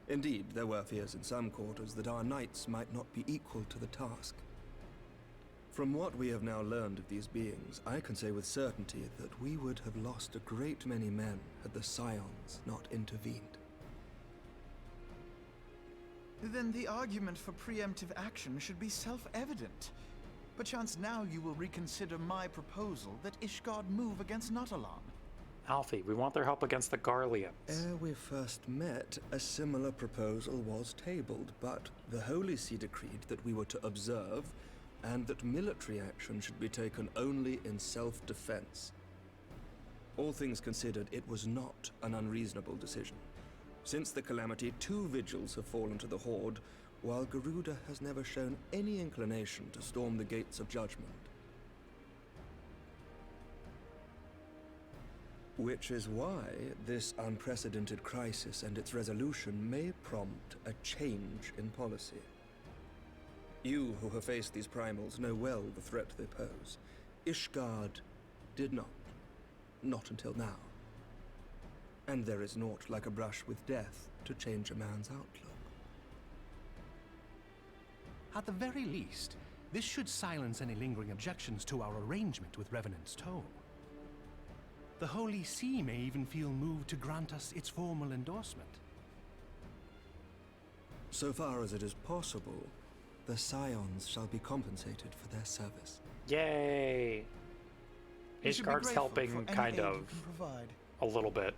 Indeed, there were fears in some quarters that our knights might not be equal to the task. From what we have now learned of these beings, I can say with certainty that we would have lost a great many men had the Scions not intervened. Then the argument for preemptive action should be self-evident. Perchance now you will reconsider my proposal that Ishgard move against Nautalon. Alfie, we want their help against the Garleans. Ere we first met, a similar proposal was tabled, but the Holy See decreed that we were to observe, and that military action should be taken only in self-defense. All things considered, it was not an unreasonable decision. Since the calamity, 2 vigils have fallen to the Horde, while Garuda has never shown any inclination to storm the gates of judgment. Which is why this unprecedented crisis and its resolution may prompt a change in policy. You who have faced these primals know well the threat they pose. Ishgard did not. Not until now. And there is naught like a brush with death to change a man's outlook. At the very least, this should silence any lingering objections to our arrangement with Revenant's Toll. The Holy See may even feel moved to grant us its formal endorsement. So far as it is possible, the Scions shall be compensated for their service. Yay! Ishgard's helping, kind of. A little bit.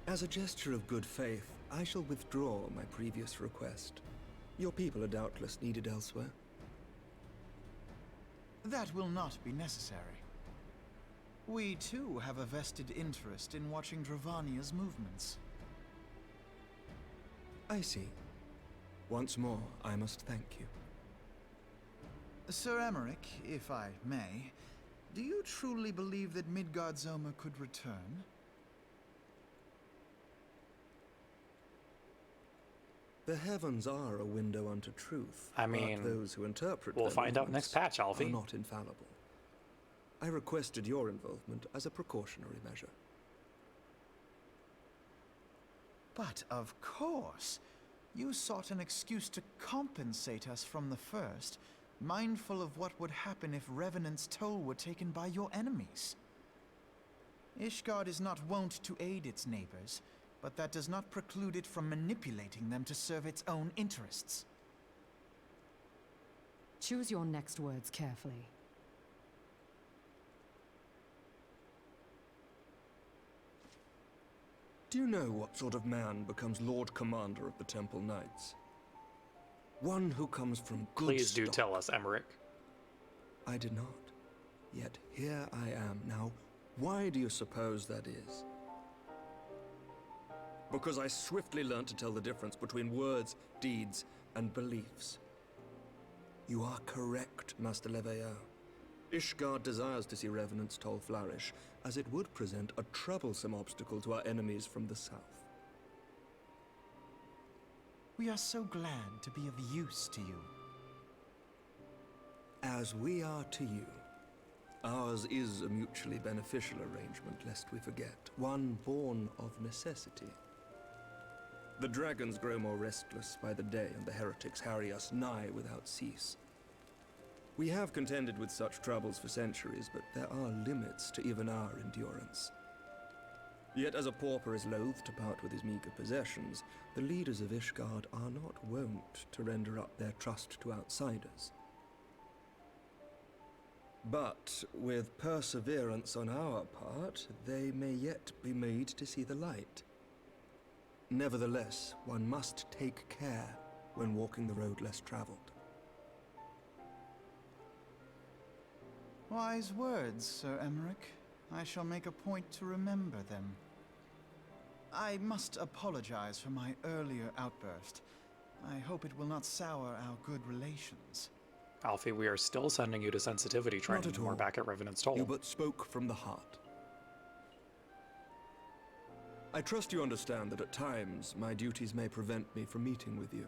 As a gesture of good faith, I shall withdraw my previous request. Your people are doubtless needed elsewhere. That will not be necessary. We too have a vested interest in watching Dravania's movements. I see. Once more, I must thank you. Sir Emmerich, if I may, do you truly believe that Midgard-Zoma could return? The heavens are a window unto truth. I mean, but those who interpret we'll their find out next patch, Alfie. are not infallible. I requested your involvement as a precautionary measure. But of course, you sought an excuse to compensate us from the first, mindful of what would happen if Revenant's Toll were taken by your enemies. Ishgard is not wont to aid its neighbors, but that does not preclude it from manipulating them to serve its own interests. Choose your next words carefully. Do you know what sort of man becomes Lord Commander of the Temple Knights? One who comes from good Please do stock. tell us, Emmerich. I did not. Yet here I am now. Why do you suppose that is? Because I swiftly learned to tell the difference between words, deeds, and beliefs. You are correct, Master Leveilleur. Ishgard desires to see Revenant's Toll flourish, as it would present a troublesome obstacle to our enemies from the south. We are so glad to be of use to you. As we are to you. Ours is a mutually beneficial arrangement, lest we forget. One born of necessity. The dragons grow more restless by the day, and the heretics harry us nigh without cease. We have contended with such troubles for centuries, but there are limits to even our endurance. Yet as a pauper is loath to part with his meager possessions, the leaders of Ishgard are not wont to render up their trust to outsiders. But with perseverance on our part, they may yet be made to see the light. Nevertheless, one must take care when walking the road less traveled. Wise words, Sir Emmerich. I shall make a point to remember them. I must apologize for my earlier outburst. I hope it will not sour our good relations. Alfie, we are still sending you to sensitivity training when we're back at Revenant's Toll. You but spoke from the heart. I trust you understand that at times my duties may prevent me from meeting with you.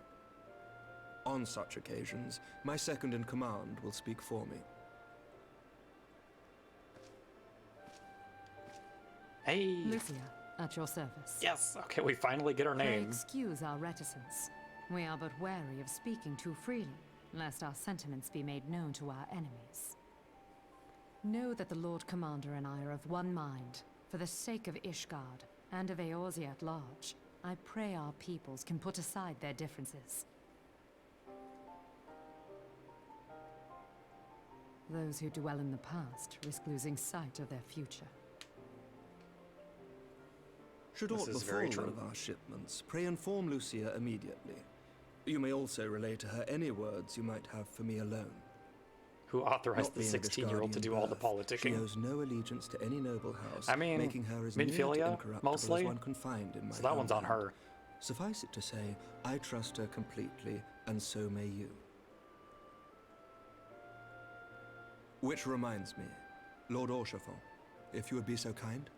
On such occasions, my second in command will speak for me. Hey! Lucia, at your service. Yes! Okay, we finally get her Pray name. excuse our reticence. We are but wary of speaking too freely, lest our sentiments be made known to our enemies. Know that the Lord Commander and I are of one mind. For the sake of Ishgard, and of Eorzea at large, I pray our peoples can put aside their differences. Those who dwell in the past risk losing sight of their future. Should This aught is befall very one true. of our shipments, pray inform Lucia immediately. You may also relay to her any words you might have for me alone. Who authorized Not the being of 16-year-old to do all the birth, She politicking? owes no allegiance to any noble house, I mean, making her as near to Minfilia, incorruptible mostly. as one can find in my So that one's on homeland. her. Suffice it to say, I trust her completely, and so may you. Which reminds me, Lord Orchefort, if you would be so kind.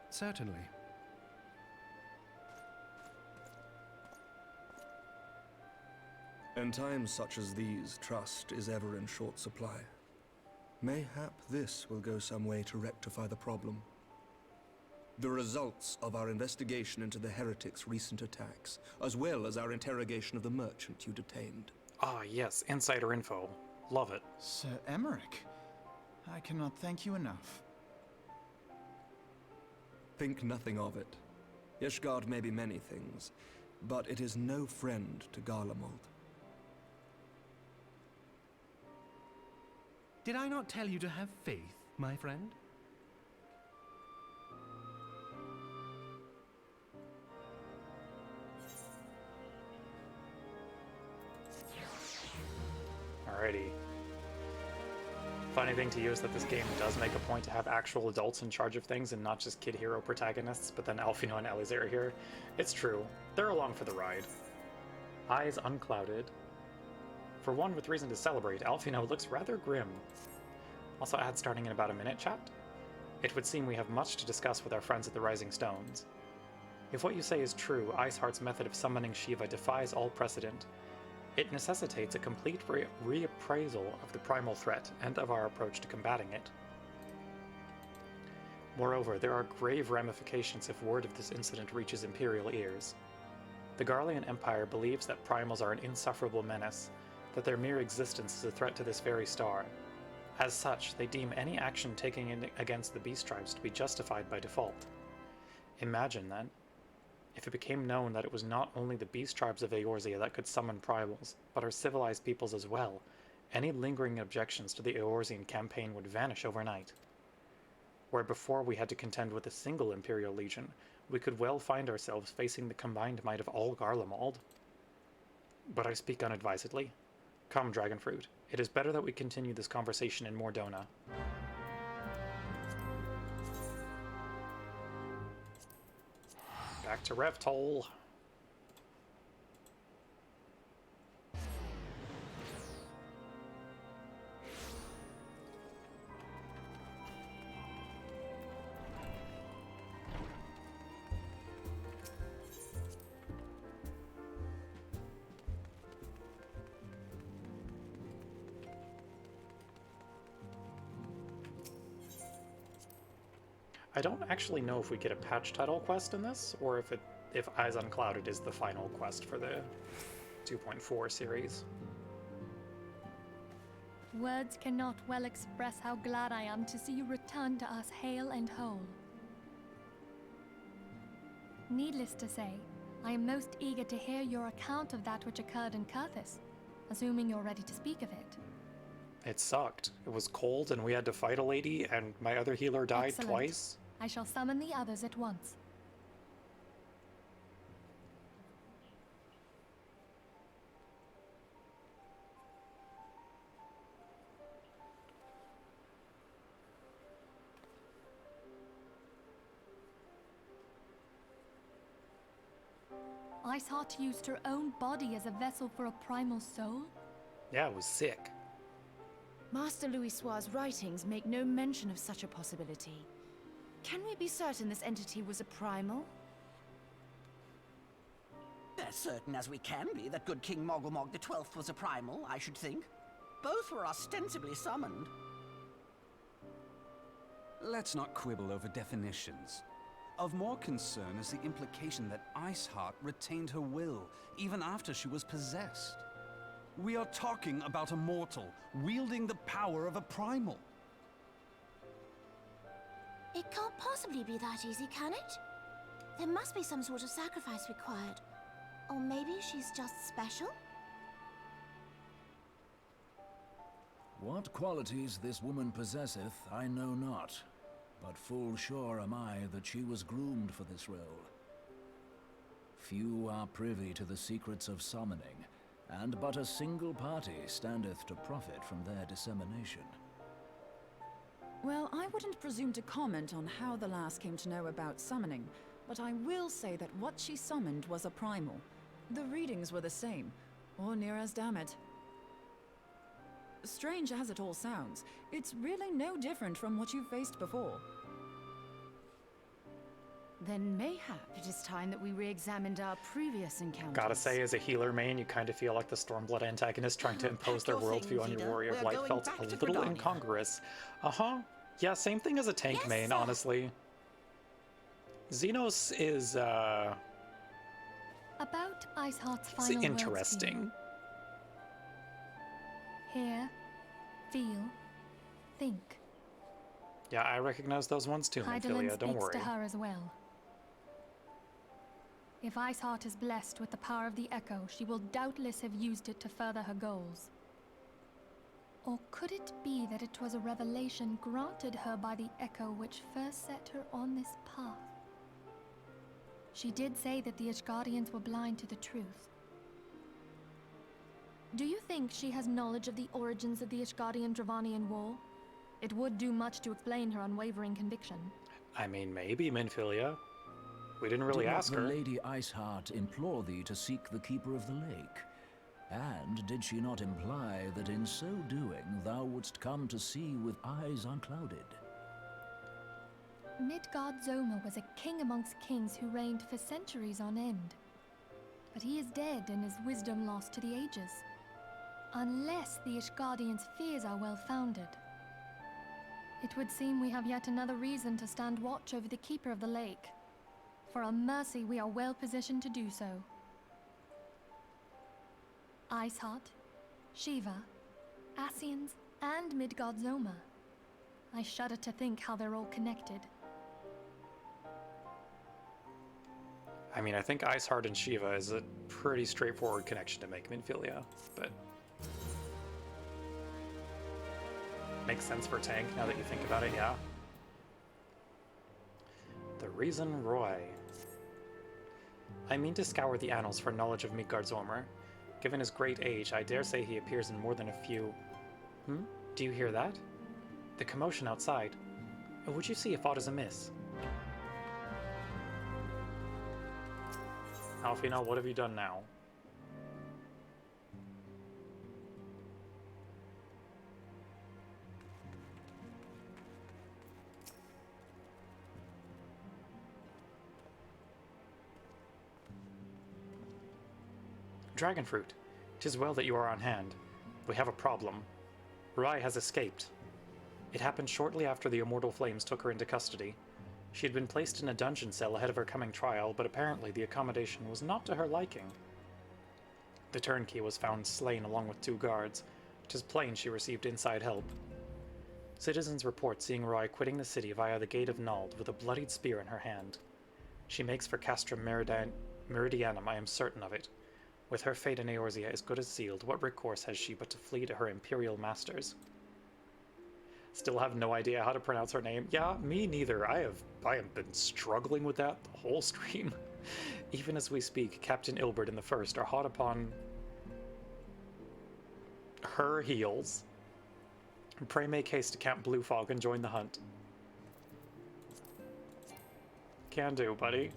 Certainly. In times such as these, trust is ever in short supply. Mayhap this will go some way to rectify the problem. The results of our investigation into the heretics' recent attacks, as well as our interrogation of the merchant you detained. Ah, yes, insider info. Love it. Sir Emmerich, I cannot thank you enough. Think nothing of it. Ishgard may be many things, but it is no friend to Garlemald. Did I not tell you to have faith, my friend? Alrighty. Funny thing to you is that this game does make a point to have actual adults in charge of things and not just kid hero protagonists, but then Alfino and Elizir are here. It's true. They're along for the ride. Eyes unclouded. For one with reason to celebrate, Alfino looks rather grim. Also ad starting in about a minute, chat. It would seem we have much to discuss with our friends at the Rising Stones. If what you say is true, Iceheart's method of summoning Shiva defies all precedent. It necessitates a complete reappraisal of the primal threat and of our approach to combating it. Moreover, there are grave ramifications if word of this incident reaches Imperial ears. The Garlean Empire believes that primals are an insufferable menace, that their mere existence is a threat to this very star. As such, they deem any action taken against the beast tribes to be justified by default. Imagine, then, if it became known that it was not only the beast tribes of Eorzea that could summon primals, but our civilized peoples as well, any lingering objections to the Eorzean campaign would vanish overnight. Where before we had to contend with a single Imperial Legion, we could well find ourselves facing the combined might of all Garlemald. But I speak unadvisedly. Come, Dragonfruit, it is better that we continue this conversation in Mordona. Back to Revtol. I don't actually know if we get a patch title quest in this, or if Eyes Unclouded is the final quest for the 2.4 series. Words cannot well express how glad I am to see you return to us hale and whole. Needless to say, I am most eager to hear your account of that which occurred in Kurthis, assuming you're ready to speak of it. It sucked. It was cold and we had to fight a lady and my other healer died Excellent. twice. I shall summon the others at once. Iceheart used her own body as a vessel for a primal soul? Yeah, it was sick. Master Louisoir's writings make no mention of such a possibility. Can we be certain this entity was a primal? As certain as we can be that good King Mogulmog the 12th was a primal, I should think. Both were ostensibly summoned. Let's not quibble over definitions. Of more concern is the implication that Iceheart retained her will, even after she was possessed. We are talking about a mortal, wielding the power of a primal. It can't possibly be that easy, can it? There must be some sort of sacrifice required. Or maybe she's just special? What qualities this woman possesseth, I know not, but full sure am I that she was groomed for this role. Few are privy to the secrets of summoning, and but a single party standeth to profit from their dissemination. Well, I wouldn't presume to comment on how the lass came to know about summoning, but I will say that what she summoned was a primal. The readings were the same, or near as damn it. Strange as it all sounds, it's really no different from what you've faced before. Then mayhap it is time that we re-examined our previous encounters. Gotta say, as a healer main, you kind of feel like the Stormblood antagonist trying to impose their worldview on your Warrior of Light felt a little incongruous. Uh-huh. Yeah, same thing as a tank main, honestly. Xenos is, About Iceheart's final words to you. interesting. Hear, feel, think. Yeah, I recognize those ones too, Hydaelyn Minfilia, don't speaks worry. to her as well. If Iceheart is blessed with the power of the Echo, she will doubtless have used it to further her goals. Or could it be that it was a revelation granted her by the Echo which first set her on this path? She did say that the Ishgardians were blind to the truth. Do you think she has knowledge of the origins of the Ishgardian-Dravanian War? It would do much to explain her unwavering conviction. I mean, maybe, Minfilia. We didn't really Did not ask her. the Lady Iceheart implore thee to seek the Keeper of the Lake? And did she not imply that in so doing thou wouldst come to see with eyes unclouded? Midgard-Zoma was a king amongst kings who reigned for centuries on end. But he is dead and his wisdom lost to the ages. Unless the Ishgardians' fears are well-founded. It would seem we have yet another reason to stand watch over the Keeper of the Lake. For a mercy, we are well positioned to do so. Iceheart, Shiva, Ascians, and Midgard-Zoma. I shudder to think how they're all connected. I mean, I think Iceheart and Shiva is a pretty straightforward connection to make, Minfilia, but makes sense for tank now that you think about it, yeah. The reason Roy. I mean to scour the annals for knowledge of Midgard-Zoma. Given his great age, I dare say he appears in more than a few... Do you hear that? The commotion outside. Would you see if aught is amiss? Alfina, what have you done now? Dragonfruit, 'tis well that you are on hand. We have a problem. Rai has escaped. It happened shortly after the Immortal Flames took her into custody. She had been placed in a dungeon cell ahead of her coming trial, but apparently the accommodation was not to her liking. The turnkey was found slain along with 2 guards. 'Tis plain she received inside help. Citizens report seeing Rai quitting the city via the Gate of Nald with a bloodied spear in her hand. She makes for Castrum Meridianum, I am certain of it. With her fate in Eorzea as good as sealed, what recourse has she but to flee to her imperial masters? Still have no idea how to pronounce her name. Yeah, me neither. I have been struggling with that the whole stream. Even as we speak, Captain Ilbert and the First are hot upon her heels. Pray make haste to Camp Bluefog and join the hunt. Can do, buddy.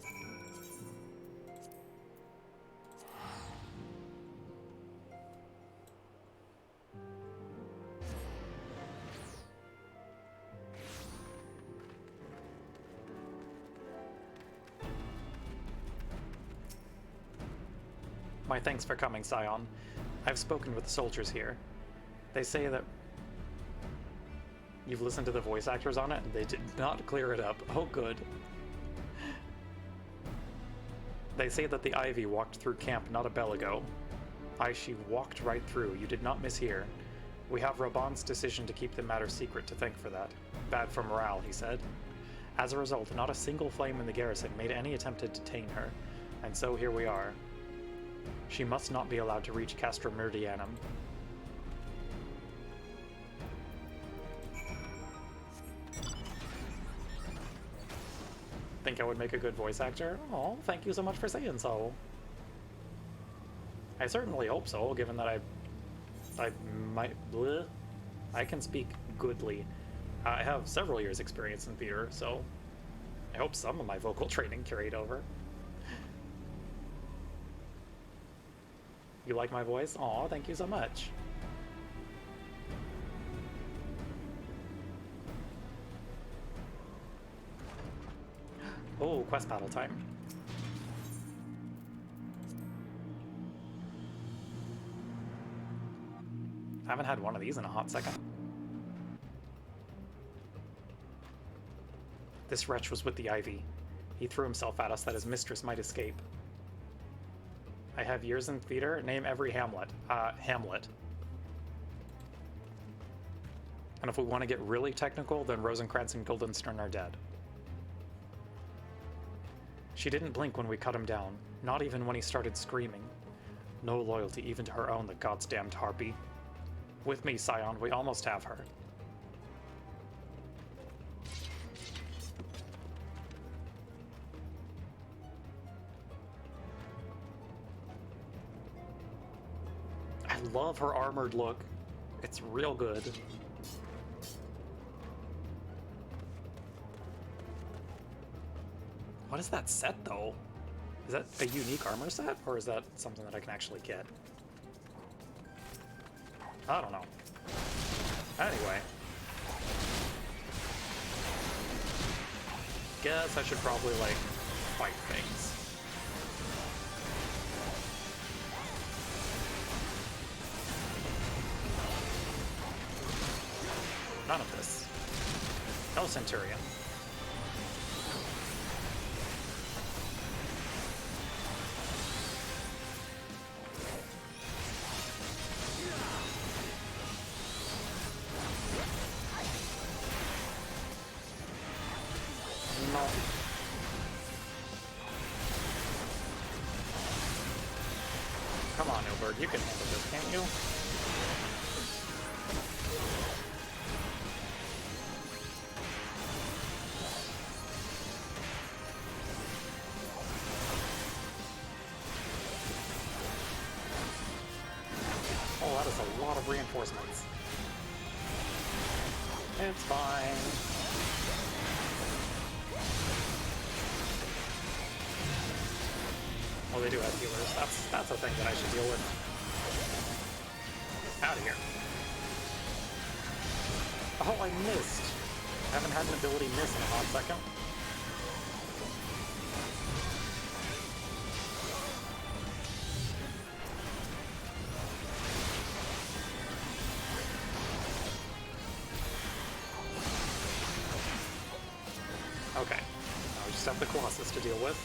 My thanks for coming, Scion. I've spoken with the soldiers here. They say that you've listened to the voice actors on it, and they did not clear it up. Oh, good. They say that the Ivy walked through camp not a bell ago. Aye, she walked right through. You did not mishear. We have Raban's decision to keep the matter secret to thank for that. Bad for morale, he said. As a result, not a single flame in the garrison made any attempt to detain her, and so here we are. She must not be allowed to reach Castrum Meridianum. think I would make a good voice actor? Oh, thank you so much for saying so. I certainly hope so, given that I might... Bleh, I can speak goodly. I have several years' experience in theater, so I hope some of my vocal training carried over. You like my voice? Aw, thank you so much. Oh, quest battle time. I haven't had one of these in a hot second. This wretch was with the Ivy. He threw himself at us that his mistress might escape. I have years in theater. Name every Hamlet. Hamlet. And if we want to get really technical, then Rosencrantz and Guildenstern are dead. She didn't blink when we cut him down, not even when he started screaming. No loyalty even to her own, the goddamned harpy. With me, Scion, we almost have her. I love her armored look. It's real good. What is that set, though? Is that a unique armor set, or is that something that I can actually get? I don't know. Anyway. Guess I should probably, like, fight things. None of this. No Centurion. No. Come on, Ilbert, you can handle this, can't you? Oh, that is a lot of reinforcements. It's fine. Oh, they do have healers. That's a thing that I should deal with. Out of here. Oh, I missed. I haven't had an ability miss in a hot second. Okay. Now we just have the Colossus to deal with.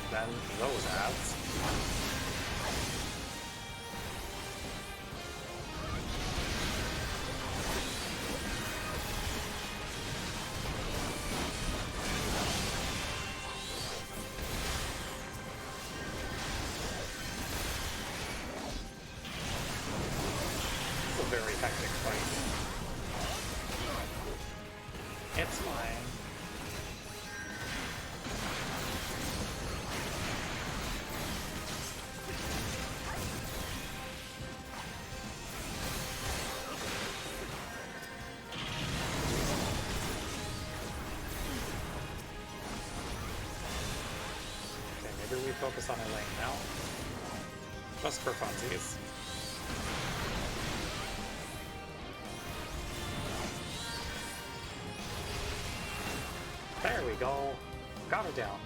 Then those ads. It's a very hectic fight. It's fine. Maybe we focus on Elaine now. Just for funsies. There we go. Got her down.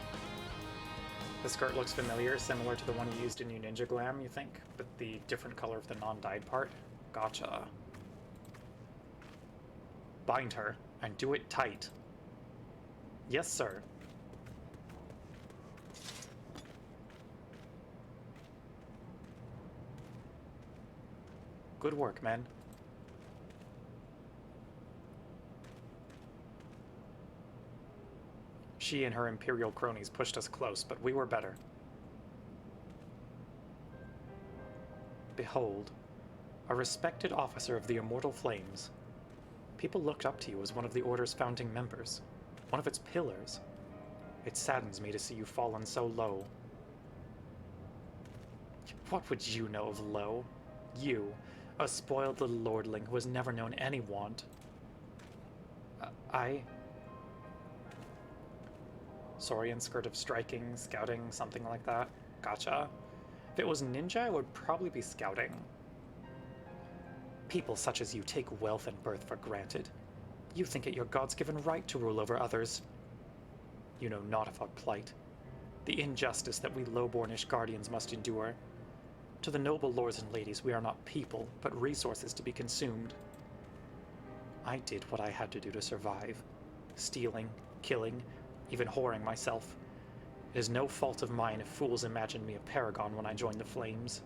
The skirt looks familiar, similar to the one you used in your Ninja Glam, you think? But the different color of the non-dyed part? Gotcha. Bind her, and do it tight. Yes, sir. Good work, men. She and her Imperial cronies pushed us close, but we were better. Behold, a respected officer of the Immortal Flames. People looked up to you as one of the Order's founding members, one of its pillars. It saddens me to see you fallen so low. What would you know of low? You, a spoiled little lordling who has never known any want. Saurian skirt of striking, scouting, something like that. Gotcha. If it was ninja, I would probably be scouting. People such as you take wealth and birth for granted. You think it your God's given right to rule over others. You know not of our plight, the injustice that we lowbornish guardians must endure. To the noble lords and ladies, we are not people, but resources to be consumed. I did what I had to do to survive. Stealing, killing, even whoring myself. It is no fault of mine if fools imagined me a paragon when I joined the flames.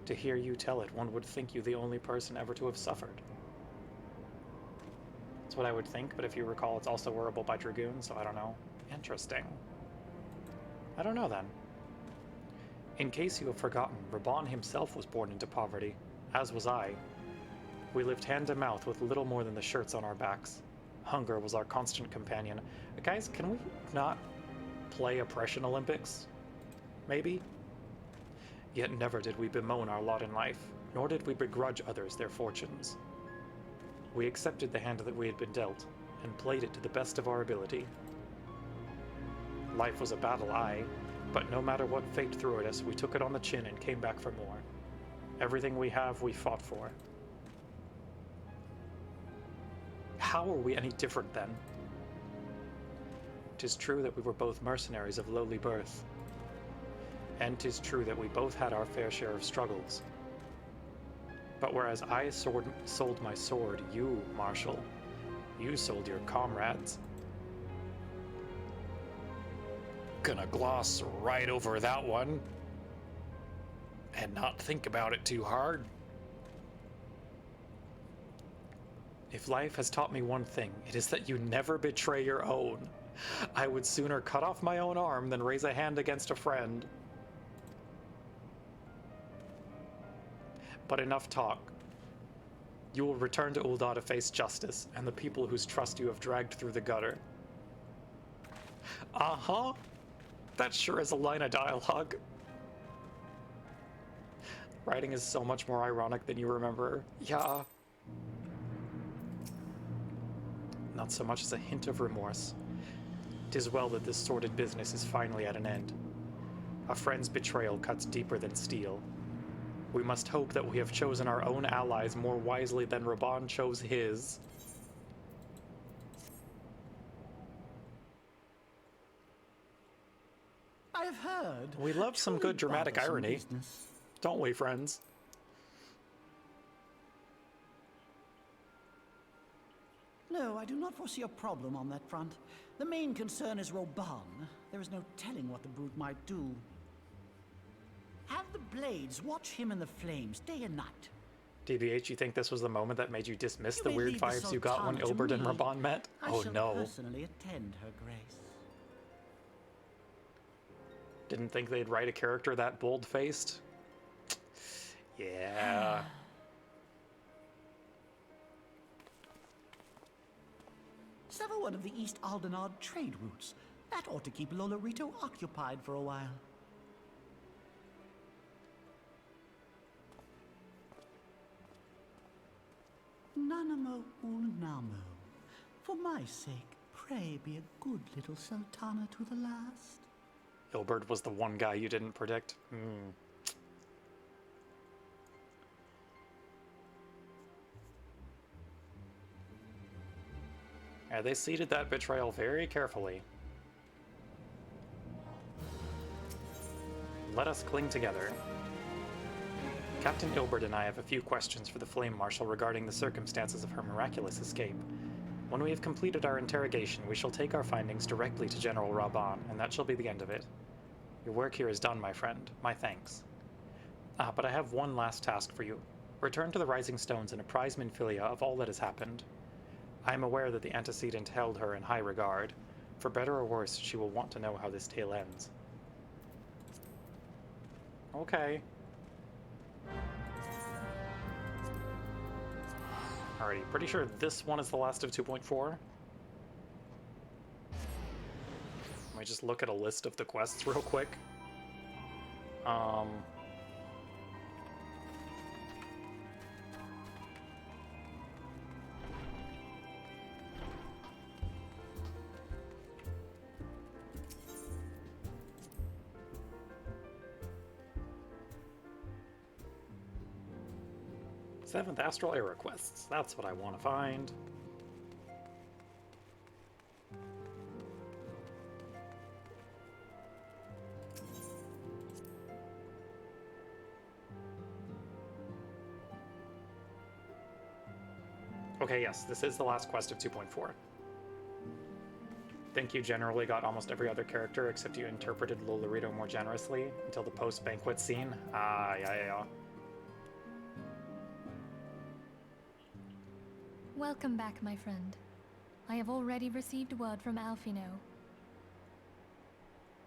To hear you tell it, one would think you the only person ever to have suffered. That's what I would think, but if you recall, it's also wearable by dragoons, so I don't know. Interesting. I don't know then. In case you have forgotten, Reborn himself was born into poverty, as was I. We lived hand to mouth with little more than the shirts on our backs. Hunger was our constant companion. Guys, can we not play Oppression Olympics? Maybe? Yet never did we bemoan our lot in life, nor did we begrudge others their fortunes. We accepted the hand that we had been dealt, and played it to the best of our ability. Life was a battle, aye, but no matter what fate threw at us, we took it on the chin and came back for more. Everything we have, we fought for. How are we any different then? 'Tis true that we were both mercenaries of lowly birth, and 'tis true that we both had our fair share of struggles. But whereas I sold my sword, you, Marshal, you sold your comrades. Gonna gloss right over that one and not think about it too hard. If life has taught me one thing, it is that you never betray your own. I would sooner cut off my own arm than raise a hand against a friend. But enough talk. You will return to Ul'dah to face justice and the people whose trust you have dragged through the gutter. Uh-huh. That sure is a line of dialogue. Writing is so much more ironic than you remember. Yeah. Not so much as a hint of remorse. 'Tis well that this sordid business is finally at an end. A friend's betrayal cuts deeper than steel. We must hope that we have chosen our own allies more wisely than Reborn chose his. I have heard. We love some good dramatic bothersome irony, business. don't we, friends? No, I do not foresee a problem on that front. The main concern is Reborn. There is no telling what the brute might do. Have the blades watch him in the flames day and night. DBH, you think this was the moment that made you dismiss You the may weird leave the vibes you got when Sultana to Ilberd and me. Reborn met? I Oh shall no. personally attend her grace. Didn't think they'd write a character that bold-faced? Yeah. Sever one of the East Aldenard trade routes. That ought to keep Lolorito occupied for a while. Nanamo Ulnamo. For my sake, pray be a good little Sultana to the last. Ilberd was the one guy you didn't predict. Yeah, they seeded that betrayal very carefully. Let us cling together. Captain Ilberd and I have a few questions for the Flame Marshal regarding the circumstances of her miraculous escape. When we have completed our interrogation, we shall take our findings directly to General Raban, and that shall be the end of it. Your work here is done, my friend. My thanks. But I have one last task for you. Return to the Rising Stones and apprise Minfilia of all that has happened. I am aware that the antecedent held her in high regard. For better or worse, she will want to know how this tale ends. Alrighty, pretty sure this one is the last of 2.4. Let me just look at a list of the quests real quick. Seventh Astral Era quests. That's what I want to find. Okay, yes, this is the last quest of 2.4. Think you generally got almost every other character except you interpreted Lolorito more generously until the post-banquet scene? Ah, yeah. Welcome back, my friend. I have already received word from Alfino.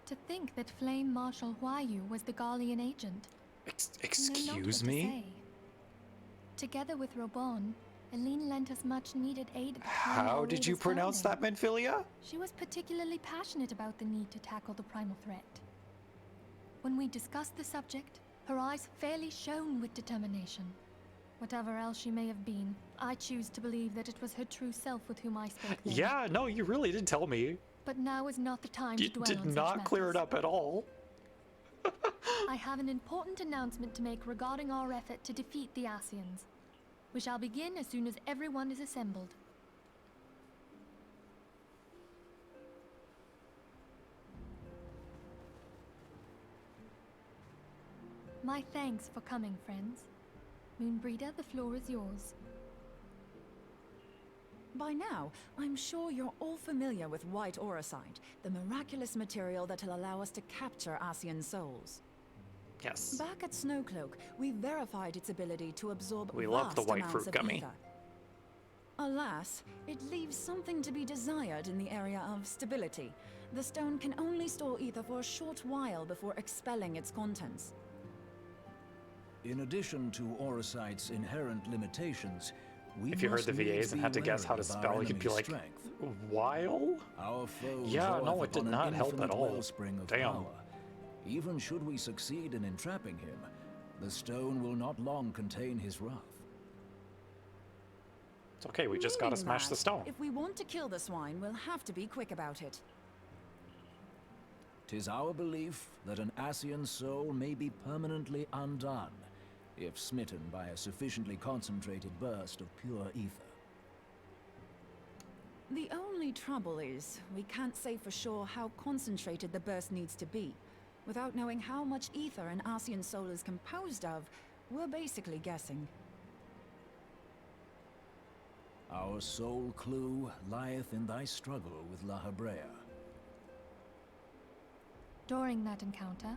To think that Flame Marshal Huayu was the Garlean agent. Excuse me? Together with Reborn, Eileen lent us much needed aid at the time How Elray did you was pronounce that, founding. Menphilia? She was particularly passionate about the need to tackle the primal threat. When we discussed the subject, her eyes fairly shone with determination. Whatever else she may have been, I choose to believe that it was her true self with whom I spoke then. Yeah, no, you really did tell me. But now is not the time You to dwell did on not such clear it matters. up at all. I have an important announcement to make regarding our effort to defeat the Asians. We shall begin as soon as everyone is assembled. My thanks for coming, friends. Moonbreeder, the floor is yours. By now, I'm sure you're all familiar with white auracite, the miraculous material that'll allow us to capture Asian souls. Yes. Back at Snowcloak, we verified its ability to absorb We love the vast white amounts fruit of gummy. ether. Alas, it leaves something to be desired in the area of stability. The stone can only store ether for a short while before expelling its contents. In addition to auracite's inherent limitations, we If you heard the must needs VAs and be had to guess how wary to of our spell, you'd be enemy's like, strength. while? Our foe Yeah, no, draweth it did upon not an help at infinite all. wellspring of Damn. power. Even should we succeed in entrapping him, the stone will not long contain his wrath. It's okay, we just gotta Meaning smash that, the stone. If we want to kill the swine, we'll have to be quick about it. 'Tis our belief that an Asian soul may be permanently undone, if smitten by a sufficiently concentrated burst of pure ether. The only trouble is, we can't say for sure how concentrated the burst needs to be. Without knowing how much ether an Asian soul is composed of, we're basically guessing. Our sole clue lieth in thy struggle with La Habrea. During that encounter,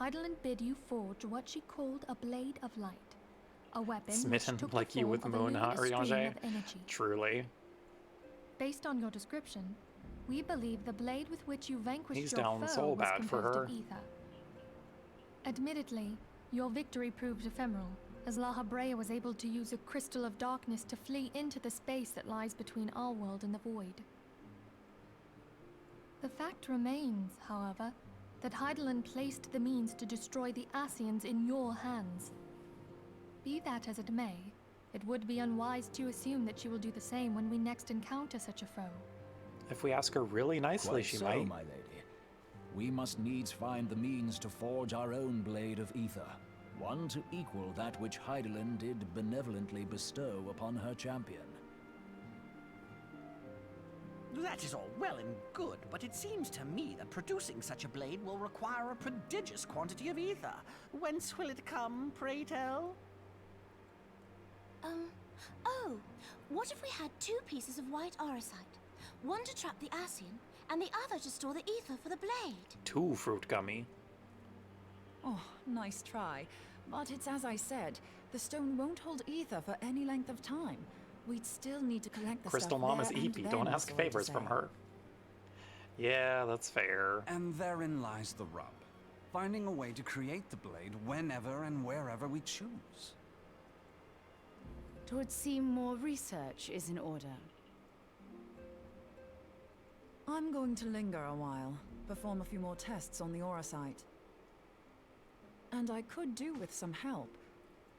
Heidelin bid you forge what she called a Blade of Light. A weapon Smitten which took like the you form with of a Moon, huh, luminous stream Riange? of energy. Truly. Based on your description, we believe the blade with which you vanquished He's your down foe so was bad for composed her. of ether. Admittedly, your victory proved ephemeral, as La Habrea was able to use a crystal of darkness to flee into the space that lies between our world and the void. The fact remains, however, that Heidelin placed the means to destroy the Asians in your hands. Be that as it may, it would be unwise to assume that she will do the same when we next encounter such a foe. If we ask her really nicely, Quite she so, might. my lady. We must needs find the means to forge our own blade of ether, one to equal that which Heidelin did benevolently bestow upon her champion. That is all well and good, but it seems to me that producing such a blade will require a prodigious quantity of ether. Whence will it come, pray tell? Oh, what if we had two pieces of white auracite? One to trap the Asian, and the other to store the ether for the blade. 2 fruit gummy. Oh, nice try. But it's as I said, the stone won't hold ether for any length of time. We'd still need to collect the Crystal stuff Mom is there and eepy. then, Don't ask sorry to favors say. from her. Yeah, that's fair. And therein lies the rub. Finding a way to create the blade whenever and wherever we choose. It would seem more research is in order. I'm going to linger a while, perform a few more tests on the aura site. And I could do with some help.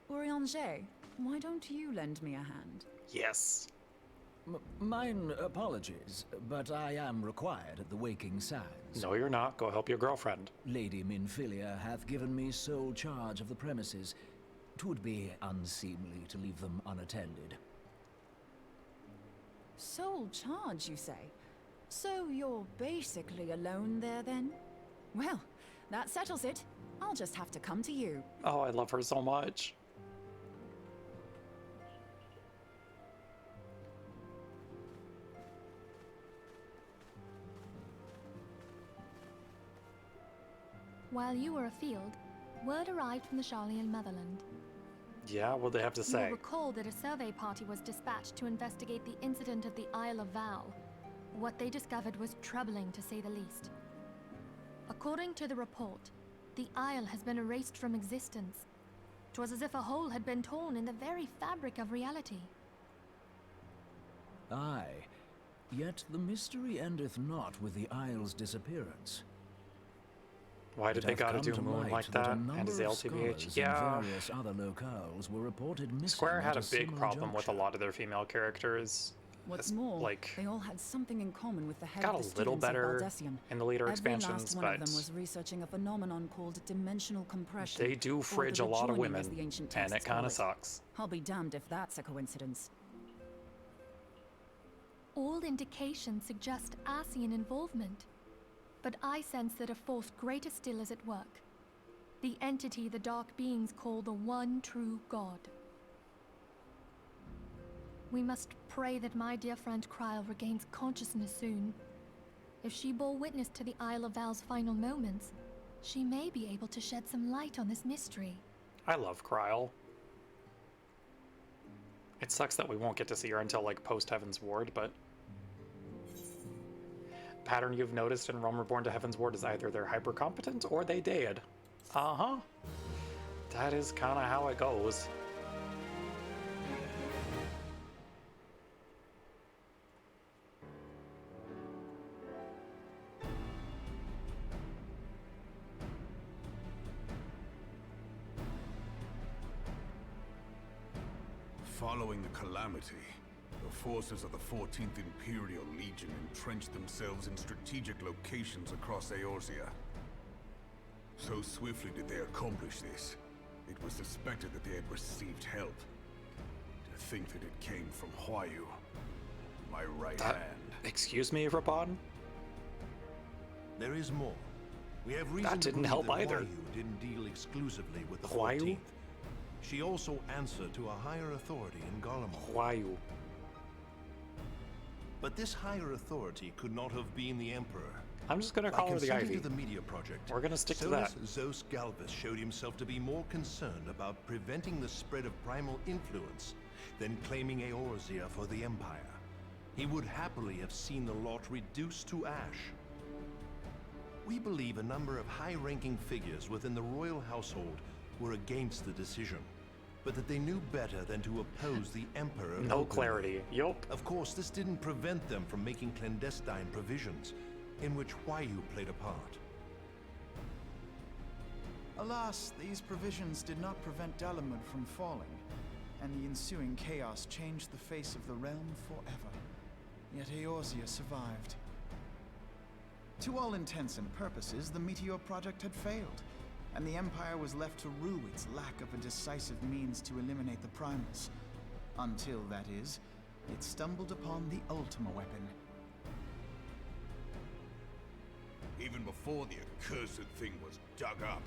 Urianger, why don't you lend me a hand? Yes. Mine apologies, but I am required at the Waking Sands. No, you're not. Go help your girlfriend. Lady Minfilia hath given me sole charge of the premises. 'Twould be unseemly to leave them unattended. Sole charge, you say? So you're basically alone there, then? Well, that settles it. I'll just have to come to you. Oh, I love her so much. While you were afield, word arrived from the Charlian motherland. Yeah, what they have to You say? will recall that a survey party was dispatched to investigate the incident at the Isle of Val. What they discovered was troubling, to say the least. According to the report, the isle has been erased from existence. 'Twas as if a hole had been torn in the very fabric of reality. Aye, yet the mystery endeth not with the isle's disappearance. Why did they gotta do a moon like that? And is the LTBH? Yeah. Various other locales were reported missing. Square had a at big similar problem with a juncture. lot of their female characters. What's It's more, like, they all had something in common with the head got of a the little students of better Baldessian. in the later Every expansions, last one but of them was researching a phenomenon called dimensional compression. they do or fridge the a lot of rejoining, as women, the ancient and it texts kind call of sucks. I'll be damned if that's a coincidence. All indications suggest Asian involvement, but I sense that a force greater still is at work. The entity the Dark Beings call the One True God. We must pray that my dear friend Kryle regains consciousness soon. If she bore witness to the Isle of Val's final moments, she may be able to shed some light on this mystery. I love Kryle. It sucks that we won't get to see her until like post Heaven's Ward, but pattern you've noticed in Realm Reborn to Heaven's Ward is either they're hyper competent or they dead. Uh-huh. That is kind of how it goes. Following the calamity, the forces of the 14th Imperial Legion entrenched themselves in strategic locations across Eorzea. So swiftly did they accomplish this, it was suspected that they had received help. To think that it came from Huayu, my right hand. Excuse me, Reborn? There is more. We have reason That didn't to help believe that either. Huayu didn't deal exclusively with the Huayu? 14th. She also answered to a higher authority in Garlemald. Huayu. But this higher authority could not have been the Emperor. I'm just gonna By call her the consenting Ivy. to the Media Project, We're gonna stick to that. Zos Galvus showed himself to be more concerned about preventing the spread of primal influence than claiming Eorzea for the Empire. He would happily have seen the lot reduced to ash. We believe a number of high-ranking figures within the royal household were against the decision, but that they knew better than to oppose the Emperor. No openly. clarity. Yup. Of course, this didn't prevent them from making clandestine provisions, in which Huayu played a part. Alas, these provisions did not prevent Dalamud from falling, and the ensuing chaos changed the face of the realm forever. Yet Eorzea survived. To all intents and purposes, the Meteor Project had failed, and the Empire was left to rue its lack of a decisive means to eliminate the primals. Until, that is, it stumbled upon the Ultima weapon. Even before the accursed thing was dug up,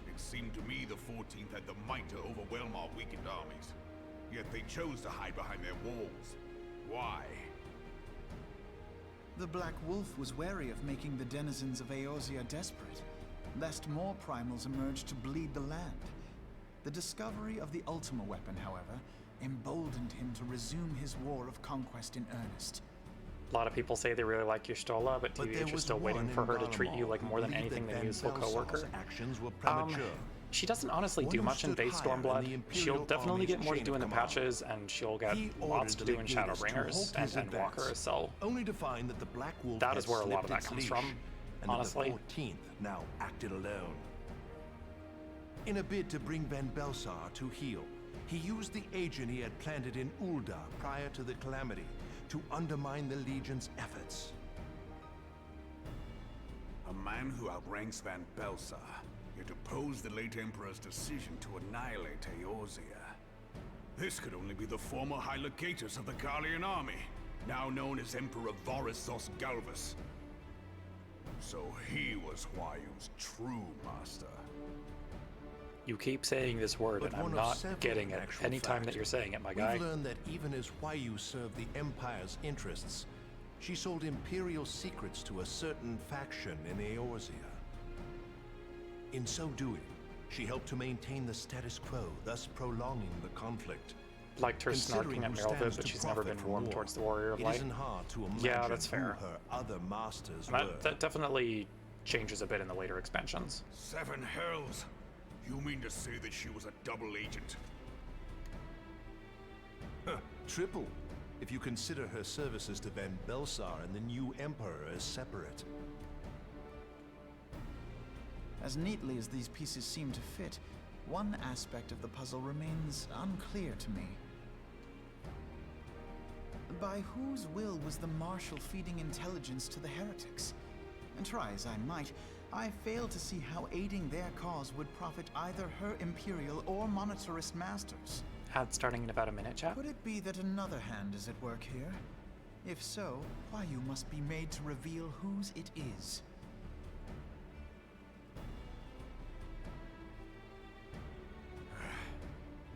it seemed to me the 14th had the might to overwhelm our weakened armies. Yet they chose to hide behind their walls. Why? The Black Wolf was wary of making the denizens of Eorzea desperate, lest more primals emerge to bleed the land. The discovery of the Ultima weapon, however, emboldened him to resume his war of conquest in earnest. A lot of people say they really like Y'shtola, but TBH is still waiting for her to treat you like more than anything than a useful coworker. Actions were premature. She doesn't honestly One do who much in stood base higher in Stormblood. the She'll Imperial definitely Army's get more to chain do in of the command. patches, and she'll get He lots to ordered do in Legatus to Shadowbringers halt his and advance, Walker, so only to find that the Black Wolf that had is where a lot of slipped that its comes leash, from, and honestly. that the 14th now acted alone. In a bid to bring Van Belsar to heel, he used the agent he had planted in Ul'dah prior to the Calamity to undermine the Legion's efforts. A man who outranks Van Belsar, yet opposed the late Emperor's decision to annihilate Eorzea. This could only be the former High Legatus of the Garlean army, now known as Emperor Varys Osgalvus. So he was Huayu's true master. You keep saying this word, But and I'm one of not several getting in it actual any time fact. that you're saying it, my guy. We've learned that even as Huayu served the Empire's interests, she sold Imperial secrets to a certain faction in Eorzea. In so doing, she helped to maintain the status quo, thus prolonging the conflict. Liked her Considering snarking at who Merylvid, stands but to she's never profit been from warm war, towards the Warrior of it Light. isn't hard to imagine Yeah, that's fair. who her other masters And were. that definitely changes a bit in the later expansions. Seven hells! You mean to say that she was a double agent? Huh, triple, if you consider her services to Van Belsar and the new Emperor as separate. As neatly as these pieces seem to fit, one aspect of the puzzle remains unclear to me. By whose will was the Marshal feeding intelligence to the heretics? And try as I might, I fail to see how aiding their cause would profit either her Imperial or Monetarist masters. Ad starting in about a minute, chat. Could it be that another hand is at work here? If so, Huayu must be made to reveal whose it is.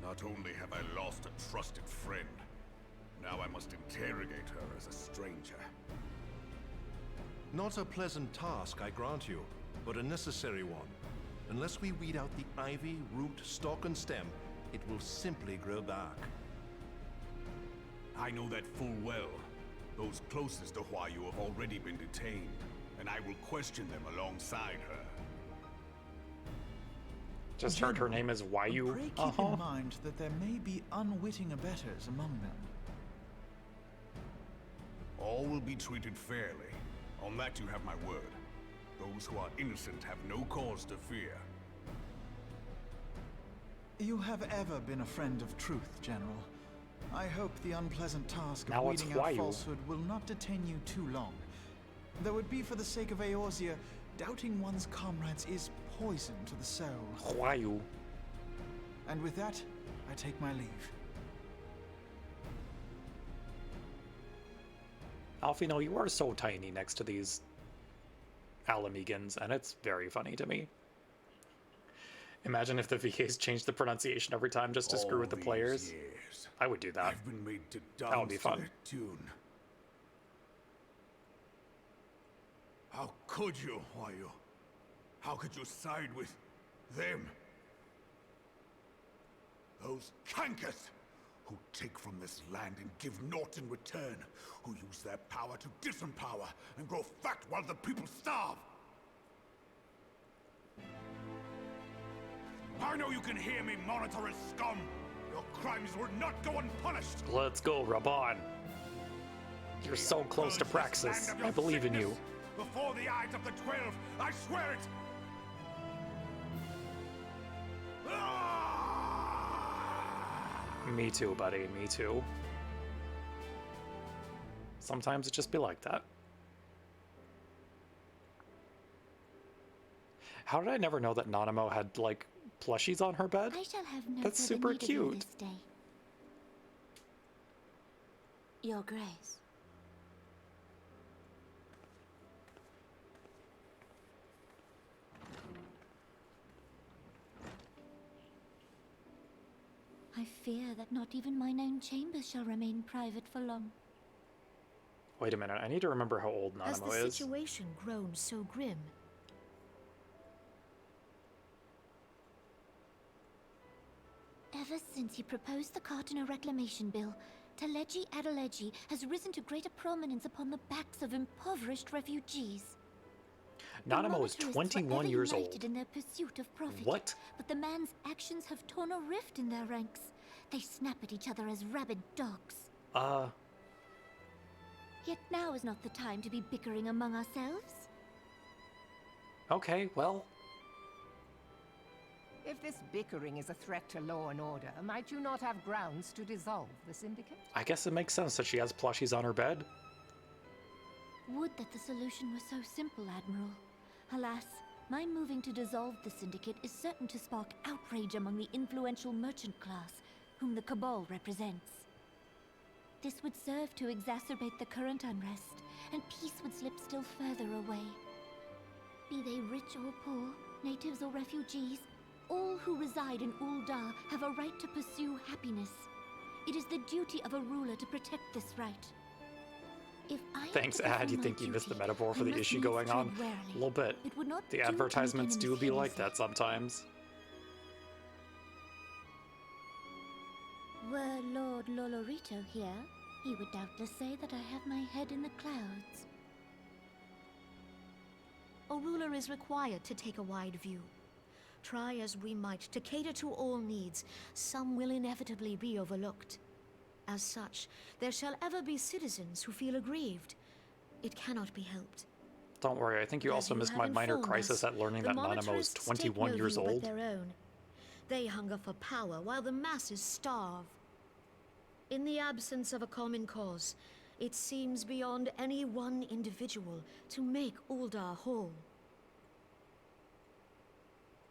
Not only have I lost a trusted friend, now I must interrogate her as a stranger. Not a pleasant task, I grant you, but a necessary one. Unless we weed out the ivy, root, stalk, and stem, it will simply grow back. I know that full well. Those closest to Huayu have already been detained, and I will question them alongside her. Just heard her name is Huayu. Pray keep in mind that there may be unwitting abettors among them. All will be treated fairly. On that you have my word. Those who are innocent have no cause to fear. You have ever been a friend of truth, General. I hope the unpleasant task Now of it's weeding out Huayu. falsehood will not detain you too long. Though it be for the sake of Eorzea, doubting one's comrades is poison to the soul. Huayu. And with that, I take my leave. Alfino, you are so tiny next to these Alamegans, and it's very funny to me. Imagine if the VAs changed the pronunciation every time just to screw with the players. Years, I would do that. I've been made to dance That would be to fun. their tune. How could you, Huayu? How could you side with them? Those cankers who take from this land and give naught in return, who use their power to disempower and grow fat while the people starve. I know you can hear me, Monetarist scum. Your crimes will not go unpunished. Let's go, Reborn. You're so close to Praxis. I believe in you. Before the eyes of the 12, I swear it! Me too, buddy. Me too. Sometimes it just be like that. How did I never know that Nanamo had, like, plushies on her bed? I shall have no That's further super need of you cute. this day. Your Grace. I fear that not even mine own chambers shall remain private for long. Wait a minute, I need to remember how old Has the Nanamo is. situation grown so grim? Ever since he proposed the Cartiner Reclamation Bill, Teleji Adeleji has risen to greater prominence upon the backs of impoverished refugees. Nanamo is monetarists 21 were years united old. in their pursuit of profit. What? But the man's actions have torn a rift in their ranks. They snap at each other as rabid dogs. Yet now is not the time to be bickering among ourselves. Okay, well, If this bickering is a threat to law and order, might you not have grounds to dissolve the syndicate? I guess it makes sense that she has plushies on her bed. Would that the solution were so simple, Admiral. Alas, my moving to dissolve the syndicate is certain to spark outrage among the influential merchant class, whom the Cabal represents. This would serve to exacerbate the current unrest, and peace would slip still further away. Be they rich or poor, natives or refugees, all who reside in Ul'dah have a right to pursue happiness. It is the duty of a ruler to protect this right. If I Thanks, Ad. You think you missed the metaphor for the issue going on? A little bit. The advertisements do be like that sometimes. Were Lord Lolorito here, he would doubtless say that I have my head in the clouds. A ruler is required to take a wide view. Try as we might to cater to all needs, some will inevitably be overlooked. As such, there shall ever be citizens who feel aggrieved. It cannot be helped. Don't worry, I think you also missed my minor crisis at learning that Nanamo is 21 years old. Their own. They hunger for power while the masses starve. In the absence of a common cause, it seems beyond any one individual to make Ul'dah whole.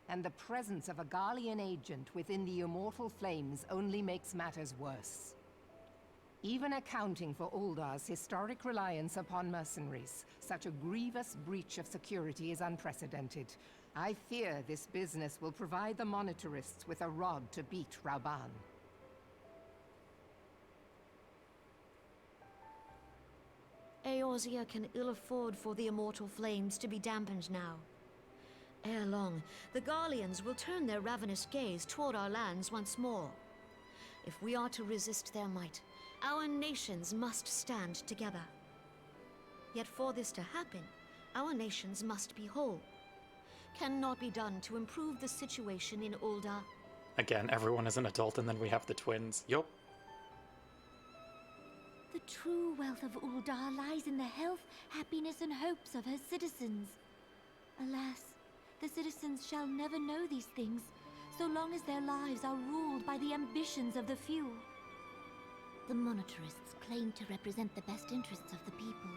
And the presence of a Garlean agent within the Immortal Flames only makes matters worse. Even accounting for Uldah's historic reliance upon mercenaries, such a grievous breach of security is unprecedented. I fear this business will provide the monetarists with a rod to beat Rauban. Eorzea can ill afford for the Immortal Flames to be dampened now. Ere long, the Garleans will turn their ravenous gaze toward our lands once more. If we are to resist their might, our nations must stand together. Yet for this to happen, our nations must be whole. Cannot be done to improve the situation in Ul'dah. Again, everyone is an adult and then we have the twins. Yup. The true wealth of Ul'dah lies in the health, happiness, and hopes of her citizens. Alas, the citizens shall never know these things, so long as their lives are ruled by the ambitions of the few. The monetarists claim to represent the best interests of the people,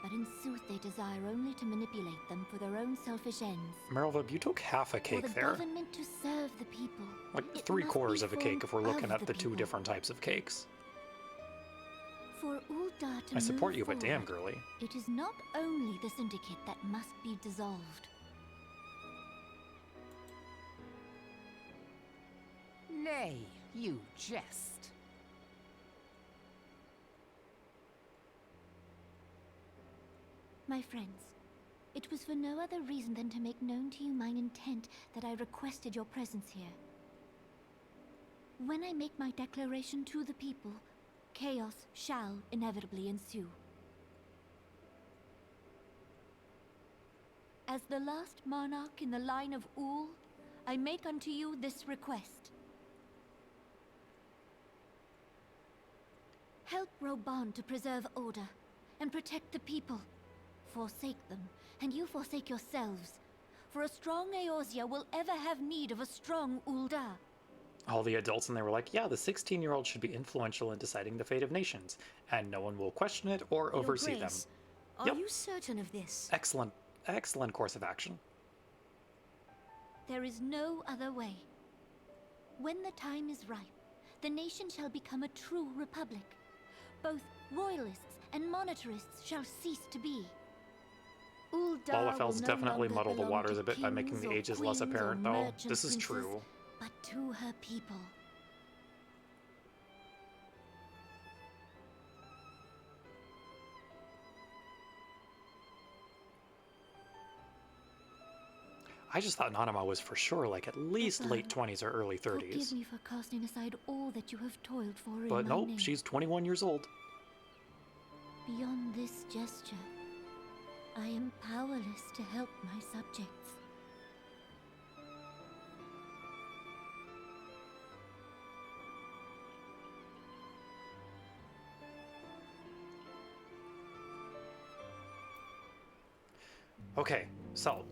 but in sooth they desire only to manipulate them for their own selfish ends. Merylvib, you took half a cake For the there. government to serve the people. Like It 3/4 must of a be cake if we're full looking of at the two people. different types of cakes. For Ul'dah to I support move you, but damn, forward, girly. it is not only the syndicate that must be dissolved. Nay, you jest. My friends, it was for no other reason than to make known to you mine intent that I requested your presence here. When I make my declaration to the people, chaos shall inevitably ensue. As the last monarch in the line of Ul, I make unto you this request. Help Reborn to preserve order and protect the people. Forsake them, and you forsake yourselves. For a strong Eorzea will ever have need of a strong Ul'dah. All the adults and they were like, yeah, the 16-year-old should be influential in deciding the fate of nations, and no one will question it or oversee them. Are you certain of this? Excellent, excellent course of action. There is no other way. When the time is ripe, the nation shall become a true republic. Both royalists and monetarists shall cease to be. Ul'dah Lalafels will no definitely longer muddle the belong waters to a bit by making kings the or ages less queens or apparent, though. merchant This is princes, true. but to her people. I just thought Nanama was for sure like at least late 20s or early 30s. Forgive me for casting aside all that you have toiled for in But my nope, name. she's 21 years old. Beyond this gesture, I am powerless to help my subjects. Okay, so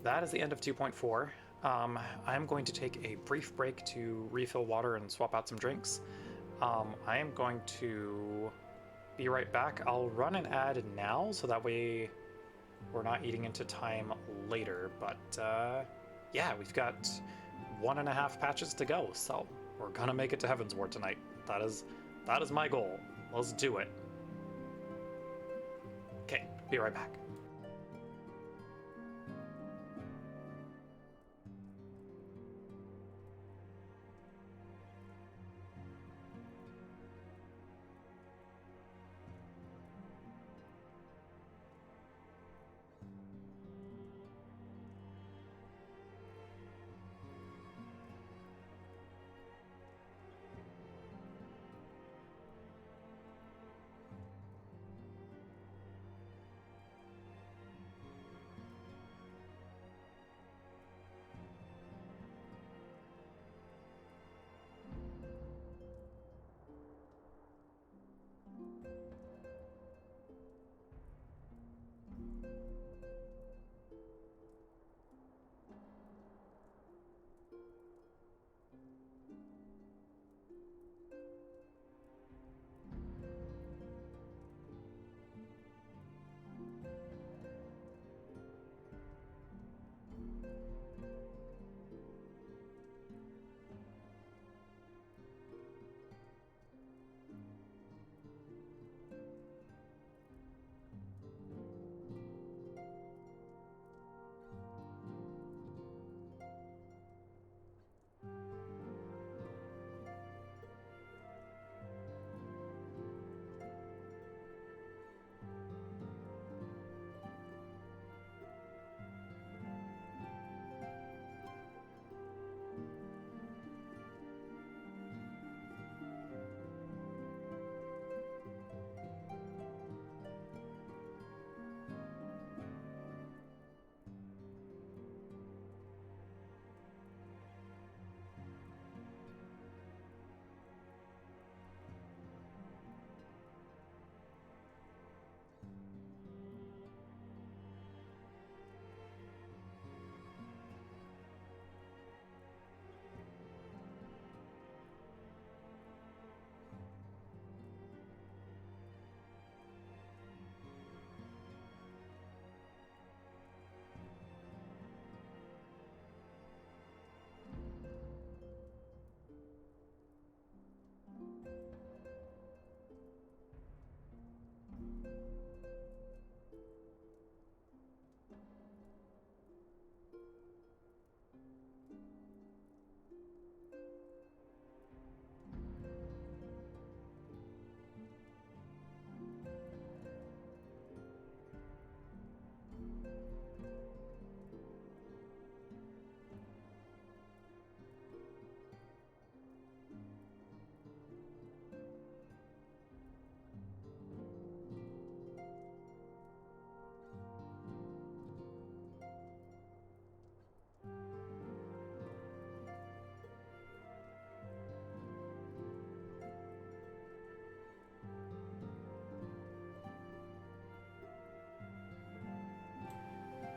that is the end of 2.4. I'm going to take a brief break to refill water and swap out some drinks. I am going to be right back. I'll run an ad now so that way we're not eating into time later. But yeah, we've got 1.5 patches to go, so we're gonna make it to Heavensward tonight. That is my goal. Let's do it. Okay, be right back.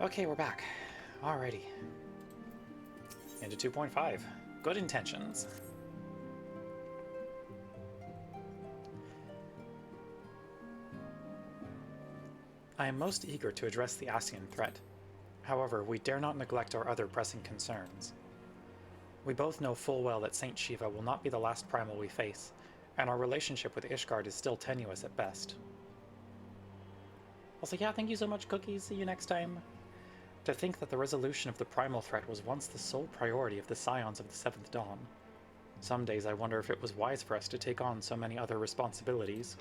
Okay, we're back. Alrighty. Into 2.5. Good intentions. I am most eager to address the Ascian threat. However, we dare not neglect our other pressing concerns. We both know full well that Saint Shiva will not be the last primal we face, and our relationship with Ishgard is still tenuous at best. Also, yeah, thank you so much, Cookies. See you next time. To think that the resolution of the primal threat was once the sole priority of the Scions of the Seventh Dawn. Some days I wonder if it was wise for us to take on so many other responsibilities.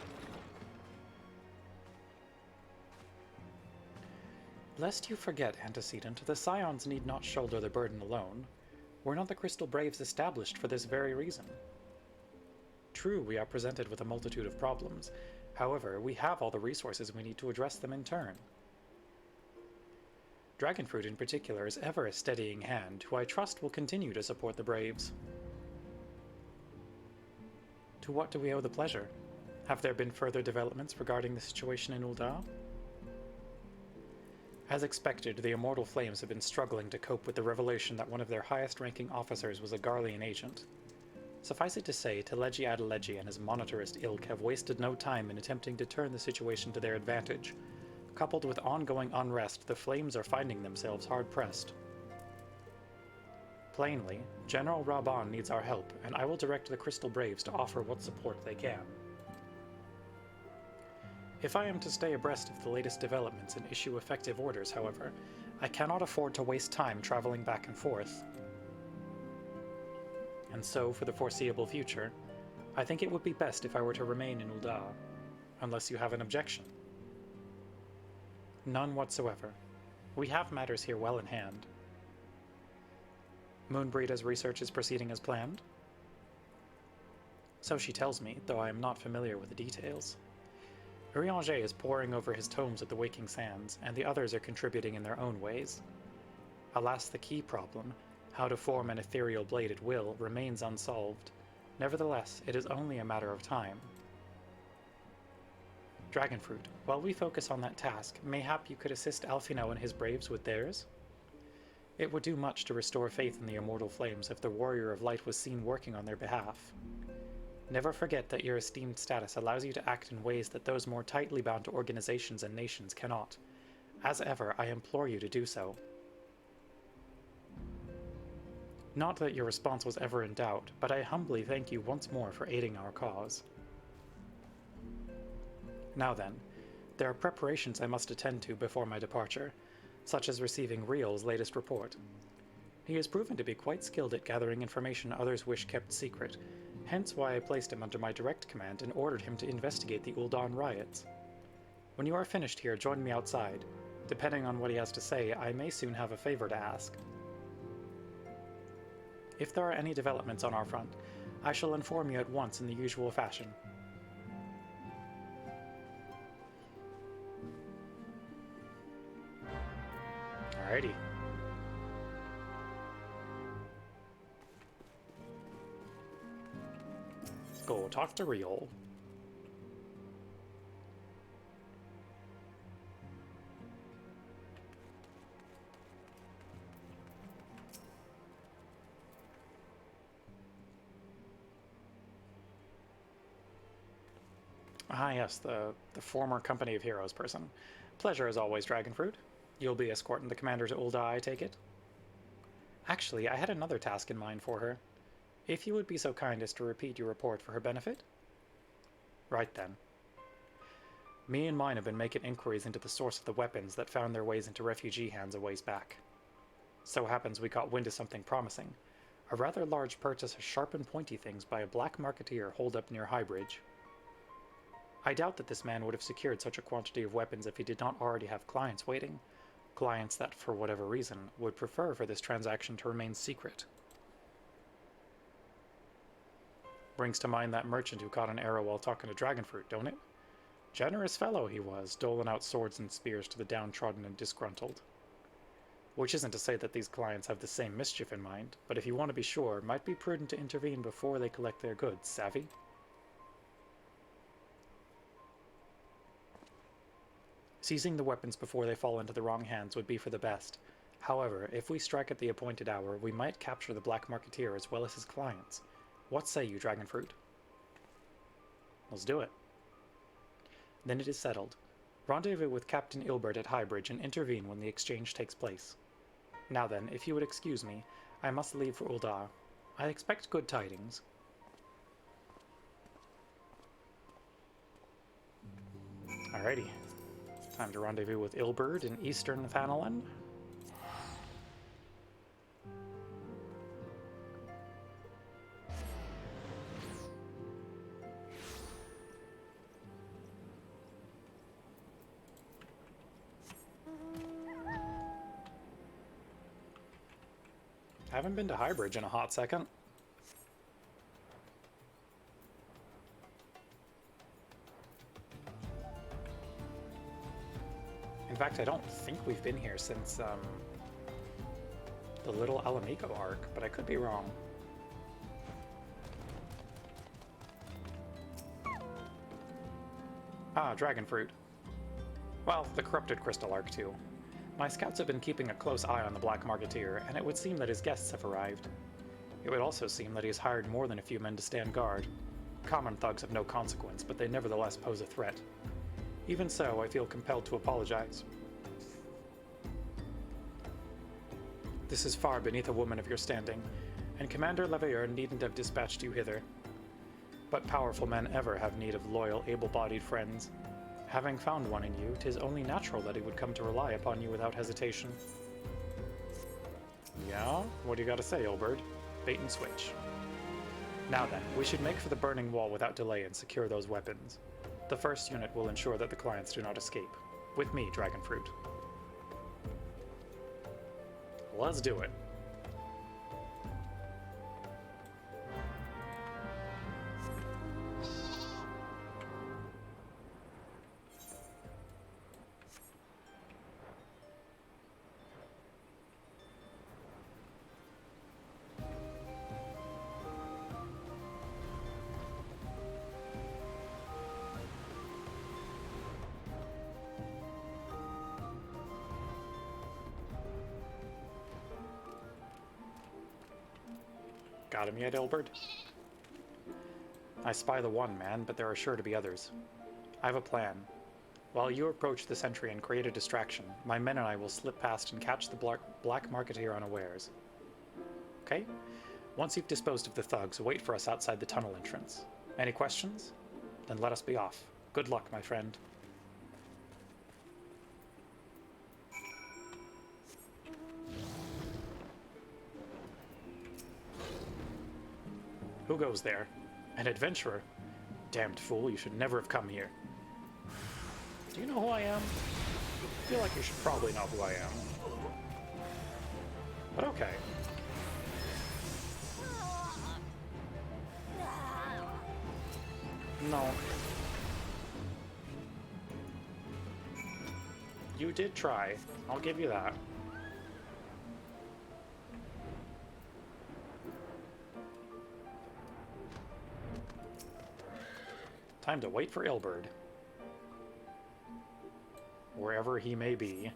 Lest you forget, Antecedent, the Scions need not shoulder the burden alone. Were not the Crystal Braves established for this very reason? True, we are presented with a multitude of problems. However, we have all the resources we need to address them in turn. Dragonfruit in particular is ever a steadying hand, who I trust will continue to support the Braves. To what do we owe the pleasure? Have there been further developments regarding the situation in Ul'dah? As expected, the Immortal Flames have been struggling to cope with the revelation that one of their highest-ranking officers was a Garlean agent. Suffice it to say, Teleji Adeleji and his monetarist ilk have wasted no time in attempting to turn the situation to their advantage. Coupled with ongoing unrest, the Flames are finding themselves hard-pressed. Plainly, General Raban needs our help, and I will direct the Crystal Braves to offer what support they can. If I am to stay abreast of the latest developments and issue effective orders, however, I cannot afford to waste time traveling back and forth. And so, for the foreseeable future, I think it would be best if I were to remain in Ul'dah, unless you have an objection. None whatsoever. We have matters here well in hand. Moonbreeder's research is proceeding as planned? So she tells me, though I am not familiar with the details. Urianger is poring over his tomes at the Waking Sands, and the others are contributing in their own ways. Alas, the key problem, how to form an ethereal blade at will, remains unsolved. Nevertheless, it is only a matter of time. Dragonfruit, while we focus on that task, mayhap you could assist Alphino and his braves with theirs? It would do much to restore faith in the Immortal Flames if the Warrior of Light was seen working on their behalf. Never forget that your esteemed status allows you to act in ways that those more tightly bound to organizations and nations cannot. As ever, I implore you to do so. Not that your response was ever in doubt, but I humbly thank you once more for aiding our cause. Now then, there are preparations I must attend to before my departure, such as receiving Riel's latest report. He has proven to be quite skilled at gathering information others wish kept secret, hence why I placed him under my direct command and ordered him to investigate the Ul'dah riots. When you are finished here, join me outside. Depending on what he has to say, I may soon have a favor to ask. If there are any developments on our front, I shall inform you at once in the usual fashion. Alrighty. Let's go talk to Riel. Ah yes, the former Company of Heroes person. Pleasure as always, Dragonfruit. You'll be escorting the commander to Ul'dah, I take it? Actually, I had another task in mind for her. If you would be so kind as to repeat your report for her benefit? Right then. Me and mine have been making inquiries into the source of the weapons that found their ways into refugee hands a ways back. So happens we caught wind of something promising. A rather large purchase of sharp and pointy things by a black marketeer holed up near Highbridge. I doubt that this man would have secured such a quantity of weapons if he did not already have clients waiting. Clients that, for whatever reason, would prefer for this transaction to remain secret. Brings to mind that merchant who caught an arrow while talking to Dragonfruit, don't it? Generous fellow he was, doling out swords and spears to the downtrodden and disgruntled. Which isn't to say that these clients have the same mischief in mind, but if you want to be sure, might be prudent to intervene before they collect their goods, savvy? Seizing the weapons before they fall into the wrong hands would be for the best. However, if we strike at the appointed hour, we might capture the Black Marketeer as well as his clients. What say you, Dragonfruit? Let's do it. Then it is settled. Rendezvous with Captain Ilbert at Highbridge and intervene when the exchange takes place. Now then, if you would excuse me, I must leave for Ul'dah. I expect good tidings. Alrighty. Time to rendezvous with Ilbert in Eastern Thanalan. Haven't been to Highbridge in a hot second. In fact, I don't think we've been here since the Little Alamico arc, but I could be wrong. Ah, dragon fruit. Well, the corrupted crystal arc too. My scouts have been keeping a close eye on the Black Marketeer, and it would seem that his guests have arrived. It would also seem that he has hired more than a few men to stand guard. Common thugs have no consequence, but they nevertheless pose a threat. Even so, I feel compelled to apologize. This is far beneath a woman of your standing, and Commander Leveilleur needn't have dispatched you hither. But powerful men ever have need of loyal, able-bodied friends. Having found one in you, 'tis only natural that he would come to rely upon you without hesitation. Yeah? What do you gotta say, Ilberd? Bait and switch. Now then, we should make for the burning wall without delay and secure those weapons. The first unit will ensure that the clients do not escape. With me, Dragonfruit. Let's do it. Got him yet, Ilberd? I spy the one man, but there are sure to be others. I have a plan. While you approach the sentry and create a distraction, my men and I will slip past and catch the Black Marketeer unawares. Okay? Once you've disposed of the thugs, wait for us outside the tunnel entrance. Any questions? Then let us be off. Good luck, my friend. Who goes there? An adventurer? Damned fool, you should never have come here. Do you know who I am? I feel like you should probably know who I am. But okay. No. You did try. I'll give you that. Time to wait for Ilberd. Wherever he may be.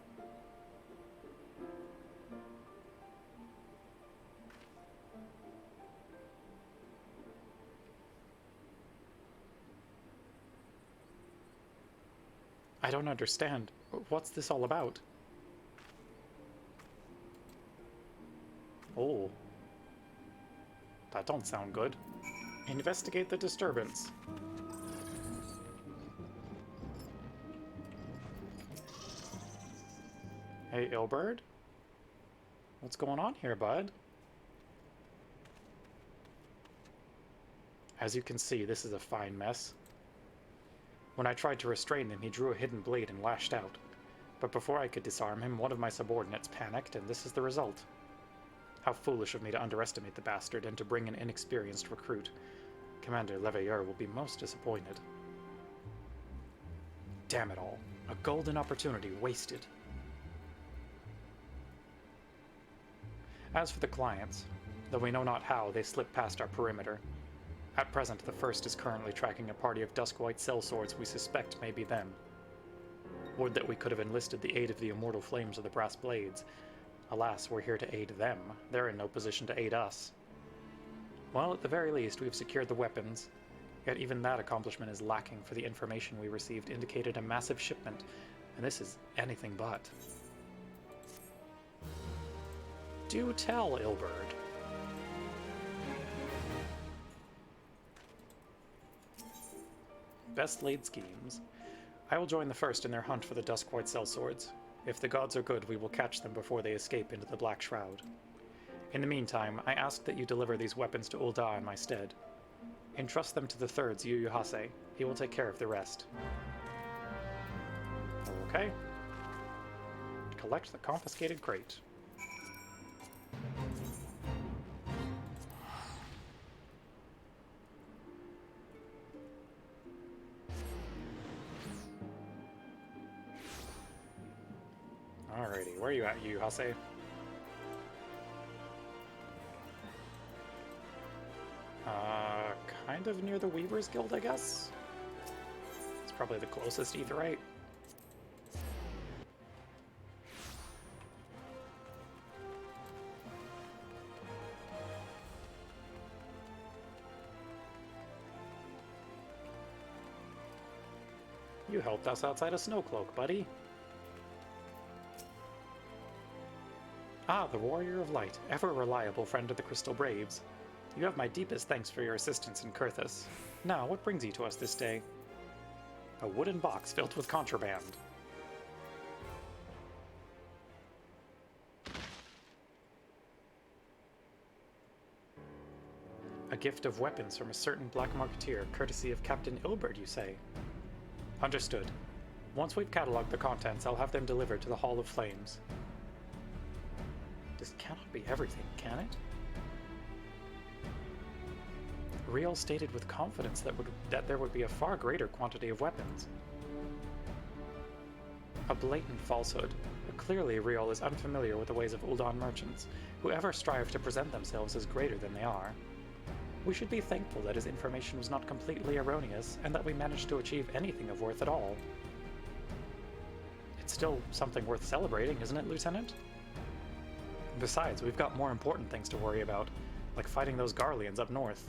I don't understand. What's this all about? Oh. That don't sound good. Investigate the disturbance. Hey, Ilberd? What's going on here, bud? As you can see, this is a fine mess. When I tried to restrain him, he drew a hidden blade and lashed out. But before I could disarm him, one of my subordinates panicked, and this is the result. How foolish of me to underestimate the bastard and to bring an inexperienced recruit. Commander Leveilleur will be most disappointed. Damn it all. A golden opportunity wasted. As for the clients, though we know not how, they slip past our perimeter. At present, the first is currently tracking a party of Duskwhite sellswords we suspect may be them. Would that we could have enlisted the aid of the immortal flames of the brass blades. Alas, we're here to aid them. They're in no position to aid us. Well, at the very least, we've secured the weapons, yet even that accomplishment is lacking, for the information we received indicated a massive shipment, and this is anything but. Do tell, Ilberd. Best laid schemes. I will join the first in their hunt for the Duskwhite sellswords. If the gods are good, we will catch them before they escape into the Black Shroud. In the meantime, I ask that you deliver these weapons to Ul'dah in my stead. Entrust them to the third's Yuyuhase. He will take care of the rest. Okay. Collect the confiscated crate. Alrighty, where are you at, you Hase? Kind of near the Weaver's Guild, I guess? It's probably the closest Aetheryte. You helped us outside of Snowcloak, buddy. Ah, the Warrior of Light, ever reliable friend of the Crystal Braves. You have my deepest thanks for your assistance in Kurthus. Now, what brings you to us this day? A wooden box filled with contraband. A gift of weapons from a certain black marketeer, courtesy of Captain Ilbert, you say? Understood. Once we've cataloged the contents, I'll have them delivered to the Hall of Flames. This cannot be everything, can it? Riel stated with confidence that there would be a far greater quantity of weapons. A blatant falsehood, but clearly Riel is unfamiliar with the ways of Uldan merchants, who ever strive to present themselves as greater than they are. We should be thankful that his information was not completely erroneous, and that we managed to achieve anything of worth at all. It's still something worth celebrating, isn't it, Lieutenant? Besides, we've got more important things to worry about, like fighting those Garleans up north.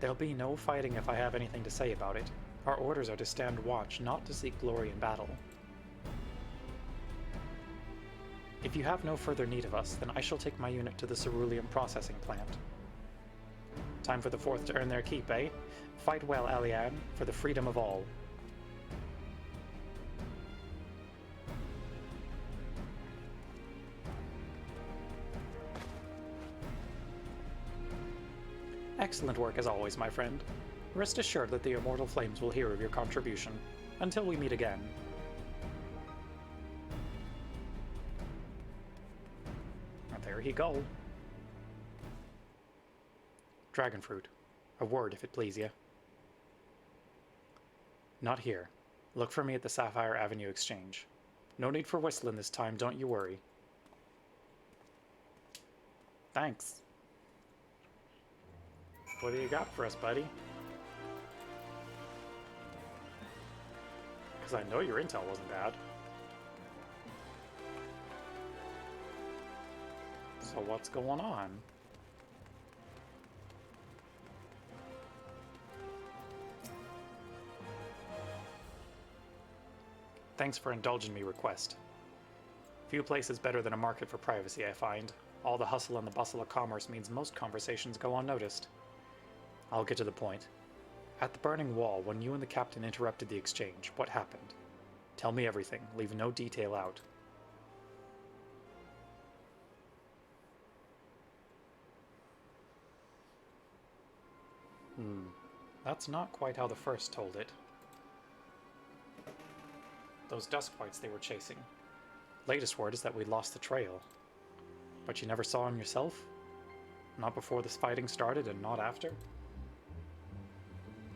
There'll be no fighting if I have anything to say about it. Our orders are to stand watch, not to seek glory in battle. If you have no further need of us, then I shall take my unit to the ceruleum processing plant. Time for the Fourth to earn their keep, eh? Fight well, Alian, for the freedom of all. Excellent work as always, my friend. Rest assured that the Immortal Flames will hear of your contribution. Until we meet again. And there he go. Dragonfruit. A word, if it please ye. Not here. Look for me at the Sapphire Avenue Exchange. No need for whistling this time, don't you worry. Thanks. What do you got for us, buddy? Because I know your intel wasn't bad. So what's going on? Thanks for indulging me request. Few places better than a market for privacy, I find. All the hustle and the bustle of commerce means most conversations go unnoticed. I'll get to the point. At the Burning Wall, when you and the captain interrupted the exchange, what happened? Tell me everything, leave no detail out. That's not quite how the first told it. Those Duskwights they were chasing. Latest word is that we lost the trail. But you never saw him yourself? Not before this fighting started and not after?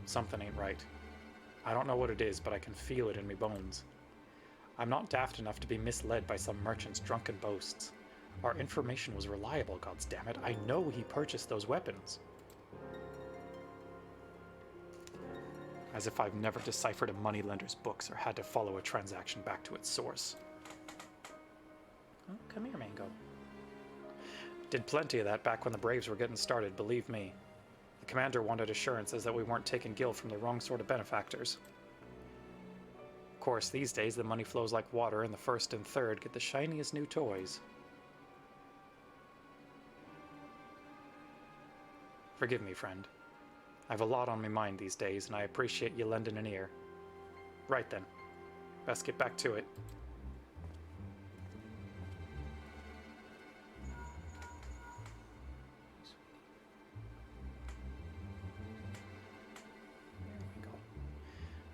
Something ain't right. I don't know what it is, but I can feel it in me bones. I'm not daft enough to be misled by some merchant's drunken boasts. Our information was reliable, goddammit. I know he purchased those weapons. As if I've never deciphered a moneylender's books or had to follow a transaction back to its source. Oh, come here, Mango. Did plenty of that back when the Braves were getting started, believe me. The commander wanted assurances that we weren't taking gil from the wrong sort of benefactors. Of course, these days the money flows like water and the first and third get the shiniest new toys. Forgive me, friend. I've a lot on my mind these days, and I appreciate you lending an ear. Right then. Best get back to it.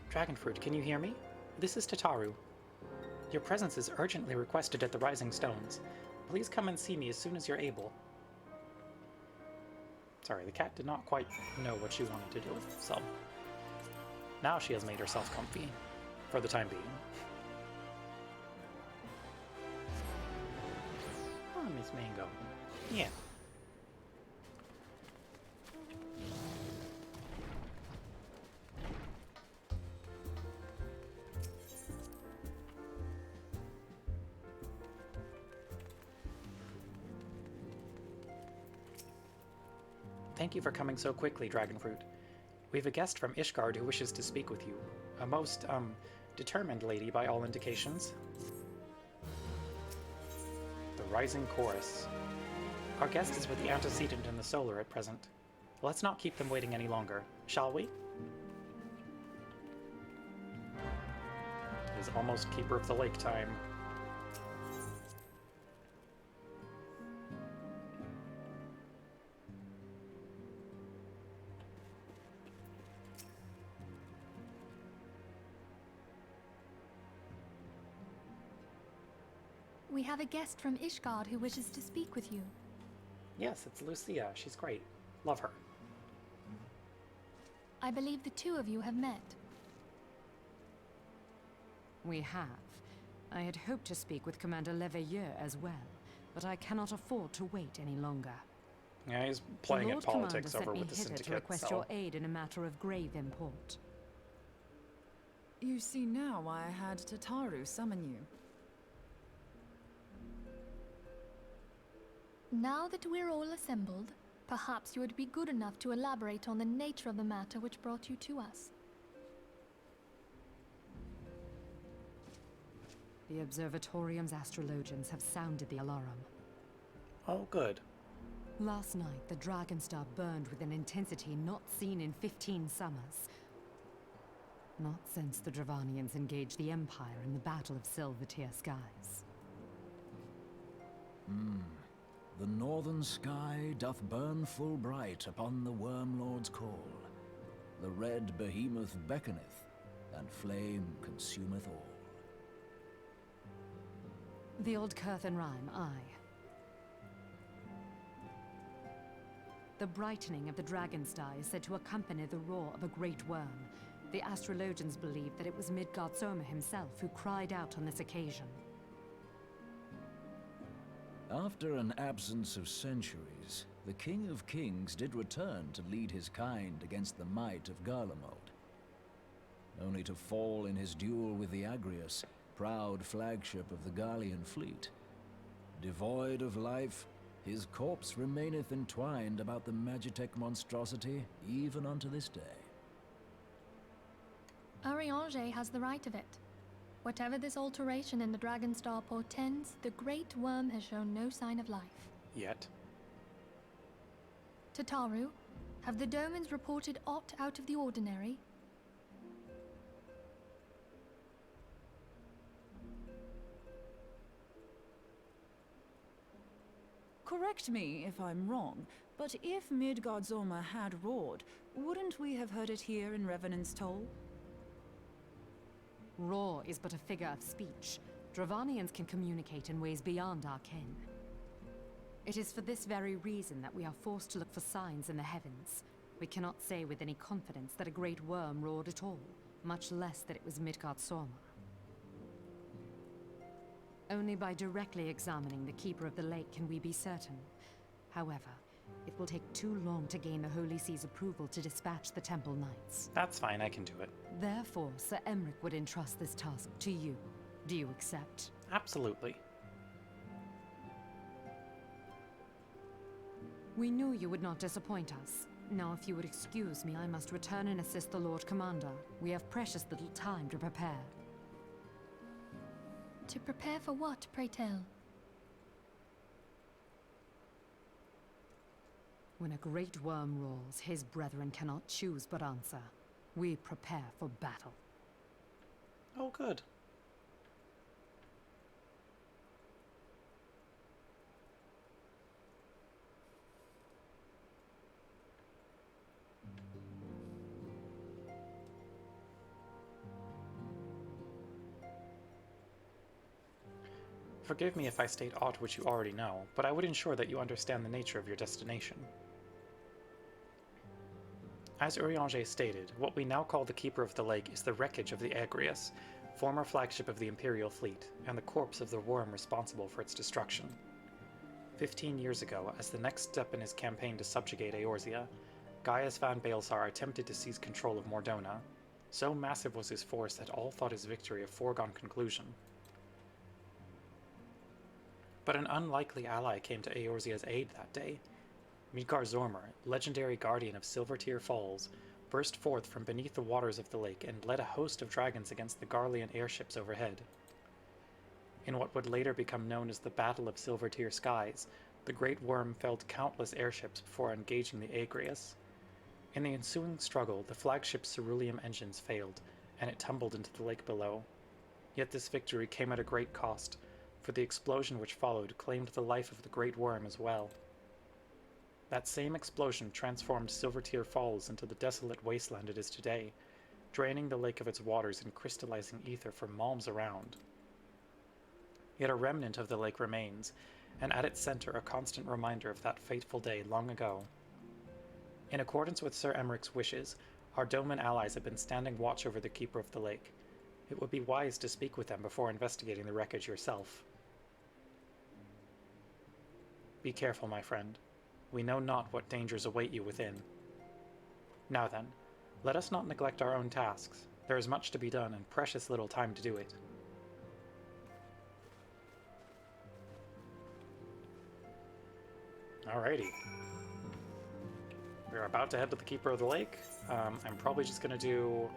Dragonfruit, can you hear me? This is Tataru. Your presence is urgently requested at the Rising Stones. Please come and see me as soon as you're able. Sorry, the cat did not quite know what she wanted to do, so... Now she has made herself comfy. For the time being. Chinese mango. Yeah. Thank you for coming so quickly, Dragonfruit. We've a guest from Ishgard who wishes to speak with you. A most, determined lady by all indications. The Rising Chorus. Our guest is with the antecedent in the solar at present. Let's not keep them waiting any longer, shall we? It is almost Keeper of the Lake time. We have a guest from Ishgard who wishes to speak with you. Yes, it's Lucia. She's great. Love her. I believe the two of you have met. We have. I had hoped to speak with Commander Leveilleur as well, but I cannot afford to wait any longer. Yeah, he's playing at politics Commander over with the sent me hither Syndicate, to request so... your aid in a matter of grave import. You see now why I had Tataru summon you. Now that we're all assembled, perhaps you would be good enough to elaborate on the nature of the matter which brought you to us. The Observatorium's astrologians have sounded the alarm. Oh, good. Last night, the Dragonstar burned with an intensity not seen in 15 summers. Not since the Dravanians engaged the Empire in the Battle of Silvertear Skies. The northern sky doth burn full bright upon the Wormlord's call. The red behemoth beckoneth, and flame consumeth all. The old Curthin rhyme, aye. The brightening of the Dragonstar is said to accompany the roar of a great worm. The astrologians believe that it was Midgard Soma himself who cried out on this occasion. After an absence of centuries, the King of Kings did return to lead his kind against the might of Garlemald, only to fall in his duel with the Agrius, proud flagship of the Garlean fleet. Devoid of life, his corpse remaineth entwined about the Magitech monstrosity even unto this day. Ariange has the right of it. Whatever this alteration in the Dragonstar portends, the Great Worm has shown no sign of life. Yet. Tataru, have the Domans reported aught out of the ordinary? Correct me if I'm wrong, but if Midgard Zorma had roared, wouldn't we have heard it here in Revenant's Toll? Roar is but a figure of speech. Dravanians can communicate in ways beyond our ken. It is for this very reason that we are forced to look for signs in the heavens. We cannot say with any confidence that a great worm roared at all, much less that it was Midgard Sorma. Only by directly examining the Keeper of the Lake can we be certain. However, it will take too long to gain the Holy See's approval to dispatch the Temple Knights. That's fine, I can do it. Therefore, Sir Emric would entrust this task to you. Do you accept? Absolutely. We knew you would not disappoint us. Now, if you would excuse me, I must return and assist the Lord Commander. We have precious little time to prepare. To prepare for what, pray tell? When a great worm roars, his brethren cannot choose but answer. We prepare for battle. Oh, good. Forgive me if I state aught which you already know, but I would ensure that you understand the nature of your destination. As Urianger stated, what we now call the Keeper of the Lake is the wreckage of the Agrius, former flagship of the Imperial fleet, and the corpse of the worm responsible for its destruction. 15 years ago, as the next step in his campaign to subjugate Eorzea, Gaius van Baelsar attempted to seize control of Mordona. So massive was his force that all thought his victory a foregone conclusion. But an unlikely ally came to Eorzea's aid that day. Midgar Zormr, legendary guardian of Silvertear Falls, burst forth from beneath the waters of the lake and led a host of dragons against the Garlean airships overhead. In what would later become known as the Battle of Silvertear Skies, the Great Worm felled countless airships before engaging the Agrius. In the ensuing struggle, the flagship's ceruleum engines failed, and it tumbled into the lake below. Yet this victory came at a great cost, for the explosion which followed claimed the life of the Great Worm as well. That same explosion transformed Silvertear Falls into the desolate wasteland it is today, draining the lake of its waters and crystallizing ether for malms around. Yet a remnant of the lake remains, and at its center a constant reminder of that fateful day long ago. In accordance with Sir Emmerich's wishes, our Doman allies have been standing watch over the Keeper of the Lake. It would be wise to speak with them before investigating the wreckage yourself. Be careful, my friend. We know not what dangers await you within. Now then, let us not neglect our own tasks. There is much to be done and precious little time to do it. Alrighty. We're about to head to the Keeper of the Lake. I'm probably just going to do...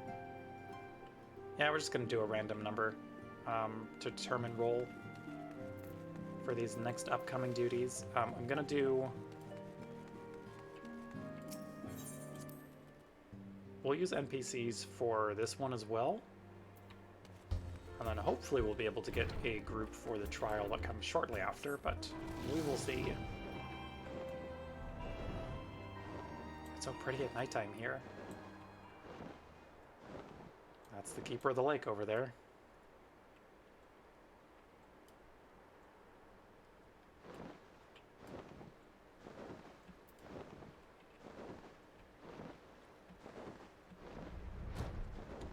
Yeah, we're just going to do a random number to determine roll for these next upcoming duties. I'm going to do... We'll use NPCs for this one as well. And then hopefully we'll be able to get a group for the trial that comes shortly after, but we will see. It's so pretty at nighttime here. That's the Keeper of the Lake over there.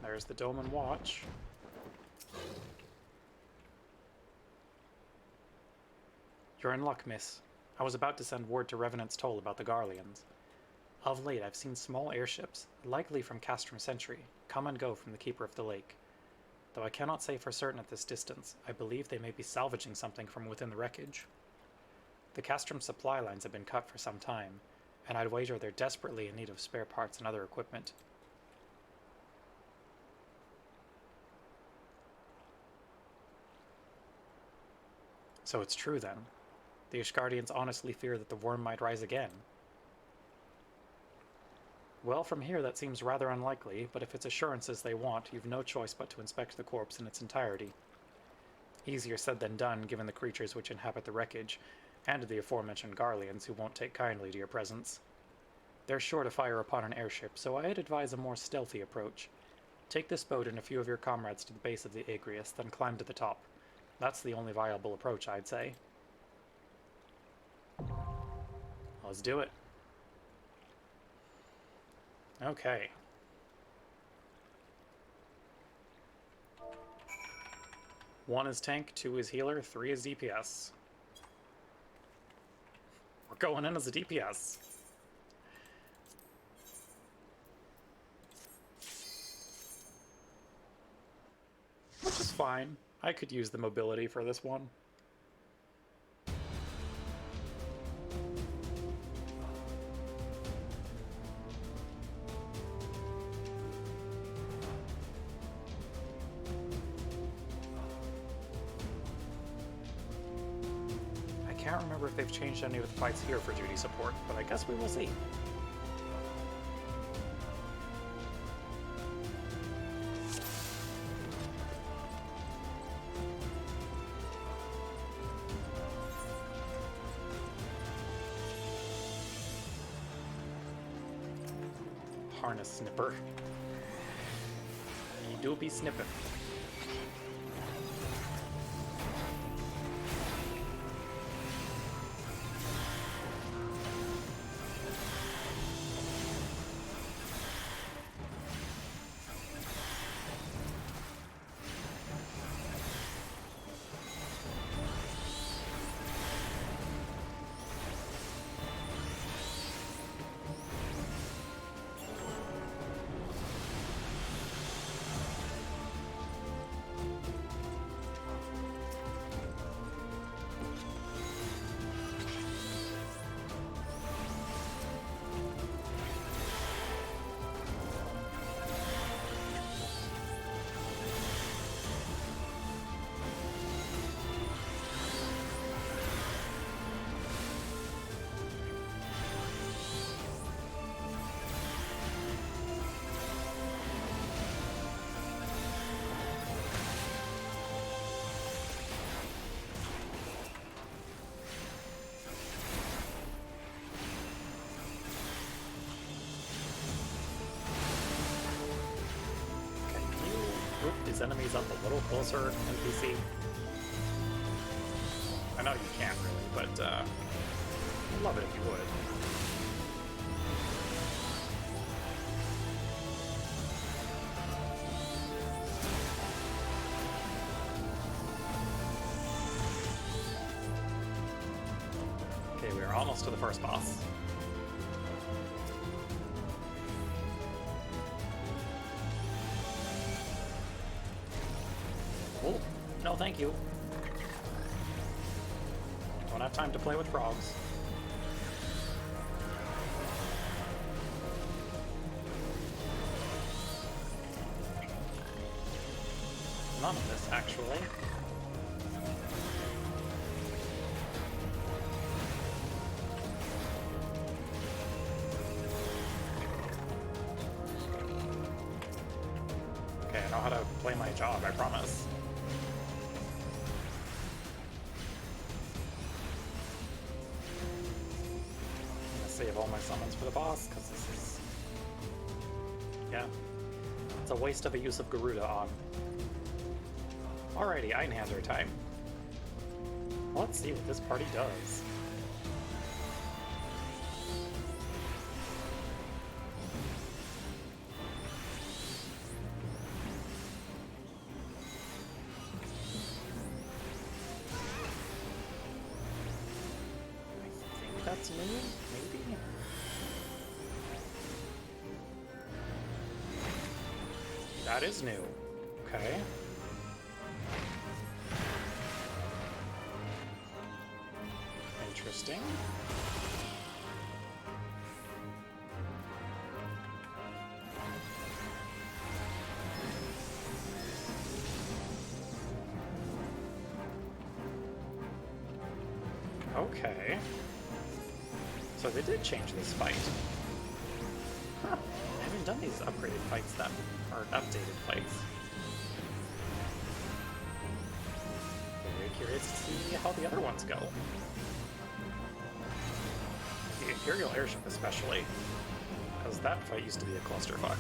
There's the Doman Watch. You're in luck, miss. I was about to send word to Revenant's Toll about the Garleans. Of late, I've seen small airships, likely from Castrum Sentry, come and go from the Keeper of the Lake. Though I cannot say for certain at this distance, I believe they may be salvaging something from within the wreckage. The Castrum supply lines have been cut for some time, and I'd wager they're desperately in need of spare parts and other equipment. So it's true then. The Ishgardians honestly fear that the worm might rise again. Well, from here that seems rather unlikely, but if it's assurances they want, you've no choice but to inspect the corpse in its entirety. Easier said than done, given the creatures which inhabit the wreckage, and the aforementioned Garleans who won't take kindly to your presence. They're sure to fire upon an airship, so I'd advise a more stealthy approach. Take this boat and a few of your comrades to the base of the Agrius, then climb to the top. That's the only viable approach, I'd say. Let's do it. Okay. One is tank, 2 is healer, 3 is DPS. We're going in as a DPS. Which is fine. I could use the mobility for this one. I can't remember if they've changed any of the fights here for duty support, but I guess we will see. Harness snipper. You do be snipping. these enemies up a little closer, NPC? I know you can't really, but I'd love it if you would. Okay, we are almost to the first boss. Oh, no thank you. Don't have time to play with frogs. None of this, actually. Okay, I know how to play my job, I promise. Save all my summons for the boss, because this is... yeah. It's a waste of a use of Garuda on. Alrighty, Einhander time. Let's see what this party does. I think that's new, maybe? That is new. Okay. Interesting. Okay. So they did change this fight. Huh. I haven't done these upgraded fights that are updated fights. Very curious to see how the other ones go. The Imperial Airship especially, because that fight used to be a clusterfuck.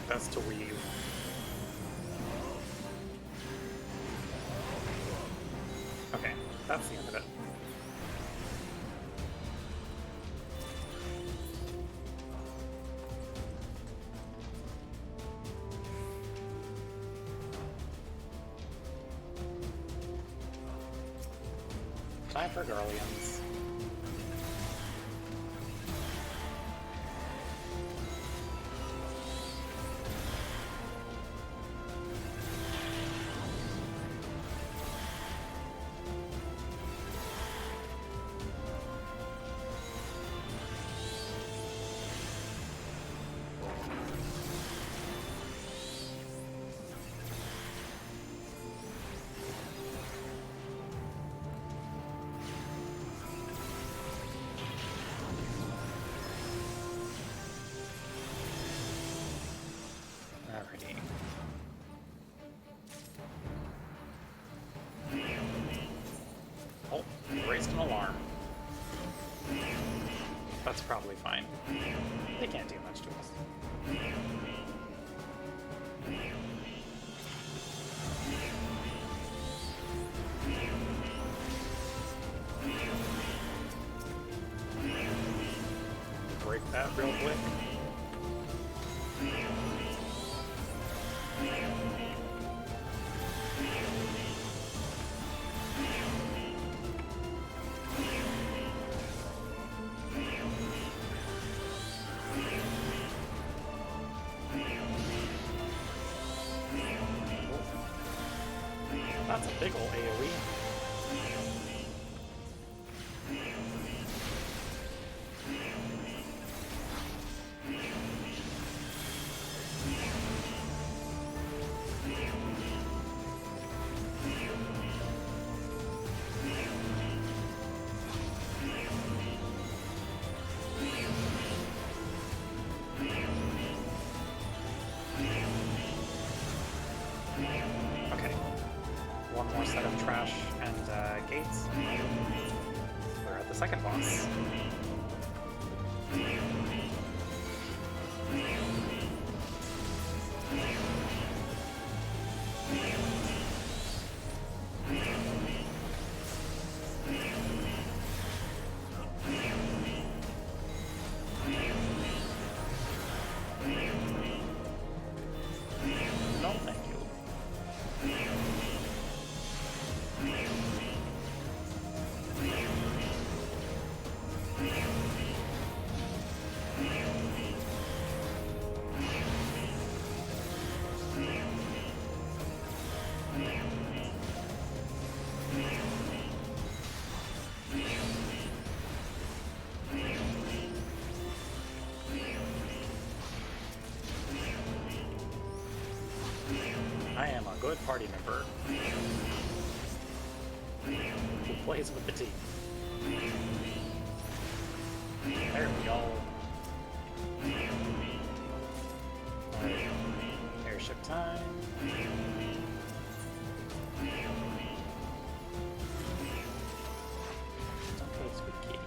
Best to weave. Okay, that's the end of it. Time for Garleans. Alrighty. Oh, raised an alarm. That's probably fine. They can't do much to us. Break that real quick. That's a big ol' AoE. boss. No, thank you. I am a good party member who plays with the team. There we go. Alright. Airship time. Don't go squeaky.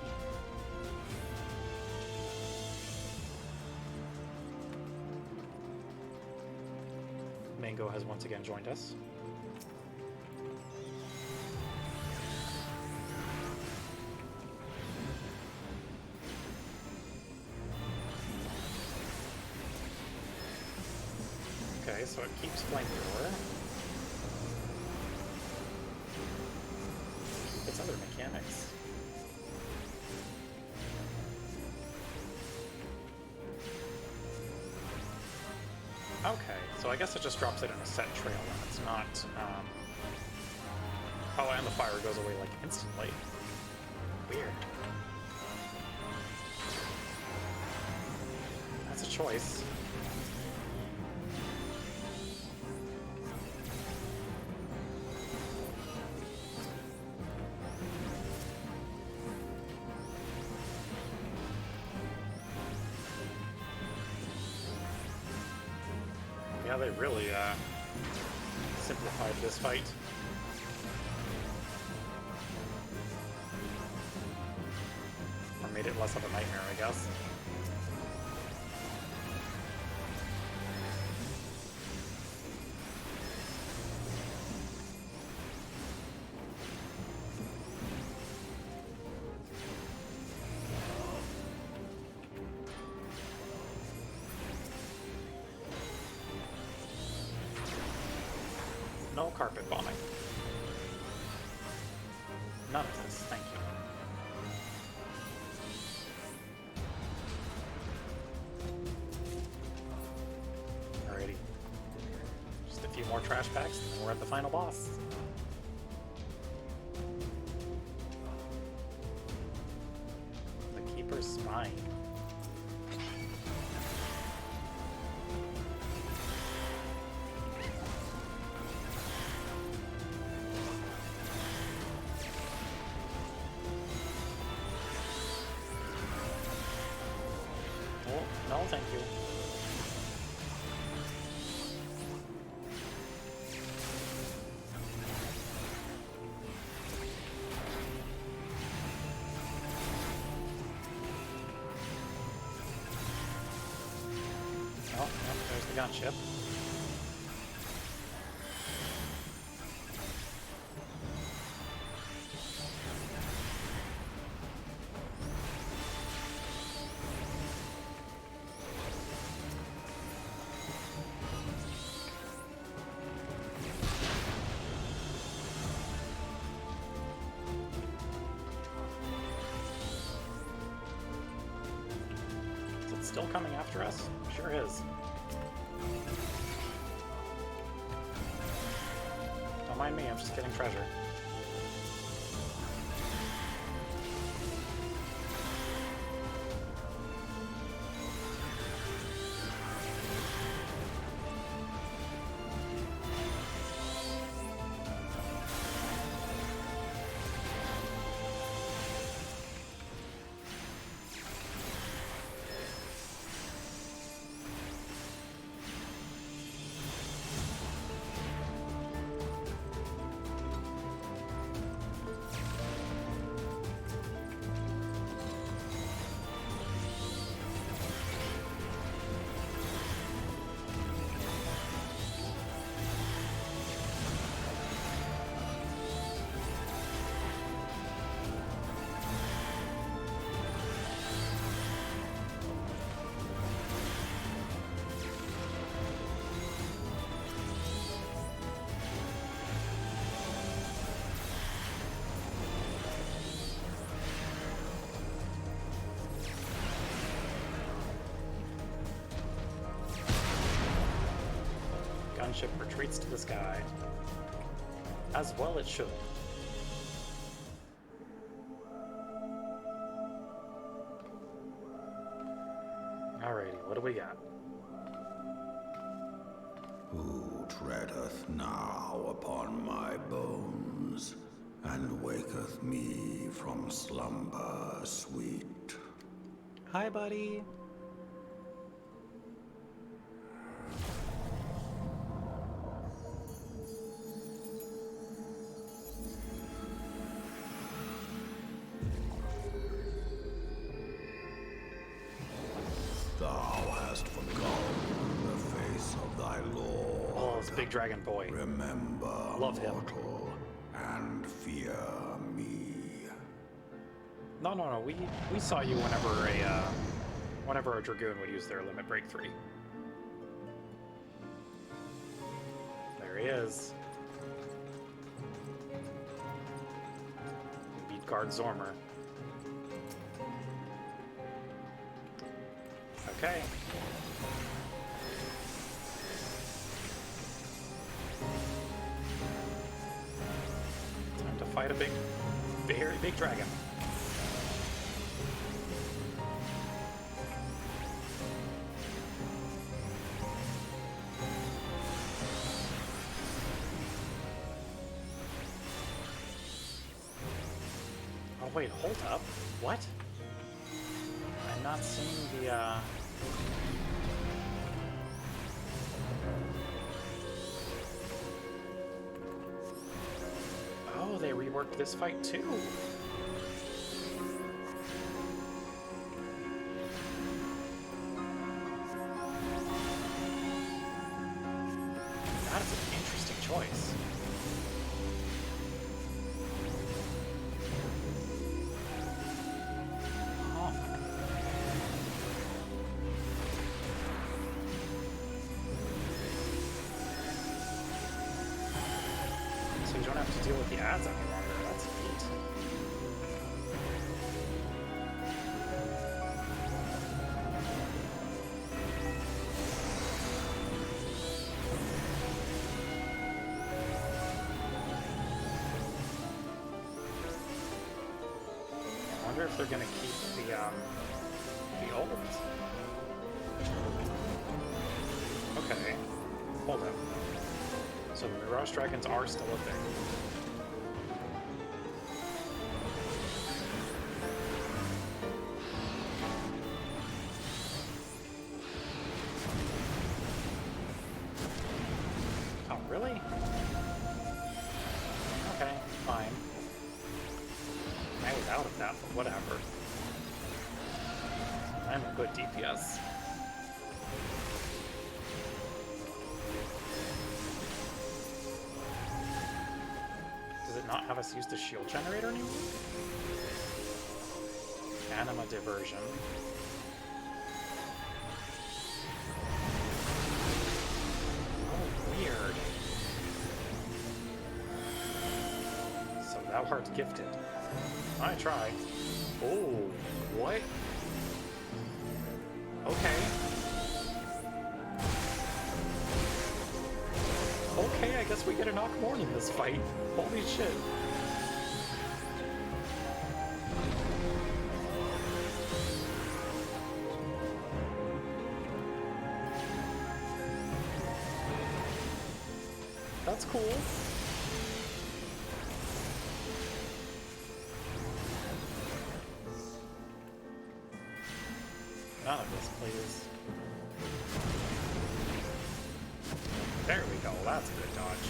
Mango has once again joined us. Okay, so it keeps flamethrower. Its other mechanics. Okay, so I guess it just drops it in a set trail and it's not, oh, and the fire goes away, like, instantly. Weird. That's a choice. Yeah, they really, simplified this fight. Or made it less of a nightmare, I guess. No carpet bombing. None of this, thank you. Alrighty. Just a few more trash packs, and then we're at the final boss. The Keeper's Spine. No, thank you. Oh, there's the gunship. Still coming after us? Sure is. Don't mind me, I'm just getting treasure. ship retreats to the sky. As well it should. Alrighty, what do we got? Who treadeth now upon my bones, and waketh me from slumber sweet? Hi, buddy. Thou hast forgotten the face of thy Lord. Oh, it's Big Dragon Boy. Remember, Love him. mortal, and fear me. No. We saw you whenever a Dragoon would use their limit break 3. There he is. Beat Guard Zormer. Okay. Time to fight a very big dragon. Oh wait, hold up. What? I'm not seeing the Oh, they reworked this fight too. That is an interesting choice. Huh. So you don't have to deal with the ads any longer. That's neat. I wonder if they're gonna keep the old. Okay. Hold up. So the Mirage Dragons are still a thing. Oh, really? Okay, fine. I was out of that, but whatever. I'm a good DPS. Does it not have us use the shield generator anymore? Anima diversion. Oh, weird. So thou art gifted. I try. Oh, what? Okay. Okay, I guess we get a knock more in this fight. Holy shit. That's cool. None of this, please. There we go, that's a good dodge.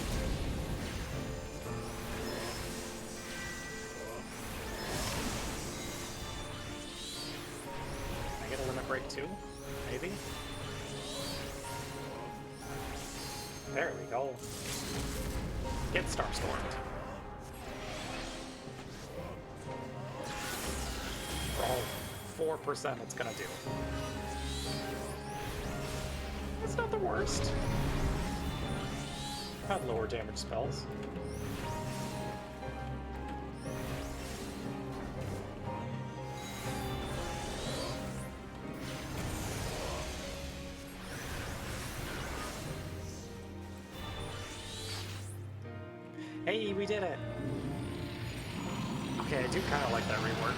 Can I get a limit break too? Maybe? There we go. Get Starstormed. For all 4% it's gonna do. It's not the worst. I've had lower damage spells. Hey, we did it! Okay, I do kind of like that rework.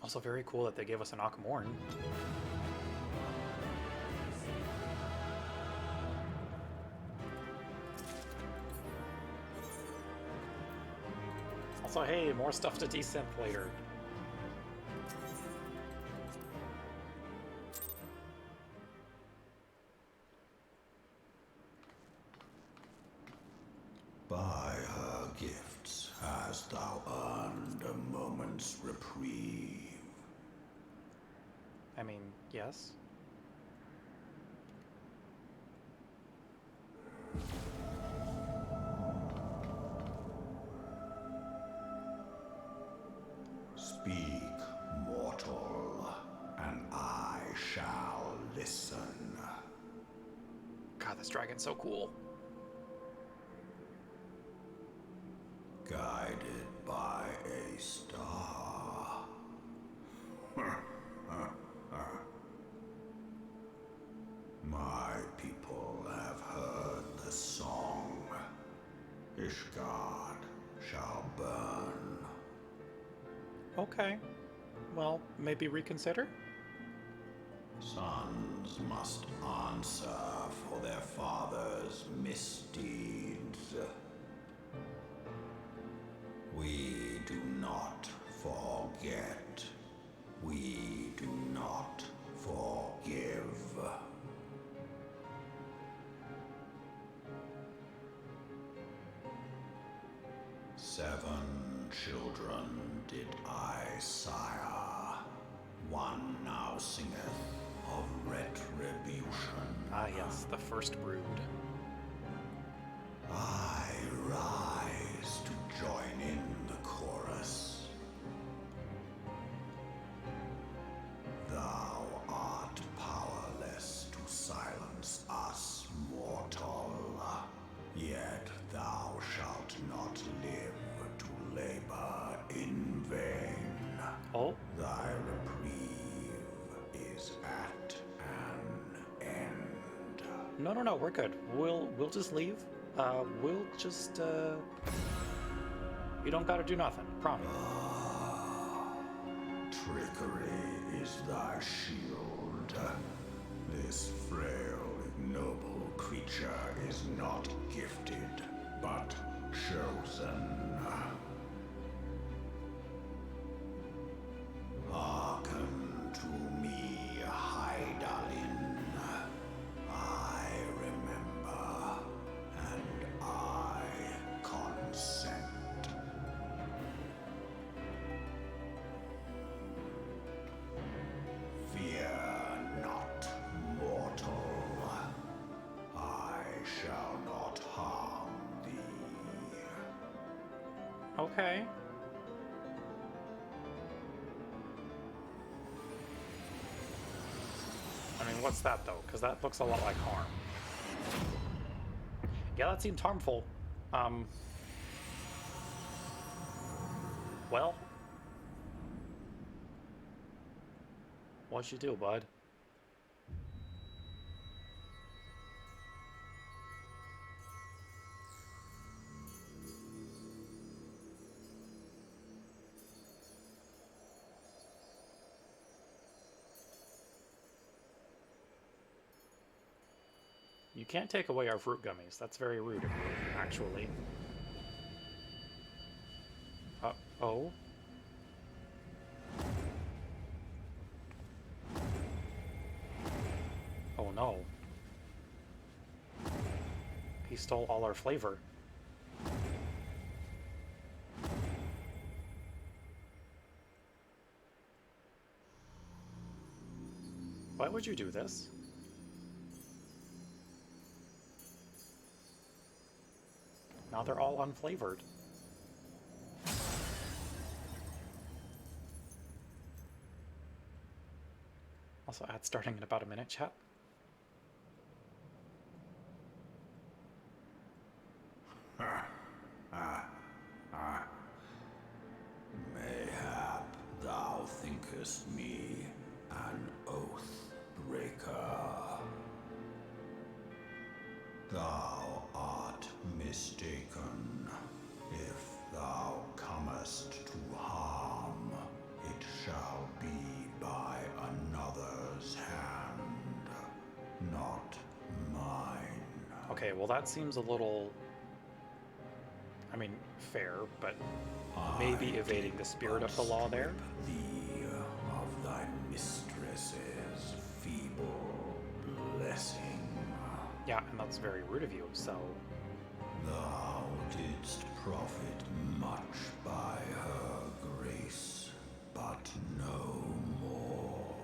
Also very cool that they gave us an Akamorn. Also, hey, more stuff to desynth later. By her gifts hast thou earned a moment's reprieve. I mean, yes. Speak, mortal, and I shall listen. God, this dragon's so cool. Guided by a star. My people have heard the song. Ishgard shall burn. Okay. Well, maybe reconsider? Sons must answer for their father's misdeeds. We do not forget. We do not forgive. Seven children did I sire. One now singeth of retribution. Ah yes, the first brood. I rise to join in the chorus. Thou art powerless to silence us, mortal. Yet thou shalt not live to labor in vain. Oh? Thy reprieve is at an end. No, we're good. We'll just leave. We'll just, You don't gotta do nothing. Promise. Trickery is thy shield. This frail, ignoble creature is not gifted, but chosen. Hearken to me, Hydaelyn. I remember, and I consent. Fear not, mortal. I shall not harm thee. Okay. I mean, what's that, though? Because that looks a lot like harm. Yeah, that seems harmful. Well. What'd you do, bud? You can't take away our fruit gummies. That's very rude of you, actually. Oh? Oh no. He stole all our flavor. Why would you do this? Now they're all unflavored. Also, ad starting in about a minute, chat. Mayhap thy calledest me an oath breaker. Thou art mistaken. If thou comest to harm, it shall be by another's hand, not mine. Okay, well that seems a little, I mean, fair, but maybe evading the spirit of the law there. Thee of thy mistress's feeble blessing. Yeah, and that's very rude of you, so... Thou didst profit much by her grace, but no more.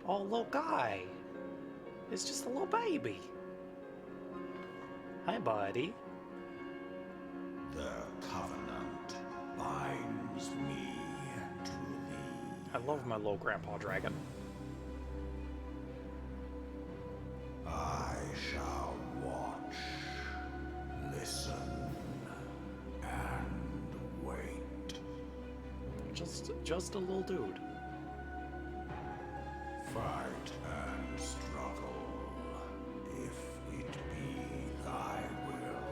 Oh, little guy. It's just a little baby. Hi, buddy. The covenant binds me to thee. I love my little grandpa dragon. I shall watch, listen, and wait. Just a little dude. Fight and struggle, if it be thy will.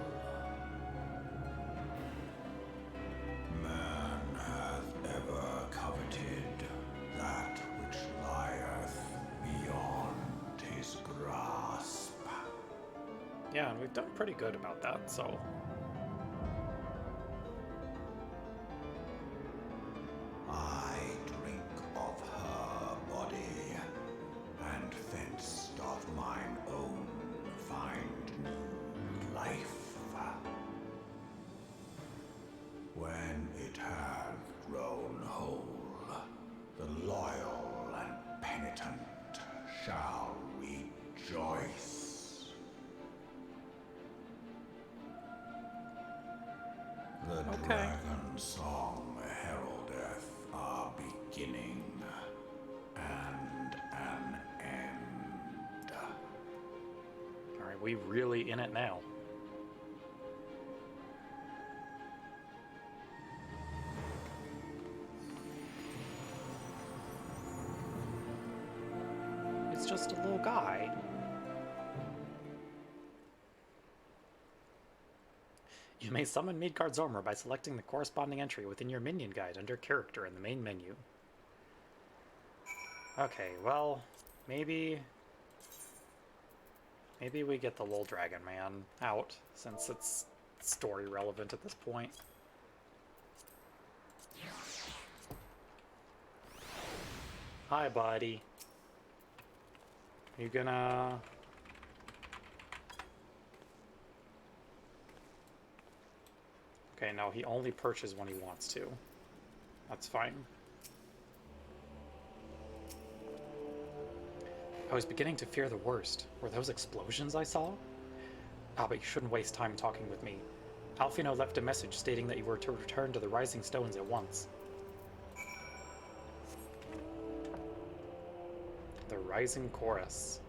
Man hath ever coveted that which lieth beyond his grasp. Yeah, and we've done pretty good about that, so... I drink of her body, and thence doth mine own find new life. When it hath grown whole, the loyal and penitent shall rejoice. The dragon song heraldeth a beginning and an end. Alright, we really in it now. It's just a little guy. You may summon Midgard's armor by selecting the corresponding entry within your minion guide under character in the main menu. Okay, well, maybe we get the little dragon man out, since it's story relevant at this point. Hi, buddy. You gonna... Okay, no, he only perches when he wants to. That's fine. I was beginning to fear the worst. Were those explosions I saw? Ah, but you shouldn't waste time talking with me. Alfino left a message stating that you were to return to the Rising Stones at once. The Rising Chorus.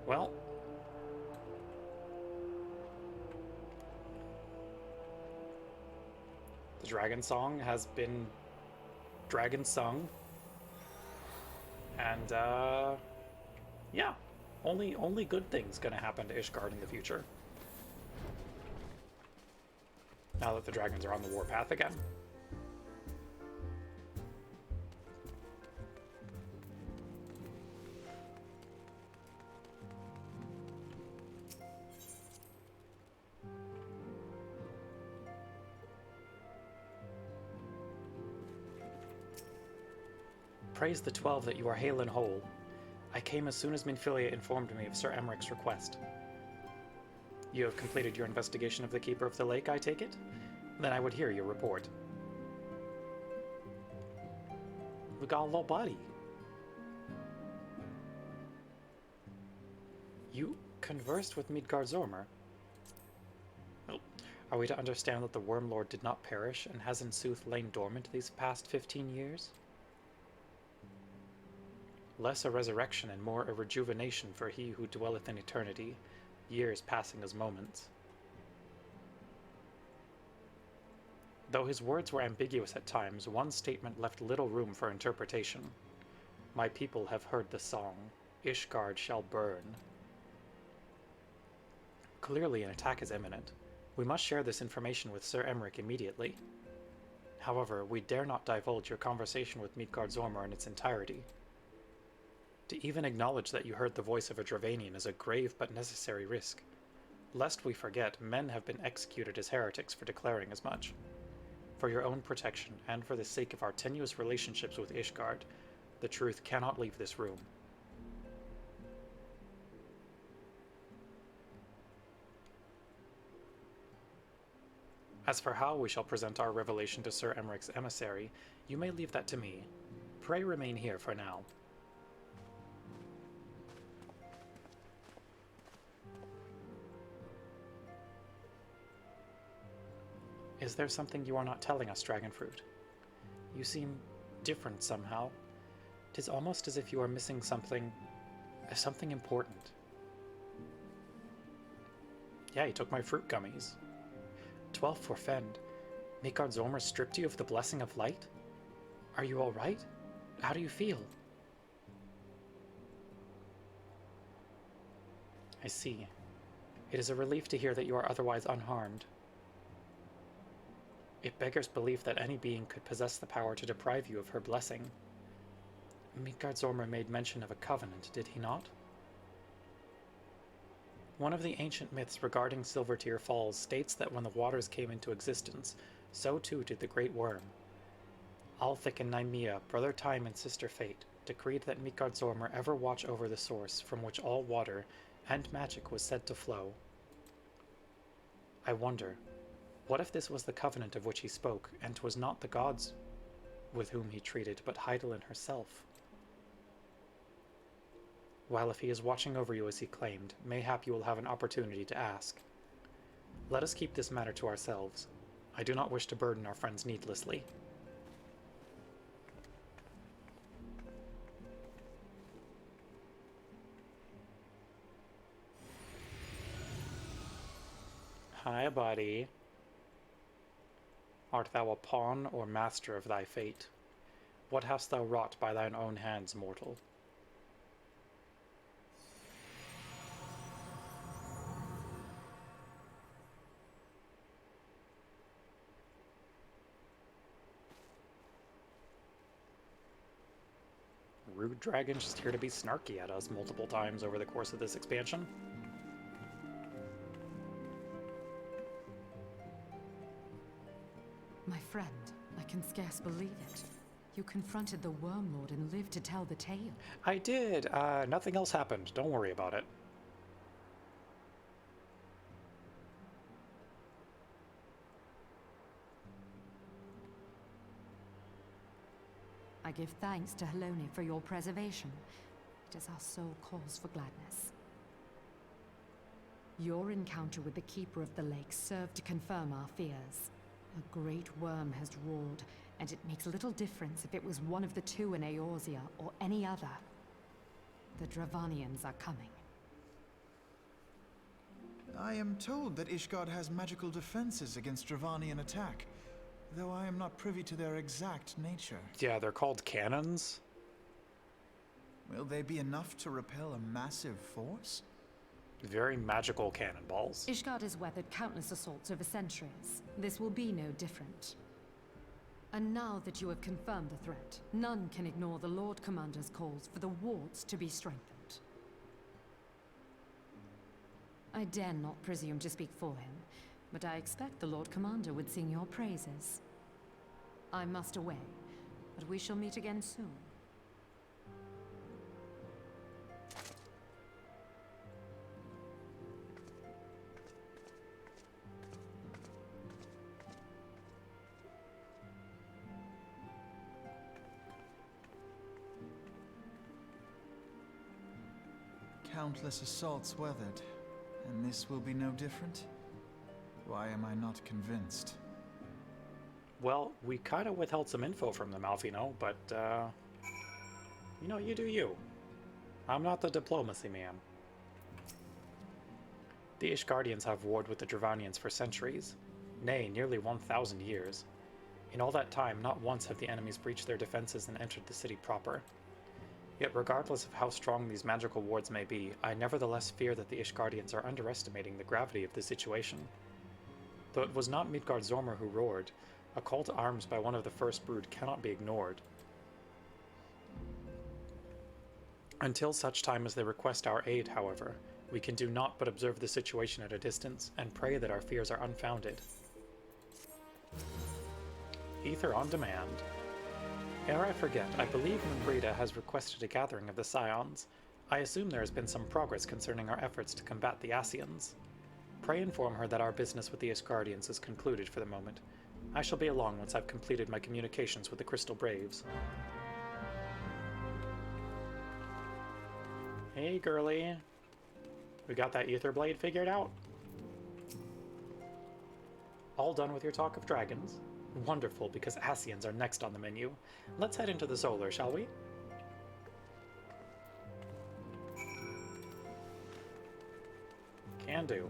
Well... the dragon song has been dragon sung. And, yeah. Only good things gonna happen to Ishgard in the future. Now that the dragons are on the warpath again. Praise the 12 that you are hale and whole. I came as soon as Minfilia informed me of Sir Emmerich's request. You have completed your investigation of the Keeper of the Lake, I take it? Then I would hear your report. We got a little buddy. You conversed with Midgard Zormer? Well, are we to understand that the Worm Lord did not perish and has in sooth lain dormant these past 15 years? less a resurrection and more a rejuvenation for he who dwelleth in eternity, years passing as moments. Though his words were ambiguous at times, one statement left little room for interpretation. My people have heard the song, Ishgard shall burn. Clearly an attack is imminent. We must share this information with Sir Emmerich immediately. However, we dare not divulge your conversation with Midgard Zormr in its entirety. To even acknowledge that you heard the voice of a Dravanian is a grave but necessary risk. Lest we forget, men have been executed as heretics for declaring as much. For your own protection, and for the sake of our tenuous relationships with Ishgard, the truth cannot leave this room. As for how we shall present our revelation to Sir Emmerich's emissary, you may leave that to me. Pray remain here for now. Is there something you are not telling us, Dragonfruit? You seem different somehow. 'Tis almost as if you are missing something important. Yeah, you took my fruit gummies. 12 forfend. Midgard Zormr stripped you of the blessing of light? Are you all right? How do you feel? I see. It is a relief to hear that you are otherwise unharmed. It beggars belief that any being could possess the power to deprive you of her blessing. Midgard Zormr made mention of a covenant, did he not? One of the ancient myths regarding Silvertear Falls states that when the waters came into existence, so too did the Great Worm. Althik and Nymea, brother Time and sister Fate, decreed that Midgard Zormr ever watch over the source from which all water and magic was said to flow. I wonder, what if this was the covenant of which he spoke, and 'twas not the gods with whom he treated, but Hydaelyn herself? While if he is watching over you as he claimed, mayhap you will have an opportunity to ask. Let us keep this matter to ourselves. I do not wish to burden our friends needlessly. Hi, buddy. Art thou a pawn or master of thy fate? What hast thou wrought by thine own hands, mortal? Rude dragon just here to be snarky at us multiple times over the course of this expansion. My friend, I can scarce believe it. You confronted the Wormlord and lived to tell the tale. I did. Nothing else happened. Don't worry about it. I give thanks to Helone for your preservation. It is our sole cause for gladness. Your encounter with the Keeper of the Lake served to confirm our fears. A great worm has roared, and it makes little difference if it was one of the two in Eorzea or any other. The Dravanians are coming. I am told that Ishgard has magical defenses against Dravanian attack, though I am not privy to their exact nature. Yeah, they're called cannons. Will they be enough to repel a massive force? Very magical cannonballs. Ishgard has weathered countless assaults over centuries. This will be no different. And now that you have confirmed the threat, none can ignore the Lord Commander's calls for the wards to be strengthened. I dare not presume to speak for him, but I expect the Lord Commander would sing your praises. I must away, but we shall meet again soon. Countless assaults weathered, and this will be no different? Why am I not convinced? Well, we kind of withheld some info from them, Alfino, but, you know, you do you. I'm not the diplomacy man. The Ishgardians have warred with the Dravanians for centuries, nay, nearly 1,000 years. In all that time, not once have the enemies breached their defenses and entered the city proper. Yet regardless of how strong these magical wards may be, I nevertheless fear that the Ishgardians are underestimating the gravity of the situation. Though it was not Midgard Zormr who roared, a call to arms by one of the First Brood cannot be ignored. Until such time as they request our aid, however, we can do naught but observe the situation at a distance and pray that our fears are unfounded. Ether on demand. Ere I forget, I believe Mimbrida has requested a gathering of the Scions. I assume there has been some progress concerning our efforts to combat the Ascians. Pray inform her that our business with the Ishgardians is concluded for the moment. I shall be along once I've completed my communications with the Crystal Braves. Hey, girly. We got that ether blade figured out? All done with your talk of dragons? Wonderful, because Ascians are next on the menu. Let's head into the Solar, shall we? Can do.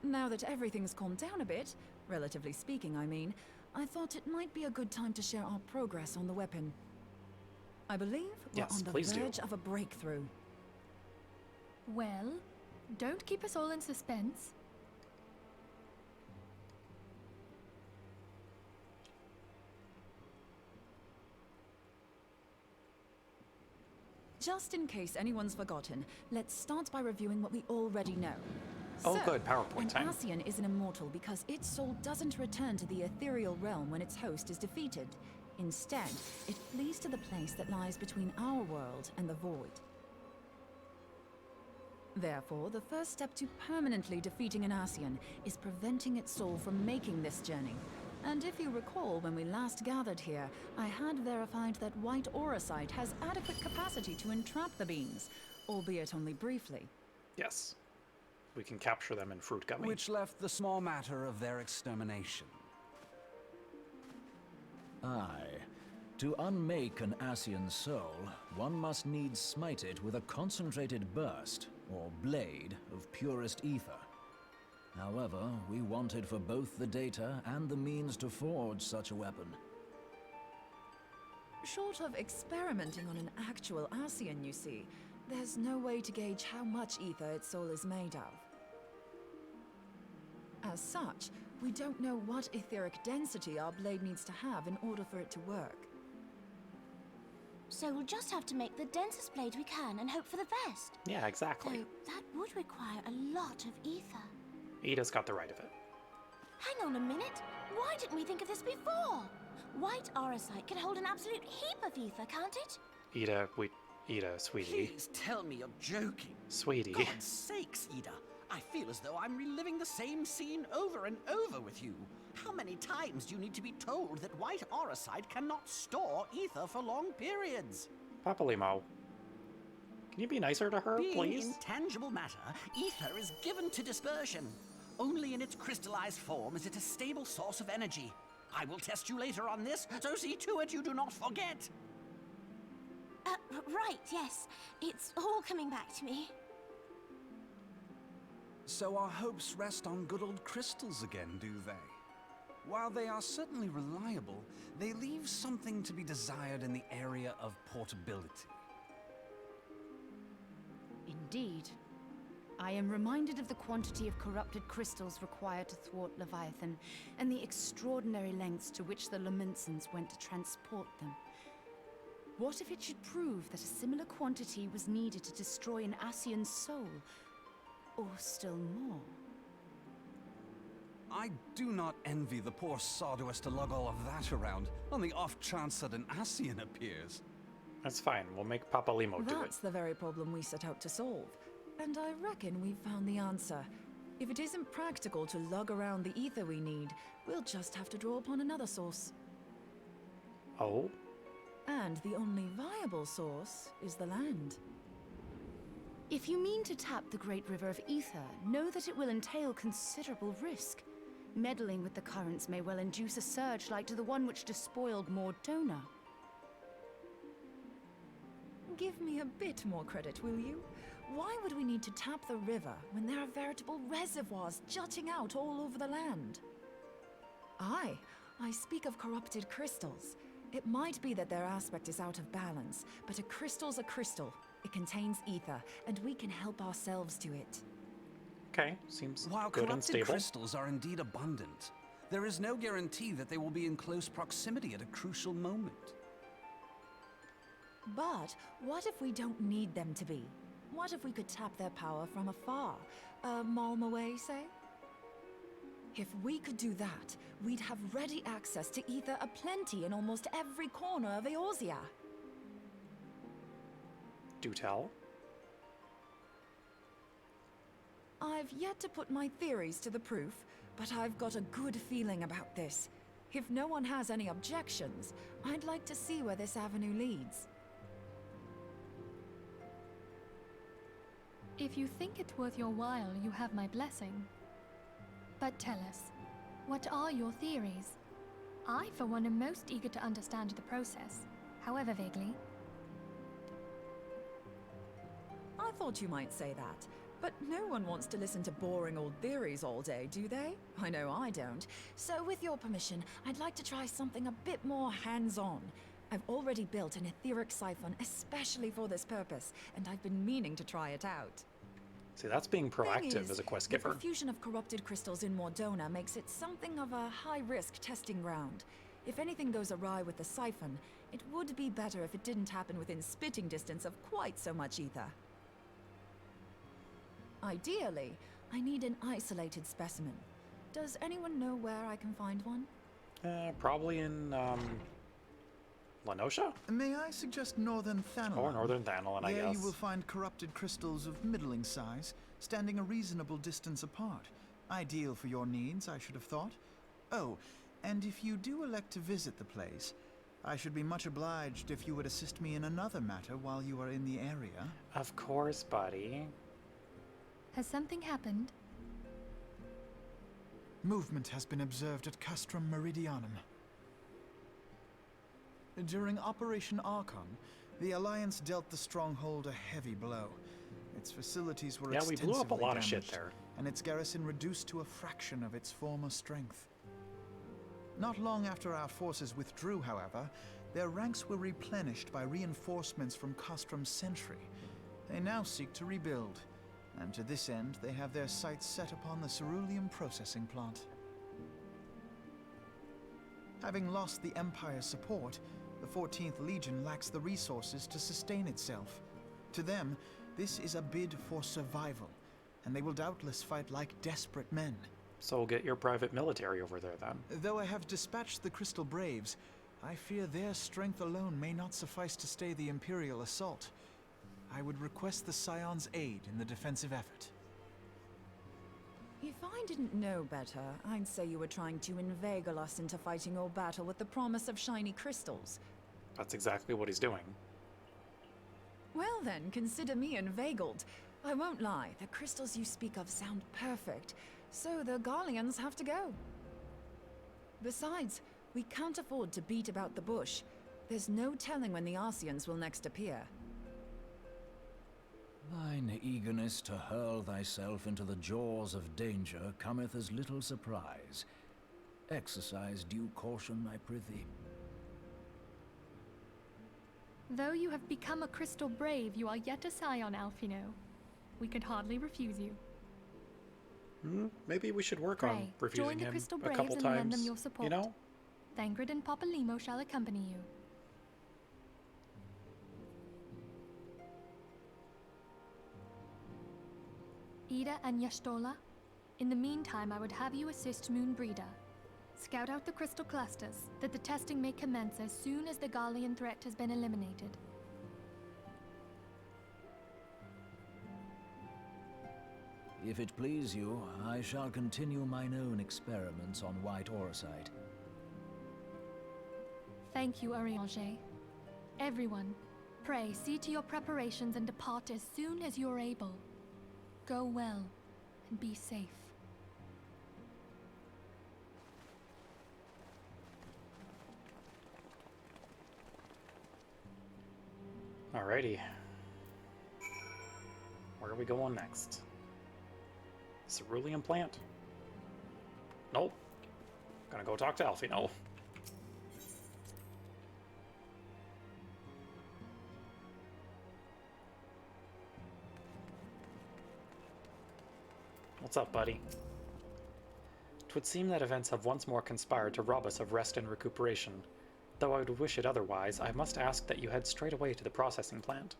Now that everything's calmed down a bit, relatively speaking, I mean, I thought it might be a good time to share our progress on the weapon. I believe we're on the verge of a breakthrough. Well, don't keep us all in suspense. Just in case anyone's forgotten, let's start by reviewing what we already know. Oh, good, PowerPoint time. An Ascian is an immortal because its soul doesn't return to the ethereal realm when its host is defeated. Instead, it flees to the place that lies between our world and the void. Therefore, the first step to permanently defeating an Ascian is preventing its soul from making this journey. And if you recall, when we last gathered here, I had verified that white auracite has adequate capacity to entrap the beings, albeit only briefly. Yes. We can capture them in Fruit Gummy. Which left the small matter of their extermination. Aye. To unmake an Ascian soul, one must needs smite it with a concentrated burst, or blade, of purest ether. However, we wanted for both the data and the means to forge such a weapon. Short of experimenting on an actual Ascian, you see, there's no way to gauge how much ether its soul is made of. As such, we don't know what etheric density our blade needs to have in order for it to work. So we'll just have to make the densest blade we can and hope for the best. Yeah, exactly. Though that would require a lot of ether. Ida's got the right of it. Hang on a minute. Why didn't we think of this before? White auracite can hold an absolute heap of ether, can't it? Ida, sweetie. Please tell me you're joking. Sweetie. God's sakes, Ida. I feel as though I'm reliving the same scene over and over with you. How many times do you need to be told that white auracite cannot store ether for long periods? Papalimo, can you be nicer to her, Being please? intangible matter, ether is given to dispersion. Only in its crystallized form is it a stable source of energy. I will test you later on this, so see to it you do not forget. Right, yes. It's all coming back to me. So our hopes rest on good old crystals again, do they? While they are certainly reliable, they leave something to be desired in the area of portability. Indeed. I am reminded of the quantity of corrupted crystals required to thwart Leviathan, and the extraordinary lengths to which the Lamentsons went to transport them. What if it should prove that a similar quantity was needed to destroy an Ascian's soul? Or still more? I do not envy the poor sod who has to lug all of that around, on the off chance that an Ascian appears. That's fine, we'll make Papalimo do it. That's the very problem we set out to solve. And I reckon we've found the answer. If it isn't practical to lug around the ether we need, we'll just have to draw upon another source. Oh? And the only viable source is the land. If you mean to tap the great river of ether, know that it will entail considerable risk. Meddling with the currents may well induce a surge like to the one which despoiled Mordona. Give me a bit more credit, will you? Why would we need to tap the river when there are veritable reservoirs jutting out all over the land? I speak of corrupted crystals. It might be that their aspect is out of balance, but a crystal's a crystal. It contains ether, and we can help ourselves to it. Okay, seems While good and corrupted stable. crystals are indeed abundant, there is no guarantee that they will be in close proximity at a crucial moment. But what if we don't need them to be? What if we could tap their power from afar? A malm away, say? If we could do that, we'd have ready access to ether aplenty in almost every corner of Eorzea. Do tell. I've yet to put my theories to the proof, but I've got a good feeling about this. If no one has any objections, I'd like to see where this avenue leads. If you think it's worth your while, you have my blessing. But tell us, what are your theories? I, for one, am most eager to understand the process, however vaguely. I thought you might say that, but no one wants to listen to boring old theories all day, do they? I know I don't. So with your permission, I'd like to try something a bit more hands-on. I've already built an etheric siphon especially for this purpose, and I've been meaning to try it out. See, that's being proactive as a quest giver. The profusion of corrupted crystals in Mordona makes it something of a high-risk testing ground. If anything goes awry with the siphon, it would be better if it didn't happen within spitting distance of quite so much ether. Ideally, I need an isolated specimen. Does anyone know where I can find one? Probably in, Lenosha? May I suggest Northern Thanalon? Or Northern Thanalon, I guess. There you will find corrupted crystals of middling size, standing a reasonable distance apart. Ideal for your needs, I should have thought. Oh, and if you do elect to visit the place, I should be much obliged if you would assist me in another matter while you are in the area. Of course, buddy. Has something happened? Movement has been observed at Castrum Meridianum. During Operation Archon, the Alliance dealt the stronghold a heavy blow. Its facilities were we blew up a lot of shit damaged, there. and its garrison reduced to a fraction of its former strength. Not long after our forces withdrew, however, their ranks were replenished by reinforcements from Castrum's sentry. They now seek to rebuild, and to this end they have their sights set upon the ceruleum processing plant. Having lost the Empire's support, the 14th Legion lacks the resources to sustain itself. To them, this is a bid for survival, and they will doubtless fight like desperate men. So get your private military over there, then. Though I have dispatched the Crystal Braves, I fear their strength alone may not suffice to stay the Imperial assault. I would request the Scion's aid in the defensive effort. If I didn't know better, I'd say you were trying to inveigle us into fighting your battle with the promise of shiny crystals. That's exactly what he's doing. Well then, consider me inveigled. I won't lie, the crystals you speak of sound perfect, so the Garleans have to go. Besides, we can't afford to beat about the bush. There's no telling when the Arceans will next appear. Thine eagerness to hurl thyself into the jaws of danger cometh as little surprise. Exercise due caution, I prithee. Though you have become a crystal brave, you are yet a scion, Alphino. We could hardly refuse you. Maybe we should work on Pray, join refusing the him Crystal a Braves couple and times. lend them your support. You know? Thangrid and Papalimo shall accompany you. Ida and Yashtola, in the meantime I would have you assist Moonbreeder. Scout out the crystal clusters, that the testing may commence as soon as the Garlean threat has been eliminated. If it please you, I shall continue mine own experiments on white orosite. Thank you, Arianger. Everyone, pray see to your preparations and depart as soon as you are able. Go well, and be safe. Alrighty. Where are we going next? Cerulean plant? Nope. Gonna go talk to Alfie. No. What's up, buddy? 'Twould seem that events have once more conspired to rob us of rest and recuperation. Though I would wish it otherwise, I must ask that you head straight away to the processing plant.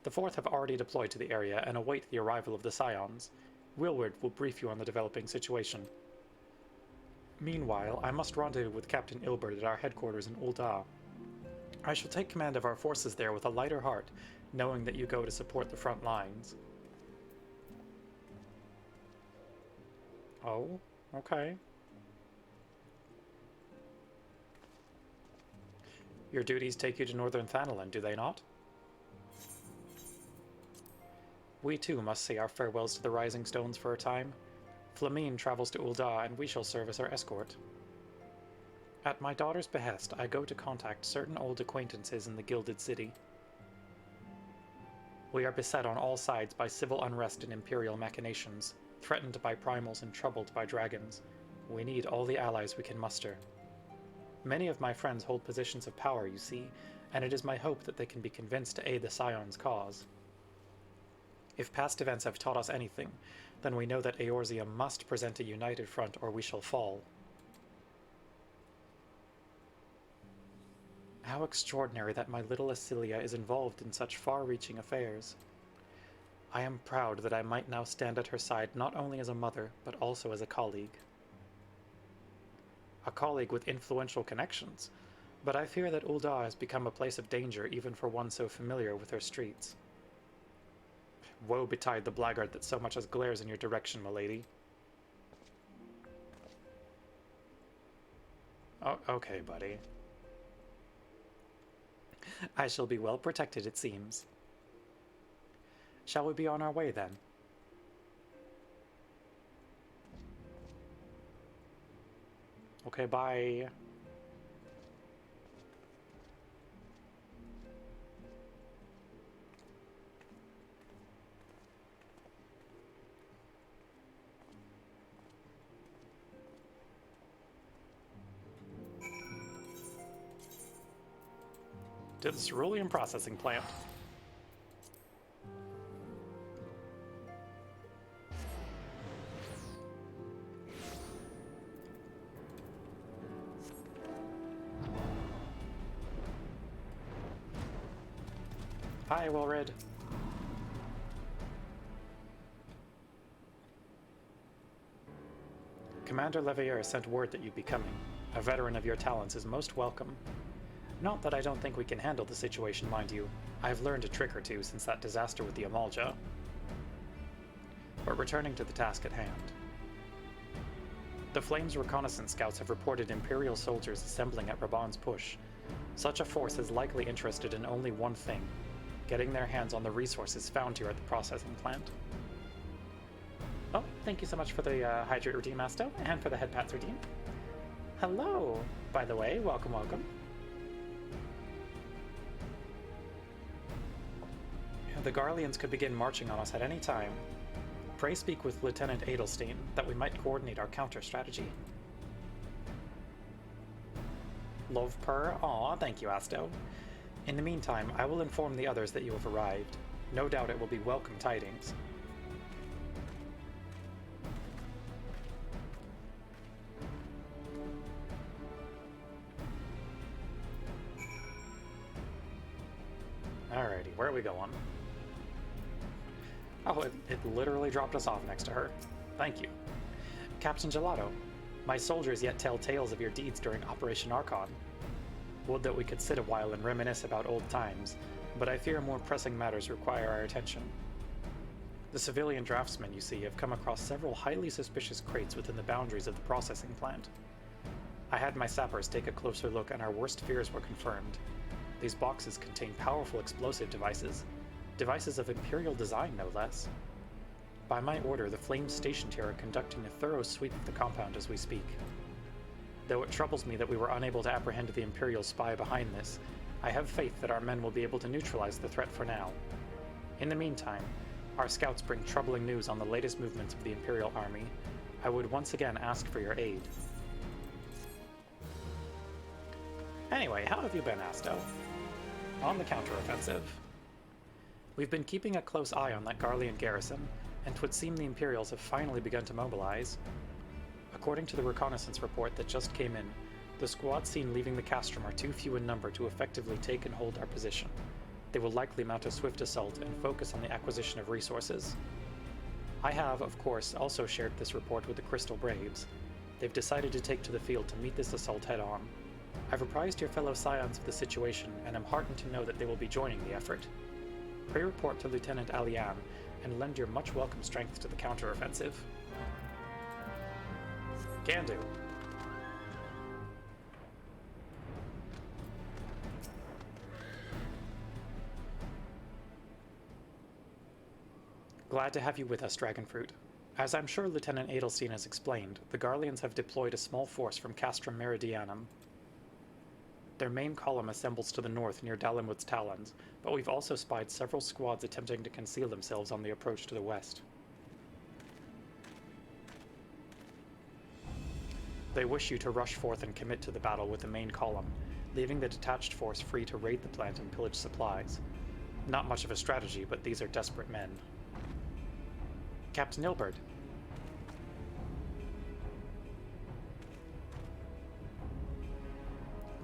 The Fourth have already deployed to the area and await the arrival of the Scions. Willward will brief you on the developing situation. Meanwhile, I must rendezvous with Captain Ilbert at our headquarters in Ul'dah. I shall take command of our forces there with a lighter heart, knowing that you go to support the front lines. Oh, okay. Your duties take you to Northern Thanalan, do they not? We too must say our farewells to the Rising Stones for a time. Flamine travels to Ul'dah, and we shall serve as her escort. At my daughter's behest, I go to contact certain old acquaintances in the Gilded City. We are beset on all sides by civil unrest and imperial machinations, threatened by primals and troubled by dragons. We need all the allies we can muster. Many of my friends hold positions of power, you see, and it is my hope that they can be convinced to aid the Scion's cause. If past events have taught us anything, then we know that Eorzea must present a united front or we shall fall. How extraordinary that my little Acilia is involved in such far-reaching affairs. I am proud that I might now stand at her side not only as a mother, but also as a colleague. A colleague with influential connections, but I fear that Ul'dah has become a place of danger even for one so familiar with her streets. Woe betide the blackguard that so much as glares in your direction, milady. Oh, okay, buddy. I shall be well protected, it seems. Shall we be on our way, then? Okay, bye. To the cerulean processing plant. Hi, Wilred. Commander Leveilleur sent word that you'd be coming. A veteran of your talents is most welcome. Not that I don't think we can handle the situation, mind you. I've learned a trick or two since that disaster with the Amalja. But returning to the task at hand. The Flames reconnaissance scouts have reported Imperial soldiers assembling at Reborn's push. Such a force is likely interested in only one thing: getting their hands on the resources found here at the processing plant. Oh, thank you so much for the Hydrate Redeem, Asto, and for the Head Pats Redeem. Hello, by the way, welcome, welcome. The Garleans could begin marching on us at any time. Pray speak with Lieutenant Adelstein that we might coordinate our counter-strategy. Love purr. Aw, thank you, Asto. In the meantime, I will inform the others that you have arrived. No doubt it will be welcome tidings. Alrighty, where are we going? Oh, it literally dropped us off next to her. Thank you. Captain Gelato, my soldiers yet tell tales of your deeds during Operation Archon. Would that we could sit a while and reminisce about old times, but I fear more pressing matters require our attention. The civilian draftsmen, you see, have come across several highly suspicious crates within the boundaries of the processing plant. I had my sappers take a closer look, and our worst fears were confirmed. These boxes contain powerful explosive devices. Devices of Imperial design, no less. By my order, the Flames stationed here are conducting a thorough sweep of the compound as we speak. Though it troubles me that we were unable to apprehend the Imperial spy behind this, I have faith that our men will be able to neutralize the threat for now. In the meantime, our scouts bring troubling news on the latest movements of the Imperial army. I would once again ask for your aid. Anyway, how have you been, Asto? On the counteroffensive. We've been keeping a close eye on that Garlean garrison, and 'twould seem the Imperials have finally begun to mobilize. According to the reconnaissance report that just came in, the squads seen leaving the castrum are too few in number to effectively take and hold our position. They will likely mount a swift assault and focus on the acquisition of resources. I have, of course, also shared this report with the Crystal Braves. They've decided to take to the field to meet this assault head-on. I've apprised your fellow scions of the situation, and am heartened to know that they will be joining the effort. Pray report to Lieutenant Alian, and lend your much welcome strength to the counteroffensive. Can do. Glad to have you with us, Dragonfruit. As I'm sure Lieutenant Adelstein has explained, the Garleans have deployed a small force from Castrum Meridianum. Their main column assembles to the north near Dalimwood's Talons, but we've also spied several squads attempting to conceal themselves on the approach to the west. They wish you to rush forth and commit to the battle with the main column, leaving the detached force free to raid the plant and pillage supplies. Not much of a strategy, but these are desperate men. Captain Ilbert.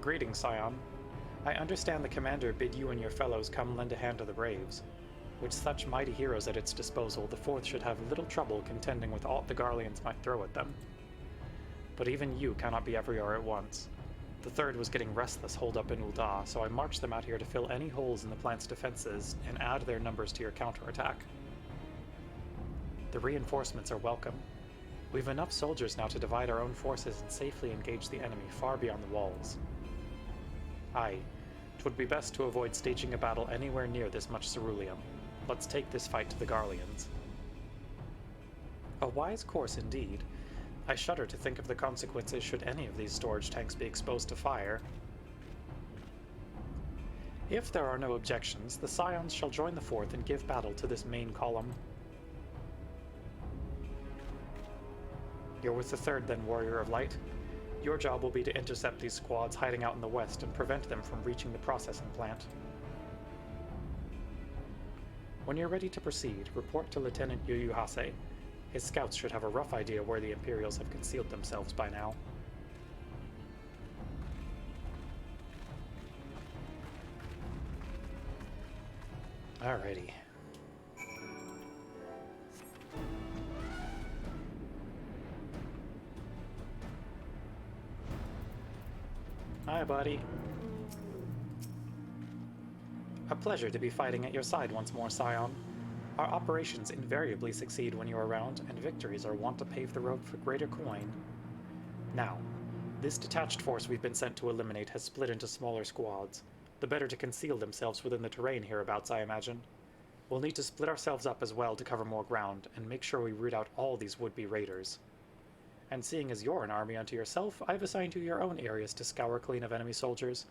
Greetings, Scion. I understand the commander bid you and your fellows come lend a hand to the Braves. With such mighty heroes at its disposal, the Fourth should have little trouble contending with aught the Garleans might throw at them. But even you cannot be everywhere at once. The Third was getting restless holed up in Ul'dah, so I marched them out here to fill any holes in the plant's defenses and add their numbers to your counterattack. The reinforcements are welcome. We've enough soldiers now to divide our own forces and safely engage the enemy far beyond the walls. Aye, 'twould be best to avoid staging a battle anywhere near this much ceruleum. Let's take this fight to the Garleans. A wise course indeed. I shudder to think of the consequences should any of these storage tanks be exposed to fire. If there are no objections, the Scions shall join the Fourth and give battle to this main column. You're with the Third then, Warrior of Light. Your job will be to intercept these squads hiding out in the west and prevent them from reaching the processing plant. When you're ready to proceed, report to Lieutenant Yuyuhase. His scouts should have a rough idea where the Imperials have concealed themselves by now. Alrighty. Hi, buddy. A pleasure to be fighting at your side once more, Scion. Our operations invariably succeed when you're around, and victories are wont to pave the road for greater coin. Now, this detached force we've been sent to eliminate has split into smaller squads, the better to conceal themselves within the terrain hereabouts, I imagine. We'll need to split ourselves up as well to cover more ground, and make sure we root out all these would-be raiders. And seeing as you're an army unto yourself, I've assigned you your own areas to scour clean of enemy soldiers.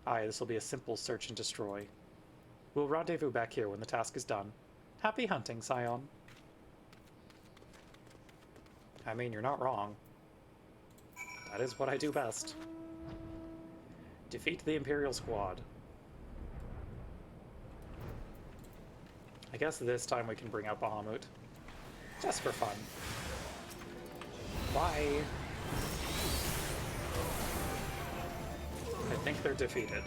Aye, this will be a simple search and destroy. We'll rendezvous back here when the task is done. Happy hunting, Scion. I mean, you're not wrong. That is what I do best. Defeat the Imperial squad. I guess this time we can bring out Bahamut. Just for fun. Why? I think they're defeated.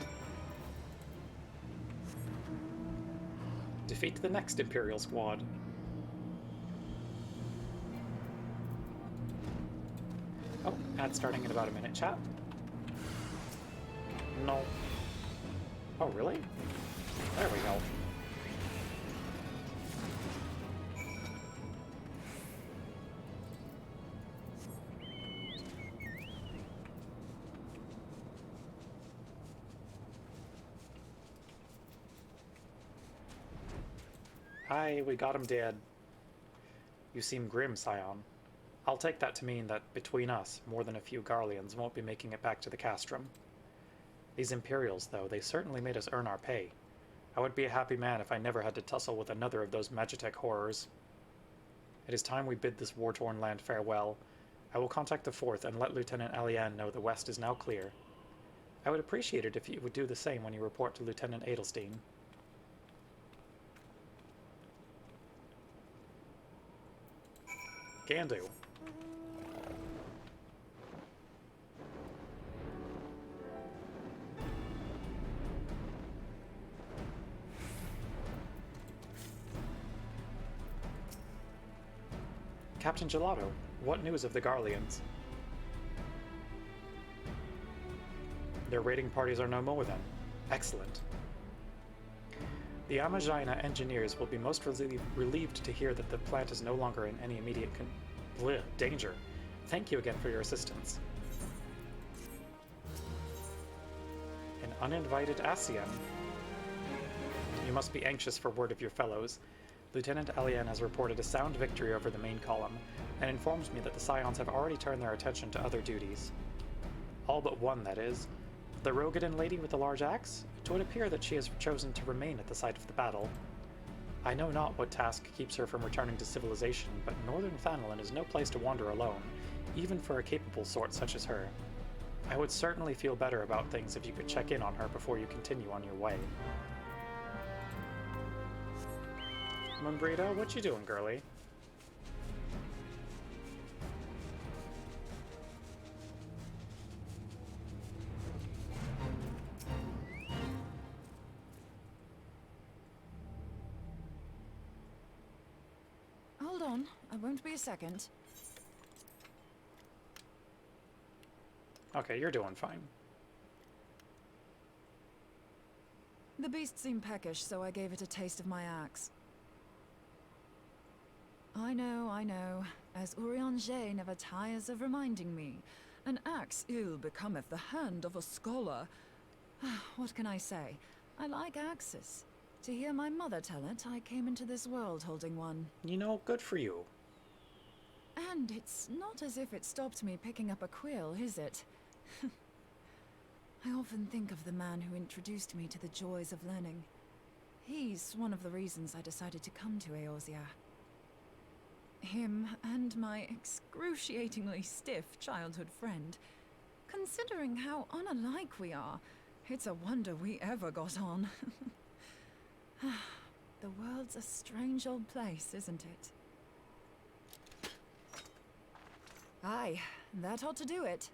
Defeat the next Imperial squad. Oh, ad starting in about a minute, chat. No. Oh, really? There we go. Aye, we got him dead. You seem grim, Scion. I'll take that to mean that between us, more than a few Garleans won't be making it back to the castrum. These Imperials, though, they certainly made us earn our pay. I would be a happy man if I never had to tussle with another of those Magitech horrors. It is time we bid this war-torn land farewell. I will contact the 4th and let Lieutenant Alian know the west is now clear. I would appreciate it if you would do the same when you report to Lieutenant Adelstein. Can do. Captain Gelato, what news of the Garleans? Their raiding parties are no more then. Excellent. The Amajina engineers will be most relieved to hear that the plant is no longer in any immediate danger. Thank you again for your assistance. An uninvited Asian. You must be anxious for word of your fellows. Lieutenant Alian has reported a sound victory over the main column, and informs me that the Scions have already turned their attention to other duties. All but one, that is. The Rogadin lady with the large axe? It would appear that she has chosen to remain at the site of the battle. I know not what task keeps her from returning to civilization, but northern Thanalan is no place to wander alone, even for a capable sort such as her. I would certainly feel better about things if you could check in on her before you continue on your way. Mumbrita, what you doing, girly? Hold on, I won't be a second. Okay, you're doing fine. The beast seemed peckish, so I gave it a taste of my axe. I know, as Urianger never tires of reminding me. An axe ill becometh the hand of a scholar. What can I say? I like axes. To hear my mother tell it, I came into this world holding one. You know, good for you. And it's not as if it stopped me picking up a quill, is it? I often think of the man who introduced me to the joys of learning. He's one of the reasons I decided to come to Eorzea. Him and my excruciatingly stiff childhood friend. Considering how unalike we are, it's a wonder we ever got on. The world's a strange old place, isn't it? Aye, that ought to do it.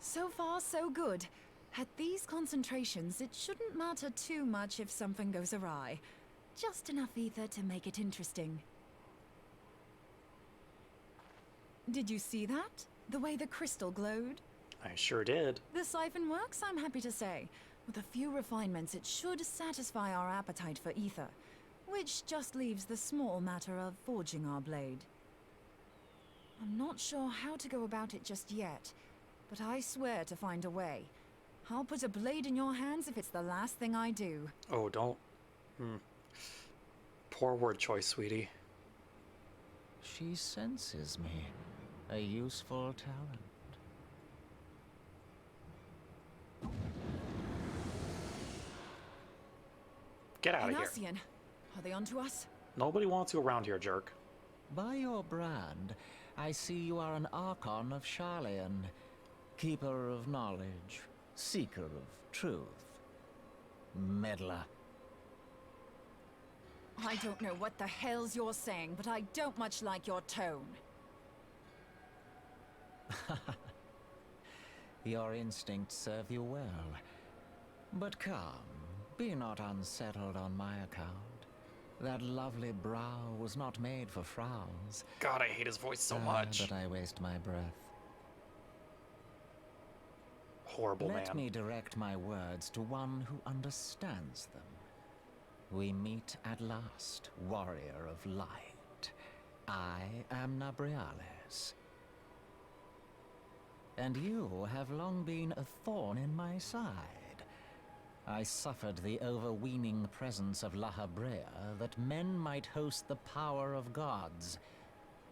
So far, so good. At these concentrations, it shouldn't matter too much if something goes awry. Just enough ether to make it interesting. Did you see that? The way the crystal glowed? I sure did. The siphon works, I'm happy to say. With a few refinements, it should satisfy our appetite for ether, which just leaves the small matter of forging our blade. I'm not sure how to go about it just yet, but I swear to find a way. I'll put a blade in your hands if it's the last thing I do. Oh, don't. Poor word choice, sweetie. She senses me. A useful talent. Get out of here. Inacian, are they onto us? Nobody wants you around here, jerk. By your brand, I see you are an Archon of Sharlayan. Keeper of knowledge. Seeker of truth. Meddler. I don't know what the hell's you're saying, but I don't much like your tone. Your instincts serve you well. But come, be not unsettled on my account. That lovely brow was not made for frowns. God, I hate his voice so much. But I waste my breath. Horrible man. Let me direct my words to one who understands them. We meet at last, warrior of light. I am Nabriales, and you have long been a thorn in my side. I suffered the overweening presence of La Habrea that men might host the power of gods,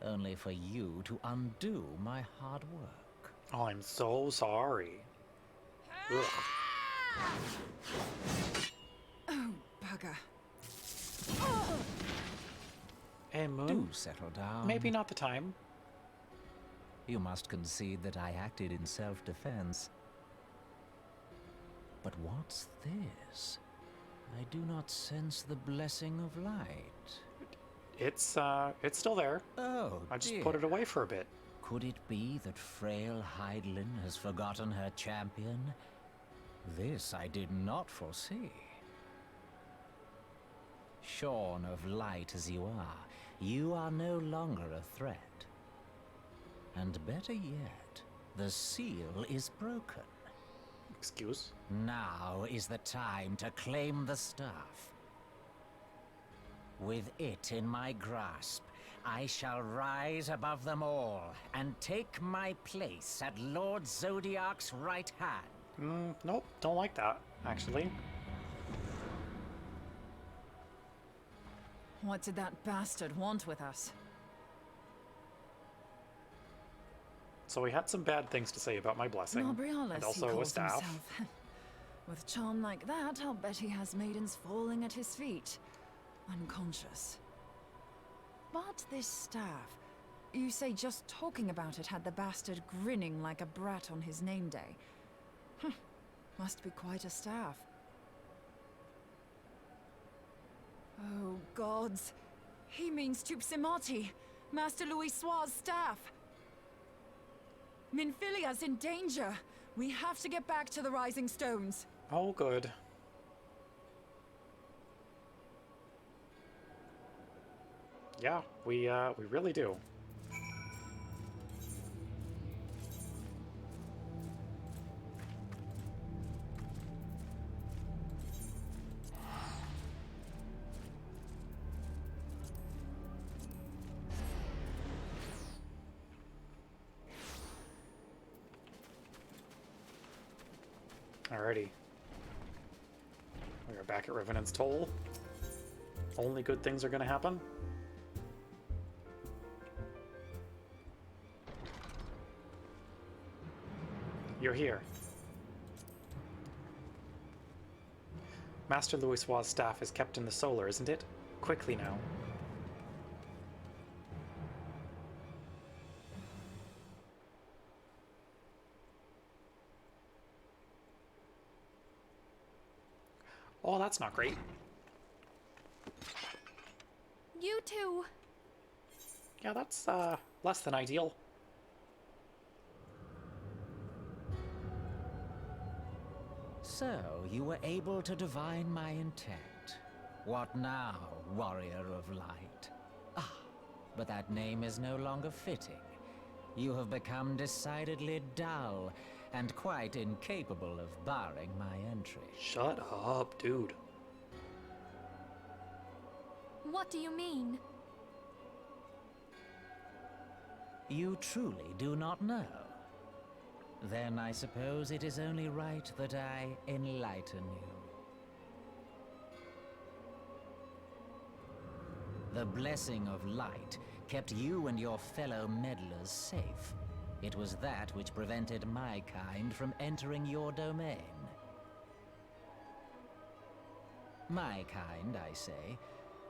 only for you to undo my hard work. Oh, I'm so sorry. Ugh. Oh, bugger. Hey, Moon. Do settle down. Maybe not the time. You must concede that I acted in self-defense. But what's this? I do not sense the blessing of light. It's still there. Oh, I just dear. put it away for a bit. Could it be that frail Hydaelyn has forgotten her champion? This I did not foresee. Shorn of light as you are no longer a threat. And better yet, the seal is broken. Excuse? Now is the time to claim the staff. With it in my grasp, I shall rise above them all and take my place at Lord Zodiac's right hand. Nope, don't like that, actually. What did that bastard want with us? So he had some bad things to say about my blessing, Nobrialis, and he also a calls staff. himself. With charm like that, I'll bet he has maidens falling at his feet, unconscious. But this staff, you say just talking about it had the bastard grinning like a brat on his name day. Must be quite a staff. Oh, gods. He means Tupsimati, Master Louis Soir's staff. Minfilia's in danger. We have to get back to the Rising Stones. Oh, good. Yeah, we really do. Alrighty. We are back at Revenant's Toll. Only good things are gonna happen. You're here. Master Louis Soir's staff is kept in the solar, isn't it? Quickly now. Oh, that's not great. You too. Yeah, that's less than ideal. So, you were able to divine my intent. What now, warrior of light? Ah, but that name is no longer fitting. You have become decidedly dull, and quite incapable of barring my entry. Shut up, dude. What do you mean? You truly do not know? Then I suppose it is only right that I enlighten you. The blessing of light kept you and your fellow meddlers safe. It was that which prevented my kind from entering your domain. My kind, I say,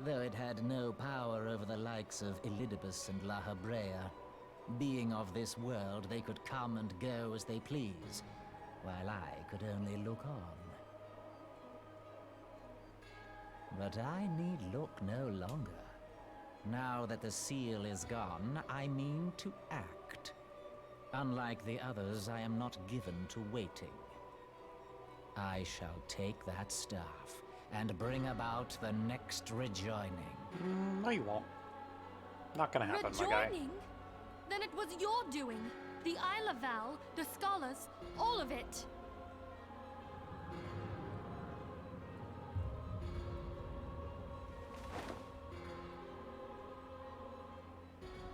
though it had no power over the likes of Elidibus and La Habrea. Being of this world, they could come and go as they please, while I could only look on. But I need look no longer. Now that the seal is gone, I mean to act. Unlike the others, I am not given to waiting. I shall take that staff and bring about the next rejoining. No, you won't. Not gonna happen, my guy. Rejoining? Then it was your doing. The Isle of Val, the scholars, all of it.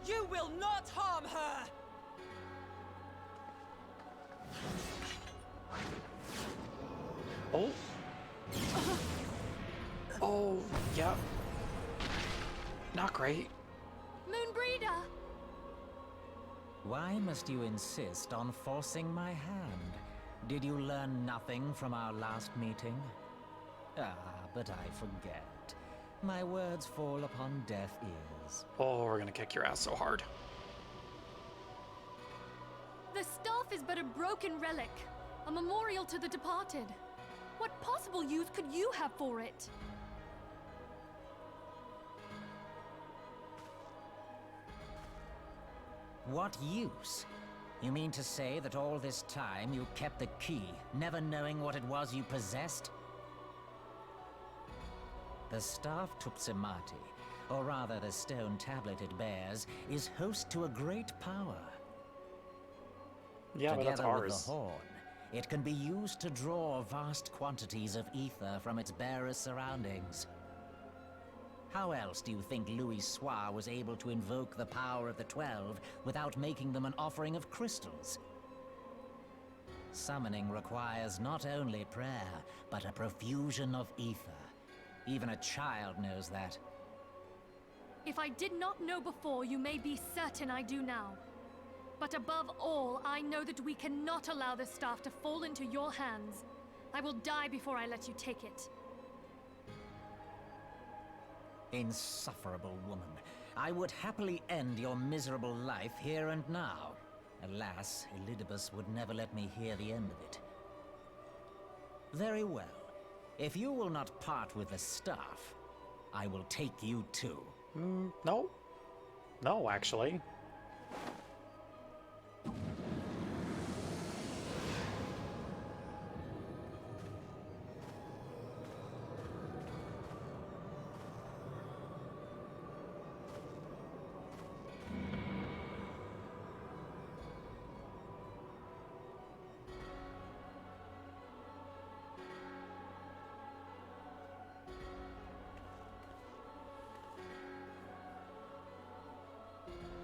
You will not harm her! Oh. Oh, yeah. Not great. Moonbreeder! Why must you insist on forcing my hand? Did you learn nothing from our last meeting? Ah, but I forget. My words fall upon deaf ears. Oh, we're gonna kick your ass so hard. The staff is but a broken relic, a memorial to the departed. What possible use could you have for it? What use? You mean to say that all this time you kept the key, never knowing what it was you possessed? The staff Tupsimati, or rather the stone tablet it bears, is host to a great power. Yeah, but that's Together with ours. the horn, it can be used to draw vast quantities of ether from its bearer's surroundings. How else do you think Louis Soir was able to invoke the power of the 12 without making them an offering of crystals? Summoning requires not only prayer, but a profusion of ether. Even a child knows that. If I did not know before, you may be certain I do now. But above all, I know that we cannot allow this staff to fall into your hands. I will die before I let you take it. Insufferable woman. I would happily end your miserable life here and now. Alas, Elidibus would never let me hear the end of it. Very well. If you will not part with the staff, I will take you too. No. No, actually.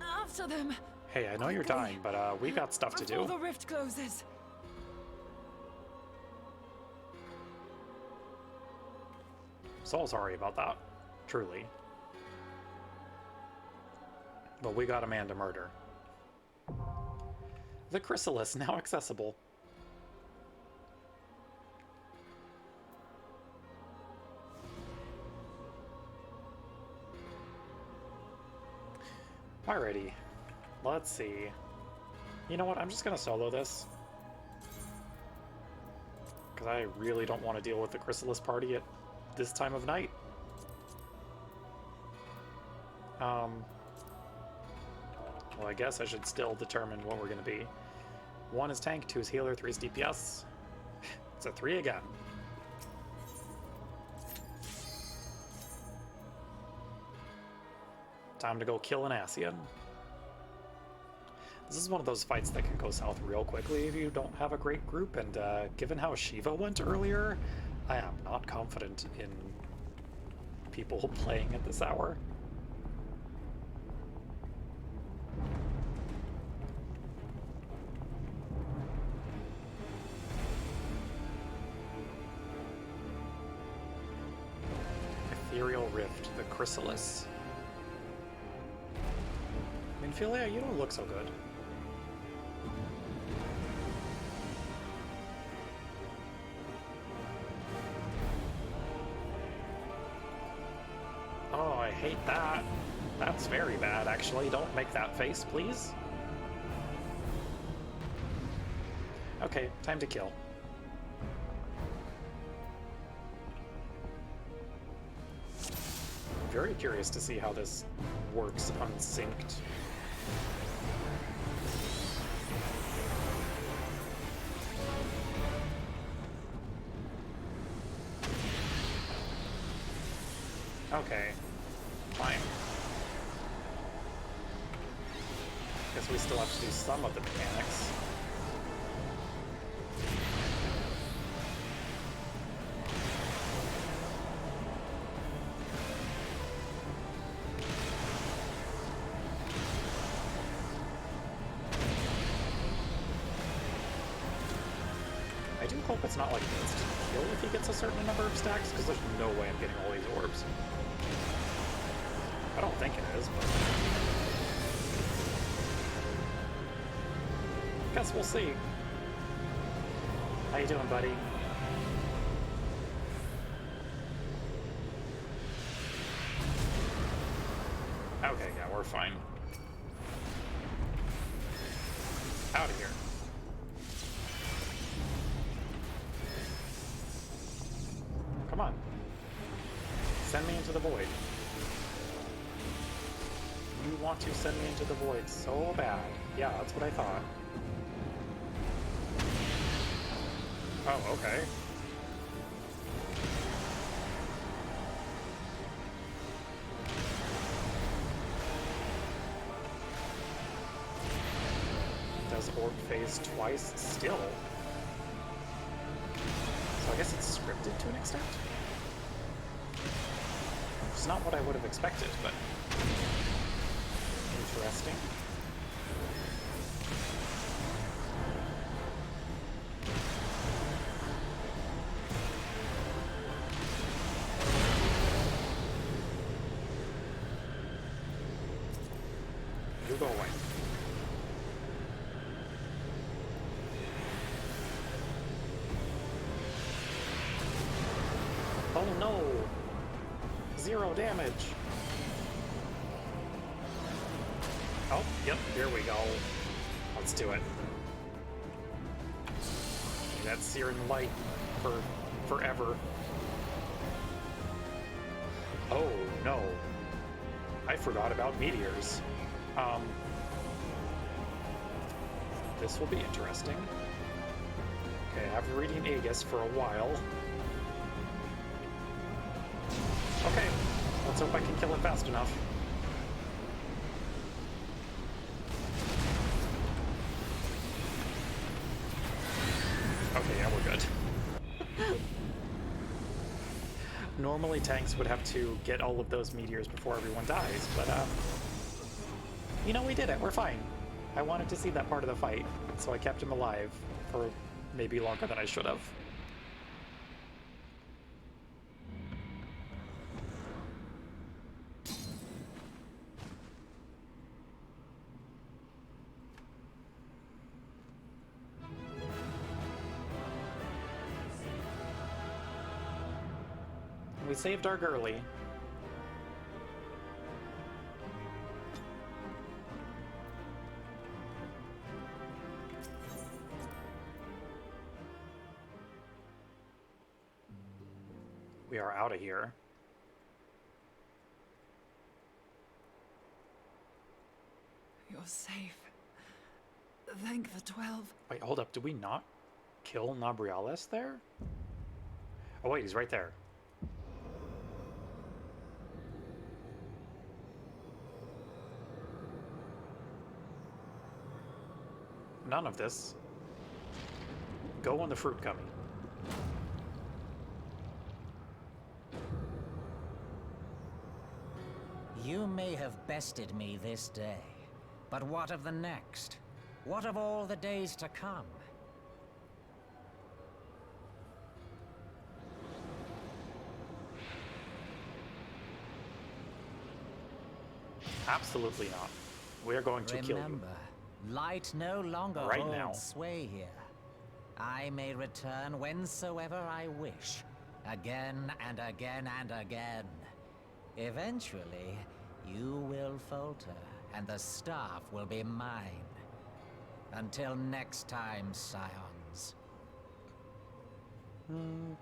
After them! Hey, I know you're dying, but we got stuff to Before do. the rift closes! So sorry about that. Truly. But we got a man to murder. The chrysalis now accessible. Alrighty. Let's see. You know what? I'm just gonna solo this. Because I really don't want to deal with the chrysalis party at this time of night. Well, I guess I should still determine what we're going to be. 1 is tank, 2 is healer, 3 is DPS. It's a 3 again. Time to go kill an Ascian. This is one of those fights that can go south real quickly if you don't have a great group, and given how Shiva went earlier, I am not confident in people playing at this hour. Ethereal Rift, the Chrysalis. Minfilia, you don't look so good. Oh, I hate that. That's very bad, actually. Don't make that face, please. Okay, time to kill. Very curious to see how this works unsynced. Okay, fine. Guess we still have to do some of the mechanics. I do hope it's not like an instant kill if he gets a certain number of stacks, because there's no way I'm getting all these orbs. I don't think it is, but... guess we'll see. How you doing, buddy? Okay, yeah, we're fine. Out of here. Come on. Send me into the void. You want to send me into the void so bad. Yeah, that's what I thought. Oh, okay. Does orb phase twice still? So I guess it's scripted to an extent? It's not what I would have expected, but interesting. You go away. Oh no! 0 damage! Oh, yep, here we go. Let's do it. That searing light for forever. Oh no. I forgot about meteors. This will be interesting. Okay, I've been reading Aegis for a while. Okay, let's hope I can kill it fast enough. Okay, yeah, we're good. Normally tanks would have to get all of those meteors before everyone dies, but you know, we did it, we're fine. I wanted to see that part of the fight, so I kept him alive for maybe longer than I should have. We saved our girly. We are out of here. You're safe. Thank the 12. Wait, hold up. Did we not kill Nabriales there? Oh wait, he's right there. None of this. Go on the fruit gummy. You may have bested me this day, but what of the next? What of all the days to come? Absolutely not. We're going to kill you. Remember, light no longer Right holds now. sway here. I may return whensoever I wish, again and again and again. Eventually, you will falter, and the staff will be mine. Until next time, Scions.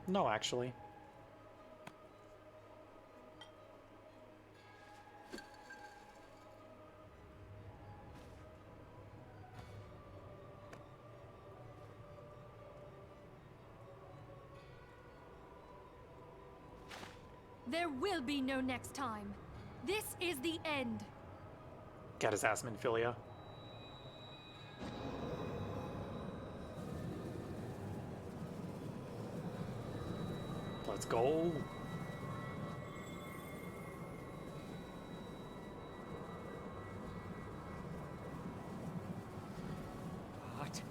No, actually. There will be no next time. This is the end. Got his ass, Minfilia. Let's go. What?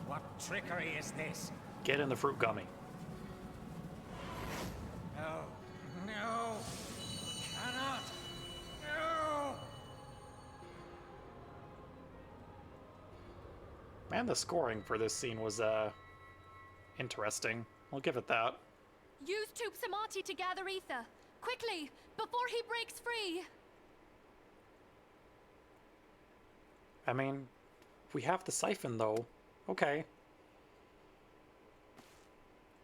What trickery is this? Get in the fruit gummy. No. No. Cannot. No. Man, the scoring for this scene was, interesting. I'll give it that. Use Tube Samati to gather ether. Quickly, before he breaks free! I mean, we have the siphon, though. Okay.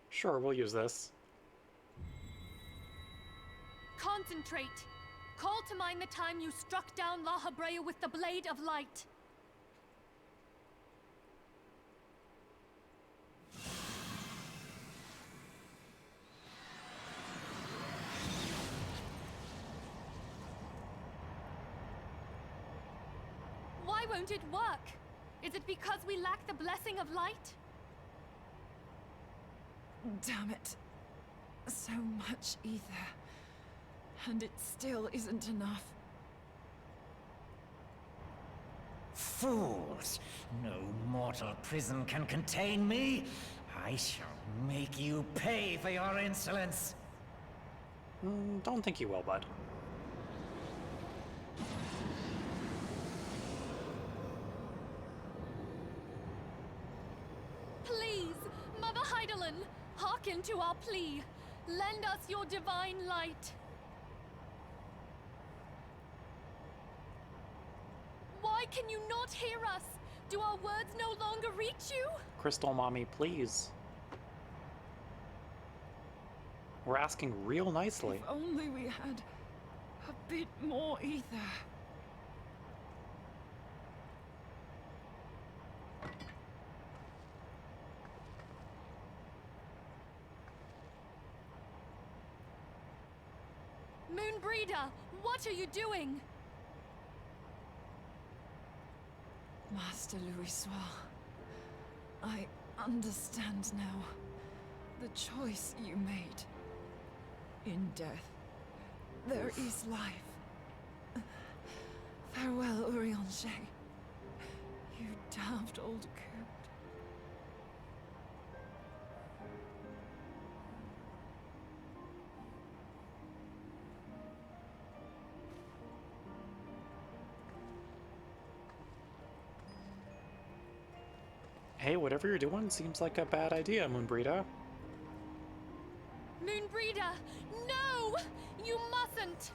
Sure, we'll use this. Concentrate! Call to mind the time you struck down La Habrea with the Blade of Light. Why won't it work? Is it because we lack the blessing of light? Damn it. So much ether. And it still isn't enough. Fools! No mortal prison can contain me! I shall make you pay for your insolence! Don't think you will, bud. Please, Mother Heidelin, hearken to our plea. Lend us your divine light. Why can you not hear us? Do our words no longer reach you? Crystal Mommy, please. We're asking real nicely. If only we had a bit more ether. Moonbreeder, what are you doing? Master Louis, I understand now. The choice you made. In death, there is life. Farewell, Urianger. You damned old coot. Hey, whatever you're doing seems like a bad idea, Moonbreeder. Moonbreeder, no! You mustn't!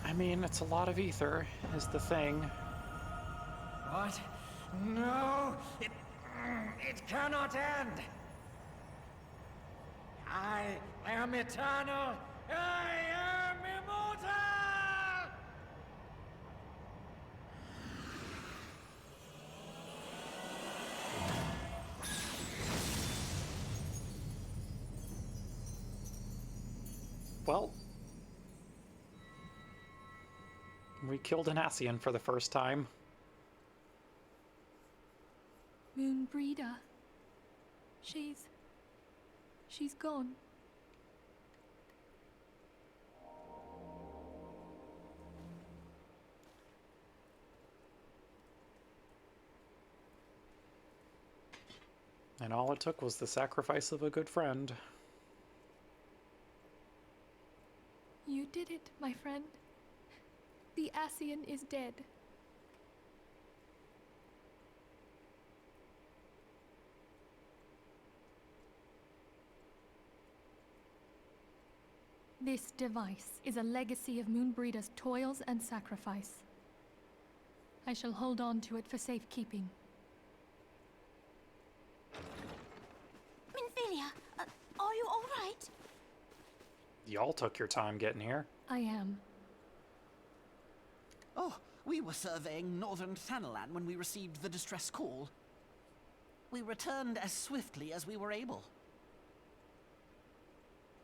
I mean, it's a lot of ether, is the thing. What? No! It cannot end! I am eternal! I am immortal! Well, we killed an Ascian for the first time. Moonbreeder. She's gone. And all it took was the sacrifice of a good friend. You did it, my friend. The Ascian is dead. This device is a legacy of Moonbreeder's toils and sacrifice. I shall hold on to it for safekeeping. Minfilia, are you all right? Y'all took your time getting here. I am. Oh, we were surveying northern Thanalan when we received the distress call. We returned as swiftly as we were able.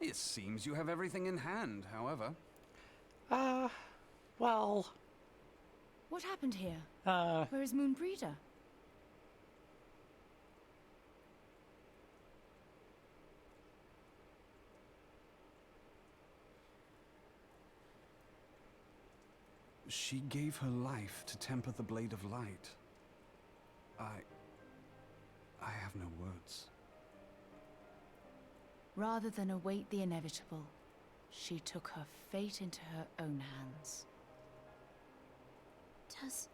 It seems you have everything in hand, however. Well... What happened here? Where is Moonbreeder? She gave her life to temper the Blade of Light. I have no words. Rather than await the inevitable, she took her fate into her own hands. Does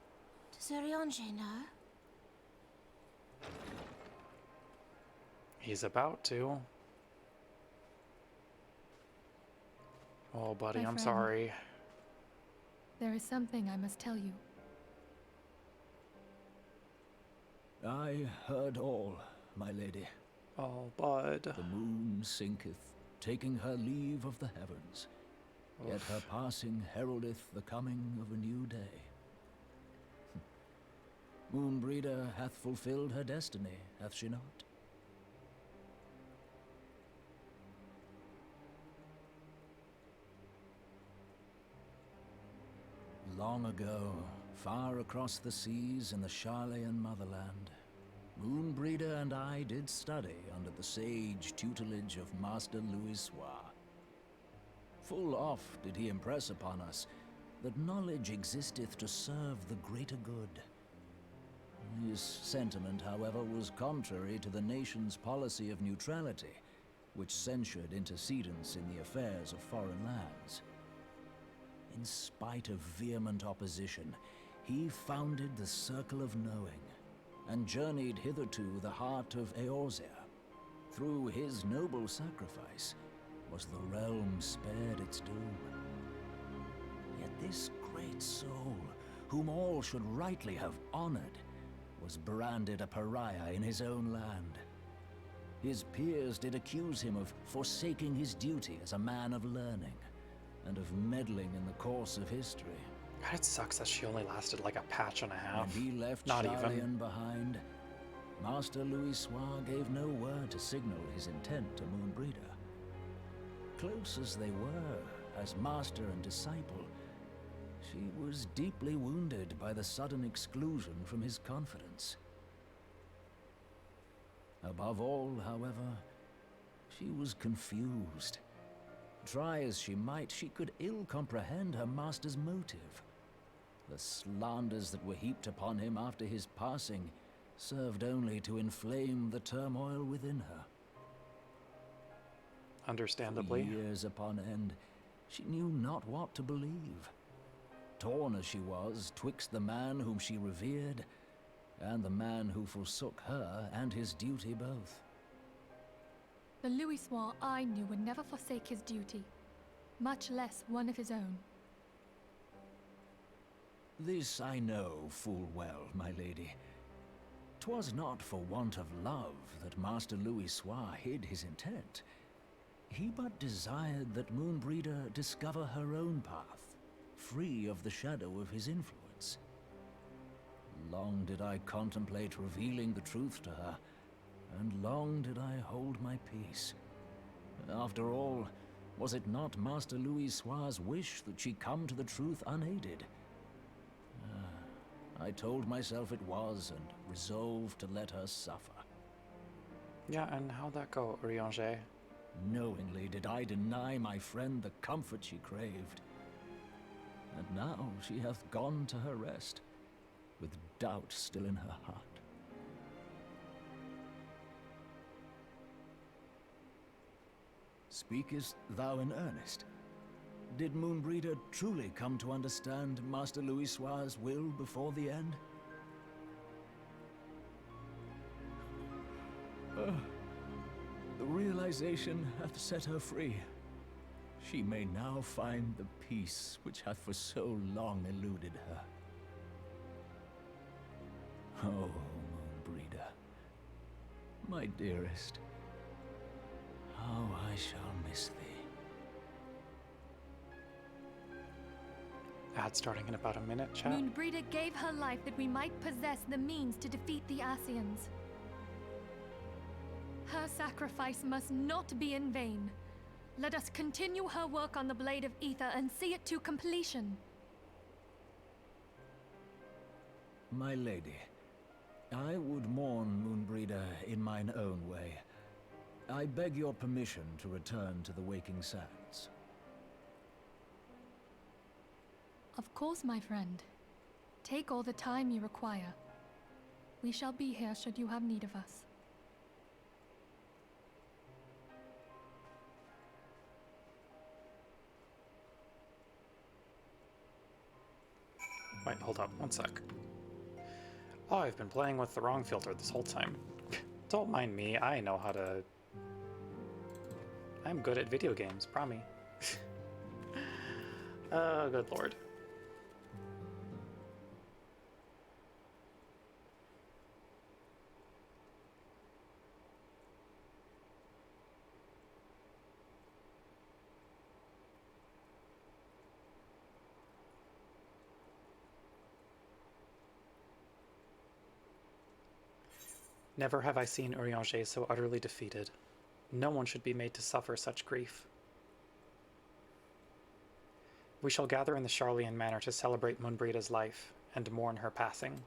Urianger know? He's about to. Oh, buddy, My I'm friend. sorry. There is something I must tell you. I heard all, my lady. Oh, bud. The moon sinketh, taking her leave of the heavens. Yet her passing heraldeth the coming of a new day. Moonbreeder hath fulfilled her destiny, hath she not? Long ago, far across the seas in the Charlayan motherland, Moonbreeder and I did study under the sage tutelage of Master Louis Soir. Full oft did he impress upon us that knowledge existeth to serve the greater good. His sentiment, however, was contrary to the nation's policy of neutrality, which censured intercedence in the affairs of foreign lands. In spite of vehement opposition, he founded the Circle of Knowing, and journeyed hitherto the heart of Eorzea. Through his noble sacrifice, was the realm spared its doom. Yet this great soul, whom all should rightly have honored, was branded a pariah in his own land. His peers did accuse him of forsaking his duty as a man of learning, and of meddling in the course of history. God, it sucks that she only lasted like a patch and a half. When he left Not Charlayan even. behind, Master Louis Soir gave no word to signal his intent to Moonbreeder. Close as they were, as master and disciple, she was deeply wounded by the sudden exclusion from his confidence. Above all, however, she was confused. Try as she might, she could ill comprehend her master's motive. The slanders that were heaped upon him after his passing served only to inflame the turmoil within her. Understandably. For years upon end, she knew not what to believe. Torn as she was twixt the man whom she revered and the man who forsook her and his duty both. The Louis Soir I knew would never forsake his duty, much less one of his own. This I know full well, my lady. 'Twas not for want of love that Master Louis Soir hid his intent. He but desired that Moonbreeder discover her own path, free of the shadow of his influence. Long did I contemplate revealing the truth to her, and long did I hold my peace. After all, was it not Master Louis Soir's wish that she come to the truth unaided? I told myself it was, and resolved to let her suffer. Yeah, and how'd that go, Urianger? Knowingly did I deny my friend the comfort she craved. And now she hath gone to her rest, with doubt still in her heart. Speakest thou in earnest? Did Moonbreeder truly come to understand Master Louis Soir's will before the end? The realization hath set her free. She may now find the peace which hath for so long eluded her. Oh, Moonbreeder, my dearest, how I shall miss thee. Ad starting in about a minute, chat. Moonbreeder gave her life that we might possess the means to defeat the Ascians. Her sacrifice must not be in vain. Let us continue her work on the Blade of Ether and see it to completion. My lady, I would mourn Moonbreeder in mine own way. I beg your permission to return to the Waking Sands. Of course, my friend. Take all the time you require. We shall be here should you have need of us. Wait, hold up, one sec. Oh, I've been playing with the wrong filter this whole time. Don't mind me, I know how to... I'm good at video games, promise. Oh, good lord. Never have I seen Urianger so utterly defeated. No one should be made to suffer such grief. We shall gather in the Charlian Manor to celebrate Munbrida's life and mourn her passing.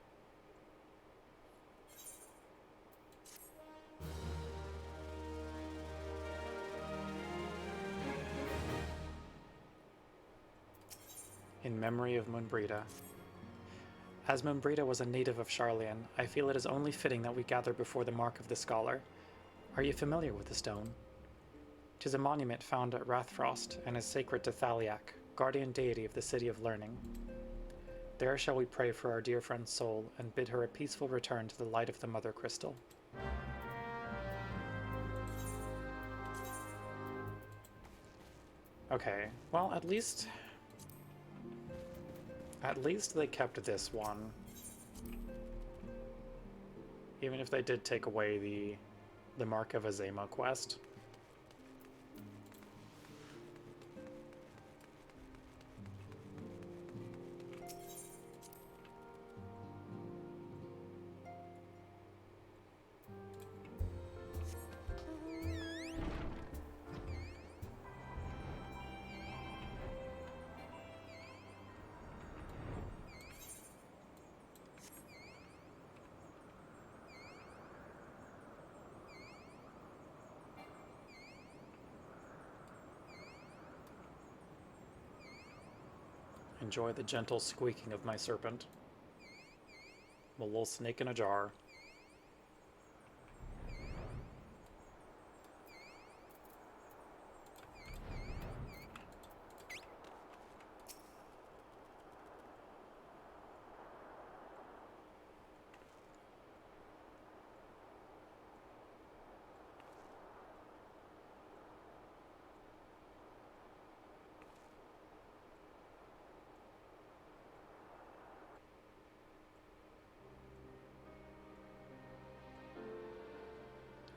In memory of Munbrida. As Munbrida was a native of Charlian, I feel it is only fitting that we gather before the Mark of the Scholar. Are you familiar with the stone? 'Tis a monument found at Rathfrost and is sacred to Thaliak, guardian deity of the City of Learning. There shall we pray for our dear friend's soul and bid her a peaceful return to the light of the Mother Crystal. Okay, well, at least they kept this one. Even if they did take away the Mark of Azema quest. Enjoy the gentle squeaking of my serpent. I'm a little snake in a jar.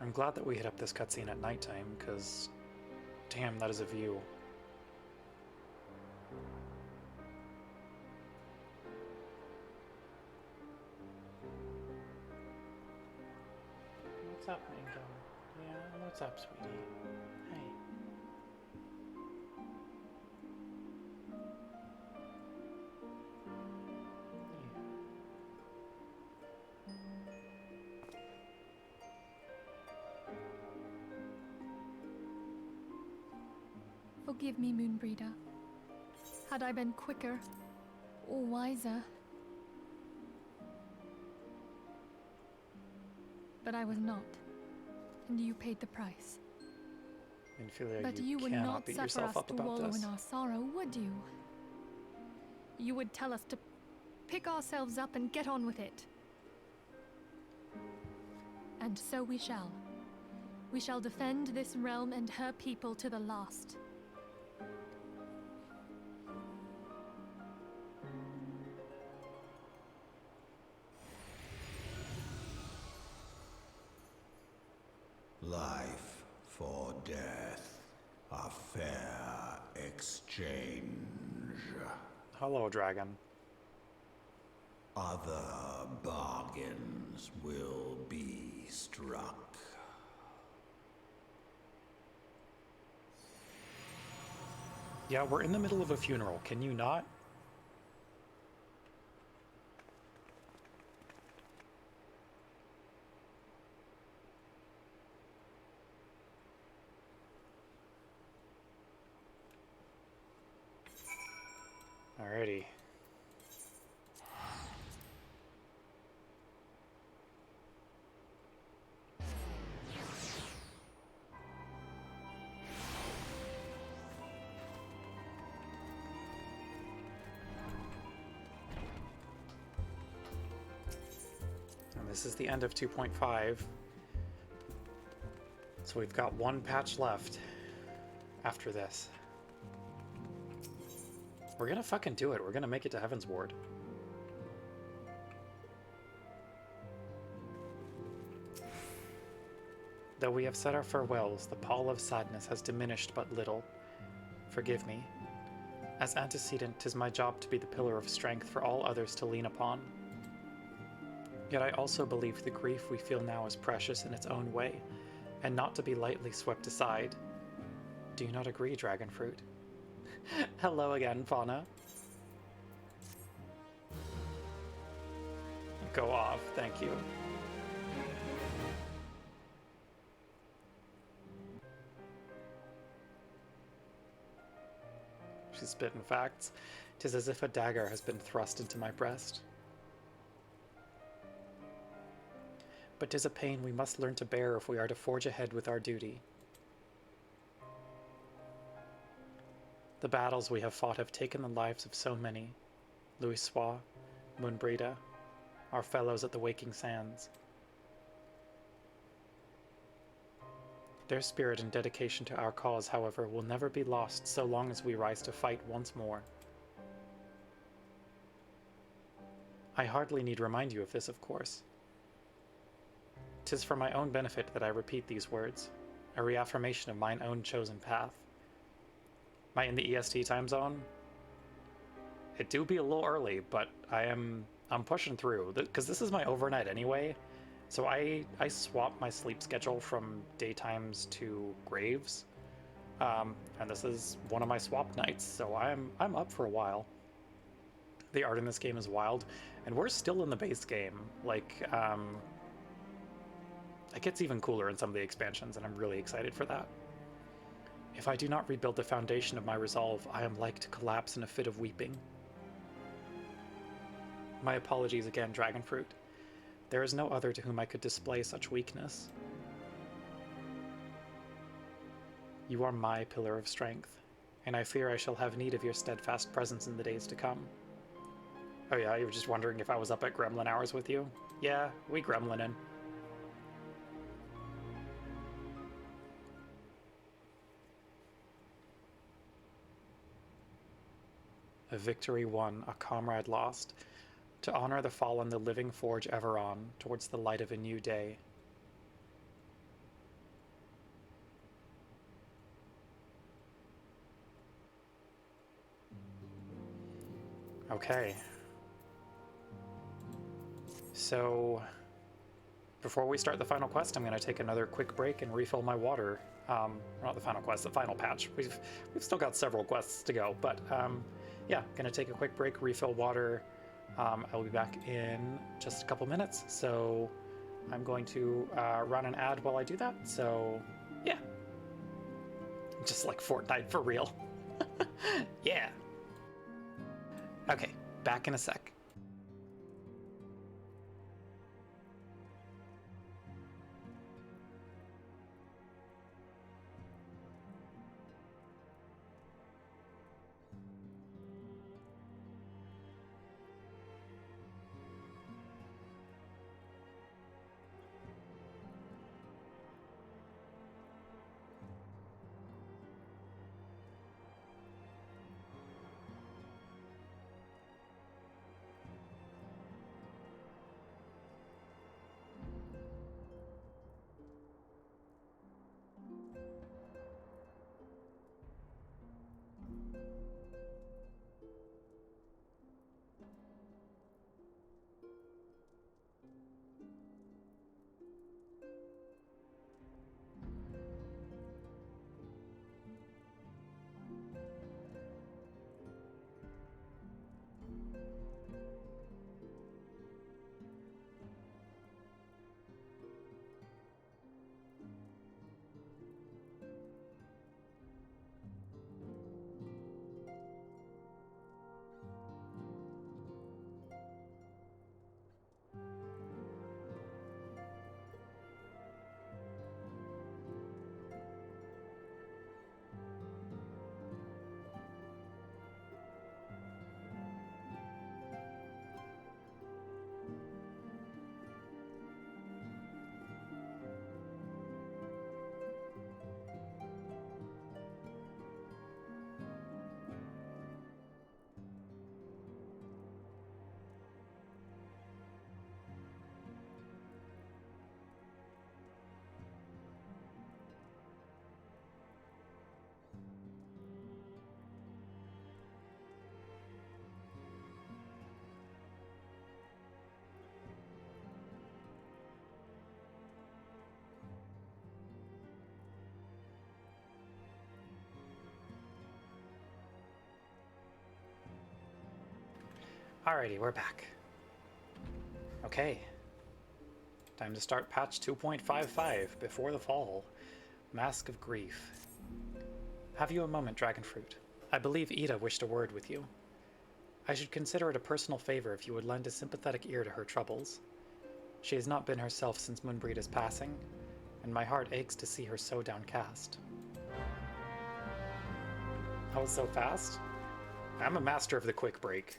I'm glad that we hit up this cutscene at nighttime, because damn, that is a view. What's up, Mango? Yeah, what's up, sweetie? Hey. Forgive me, Moonbreeder. Had I been quicker or wiser. But I was not, and you paid the price. Infilia, But you would cannot not beat suffer yourself us up to about wallow this. in our sorrow, would you? You would tell us to pick ourselves up and get on with it. And so we shall. We shall defend this realm and her people to the last. Life for death, a fair exchange. Hello, dragon. Other bargains will be struck. Yeah, we're in the middle of a funeral. Can you not? Alrighty. this is the end of 2.5. So we've got one patch left after this. We're gonna fucking do it. We're gonna make it to Heaven's Ward. Though we have said our farewells, the pall of sadness has diminished but little. Forgive me. As antecedent, 'tis my job to be the pillar of strength for all others to lean upon. Yet I also believe the grief we feel now is precious in its own way, and not to be lightly swept aside. Do you not agree, Dragonfruit? Hello again, Fauna. Go off, thank you. She's spitting facts. 'Tis as if a dagger has been thrust into my breast. But 'tis a pain we must learn to bear if we are to forge ahead with our duty. The battles we have fought have taken the lives of so many. Louis Sois, Moonbreda, our fellows at the Waking Sands. Their spirit and dedication to our cause, however, will never be lost so long as we rise to fight once more. I hardly need remind you of this, of course. 'Tis for my own benefit that I repeat these words, a reaffirmation of mine own chosen path. Am I in the EST time zone? It do be a little early, but I'm pushing through, because this is my overnight anyway. So I swap my sleep schedule from daytimes to graves, and this is one of my swap nights, so I'm up for a while. The art in this game is wild, and we're still in the base game. Like, it gets even cooler in some of the expansions, and I'm really excited for that. If I do not rebuild the foundation of my resolve, I am like to collapse in a fit of weeping. My apologies again, Dragonfruit. There is no other to whom I could display such weakness. You are my pillar of strength, and I fear I shall have need of your steadfast presence in the days to come. Oh yeah, you were just wondering if I was up at gremlin hours with you? Yeah, we gremlinin'. A victory won, a comrade lost. To honor the fallen, the living forge ever on, towards the light of a new day. Okay. So, before we start the final quest, I'm going to take another quick break and refill my water. Not the final quest, the final patch. We've still got several quests to go, but yeah, going to take a quick break, refill water. I'll be back in just a couple minutes, so I'm going to run an ad while I do that, so yeah. Just like Fortnite for real. Yeah. Okay, back in a sec. Alrighty, we're back. Okay. Time to start patch 2.55 before the fall. Mask of Grief. Have you a moment, Dragonfruit? I believe Ida wished a word with you. I should consider it a personal favor if you would lend a sympathetic ear to her troubles. She has not been herself since Moonbreeda's passing, and my heart aches to see her so downcast. That was so fast? I'm a master of the quick break.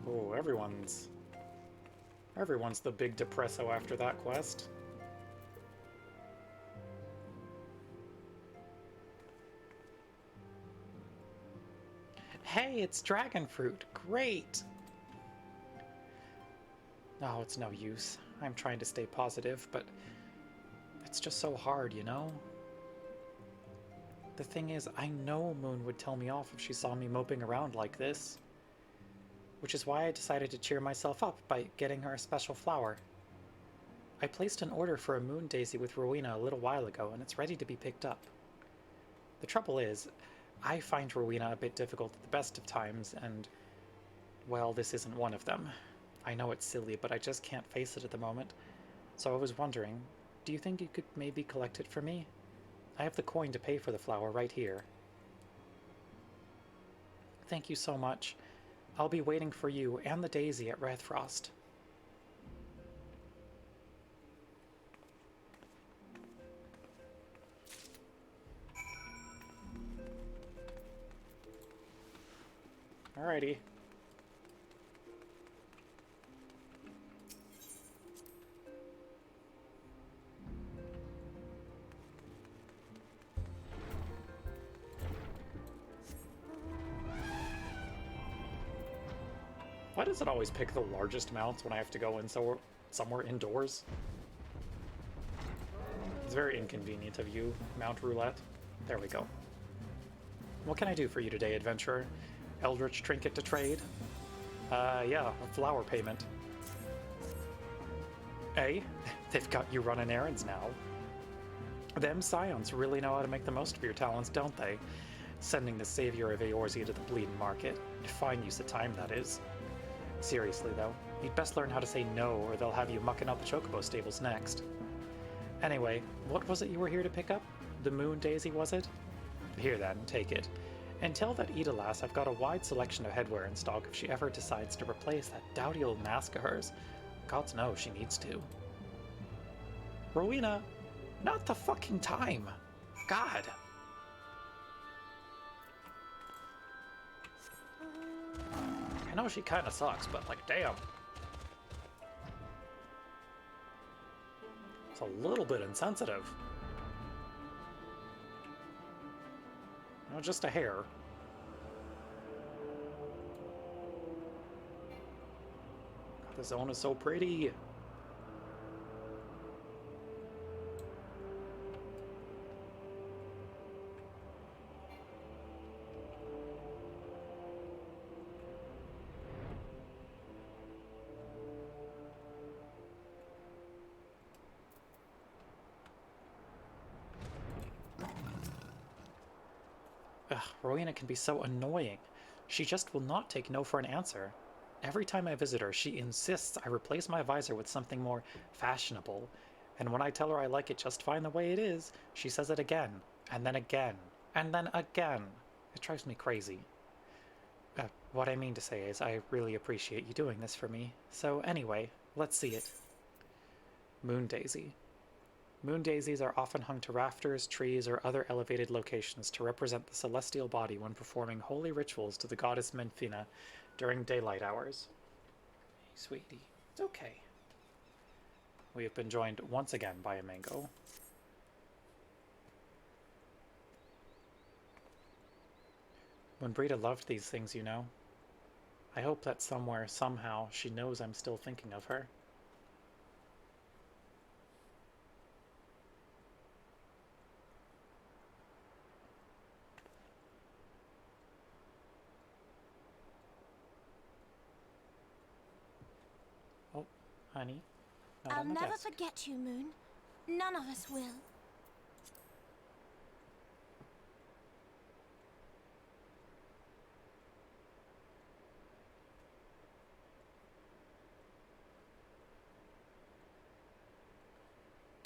Oh, everyone's the big depresso after that quest. Hey, it's Dragonfruit. Great! Oh, it's no use. I'm trying to stay positive, but it's just so hard, you know? The thing is, I know Moon would tell me off if she saw me moping around like this. Which is why I decided to cheer myself up by getting her a special flower. I placed an order for a moon daisy with Rowena a little while ago, and it's ready to be picked up. The trouble is, I find Rowena a bit difficult at the best of times, and, well, this isn't one of them. I know it's silly, but I just can't face it at the moment. So I was wondering, do you think you could maybe collect it for me? I have the coin to pay for the flower right here. Thank you so much. I'll be waiting for you and the daisy at Rathfrost. Alrighty. Why does it always pick the largest mounts when I have to go in somewhere indoors? It's very inconvenient of you, Mount Roulette. There we go. What can I do for you today, adventurer? Eldritch trinket to trade? Yeah, a flower payment. Hey, they've got you running errands now. Them Scions really know how to make the most of your talents, don't they? Sending the savior of Eorzea to the bleeding market. Fine use of time, that is. Seriously, though, you'd best learn how to say no, or they'll have you mucking out the Chocobo stables next. Anyway, what was it you were here to pick up? The moon daisy, was it? Here then, take it. And tell that Ida lass I've got a wide selection of headwear in stock if she ever decides to replace that dowdy old mask of hers. Gods know she needs to. Rowena, not the fucking time. God. I know she kinda sucks, but like, damn. It's a little bit insensitive. You know, just a hair. God, the zone is so pretty. Ugh, Rowena can be so annoying. She just will not take no for an answer. Every time I visit her, she insists I replace my visor with something more fashionable. And when I tell her I like it just fine the way it is, she says it again, and then again, and then again. It drives me crazy. What I mean to say is I really appreciate you doing this for me. So anyway, let's see it. Moon Daisy. Moon daisies are often hung to rafters, trees, or other elevated locations to represent the celestial body when performing holy rituals to the goddess Menfina during daylight hours. Hey, sweetie, it's okay. We have been joined once again by a mango. When Brita loved these things, you know. I hope that somewhere, somehow, she knows I'm still thinking of her. Oh, honey. Not I'll on the never desk. forget you, Moon. None of us will.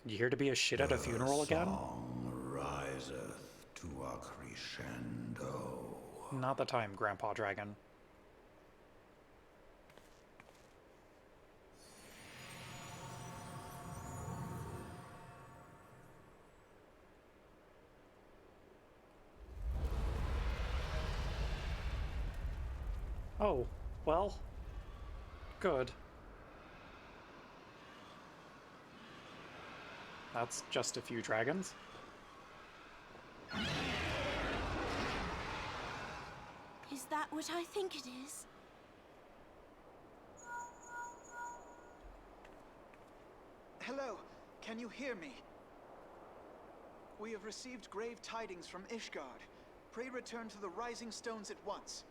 You here to be a shit at a funeral again? Song riseth to a crescendo. Not the time, Grandpa Dragon. Oh, well, good. That's just a few dragons. Is that what I think it is? Hello, can you hear me? We have received grave tidings from Ishgard. Pray return to the Rising Stones at once.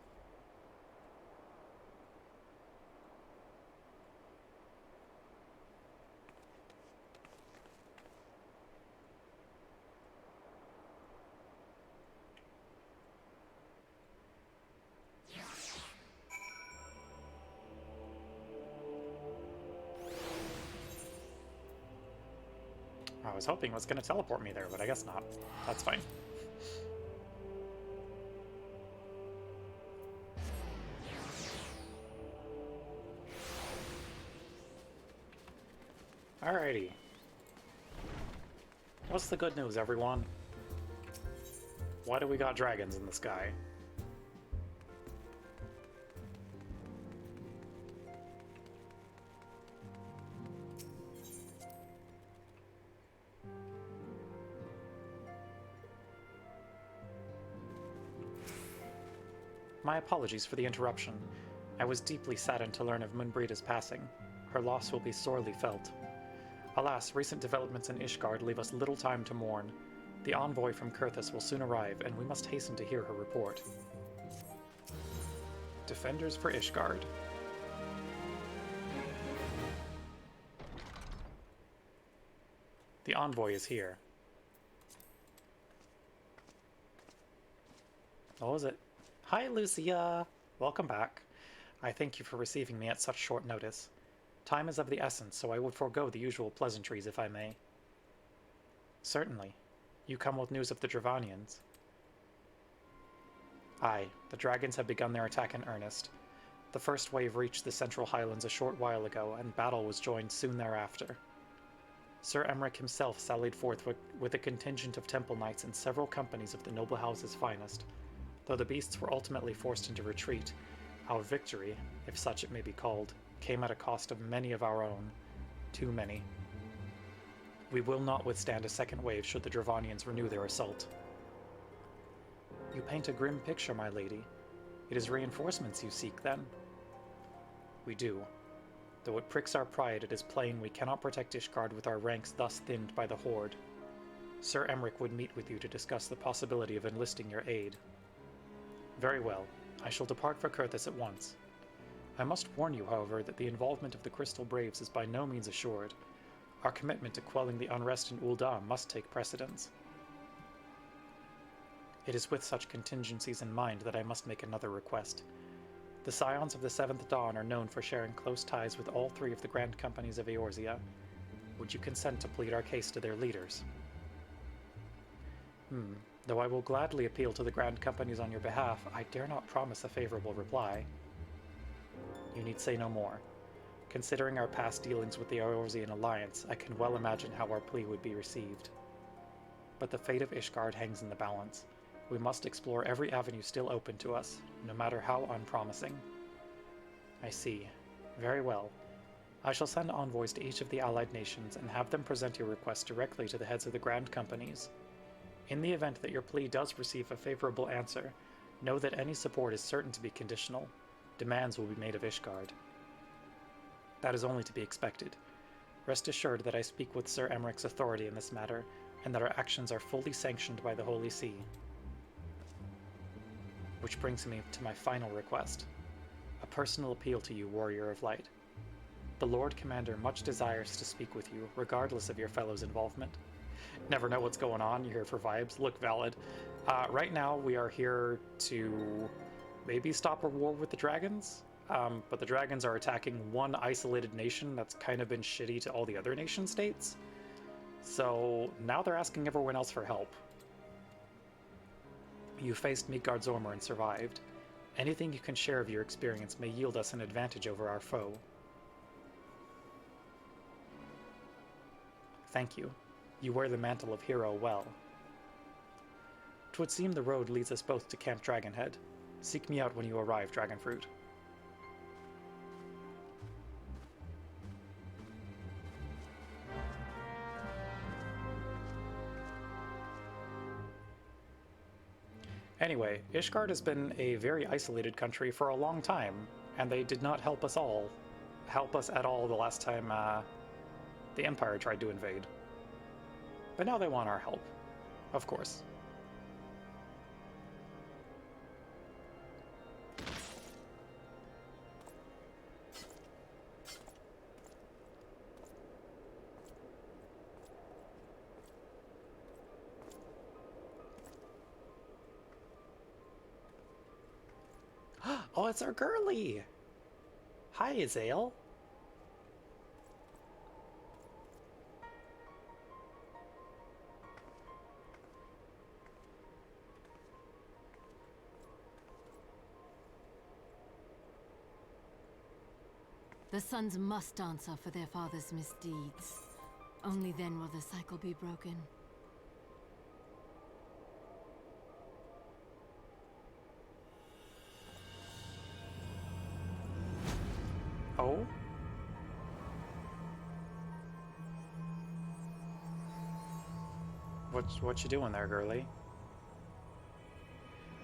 I was hoping it was going to teleport me there, but I guess not. That's fine. Alrighty. What's the good news, everyone? Why do we got dragons in the sky? My apologies for the interruption. I was deeply saddened to learn of Moonbreeda's passing. Her loss will be sorely felt. Alas, recent developments in Ishgard leave us little time to mourn. The envoy from Kurthus will soon arrive, and we must hasten to hear her report. Defenders for Ishgard. The envoy is here. What was it? Hi, Lucia! Welcome back. I thank you for receiving me at such short notice. Time is of the essence, so I would forego the usual pleasantries if I may. Certainly. You come with news of the Dravanians. Aye, the dragons have begun their attack in earnest. The first wave reached the Central Highlands a short while ago, and battle was joined soon thereafter. Sir Emmerich himself sallied forth with a contingent of temple knights and several companies of the noble house's finest. Though the beasts were ultimately forced into retreat, our victory, if such it may be called, came at a cost of many of our own. Too many. We will not withstand a second wave should the Dravanians renew their assault. You paint a grim picture, my lady. It is reinforcements you seek, then? We do. Though it pricks our pride, it is plain we cannot protect Ishgard with our ranks thus thinned by the Horde. Sir Emmerich would meet with you to discuss the possibility of enlisting your aid. Very well. I shall depart for Kurthus at once. I must warn you, however, that the involvement of the Crystal Braves is by no means assured. Our commitment to quelling the unrest in Ul'dah must take precedence. It is with such contingencies in mind that I must make another request. The Scions of the Seventh Dawn are known for sharing close ties with all three of the Grand Companies of Eorzea. Would you consent to plead our case to their leaders? Though I will gladly appeal to the Grand Companies on your behalf, I dare not promise a favorable reply. You need say no more. Considering our past dealings with the Eorzean Alliance, I can well imagine how our plea would be received. But the fate of Ishgard hangs in the balance. We must explore every avenue still open to us, no matter how unpromising. I see. Very well. I shall send envoys to each of the allied nations and have them present your request directly to the heads of the Grand Companies. In the event that your plea does receive a favorable answer, know that any support is certain to be conditional. Demands will be made of Ishgard. That is only to be expected. Rest assured that I speak with Sir Emmerich's authority in this matter, and that our actions are fully sanctioned by the Holy See. Which brings me to my final request. A personal appeal to you, Warrior of Light. The Lord Commander much desires to speak with you, regardless of your fellow's involvement. Never know what's going on, you're here for vibes, look valid. Right now, we are here to maybe stop a war with the dragons, but the dragons are attacking one isolated nation that's kind of been shitty to all the other nation states. So now they're asking everyone else for help. You faced Midgard's armor and survived. Anything you can share of your experience may yield us an advantage over our foe. Thank you. You wear the mantle of hero well. 'Twould seem the road leads us both to Camp Dragonhead. Seek me out when you arrive, Dragonfruit. Anyway, Ishgard has been a very isolated country for a long time, and they did not help us at all the last time the Empire tried to invade. But now they want our help, of course. Oh, it's our girly! Hi, Azael. The sons must answer for their father's misdeeds. Only then will the cycle be broken. Oh? What you doing there, girly?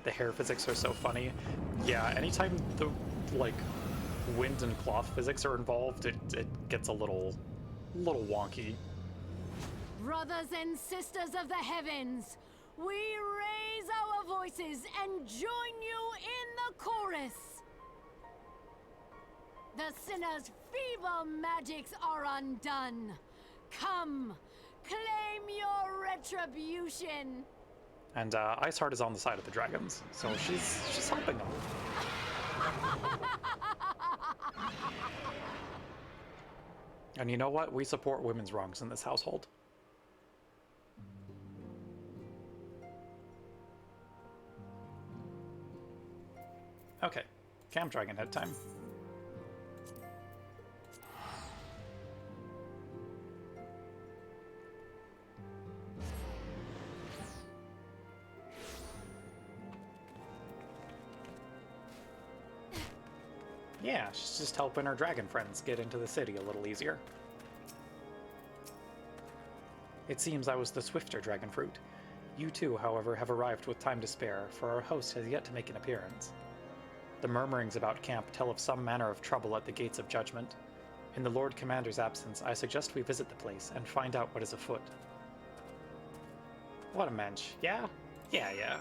The hair physics are so funny. Yeah, anytime the, like, wind and cloth physics are involved, it gets a little wonky. Brothers and sisters of the heavens, we raise our voices and join you in the chorus. The sinner's feeble magics are undone. Come, claim your retribution. And Iceheart is on the side of the dragons, so she's helping them. And you know what? We support women's wrongs in this household. Okay, Camp Dragonhead time. Yeah, she's just helping her dragon friends get into the city a little easier. It seems I was the swifter Dragonfruit. You too, however, have arrived with time to spare, for our host has yet to make an appearance. The murmurings about camp tell of some manner of trouble at the gates of judgment. In the Lord Commander's absence, I suggest we visit the place and find out what is afoot. What a mensch, yeah? Yeah.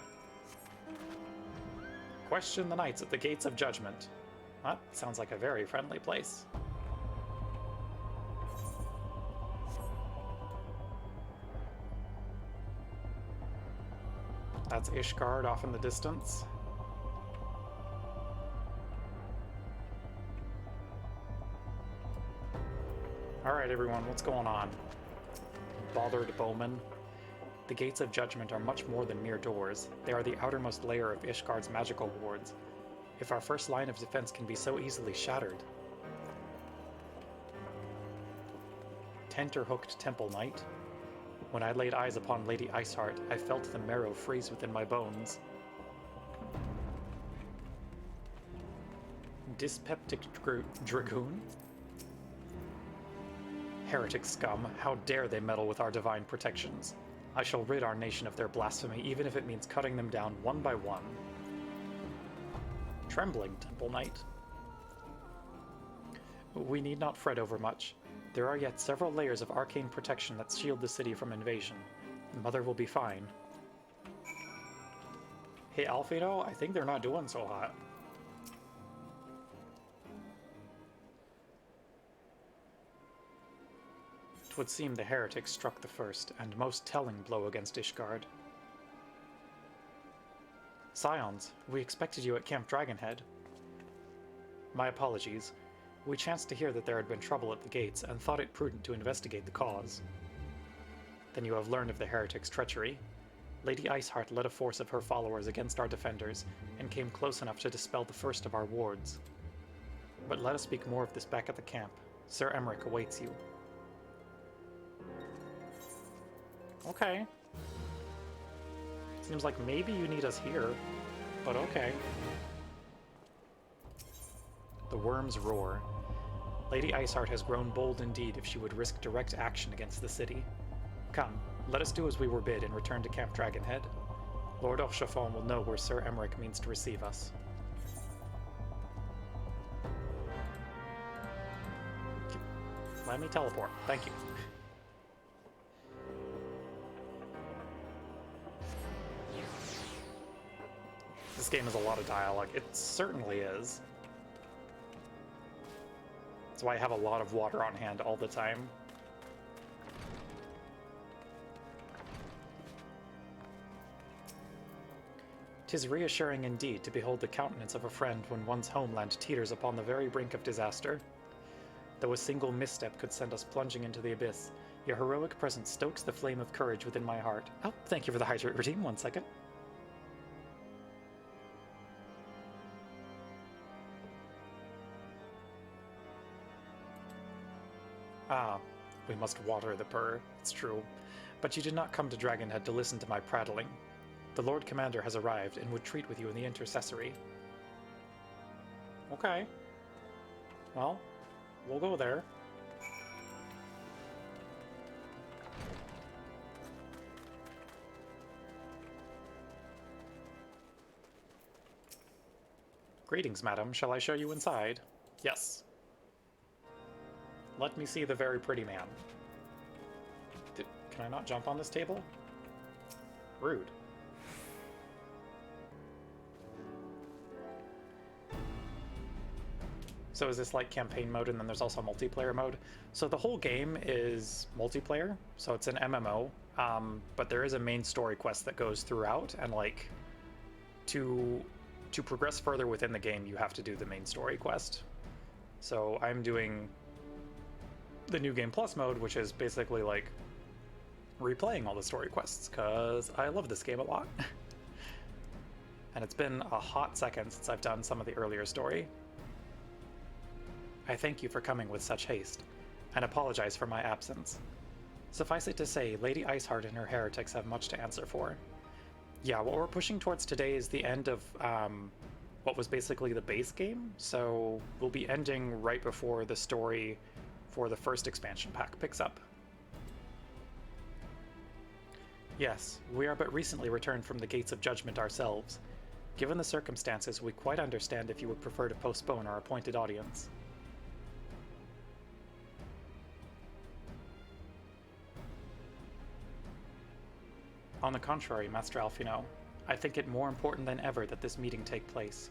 Question the knights at the gates of judgment. That sounds like a very friendly place. That's Ishgard off in the distance. Alright everyone, what's going on? Bothered bowmen. The gates of judgment are much more than mere doors. They are the outermost layer of Ishgard's magical wards. If our first line of defense can be so easily shattered. Tenterhooked Temple Knight. When I laid eyes upon Lady Iceheart, I felt the marrow freeze within my bones. Dyspeptic Dragoon? Heretic scum, how dare they meddle with our divine protections? I shall rid our nation of their blasphemy, even if it means cutting them down one by one. Trembling Temple Knight. We need not fret over much. There are yet several layers of arcane protection that shield the city from invasion. Mother will be fine. Hey Alfino, I think they're not doing so hot. 'Twould seem the heretics struck the first and most telling blow against Ishgard. Scions, we expected you at Camp Dragonhead. My apologies. We chanced to hear that there had been trouble at the gates and thought it prudent to investigate the cause. Then you have learned of the heretics' treachery. Lady Iceheart led a force of her followers against our defenders and came close enough to dispel the first of our wards. But let us speak more of this back at the camp. Sir Emmerich awaits you. Okay. Seems like maybe you need us here, but okay. The worms roar. Lady Iceheart has grown bold indeed if she would risk direct action against the city. Come, let us do as we were bid and return to Camp Dragonhead. Lord Ochefon will know where Sir Emmerich means to receive us. Let me teleport. Thank you. This game has a lot of dialogue. It certainly is. That's why I have a lot of water on hand all the time. "'Tis reassuring indeed to behold the countenance of a friend when one's homeland teeters upon the very brink of disaster. Though a single misstep could send us plunging into the abyss, your heroic presence stokes the flame of courage within my heart." Oh, thank you for the hydrate routine. 1 second. Ah, we must water the purr. It's true. But you did not come to Dragonhead to listen to my prattling. The Lord Commander has arrived and would treat with you in the intercessory. Okay. Well, we'll go there. Greetings, madam. Shall I show you inside? Yes. Let me see the very pretty man. Can I not jump on this table? Rude. So is this like campaign mode and then there's also multiplayer mode? So the whole game is multiplayer, so it's an MMO, but there is a main story quest that goes throughout, and like to progress further within the game you have to do the main story quest. So I'm doing the New Game Plus mode, which is basically like replaying all the story quests, because I love this game a lot. And it's been a hot second since I've done some of the earlier story. I thank you for coming with such haste, and apologize for my absence. Suffice it to say, Lady Iceheart and her heretics have much to answer for. Yeah, what we're pushing towards today is the end of what was basically the base game, so we'll be ending right before the story for the first expansion pack picks up. Yes, we are but recently returned from the Gates of Judgment ourselves. Given the circumstances, we quite understand if you would prefer to postpone our appointed audience. On the contrary, Master Alfino, I think it more important than ever that this meeting take place.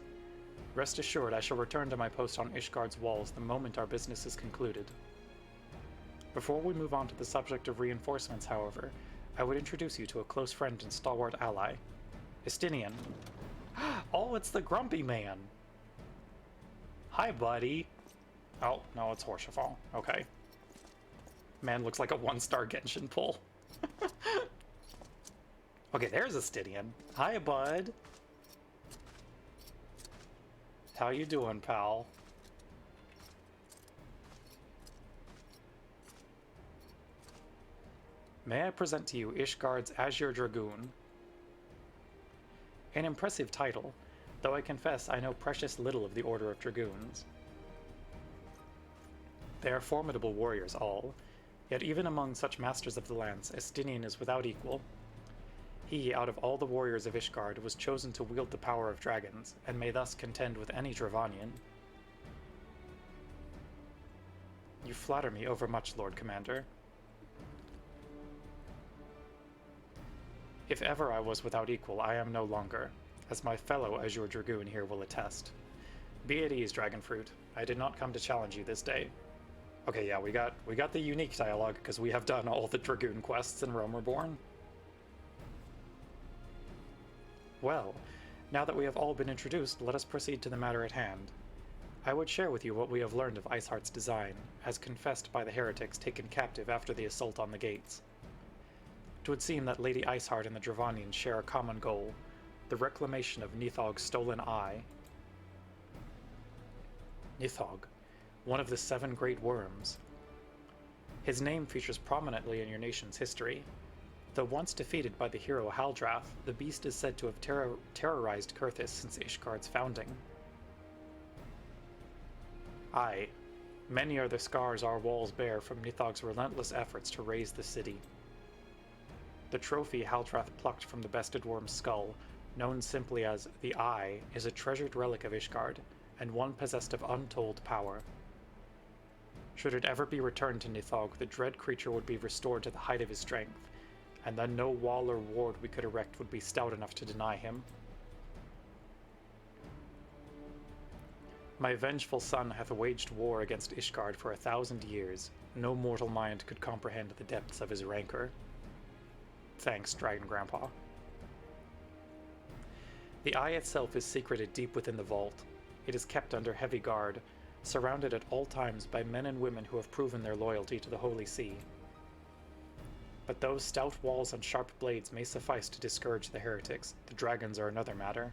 Rest assured I shall return to my post on Ishgard's walls the moment our business is concluded. Before we move on to the subject of reinforcements, however, I would introduce you to a close friend and stalwart ally, Estinian. Oh, it's the Grumpy Man! Hi, buddy! Oh, no, it's Horshafal. Okay. Man looks like a 1-star Genshin pull. Okay, there's Estinian. Hi, bud! How you doing, pal? May I present to you Ishgard's Azure Dragoon? An impressive title, though I confess I know precious little of the Order of Dragoons. They are formidable warriors all, yet even among such masters of the lance, Estinian is without equal. He, out of all the warriors of Ishgard, was chosen to wield the power of dragons, and may thus contend with any Dravanian. You flatter me overmuch, Lord Commander. If ever I was without equal, I am no longer, as my fellow Azure Dragoon here will attest. Be at ease, Dragonfruit. I did not come to challenge you this day. Okay, yeah, we got the unique dialogue because we have done all the Dragoon quests in Realm Reborn. Well, now that we have all been introduced, let us proceed to the matter at hand. I would share with you what we have learned of Iceheart's design, as confessed by the heretics taken captive after the assault on the gates. It would seem that Lady Iceheart and the Dravanians share a common goal, the reclamation of Nithog's stolen eye. Nithog, one of the 7 great worms. His name features prominently in your nation's history. Though once defeated by the hero Haldrath, the beast is said to have terrorized Kurthis since Ishgard's founding. Aye, many are the scars our walls bear from Nithog's relentless efforts to raise the city. The trophy Haldrath plucked from the bested worm's skull, known simply as the Eye, is a treasured relic of Ishgard, and one possessed of untold power. Should it ever be returned to Nithog, the dread creature would be restored to the height of his strength, and then no wall or ward we could erect would be stout enough to deny him. My vengeful son hath waged war against Ishgard for 1,000 years. No mortal mind could comprehend the depths of his rancor. Thanks, Dragon Grandpa. The eye itself is secreted deep within the vault. It is kept under heavy guard, surrounded at all times by men and women who have proven their loyalty to the Holy See. But those stout walls and sharp blades may suffice to discourage the heretics. The dragons are another matter.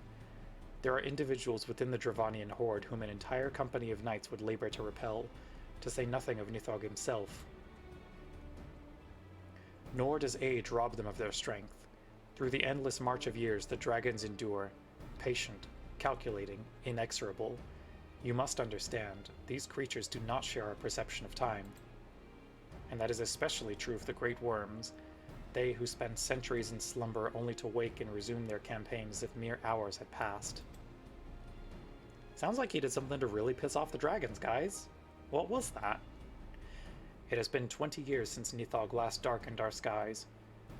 There are individuals within the Dravanian horde whom an entire company of knights would labor to repel, to say nothing of Nithog himself. Nor does age rob them of their strength. Through the endless march of years, the dragons endure, patient, calculating, inexorable. You must understand, these creatures do not share our perception of time. And that is especially true of the great worms, they who spend centuries in slumber only to wake and resume their campaign as if mere hours had passed. Sounds like he did something to really piss off the dragons, guys. What was that? It has been 20 years since Nithog last darkened our skies.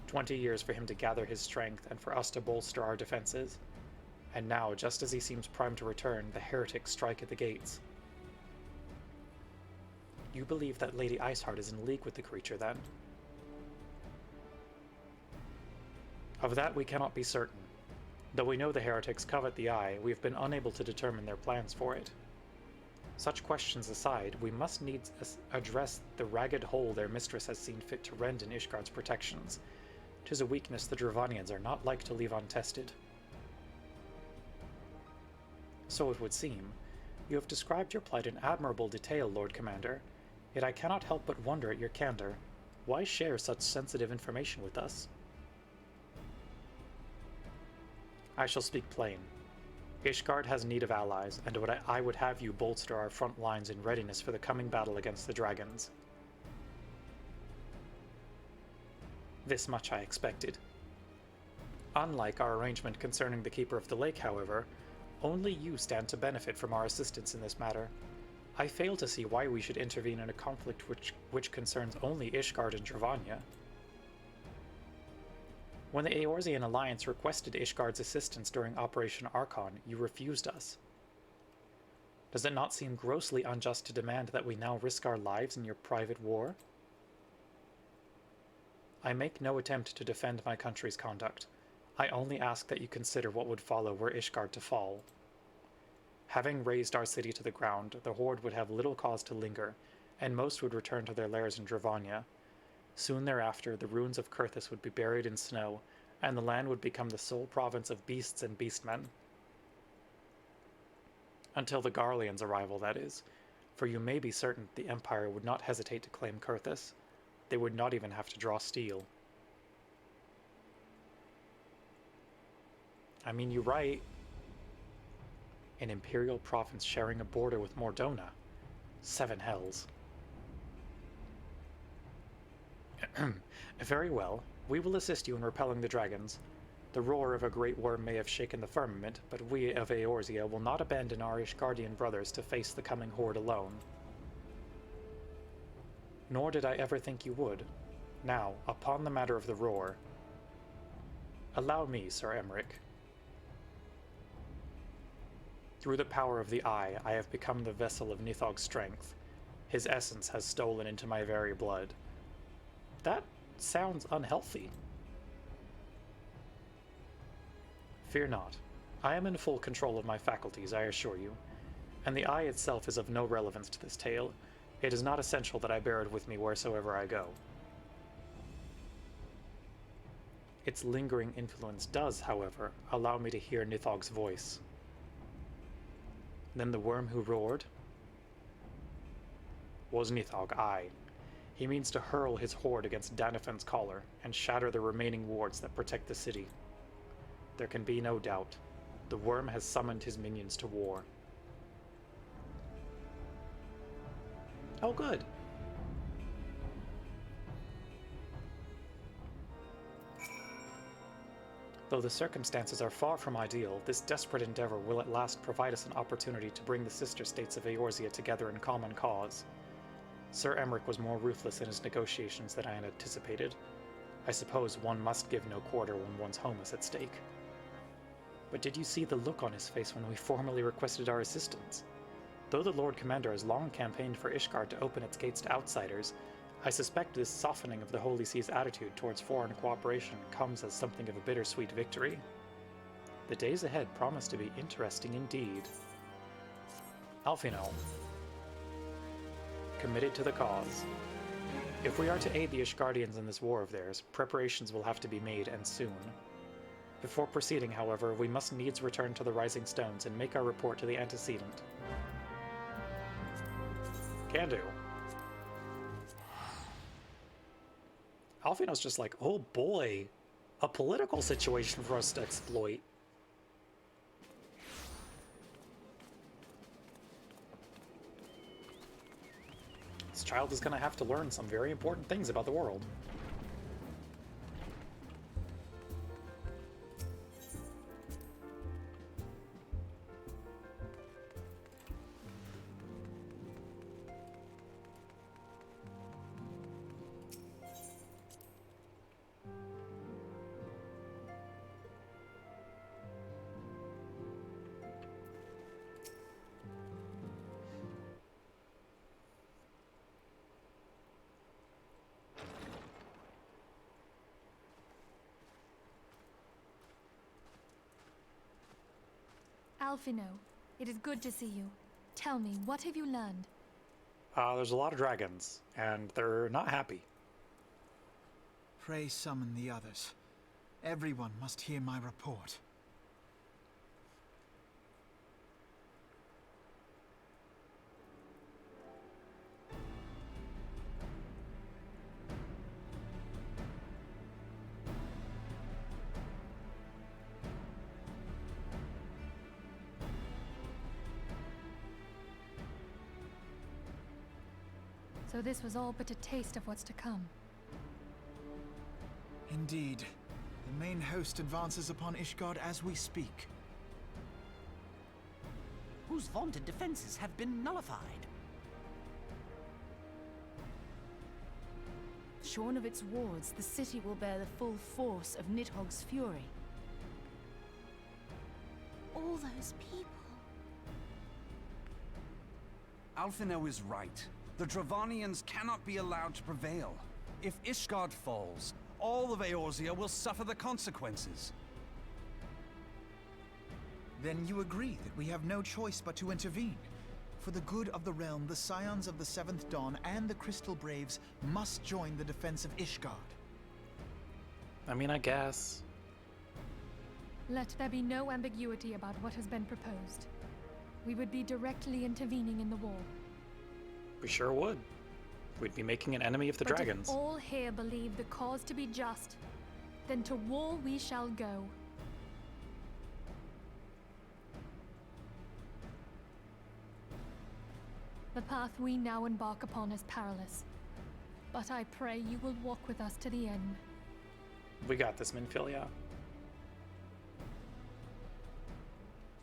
20 years for him to gather his strength and for us to bolster our defenses. And now, just as he seems primed to return, the heretics strike at the gates. You believe that Lady Iceheart is in league with the creature, then? Of that we cannot be certain. Though we know the heretics covet the eye, we have been unable to determine their plans for it. Such questions aside, we must needs address the ragged hole their mistress has seen fit to rend in Ishgard's protections. 'Tis a weakness the Dravanians are not like to leave untested. So it would seem. You have described your plight in admirable detail, Lord Commander, yet I cannot help but wonder at your candor. Why share such sensitive information with us? I shall speak plain. Ishgard has need of allies, and I would have you bolster our front lines in readiness for the coming battle against the dragons. This much I expected. Unlike our arrangement concerning the Keeper of the Lake, however, only you stand to benefit from our assistance in this matter. I fail to see why we should intervene in a conflict which concerns only Ishgard and Dravania. When the Eorzean Alliance requested Ishgard's assistance during Operation Archon, you refused us. Does it not seem grossly unjust to demand that we now risk our lives in your private war? I make no attempt to defend my country's conduct. I only ask that you consider what would follow were Ishgard to fall. Having razed our city to the ground, the Horde would have little cause to linger, and most would return to their lairs in Dravania. Soon thereafter, the ruins of Kurthis would be buried in snow, and the land would become the sole province of beasts and beastmen. Until the Garleans' arrival, that is, for you may be certain the Empire would not hesitate to claim Kurthis. They would not even have to draw steel. I mean, you're right. An imperial province sharing a border with Mordona. 7 hells. Very well. We will assist you in repelling the dragons. The roar of a great worm may have shaken the firmament, but we of Eorzea will not abandon our Ishgardian brothers to face the coming horde alone. Nor did I ever think you would. Now, upon the matter of the roar. Allow me, Sir Emmerich. Through the power of the Eye, I have become the vessel of Nithog's strength. His essence has stolen into my very blood. That sounds unhealthy. Fear not. I am in full control of my faculties, I assure you, and the eye itself is of no relevance to this tale. It is not essential that I bear it with me wheresoever I go. Its lingering influence does, however, allow me to hear Nithog's voice. Then the worm who roared was Nithog, aye. He means to hurl his horde against Danifen's collar and shatter the remaining wards that protect the city. There can be no doubt. The worm has summoned his minions to war. Oh, good. Though the circumstances are far from ideal, this desperate endeavor will at last provide us an opportunity to bring the sister states of Eorzea together in common cause. Sir Emmerich was more ruthless in his negotiations than I had anticipated. I suppose one must give no quarter when one's home is at stake. But did you see the look on his face when we formally requested our assistance? Though the Lord Commander has long campaigned for Ishgard to open its gates to outsiders, I suspect this softening of the Holy See's attitude towards foreign cooperation comes as something of a bittersweet victory. The days ahead promise to be interesting indeed. Alfino. Committed to the cause. If we are to aid the Ishgardians in this war of theirs, preparations will have to be made, and soon. Before proceeding, however, we must needs return to the Rising Stones and make our report to the antecedent. Can do. Alfino's just like, oh boy, a political situation for us to exploit. This child is going to have to learn some very important things about the world. Alfino, it is good to see you. Tell me, what have you learned? There's a lot of dragons, and they're not happy. Pray summon the others. Everyone must hear my report. So this was all but a taste of what's to come. Indeed. The main host advances upon Ishgard as we speak. Whose vaunted defenses have been nullified. Shorn of its wards, the city will bear the full force of Nidhogg's fury. All those people. Alfino is right. The Dravanians cannot be allowed to prevail. If Ishgard falls, all of Eorzea will suffer the consequences. Then you agree that we have no choice but to intervene. For the good of the realm, the Scions of the Seventh Dawn and the Crystal Braves must join the defense of Ishgard. I mean, I guess. Let there be no ambiguity about what has been proposed. We would be directly intervening in the war. We sure would. We'd be making an enemy of the dragons. If all here believe the cause to be just, then to war we shall go. The path we now embark upon is perilous, but I pray you will walk with us to the end. We got this, Minfilia.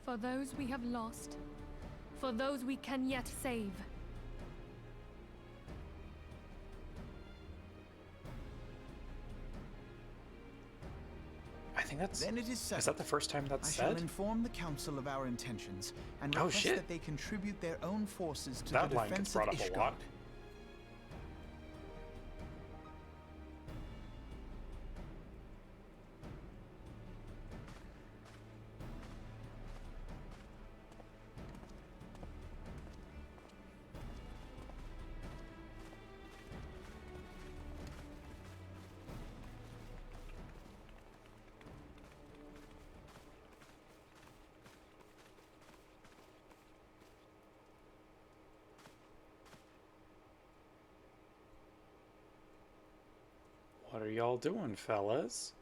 For those we have lost, for those we can yet save. I think that's... Then it is settled. Is that the first time that's said? I shall inform the council of our intentions and request that they contribute their own forces to that the line defense gets brought of up a Ishgard. lot. What are y'all doing, fellas?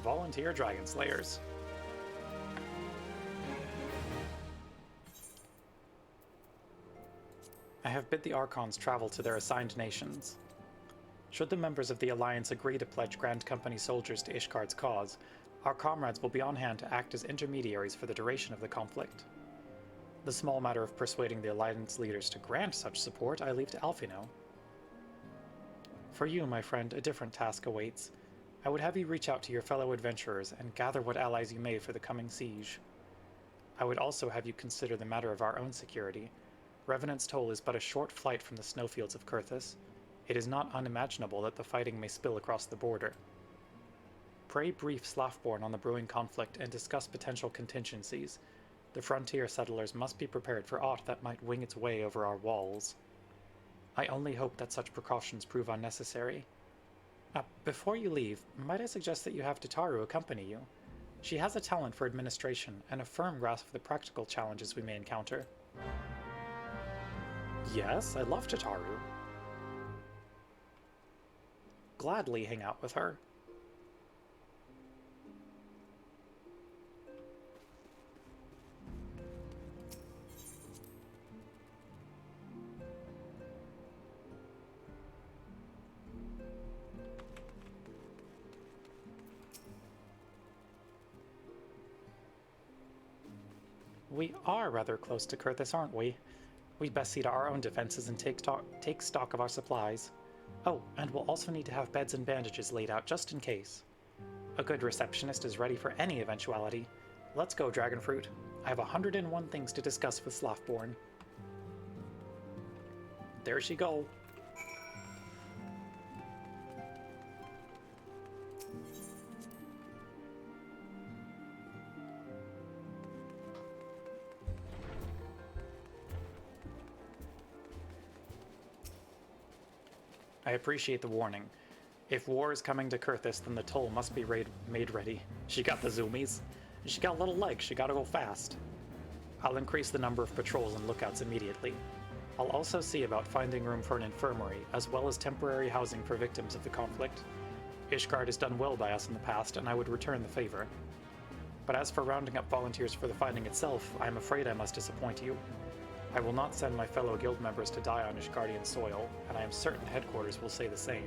Volunteer Dragon Slayers. I have bid the Archons travel to their assigned nations. Should the members of the Alliance agree to pledge Grand Company soldiers to Ishgard's cause, our comrades will be on hand to act as intermediaries for the duration of the conflict. The small matter of persuading the Alliance leaders to grant such support I leave to Alphino. For you, my friend, a different task awaits. I would have you reach out to your fellow adventurers and gather what allies you may for the coming siege. I would also have you consider the matter of our own security. Revenant's Toll is but a short flight from the snowfields of Kurthus. It is not unimaginable that the fighting may spill across the border. Pray brief Slaftborn on the brewing conflict and discuss potential contingencies. The frontier settlers must be prepared for aught that might wing its way over our walls. I only hope that such precautions prove unnecessary. Before you leave, might I suggest that you have Tataru accompany you? She has a talent for administration and a firm grasp of the practical challenges we may encounter. Yes, I love Tataru. Gladly hang out with her. We are rather close to Kurthus, aren't we? We'd best see to our own defenses and take stock of our supplies. Oh, and we'll also need to have beds and bandages laid out just in case. A good receptionist is ready for any eventuality. Let's go, Dragonfruit. I have 101 things to discuss with Slaftborn. There she go. I appreciate the warning. If war is coming to Kurthus, then the toll must be made ready. She got the zoomies. She got little legs, she gotta go fast. I'll increase the number of patrols and lookouts immediately. I'll also see about finding room for an infirmary, as well as temporary housing for victims of the conflict. Ishgard has done well by us in the past, and I would return the favor. But as for rounding up volunteers for the fighting itself, I am afraid I must disappoint you. I will not send my fellow guild members to die on Ishgardian soil, and I am certain headquarters will say the same.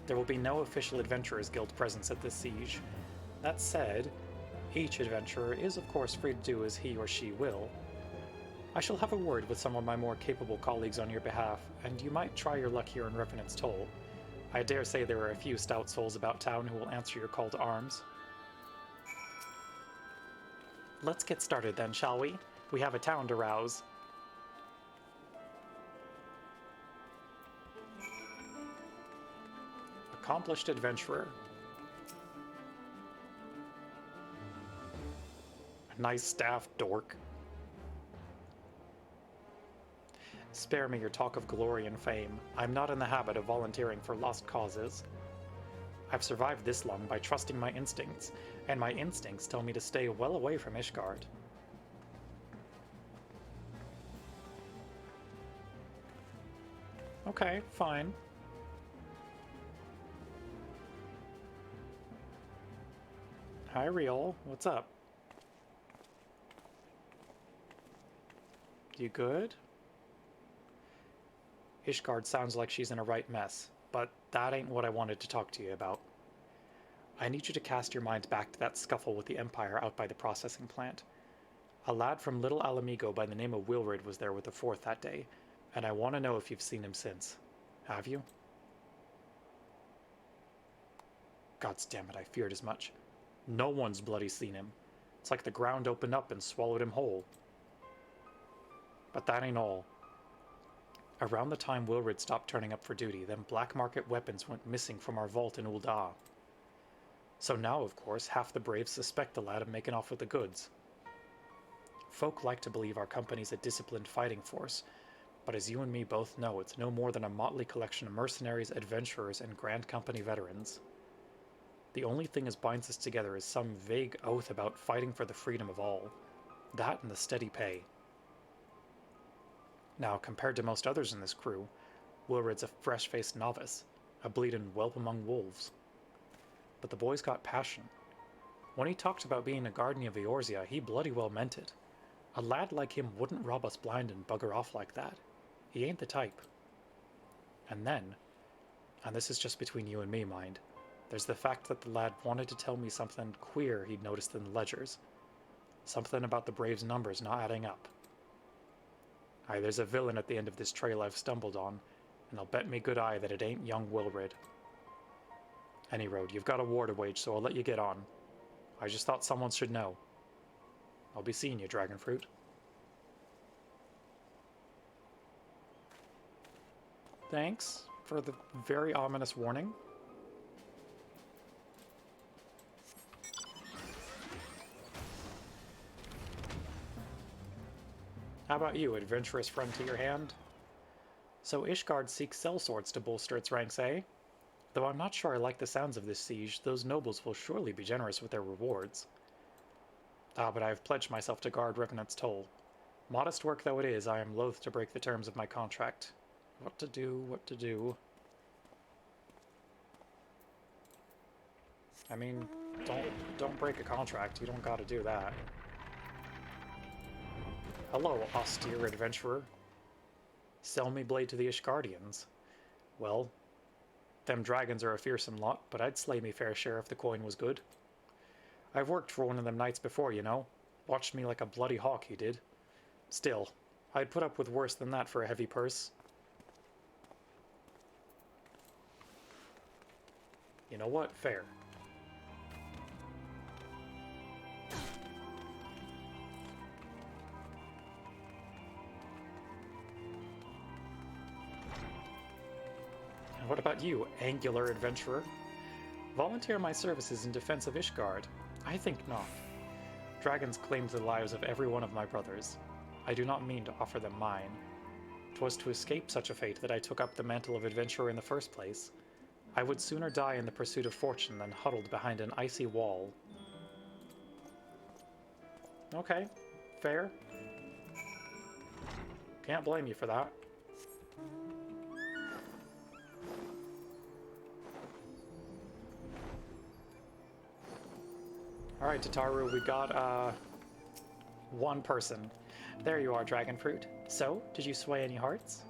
There will be no official Adventurers Guild presence at this siege. That said, each adventurer is of course free to do as he or she will. I shall have a word with some of my more capable colleagues on your behalf, and you might try your luck here in Revenant's Toll. I dare say there are a few stout souls about town who will answer your call to arms. Let's get started then, shall we? We have a town to rouse. Accomplished adventurer. Nice staff, dork. Spare me your talk of glory and fame. I'm not in the habit of volunteering for lost causes. I've survived this long by trusting my instincts, and my instincts tell me to stay well away from Ishgard. Okay, fine. Hi, Riol. What's up? You good? Ishgard sounds like she's in a right mess, but that ain't what I wanted to talk to you about. I need you to cast your mind back to that scuffle with the Empire out by the processing plant. A lad from Little Alamigo by the name of Wilrid was there with the Fourth that day, and I want to know if you've seen him since. Have you? Gods damn it, I feared as much. No one's bloody seen him. It's like the ground opened up and swallowed him whole. But that ain't all. Around the time Wilrid stopped turning up for duty, them black market weapons went missing from our vault in Ul'dah. So now, of course, half the braves suspect the lad of making off with the goods. Folk like to believe our company's a disciplined fighting force, but as you and me both know, it's no more than a motley collection of mercenaries, adventurers, and Grand Company veterans. The only thing that binds us together is some vague oath about fighting for the freedom of all. That and the steady pay. Now, compared to most others in this crew, Wilred's a fresh-faced novice, a bleeding whelp among wolves. But the boy's got passion. When he talked about being a guardian of Eorzea, he bloody well meant it. A lad like him wouldn't rob us blind and bugger off like that. He ain't the type. And then, and this is just between you and me, mind, there's the fact that the lad wanted to tell me something queer he'd noticed in the ledgers. Something about the Braves' numbers not adding up. Aye, there's a villain at the end of this trail I've stumbled on, and I'll bet me good eye that it ain't young Wilred. Any road, you've got a war to wage, so I'll let you get on. I just thought someone should know. I'll be seeing you, Dragonfruit. Thanks for the very ominous warning. How about you, adventurous friend to your hand? So Ishgard seeks sellswords to bolster its ranks, eh? Though I'm not sure I like the sounds of this siege, those nobles will surely be generous with their rewards. Ah, but I have pledged myself to guard Revenant's toll. Modest work though it is, I am loath to break the terms of my contract. What to do, what to do. I mean, don't break a contract, you don't gotta do that. Hello, austere adventurer. Sell me blade to the Ishgardians. Well, them dragons are a fearsome lot, but I'd slay me fair share if the coin was good. I've worked for one of them knights before, you know. Watched me like a bloody hawk, he did. Still, I'd put up with worse than that for a heavy purse. You know what? Fair. And what about you, angular adventurer? Volunteer my services in defense of Ishgard? I think not. Dragons claimed the lives of every one of my brothers. I do not mean to offer them mine. 'Twas to escape such a fate that I took up the mantle of adventurer in the first place. I would sooner die in the pursuit of fortune than huddled behind an icy wall. Okay, fair. Can't blame you for that. Alright, Tataru, we got, one person. There you are, Dragonfruit. So, did you sway any hearts?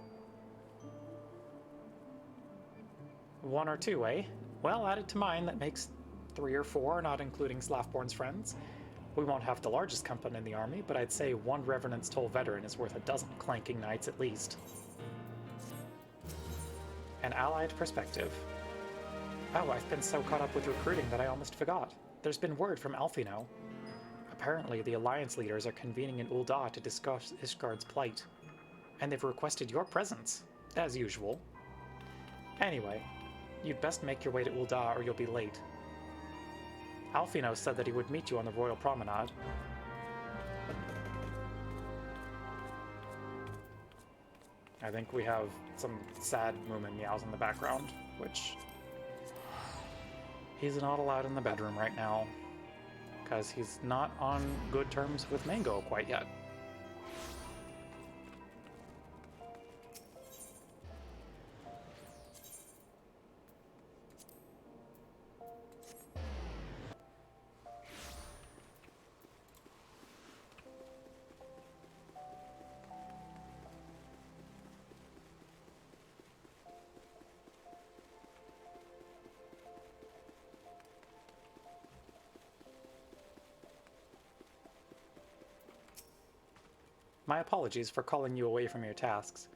One or two, eh? Well, added to mine, that makes 3 or 4, not including Slafborn's friends. We won't have the largest company in the army, but I'd say one Revenant's Toll veteran is worth a dozen clanking knights at least. An allied perspective. Oh, I've been so caught up with recruiting that I almost forgot. There's been word from Alfino. Apparently, the Alliance leaders are convening in Ul'dah to discuss Ishgard's plight. And they've requested your presence, as usual. Anyway, you'd best make your way to Ul'dah or you'll be late. Alfino said that he would meet you on the Royal Promenade. I think we have some sad Moomin meows in the background, which... he's not allowed in the bedroom right now, because he's not on good terms with Mango quite yet. My apologies for calling you away from your tasks.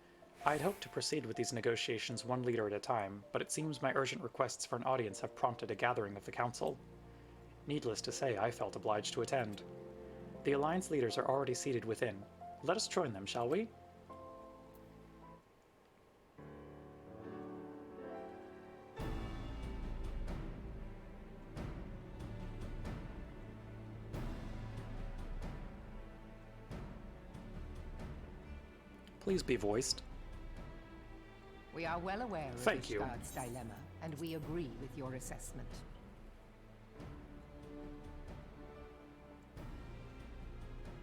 I'd hoped to proceed with these negotiations one leader at a time, but it seems my urgent requests for an audience have prompted a gathering of the Council. Needless to say, I felt obliged to attend. The Alliance leaders are already seated within. Let us join them, shall we? Please be voiced. We are well aware of Thank you. Ishgard's dilemma, and we agree with your assessment.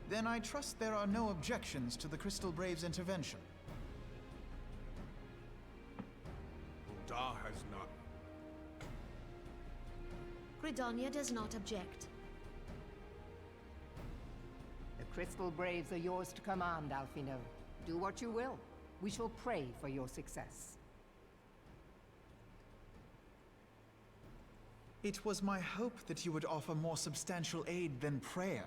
Then I trust there are no objections to the Crystal Brave's intervention. Ul'dah has none. Gridania does not object. The Crystal Braves are yours to command, Alphino. Do what you will. We shall pray for your success. It was my hope that you would offer more substantial aid than prayer.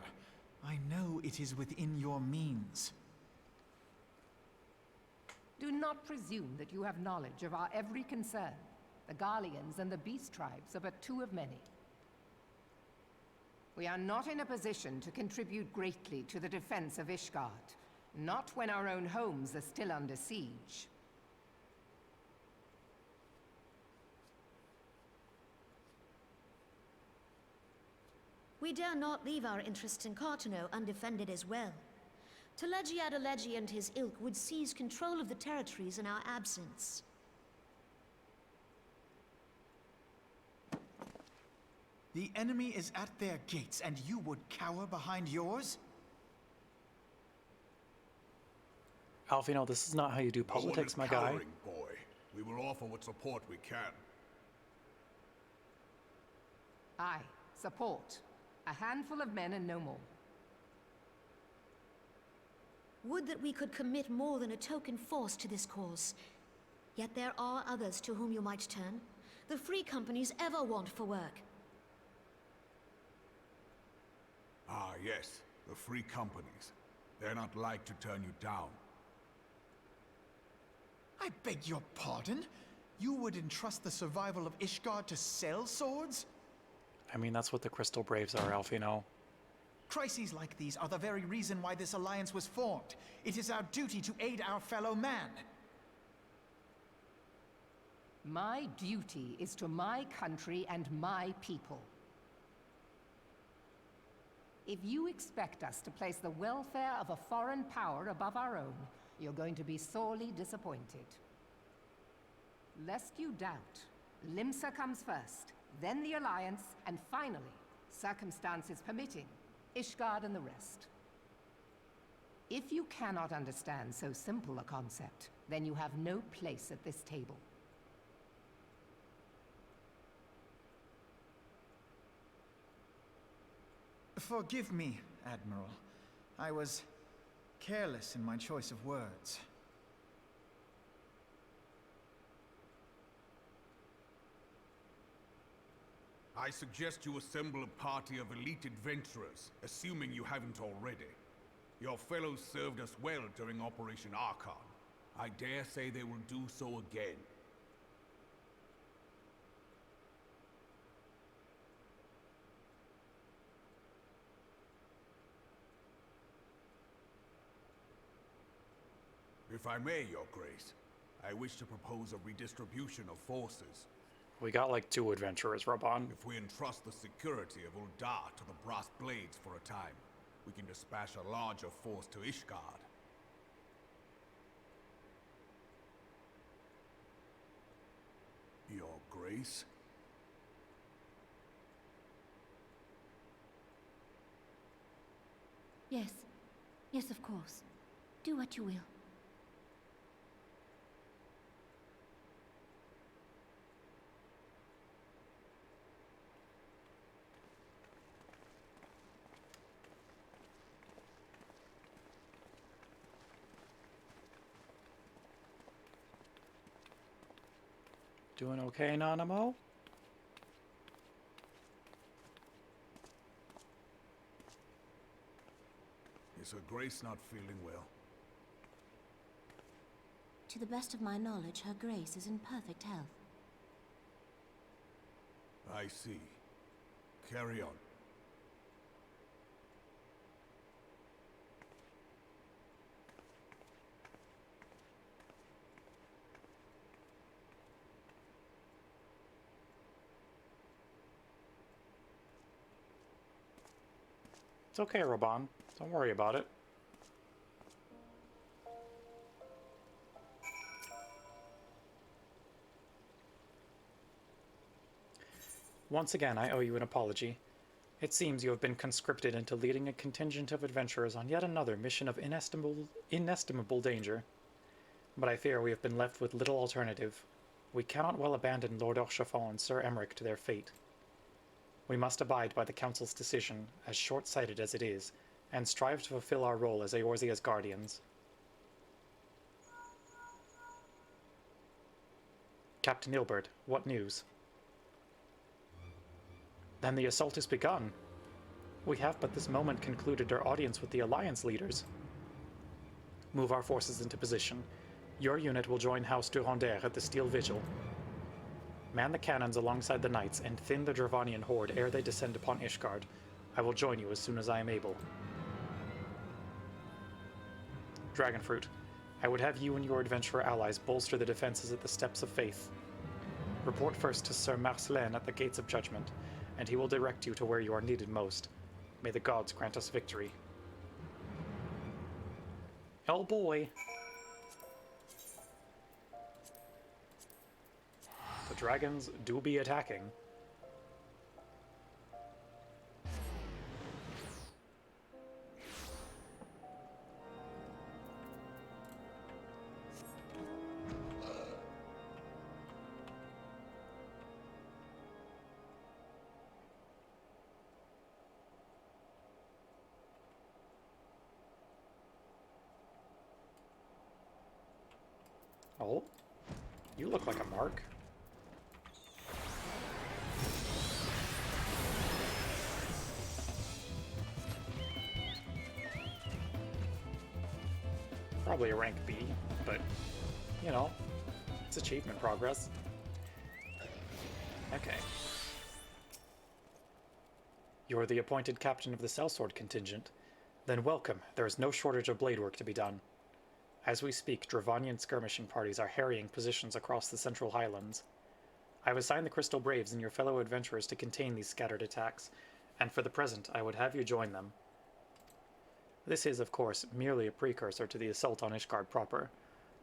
I know it is within your means. Do not presume that you have knowledge of our every concern. The Garleans and the Beast Tribes are but two of many. We are not in a position to contribute greatly to the defense of Ishgard. Not when our own homes are still under siege. We dare not leave our interests in Cartano undefended as well. Teleji Adeleji and his ilk would seize control of the territories in our absence. The enemy is at their gates, and you would cower behind yours? Alphino, this is not how you do politics, my guy. Boy. We will offer what support we can. Aye, support. A handful of men and no more. Would that we could commit more than a token force to this cause. Yet there are others to whom you might turn. The free companies ever want for work. Ah, yes. The free companies. They're not like to turn you down. I beg your pardon? You would entrust the survival of Ishgard to sell swords? I mean, that's what the Crystal Braves are, Alphino. Crises like these are the very reason why this alliance was formed. It is our duty to aid our fellow man. My duty is to my country and my people. If you expect us to place the welfare of a foreign power above our own, you're going to be sorely disappointed. Lest you doubt, Limsa comes first, then the Alliance, and finally, circumstances permitting, Ishgard and the rest. If you cannot understand so simple a concept, then you have no place at this table. Forgive me, Admiral. I was careless in my choice of words. I suggest you assemble a party of elite adventurers, assuming you haven't already. Your fellows served us well during Operation Archon. I dare say they will do so again. If I may, Your Grace, I wish to propose a redistribution of forces. We got like 2 adventurers, Reborn. If we entrust the security of Ul'dah to the Brass Blades for a time, we can dispatch a larger force to Ishgard. Your Grace? Yes. Yes, of course. Do what you will. Doing okay, Nanamo? Is Her Grace not feeling well? To the best of my knowledge, Her Grace is in perfect health. I see. Carry on. It's okay, Reborn. Don't worry about it. Once again, I owe you an apology. It seems you have been conscripted into leading a contingent of adventurers on yet another mission of inestimable danger. But I fear we have been left with little alternative. We cannot well abandon Lord Orchefort and Sir Emmerich to their fate. We must abide by the Council's decision, as short-sighted as it is, and strive to fulfill our role as Eorzea's guardians. Captain Ilbert, what news? Then the assault is begun. We have but this moment concluded our audience with the Alliance leaders. Move our forces into position. Your unit will join House Durandère at the Steel Vigil. Man the cannons alongside the knights and thin the Dravanian horde ere they descend upon Ishgard. I will join you as soon as I am able. Dragonfruit, I would have you and your adventurer allies bolster the defenses at the Steps of Faith. Report first to Sir Marcelin at the Gates of Judgment, and he will direct you to where you are needed most. May the gods grant us victory. Oh boy! The dragons do be attacking. Oh, you look like a mark. Probably a rank B, but, you know, it's achievement progress. Okay. You're the appointed captain of the Sellsword contingent. Then welcome, there is no shortage of blade work to be done. As we speak, Dravanian skirmishing parties are harrying positions across the Central Highlands. I have assigned the Crystal Braves and your fellow adventurers to contain these scattered attacks, and for the present I would have you join them. This is, of course, merely a precursor to the assault on Ishgard proper.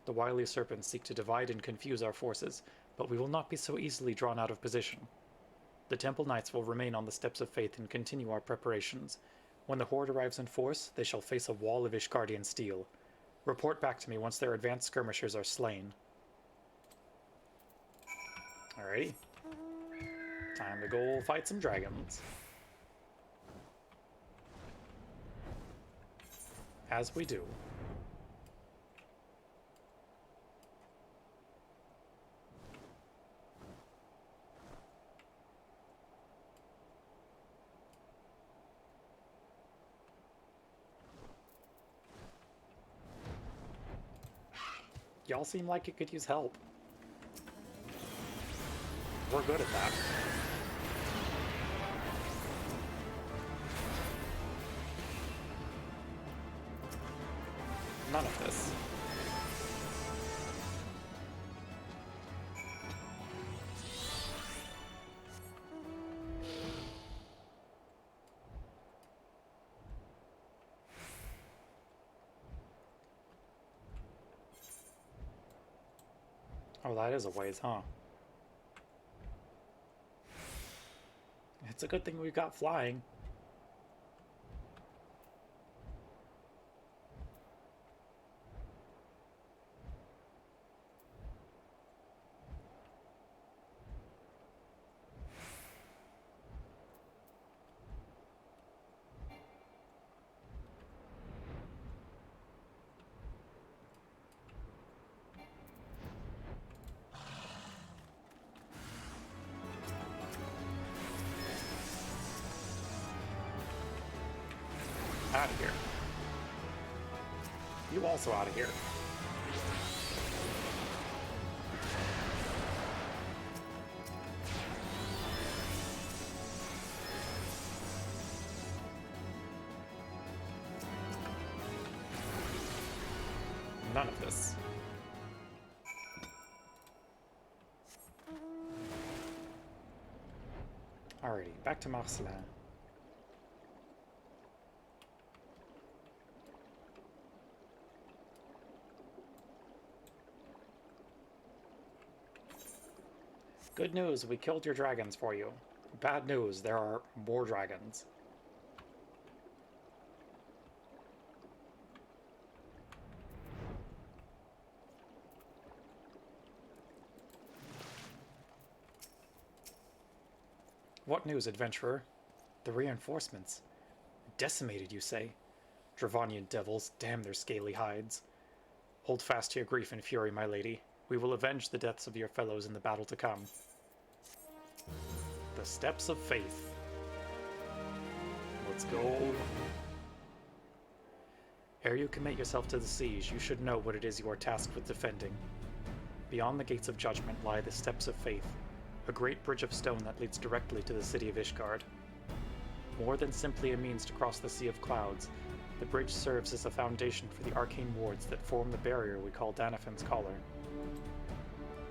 The wily serpents seek to divide and confuse our forces, but we will not be so easily drawn out of position. The Temple Knights will remain on the Steps of Faith and continue our preparations. When the Horde arrives in force, they shall face a wall of Ishgardian steel. Report back to me once their advanced skirmishers are slain. Alrighty. Time to go fight some dragons. As we do. Y'all seem like it could use help. We're good at that. None of this. Oh, that is a ways, huh? It's a good thing we've got flying. Out of here. You also out of here. None of this. Alrighty, back to Marcelin. Good news, we killed your dragons for you. Bad news, there are more dragons. What news, adventurer? The reinforcements. Decimated, you say? Dravanian devils, damn their scaly hides. Hold fast to your grief and fury, my lady. We will avenge the deaths of your fellows in the battle to come. The Steps of Faith. Let's go. Ere you commit yourself to the siege, you should know what it is you are tasked with defending. Beyond the gates of judgment lie the Steps of Faith, a great bridge of stone that leads directly to the city of Ishgard. More than simply a means to cross the Sea of Clouds, the bridge serves as a foundation for the arcane wards that form the barrier we call Danafin's Collar.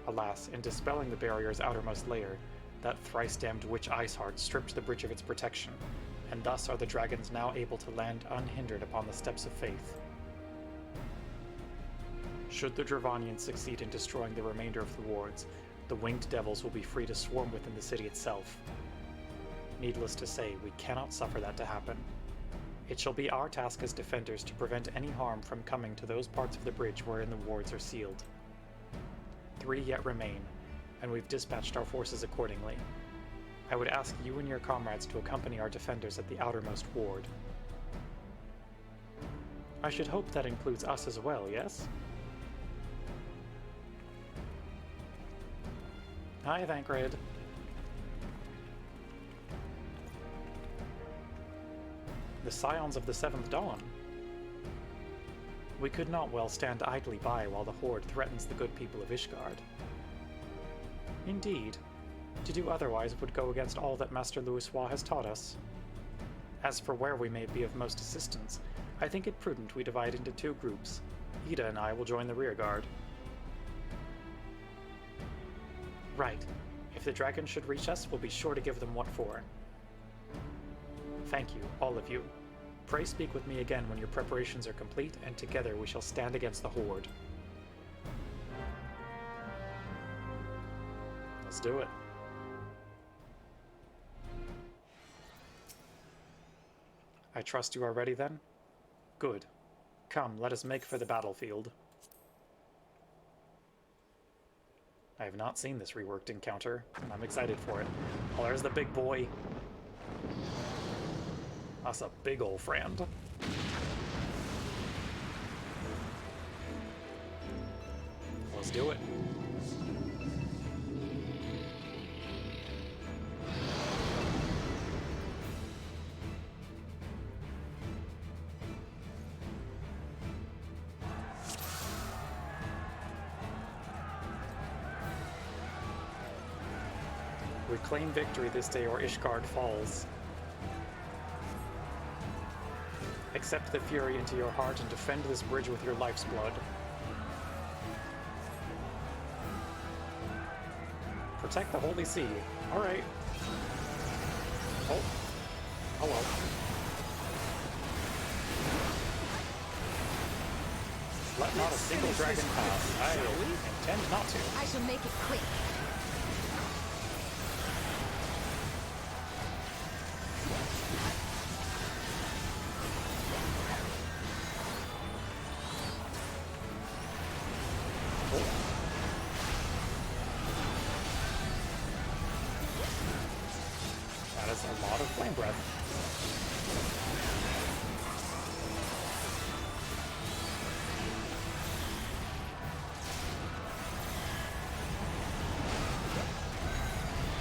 Alas, in dispelling the barrier's outermost layer, that thrice-damned witch Iceheart stripped the bridge of its protection, and thus are the dragons now able to land unhindered upon the Steps of Faith. Should the Dravanians succeed in destroying the remainder of the wards, the winged devils will be free to swarm within the city itself. Needless to say, we cannot suffer that to happen. It shall be our task as defenders to prevent any harm from coming to those parts of the bridge wherein the wards are sealed. 3 yet remain, and we've dispatched our forces accordingly. I would ask you and your comrades to accompany our defenders at the outermost ward. I should hope that includes us as well, yes? Hi, Thancred. The Scions of the Seventh Dawn. We could not well stand idly by while the Horde threatens the good people of Ishgard. Indeed, to do otherwise would go against all that Master Louisoix has taught us. As for where we may be of most assistance, I think it prudent we divide into 2 groups. Ida and I will join the rearguard. Right. If the dragons should reach us, we'll be sure to give them what for. Thank you, all of you. Pray speak with me again when your preparations are complete, and together we shall stand against the Horde. Let's do it. I trust you are ready then? Good. Come, let us make for the battlefield. I have not seen this reworked encounter, and I'm excited for it. Oh, there's the big boy. That's a big ol' friend. Let's do it. We claim victory this day or Ishgard falls. Accept the fury into your heart and defend this bridge with your life's blood. Protect the Holy See. Alright. Oh. Hello. Let not a single dragon pass. I intend not to. I shall make it quick. That is a lot of flame breath.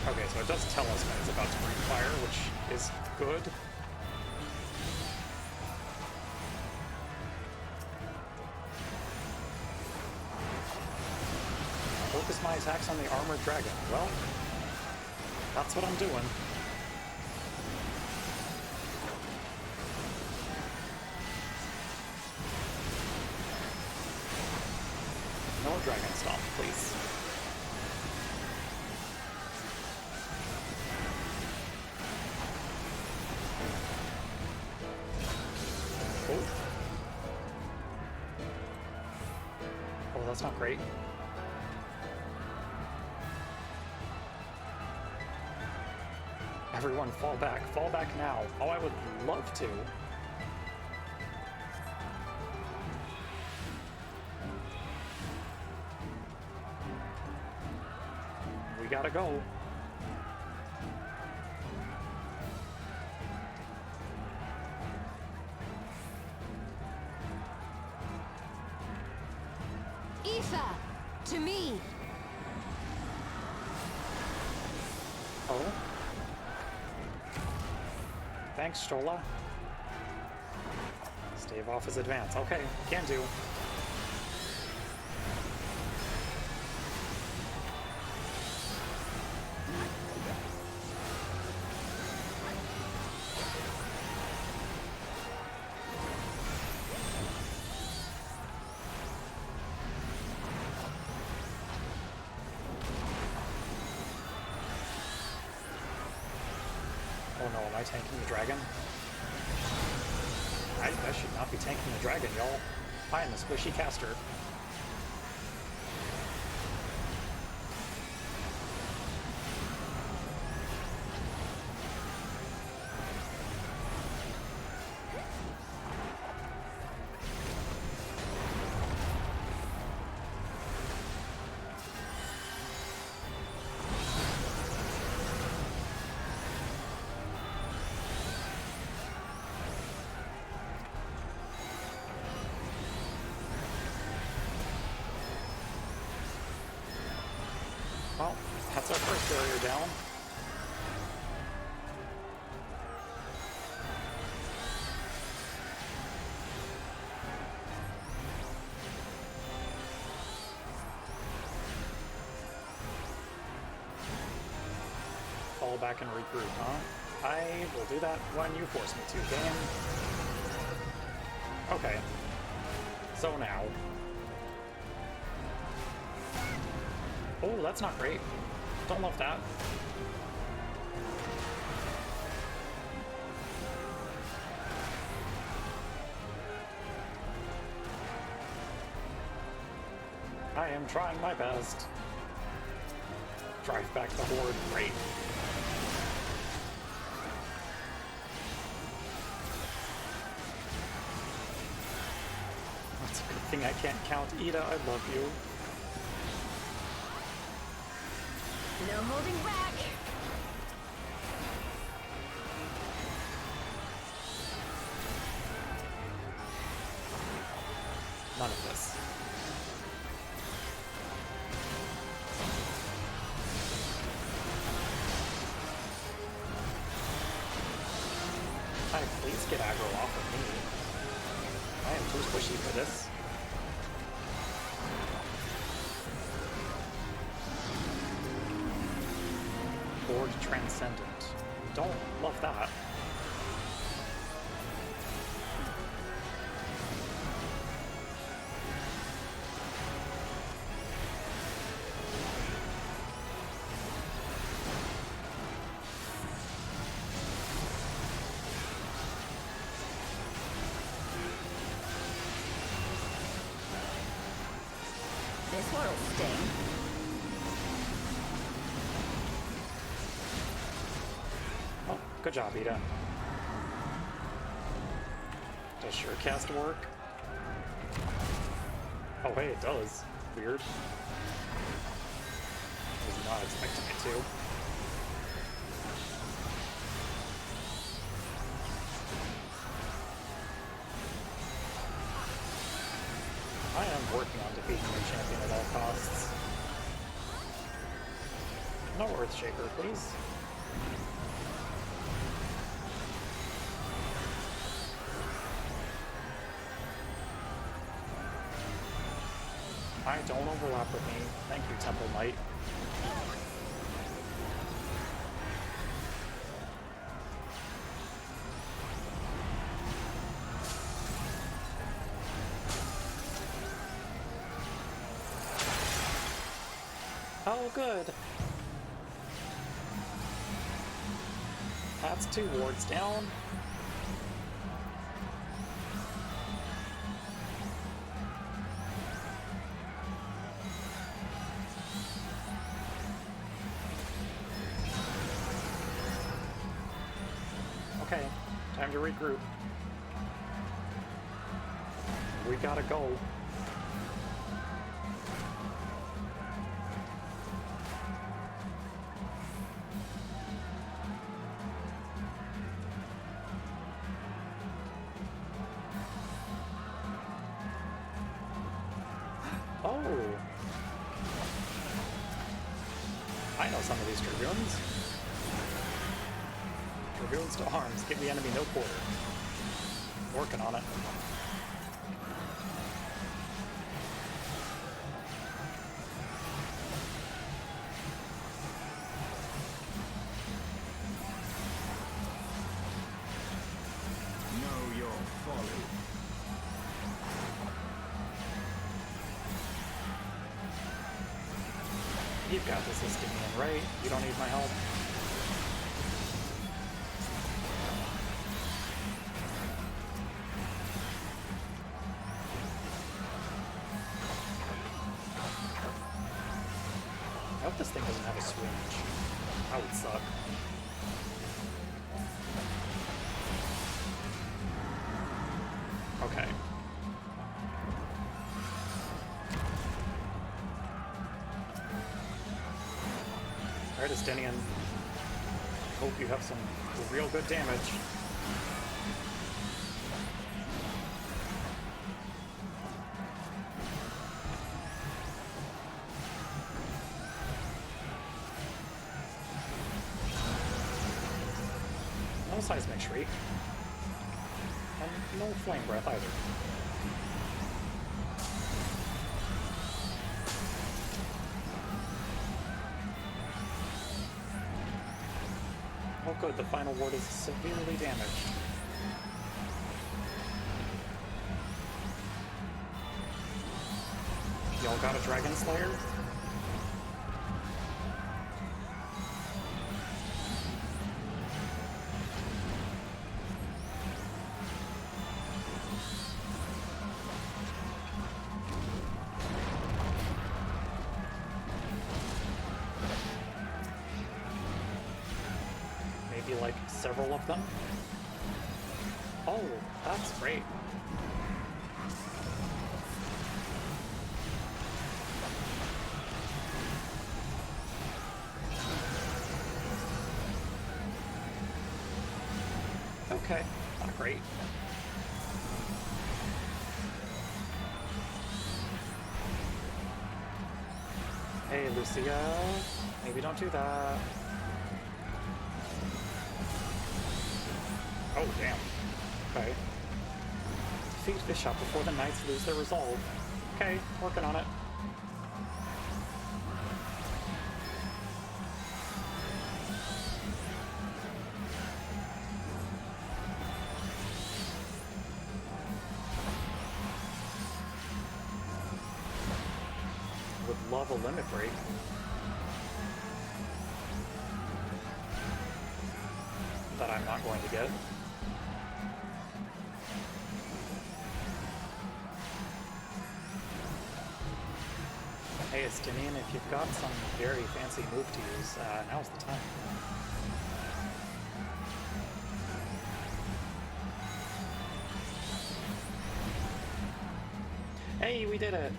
Okay, so it does tell us when it's about to breathe fire, which is good. Focus my attacks on the armored dragon. Well, that's what I'm doing. No dragon stomp, please. Oh. Oh, that's not great. Everyone fall back. Fall back now. Oh, I would love to. We gotta go. Aoife! To me! Oh? Thanks, Stola. Stave off his advance. Okay, can do. Oh no, am I tanking the dragon? I should not be tanking the dragon, y'all. I am a squishy caster. Well, that's our first barrier down. Fall back and regroup, huh? I will do that when you force me to, game. Okay. So now. Oh, that's not great. Don't love that. I am trying my best. Drive back the horde. Great. That's a good thing I can't count. Ida, I love you. No holding back! None of this. Hi, please get aggro off of me. I am too squishy for this. Horde Transcendent. Don't love that. This one'll sting. Oh, good job, Ida. Does Surecast work? Oh, hey, it does. Weird. Was not expecting it to. I am working on defeating the champion at all costs. No Earthshaker, please. Hi, don't overlap with me. Thank you, Temple Knight. Oh, good. That's 2 wards down. Okay, time to regroup. We gotta go. Oh! I know some of these Dragoons. Dragoons to arms. Give the enemy no quarter. Working on it. Know your folly. You've got this, Estinian, right? You don't need my help. I hope this thing doesn't have a switch. That would suck. Okay. Alright, Estinian. Hope you have some real good damage. No seismic shriek. And no flame breath either. Oh good, the final ward is severely damaged. Y'all got a Dragon Slayer? Maybe like several of them? Oh, that's great. Okay, not great. Hey, Lucia, maybe don't do that. Oh, damn. Okay. Defeat Bishop before the Knights lose their resolve. Okay, working on it. Would love a limit break. That I'm not going to get. Hey, Estinian, if you've got some very fancy move to use, now's the time. Hey, we did it!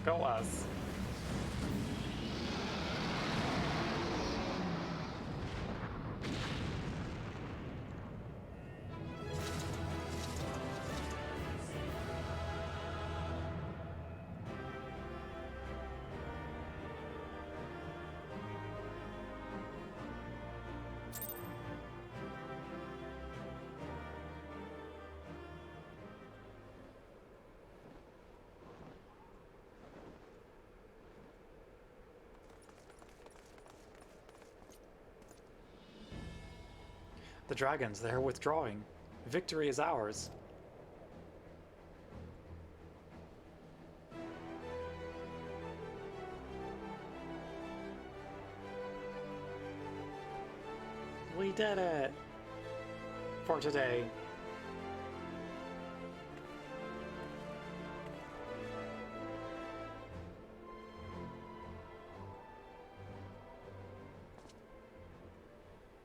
Go us. The dragons, they're withdrawing. Victory is ours. We did it! For today.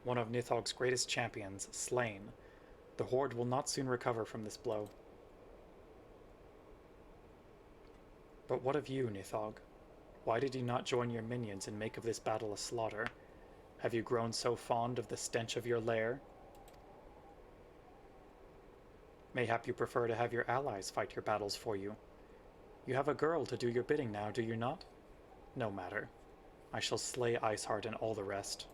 one of Nithog's greatest champions, slain. The Horde will not soon recover from this blow. But what of you, Nithog? Why did you not join your minions and make of this battle a slaughter? Have you grown so fond of the stench of your lair? Mayhap you prefer to have your allies fight your battles for you. You have a girl to do your bidding now, do you not? No matter. I shall slay Iceheart and all the rest.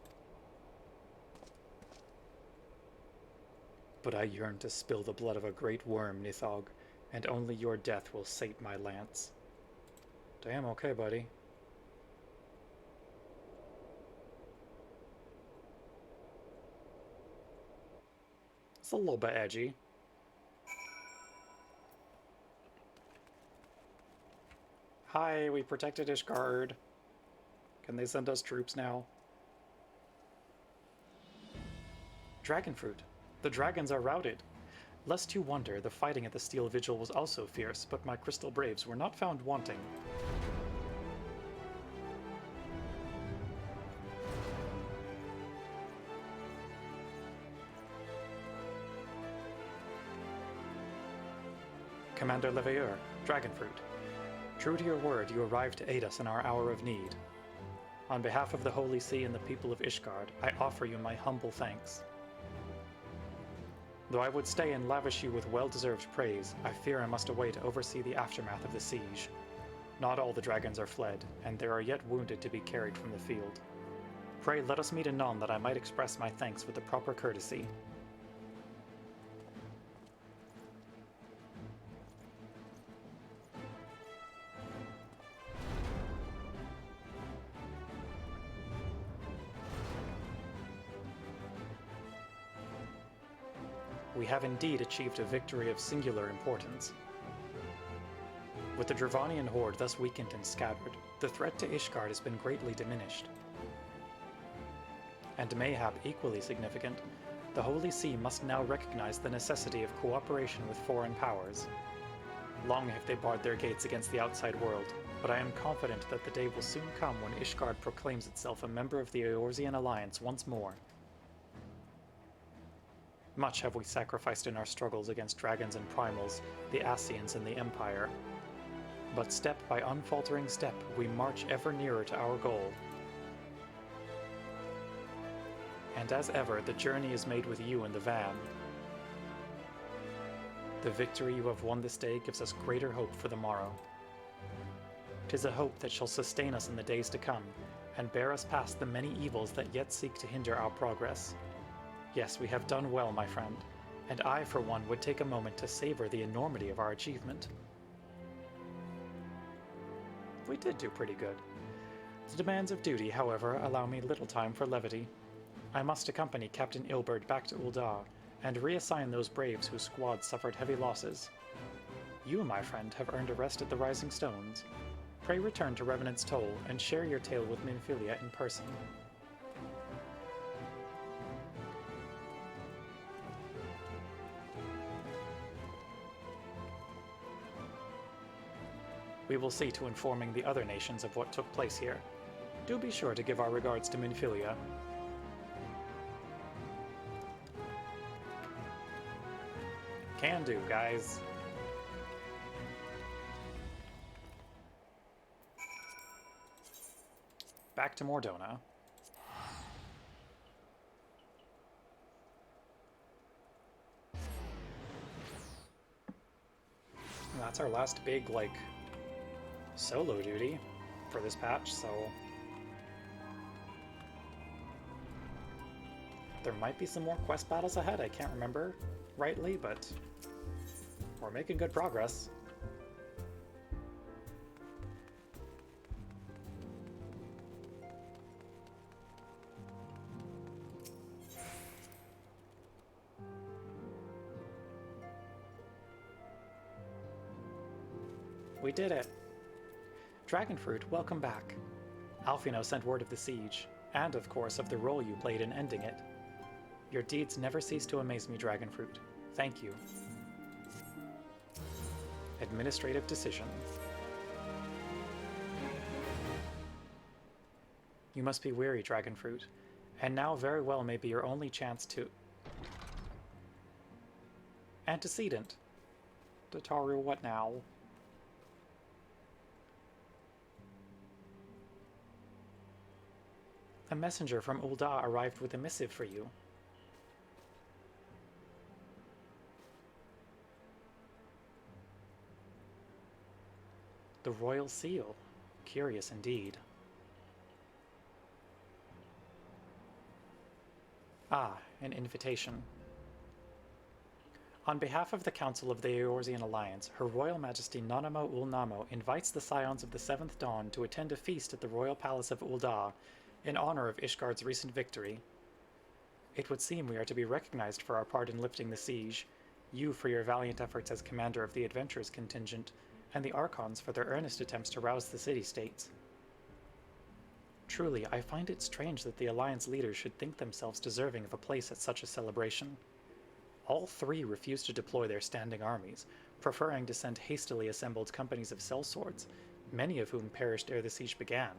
But I yearn to spill the blood of a great worm, Nithog, and only your death will sate my lance. Damn okay, buddy. It's a little bit edgy. Hi, we protected Ishgard. Can they send us troops now? Dragonfruit. The dragons are routed. Lest you wonder, the fighting at the Steel Vigil was also fierce, but my Crystal Braves were not found wanting. Commander Leveilleur, Dragonfruit. True to your word, you arrived to aid us in our hour of need. On behalf of the Holy See and the people of Ishgard, I offer you my humble thanks. Though I would stay and lavish you with well-deserved praise, I fear I must away to oversee the aftermath of the siege. Not all the dragons are fled, and there are yet wounded to be carried from the field. Pray let us meet anon that I might express my thanks with the proper courtesy. We have indeed achieved a victory of singular importance. With the Dravanian horde thus weakened and scattered, the threat to Ishgard has been greatly diminished. And mayhap equally significant, the Holy See must now recognize the necessity of cooperation with foreign powers. Long have they barred their gates against the outside world, but I am confident that the day will soon come when Ishgard proclaims itself a member of the Eorzean Alliance once more. Much have we sacrificed in our struggles against dragons and primals, the Ascians and the Empire. But step by unfaltering step, we march ever nearer to our goal. And as ever, the journey is made with you in the van. The victory you have won this day gives us greater hope for the morrow. 'Tis a hope that shall sustain us in the days to come, and bear us past the many evils that yet seek to hinder our progress. Yes, we have done well, my friend, and I, for one, would take a moment to savor the enormity of our achievement. We did do pretty good. The demands of duty, however, allow me little time for levity. I must accompany Captain Ilberd back to Ul'dah, and reassign those braves whose squads suffered heavy losses. You, my friend, have earned a rest at the Rising Stones. Pray return to Revenant's Toll, and share your tale with Minfilia in person. We will see to informing the other nations of what took place here. Do be sure to give our regards to Minfilia. Can do, guys. Back to Mordona. That's our last big, solo duty for this patch, so there might be some more quest battles ahead. I can't remember rightly, but we're making good progress. We did it! Dragonfruit, welcome back. Alfino sent word of the siege, and of course of the role you played in ending it. Your deeds never cease to amaze me, Dragonfruit. Thank you. Administrative decision. You must be weary, Dragonfruit. And now very well may be your only chance to... Antecedent. Dotaru, what now? A messenger from Ul'dah arrived with a missive for you. The royal seal. Curious indeed. Ah, an invitation. On behalf of the Council of the Eorzean Alliance, Her Royal Majesty Nanamo Ul'Namo invites the Scions of the Seventh Dawn to attend a feast at the Royal Palace of Ul'Dah in honor of Ishgard's recent victory. It would seem we are to be recognized for our part in lifting the siege, you for your valiant efforts as commander of the Adventurers contingent, and the Archons for their earnest attempts to rouse the city-states. Truly, I find it strange that the Alliance leaders should think themselves deserving of a place at such a celebration. All three refused to deploy their standing armies, preferring to send hastily assembled companies of sellswords, many of whom perished ere the siege began.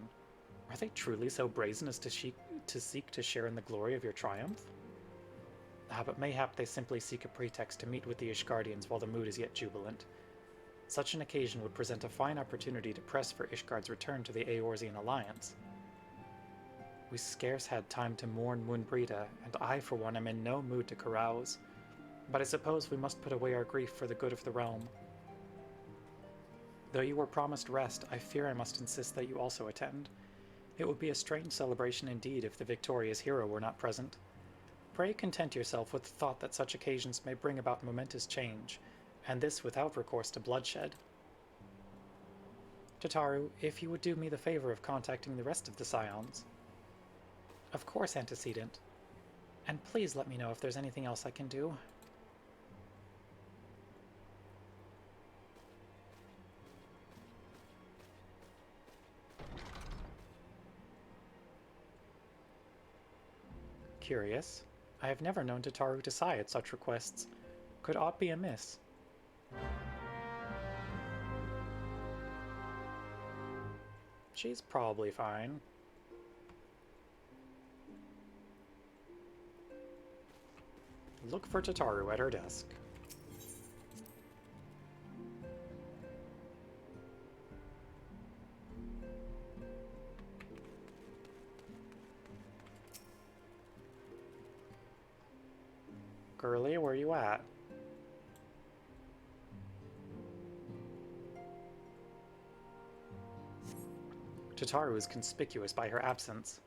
Are they truly so brazen as to seek to share in the glory of your triumph? Ah, but mayhap they simply seek a pretext to meet with the Ishgardians while the mood is yet jubilant. Such an occasion would present a fine opportunity to press for Ishgard's return to the Eorzean Alliance. We scarce had time to mourn Moonbrita, and I, for one, am in no mood to carouse. But I suppose we must put away our grief for the good of the realm. Though you were promised rest, I fear I must insist that you also attend. It would be a strange celebration indeed if the victorious hero were not present. Pray content yourself with the thought that such occasions may bring about momentous change, and this without recourse to bloodshed. Tataru, if you would do me the favor of contacting the rest of the Scions. Of course, Antecedent. And please let me know if there's anything else I can do. Curious. I have never known Tataru to sigh at such requests. Could aught be amiss? She's probably fine. Look for Tataru at her desk. Girly, where you at? Tataru is conspicuous by her absence.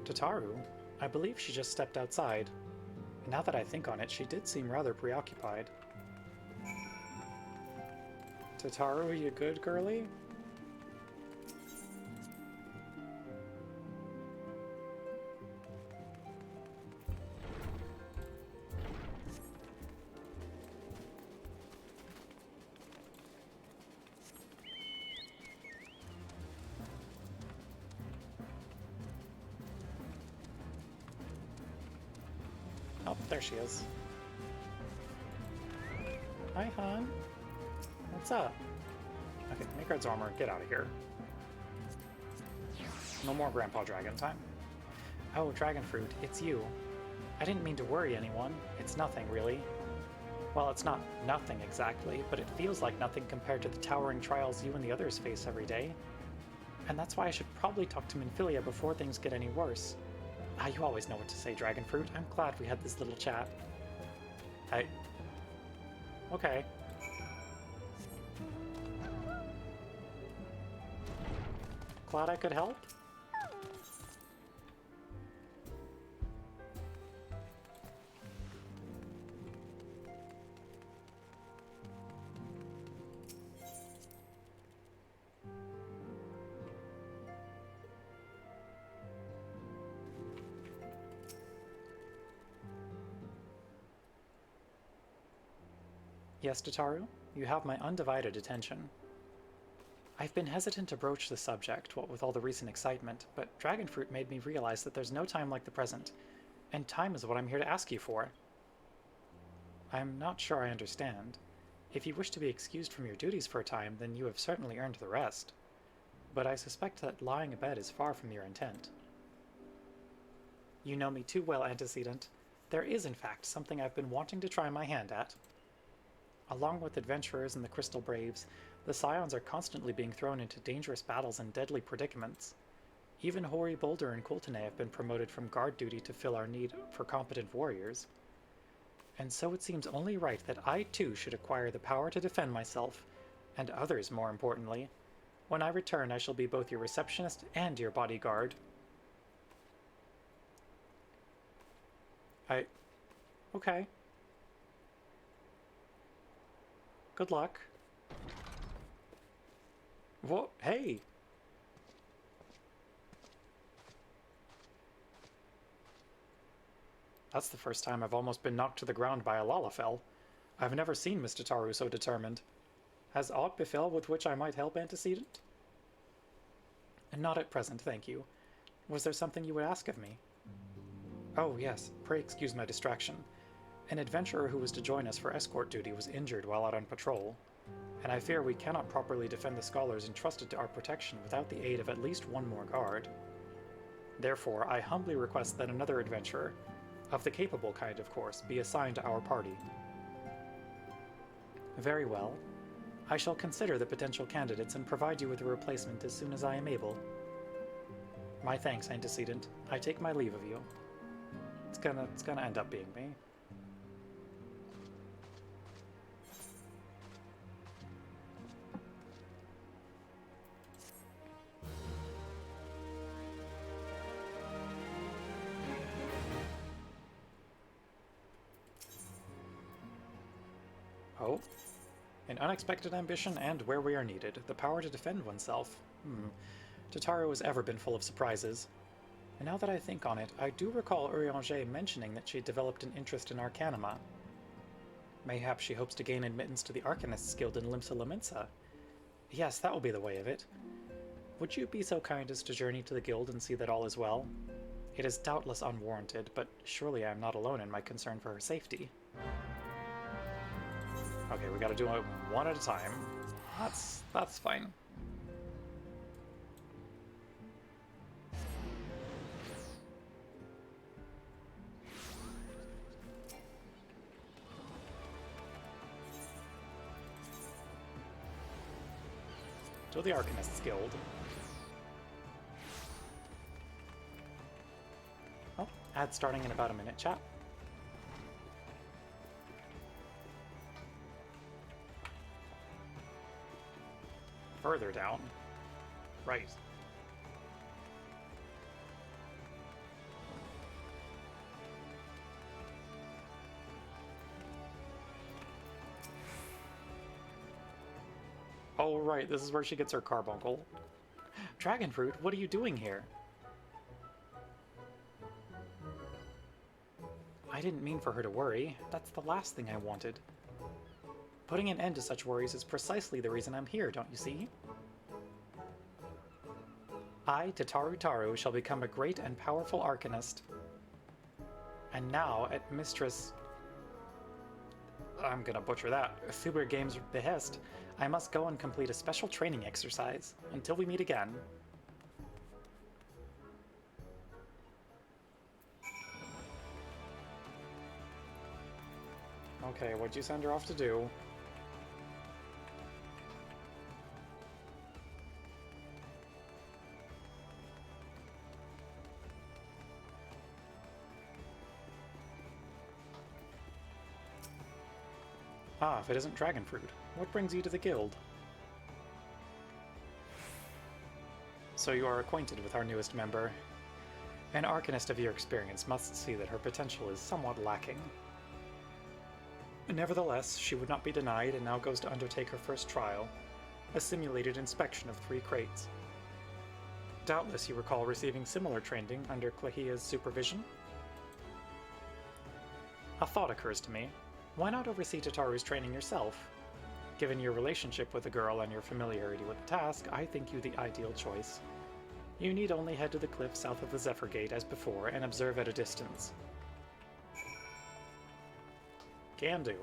Tataru? I believe she just stepped outside. Now that I think on it, she did seem rather preoccupied. Tataru, you good, girly? Oh, there she is. Hi, hon. What's up? Okay, Makeard's armor, get out of here. No more Grandpa Dragon time. Oh, Dragon Fruit, it's you. I didn't mean to worry anyone. It's nothing, really. Well, it's not nothing exactly, but it feels like nothing compared to the towering trials you and the others face every day. And that's why I should probably talk to Minfilia before things get any worse. Ah, you always know what to say, Dragon Fruit. I'm glad we had this little chat. Okay. Glad I could help? Yes, Tataru? You have my undivided attention. I've been hesitant to broach the subject, what with all the recent excitement, but Dragonfruit made me realize that there's no time like the present, and time is what I'm here to ask you for. I'm not sure I understand. If you wish to be excused from your duties for a time, then you have certainly earned the rest. but I suspect that lying abed is far from your intent. You know me too well, Antecedent. There is, in fact, something I've been wanting to try my hand at. Along with adventurers and the Crystal Braves, the Scions are constantly being thrown into dangerous battles and deadly predicaments. Even Hori Boulder and Coultonay have been promoted from guard duty to fill our need for competent warriors. And so it seems only right that I too should acquire the power to defend myself, and others more importantly. When I return, I shall be both your receptionist and your bodyguard. Okay. Good luck. Whoa, hey! That's the first time I've almost been knocked to the ground by a Lalafell. I've never seen Mr. Taru so determined. Has aught befell with which I might help, Antecedent? Not at present, thank you. Was there something you would ask of me? Oh, yes. Pray excuse my distraction. An adventurer who was to join us for escort duty was injured while out on patrol, and I fear we cannot properly defend the scholars entrusted to our protection without the aid of at least one more guard. Therefore, I humbly request that another adventurer, of the capable kind, of course, be assigned to our party. Very well. I shall consider the potential candidates and provide you with a replacement as soon as I am able. My thanks, Antecedent. I take my leave of you. It's gonna end up being me. Oh. An unexpected ambition and where we are needed. The power to defend oneself. Tataru has ever been full of surprises. And now that I think on it, I do recall Urianger mentioning that she developed an interest in Arcanima. Mayhaps she hopes to gain admittance to the Arcanists Guild in Limsa Lominsa. Yes, that will be the way of it. Would you be so kind as to journey to the guild and see that all is well? It is doubtless unwarranted, but surely I am not alone in my concern for her safety. Okay, we gotta do it one at a time. That's fine. To the Arcanists Guild. Oh, ad starting in about a minute, chat. Further down. Right. Oh, right, this is where she gets her carbuncle. Dragonfruit, what are you doing here? I didn't mean for her to worry. That's the last thing I wanted. Putting an end to such worries is precisely the reason I'm here, don't you see? I, Tataru Taru, shall become a great and powerful Arcanist. And now, at Mistress... I'm gonna butcher that. Thuber Games' behest, I must go and complete a special training exercise. Until we meet again. Okay, what'd you send her off to do? Ah, if it isn't Dragonfruit, what brings you to the guild? So you are acquainted with our newest member. An Arcanist of your experience must see that her potential is somewhat lacking. Nevertheless, she would not be denied and now goes to undertake her first trial, a simulated inspection of 3 crates. Doubtless you recall receiving similar training under Clahia's supervision? A thought occurs to me. Why not oversee Tataru's training yourself? Given your relationship with the girl and your familiarity with the task, I think you the ideal choice. You need only head to the cliff south of the Zephyr Gate as before and observe at a distance. Can do.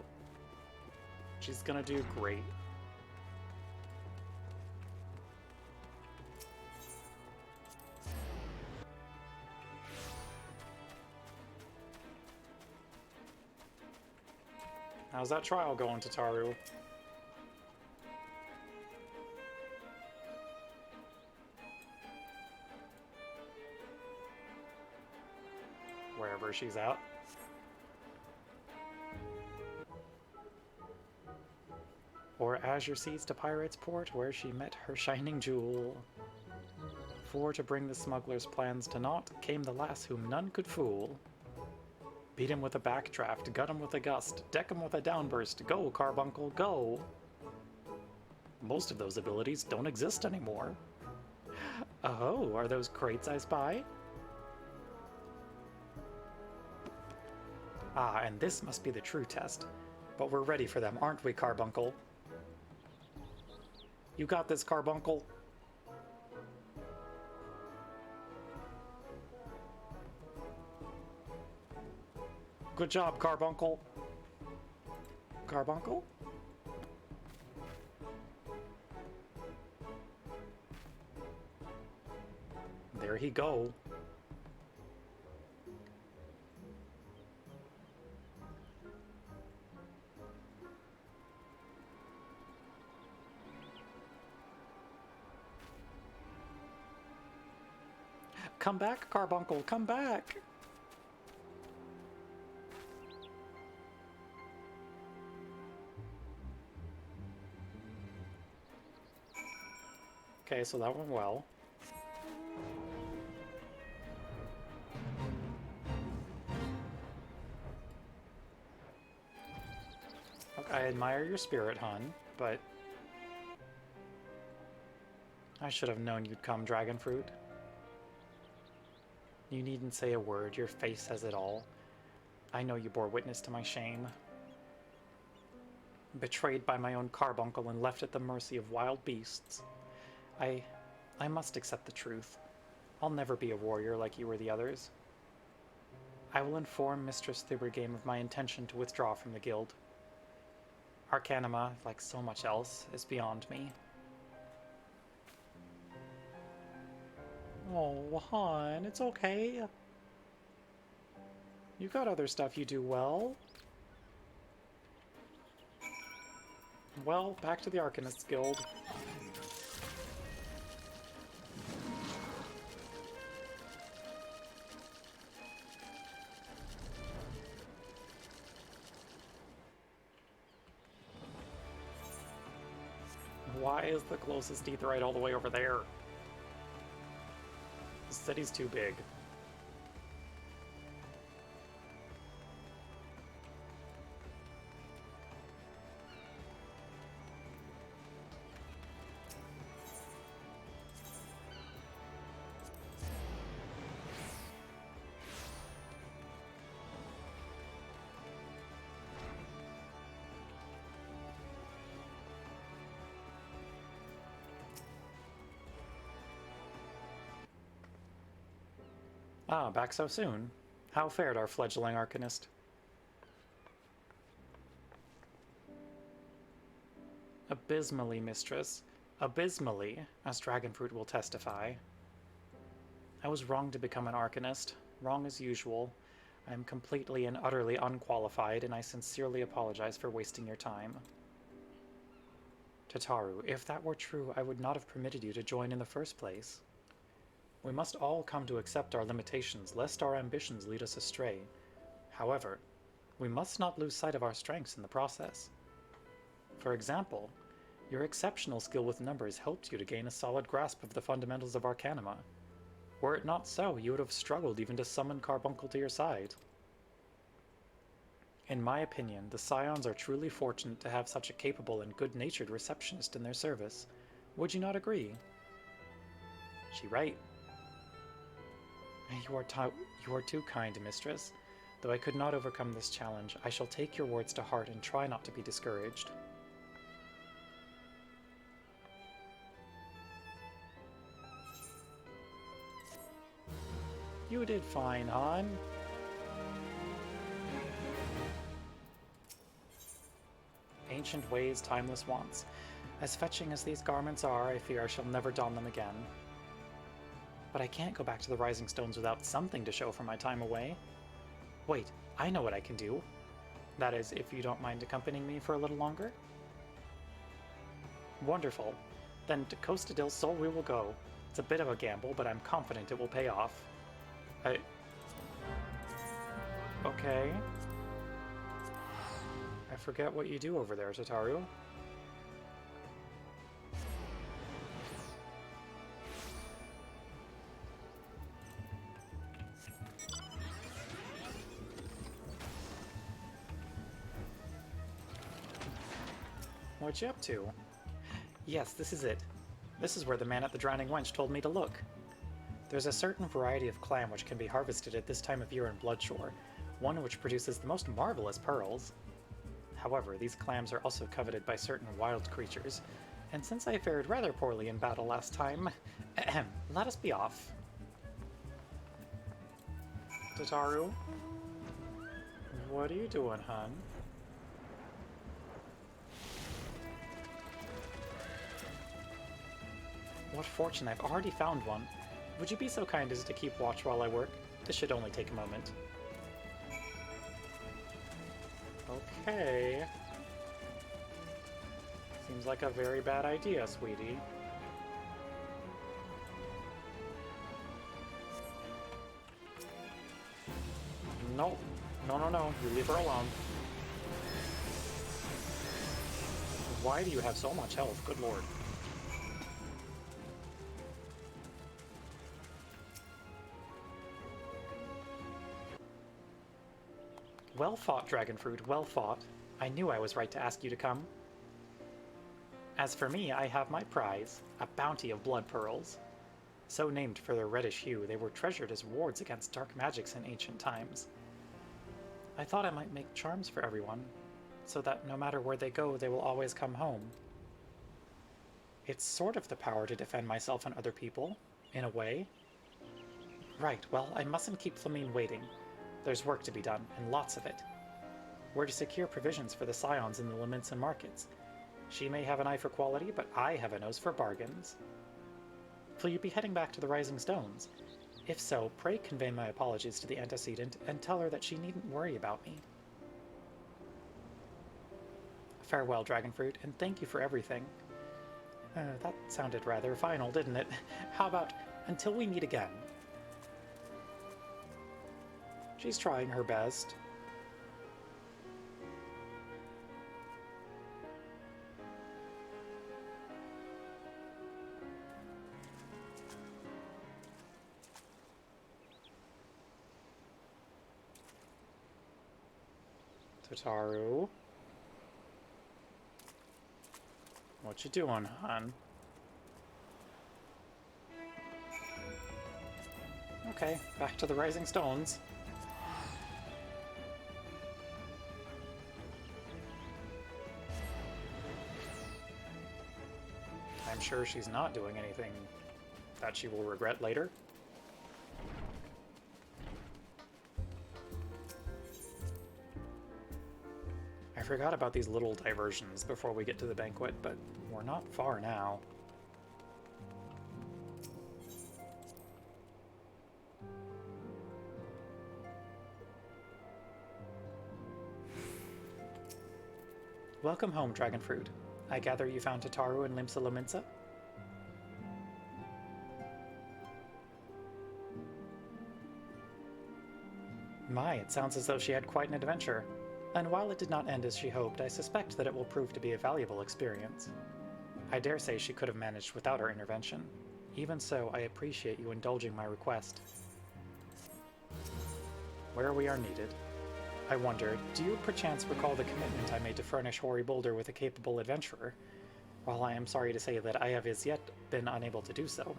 She's gonna do great. How's that trial going, Tataru? Wherever she's at. Or Azure Seas to Pirate's Port, where she met her shining jewel. For to bring the smuggler's plans to naught, came the lass whom none could fool. Beat him with a backdraft, gut him with a gust, deck him with a downburst, go, Carbuncle, go! Most of those abilities don't exist anymore. Oh, are those crates I spy? Ah, and this must be the true test. But we're ready for them, aren't we, Carbuncle? You got this, Carbuncle. Good job, Carbuncle. Carbuncle? There he go. Come back, Carbuncle, come back! Okay, so that went well. Look, I admire your spirit, hun, but I should have known you'd come, Dragonfruit. You needn't say a word, your face says it all. I know you bore witness to my shame. Betrayed by my own carbuncle and left at the mercy of wild beasts. I must accept the truth. I'll never be a warrior like you or the others. I will inform Mistress Thubergame of my intention to withdraw from the guild. Arcanima, like so much else, is beyond me. Oh, hon, it's okay. You got other stuff you do well. Well, back to the Arcanists Guild. Why is the closest Aetheryte all the way over there? The city's too big. Ah, back so soon. How fared our fledgling Arcanist? Abysmally, mistress. Abysmally, as Dragonfruit will testify. I was wrong to become an Arcanist. Wrong as usual. I am completely and utterly unqualified, and I sincerely apologize for wasting your time. Tataru, if that were true, I would not have permitted you to join in the first place. We must all come to accept our limitations, lest our ambitions lead us astray. However, we must not lose sight of our strengths in the process. For example, your exceptional skill with numbers helped you to gain a solid grasp of the fundamentals of Arcanima. Were it not so, you would have struggled even to summon Carbuncle to your side. In my opinion, the Scions are truly fortunate to have such a capable and good-natured receptionist in their service. Would you not agree? She right. You are too kind, mistress. Though I could not overcome this challenge, I shall take your words to heart and try not to be discouraged. You did fine, hon. Ancient ways, timeless wants. As fetching as these garments are, I fear I shall never don them again. But I can't go back to the Rising Stones without something to show for my time away. Wait, I know what I can do. That is, if you don't mind accompanying me for a little longer? Wonderful. Then to Costa del Sol we will go. It's a bit of a gamble, but I'm confident it will pay off. Okay. I forget what you do over there, Tataru. What you up to? Yes, this is it. This is where the man at the Drowning Wench told me to look. There's a certain variety of clam which can be harvested at this time of year in Bloodshore, one which produces the most marvelous pearls. However, these clams are also coveted by certain wild creatures, and since I fared rather poorly in battle last time, let us be off. Tataru? What are you doing, hun? What fortune, I've already found one. Would you be so kind as to keep watch while I work? This should only take a moment. Okay. Seems like a very bad idea, sweetie. No. No. You leave her alone. Why do you have so much health? Good lord. Well fought, Dragonfruit, well fought. I knew I was right to ask you to come. As for me, I have my prize, a bounty of blood pearls. So named for their reddish hue, they were treasured as wards against dark magics in ancient times. I thought I might make charms for everyone, so that no matter where they go, they will always come home. It's sort of the power to defend myself and other people, in a way. Right, well, I mustn't keep Flamine waiting. There's work to be done, and lots of it. We're to secure provisions for the scions in the Laminsan markets. She may have an eye for quality, but I have a nose for bargains. Will you be heading back to the Rising Stones? If so, pray convey my apologies to the antecedent and tell her that she needn't worry about me. Farewell, Dragonfruit, and thank you for everything. That sounded rather final, didn't it? How about, until we meet again? She's trying her best. Tataru? What you doing, hon? Okay, back to the Rising Stones. I'm sure she's not doing anything that she will regret later. I forgot about these little diversions before we get to the banquet, but we're not far now. Welcome home, Dragonfruit. I gather you found Tataru and Limsa Lominsa? My, it sounds as though she had quite an adventure. And while it did not end as she hoped, I suspect that it will prove to be a valuable experience. I dare say she could have managed without our intervention. Even so, I appreciate you indulging my request. Where we are needed. I wonder, do you perchance recall the commitment I made to furnish Hoary Boulder with a capable adventurer? While I am sorry to say that I have as yet been unable to do so.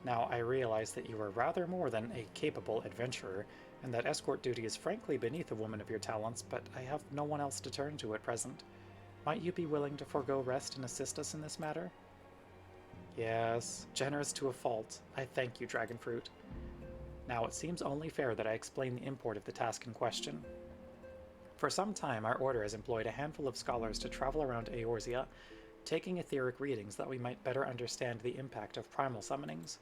Now, I realize that you are rather more than a capable adventurer, and that escort duty is frankly beneath a woman of your talents, but I have no one else to turn to at present. Might you be willing to forego rest and assist us in this matter? Yes, generous to a fault. I thank you, Dragonfruit. Now, it seems only fair that I explain the import of the task in question. For some time, our order has employed a handful of scholars to travel around Eorzea, taking etheric readings that we might better understand the impact of primal summonings.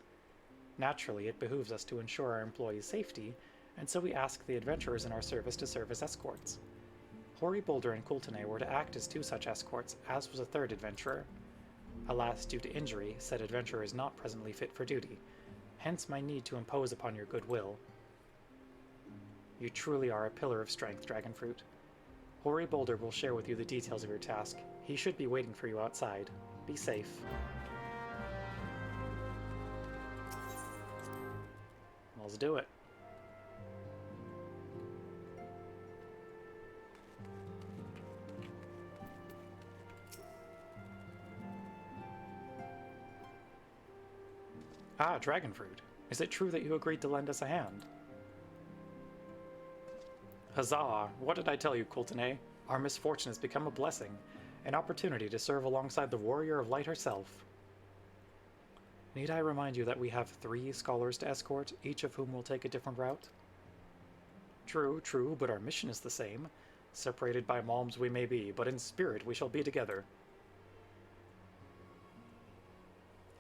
Naturally, it behooves us to ensure our employees' safety, and so we ask the adventurers in our service to serve as escorts. Hori Boulder and Coultonay were to act as two such escorts, as was a third adventurer. Alas, due to injury, said adventurer is not presently fit for duty, hence my need to impose upon your goodwill. You truly are a pillar of strength, Dragonfruit. Hori Boulder will share with you the details of your task. He should be waiting for you outside. Be safe. Let's do it. Ah, Dragonfruit. Is it true that you agreed to lend us a hand? Huzzah! What did I tell you, Coultonay? Our misfortune has become a blessing, an opportunity to serve alongside the Warrior of Light herself. Need I remind you that we have 3 scholars to escort, each of whom will take a different route? True, true, but our mission is the same. Separated by malms we may be, but in spirit we shall be together.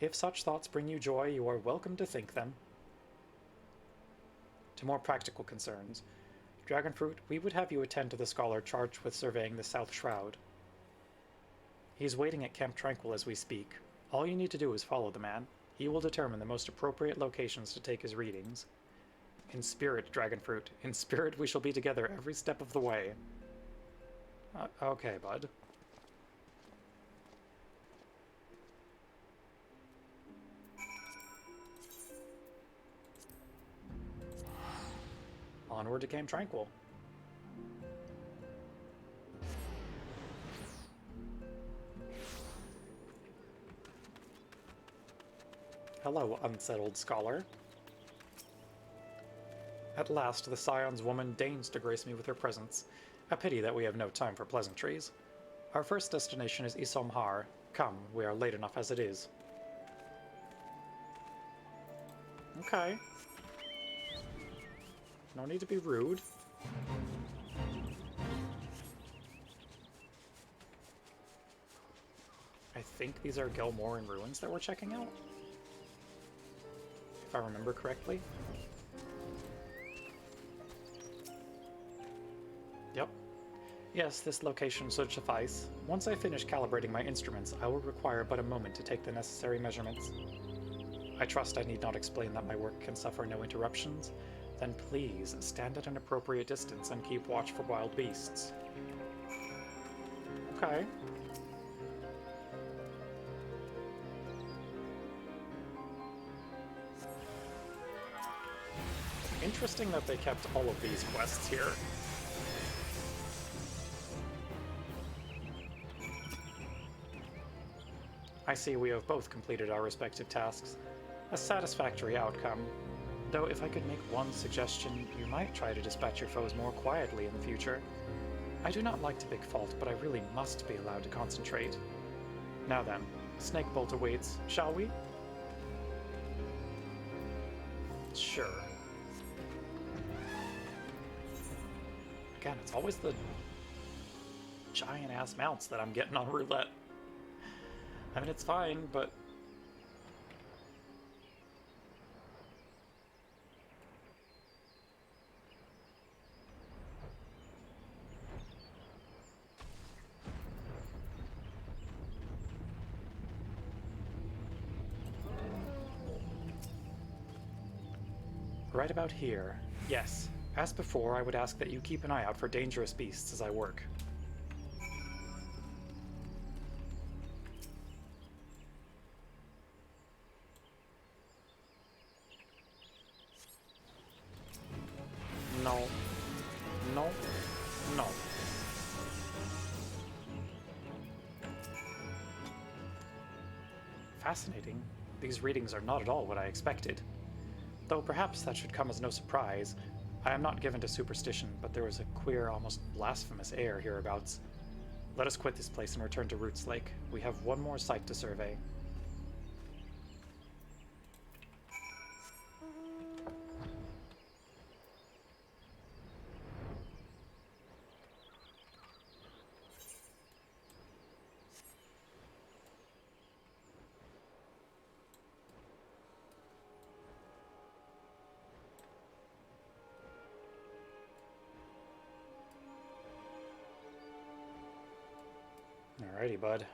If such thoughts bring you joy, you are welcome to think them. To more practical concerns. Dragonfruit, we would have you attend to the scholar charged with surveying the South Shroud. He is waiting at Camp Tranquil as we speak. All you need to do is follow the man. He will determine the most appropriate locations to take his readings. In spirit, Dragonfruit. In spirit, we shall be together every step of the way. Okay, bud. Onward to Camp Tranquil. Hello, unsettled scholar. At last, the Scion's woman deigns to grace me with her presence. A pity that we have no time for pleasantries. Our first destination is Isomhar. Come, we are late enough as it is. Okay. No need to be rude. I think these are Gelmoran ruins that we're checking out, if I remember correctly. Yep. Yes, this location should suffice. Once I finish calibrating my instruments, I will require but a moment to take the necessary measurements. I trust I need not explain that my work can suffer no interruptions. Then please, stand at an appropriate distance and keep watch for wild beasts. Okay. Interesting that they kept all of these quests here. I see we have both completed our respective tasks. A satisfactory outcome. Though if I could make one suggestion, you might try to dispatch your foes more quietly in the future. I do not like to pick fault, but I really must be allowed to concentrate. Now then, Snakebolt awaits, shall we? Sure. Again, it's always the giant-ass mounts that I'm getting on roulette. I mean, it's fine, but... Right about here. Yes. As before, I would ask that you keep an eye out for dangerous beasts as I work. No. No. No. Fascinating. These readings are not at all what I expected. Though perhaps that should come as no surprise. I am not given to superstition, but there was a queer, almost blasphemous air hereabouts. Let us quit this place and return to Roots Lake. We have one more site to survey. Alrighty, bud.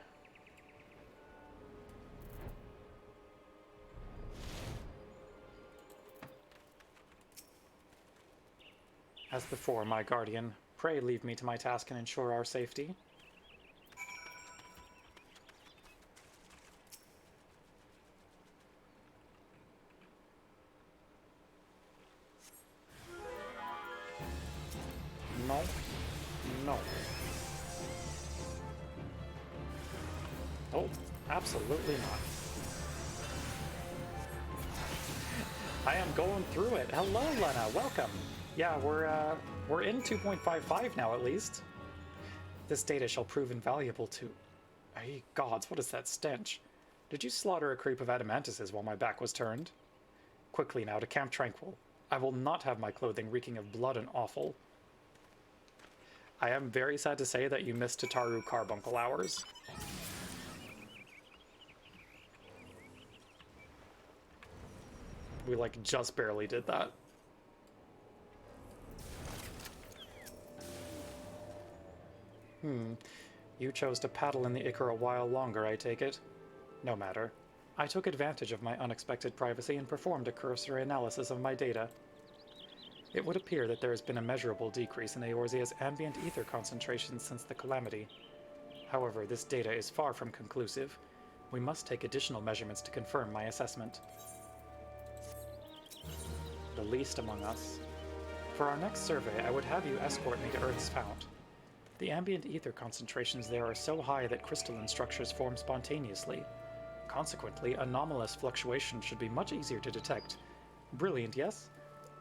As before, my guardian, pray leave me to my task and ensure our safety. No. No. Oh, absolutely not. I am going through it. Hello, Lena. Welcome. Yeah, we're in 2.55 now, at least. This data shall prove invaluable to... Hey, gods, what is that stench? Did you slaughter a creep of adamantises while my back was turned? Quickly now to Camp Tranquil. I will not have my clothing reeking of blood and offal. I am very sad to say that you missed Tataru carbuncle hours. We, like, just barely did that. You chose to paddle in the Ichor a while longer, I take it? No matter. I took advantage of my unexpected privacy and performed a cursory analysis of my data. It would appear that there has been a measurable decrease in Eorzea's ambient ether concentration since the calamity. However, this data is far from conclusive. We must take additional measurements to confirm my assessment. The least among us. For our next survey, I would have you escort me to Earth's fount. The ambient ether concentrations there are so high that crystalline structures form spontaneously. Consequently, anomalous fluctuations should be much easier to detect. Brilliant, yes?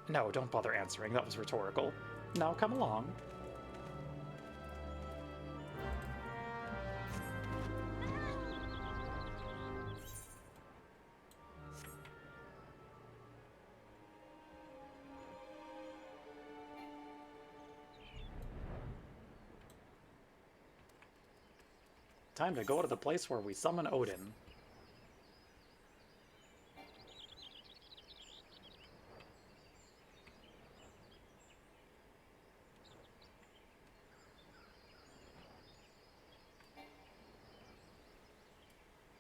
No, don't bother answering. That was rhetorical. Now come along. Time to go to the place where we summon Odin.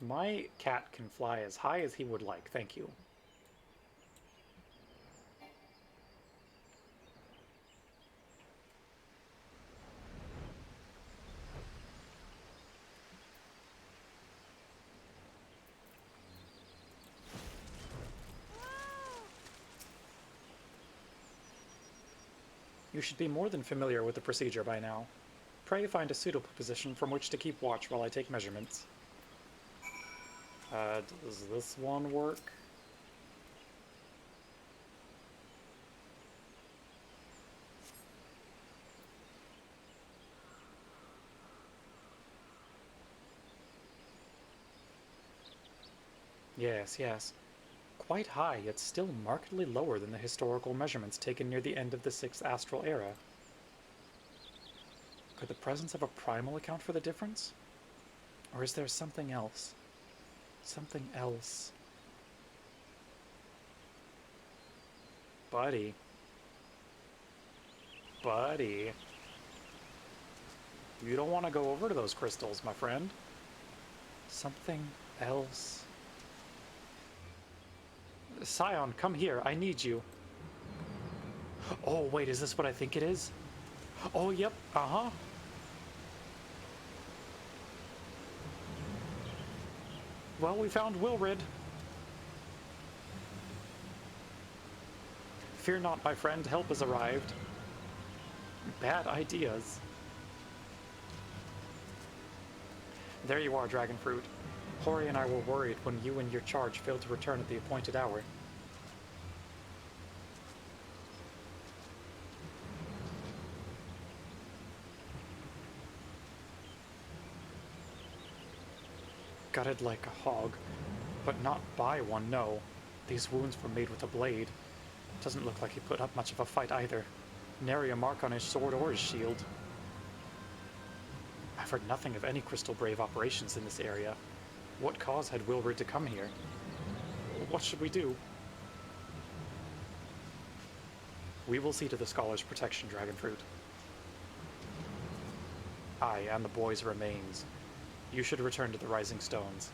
My cat can fly as high as he would like, thank you. You should be more than familiar with the procedure by now. Pray find a suitable position from which to keep watch while I take measurements. Does this one work? Yes, yes. Quite high, yet still markedly lower than the historical measurements taken near the end of the 6th Astral Era. Could the presence of a primal account for the difference? Or is there something else? Something else. Buddy. Buddy. You don't want to go over to those crystals, my friend. Something else. Scion, come here. I need you. Oh, wait, is this what I think it is? Oh, yep. Uh-huh. Well, we found Wilrid. Fear not, my friend. Help has arrived. Bad ideas. There you are, Dragonfruit. Hori and I were worried when you and your charge failed to return at the appointed hour. Gutted like a hog, but not by one, no. These wounds were made with a blade. Doesn't look like he put up much of a fight either. Nary a mark on his sword or his shield. I've heard nothing of any Crystal Brave operations in this area. What cause had Wilrid to come here? What should we do? We will see to the Scholar's protection, Dragonfruit. I and the boy's remains. You should return to the Rising Stones.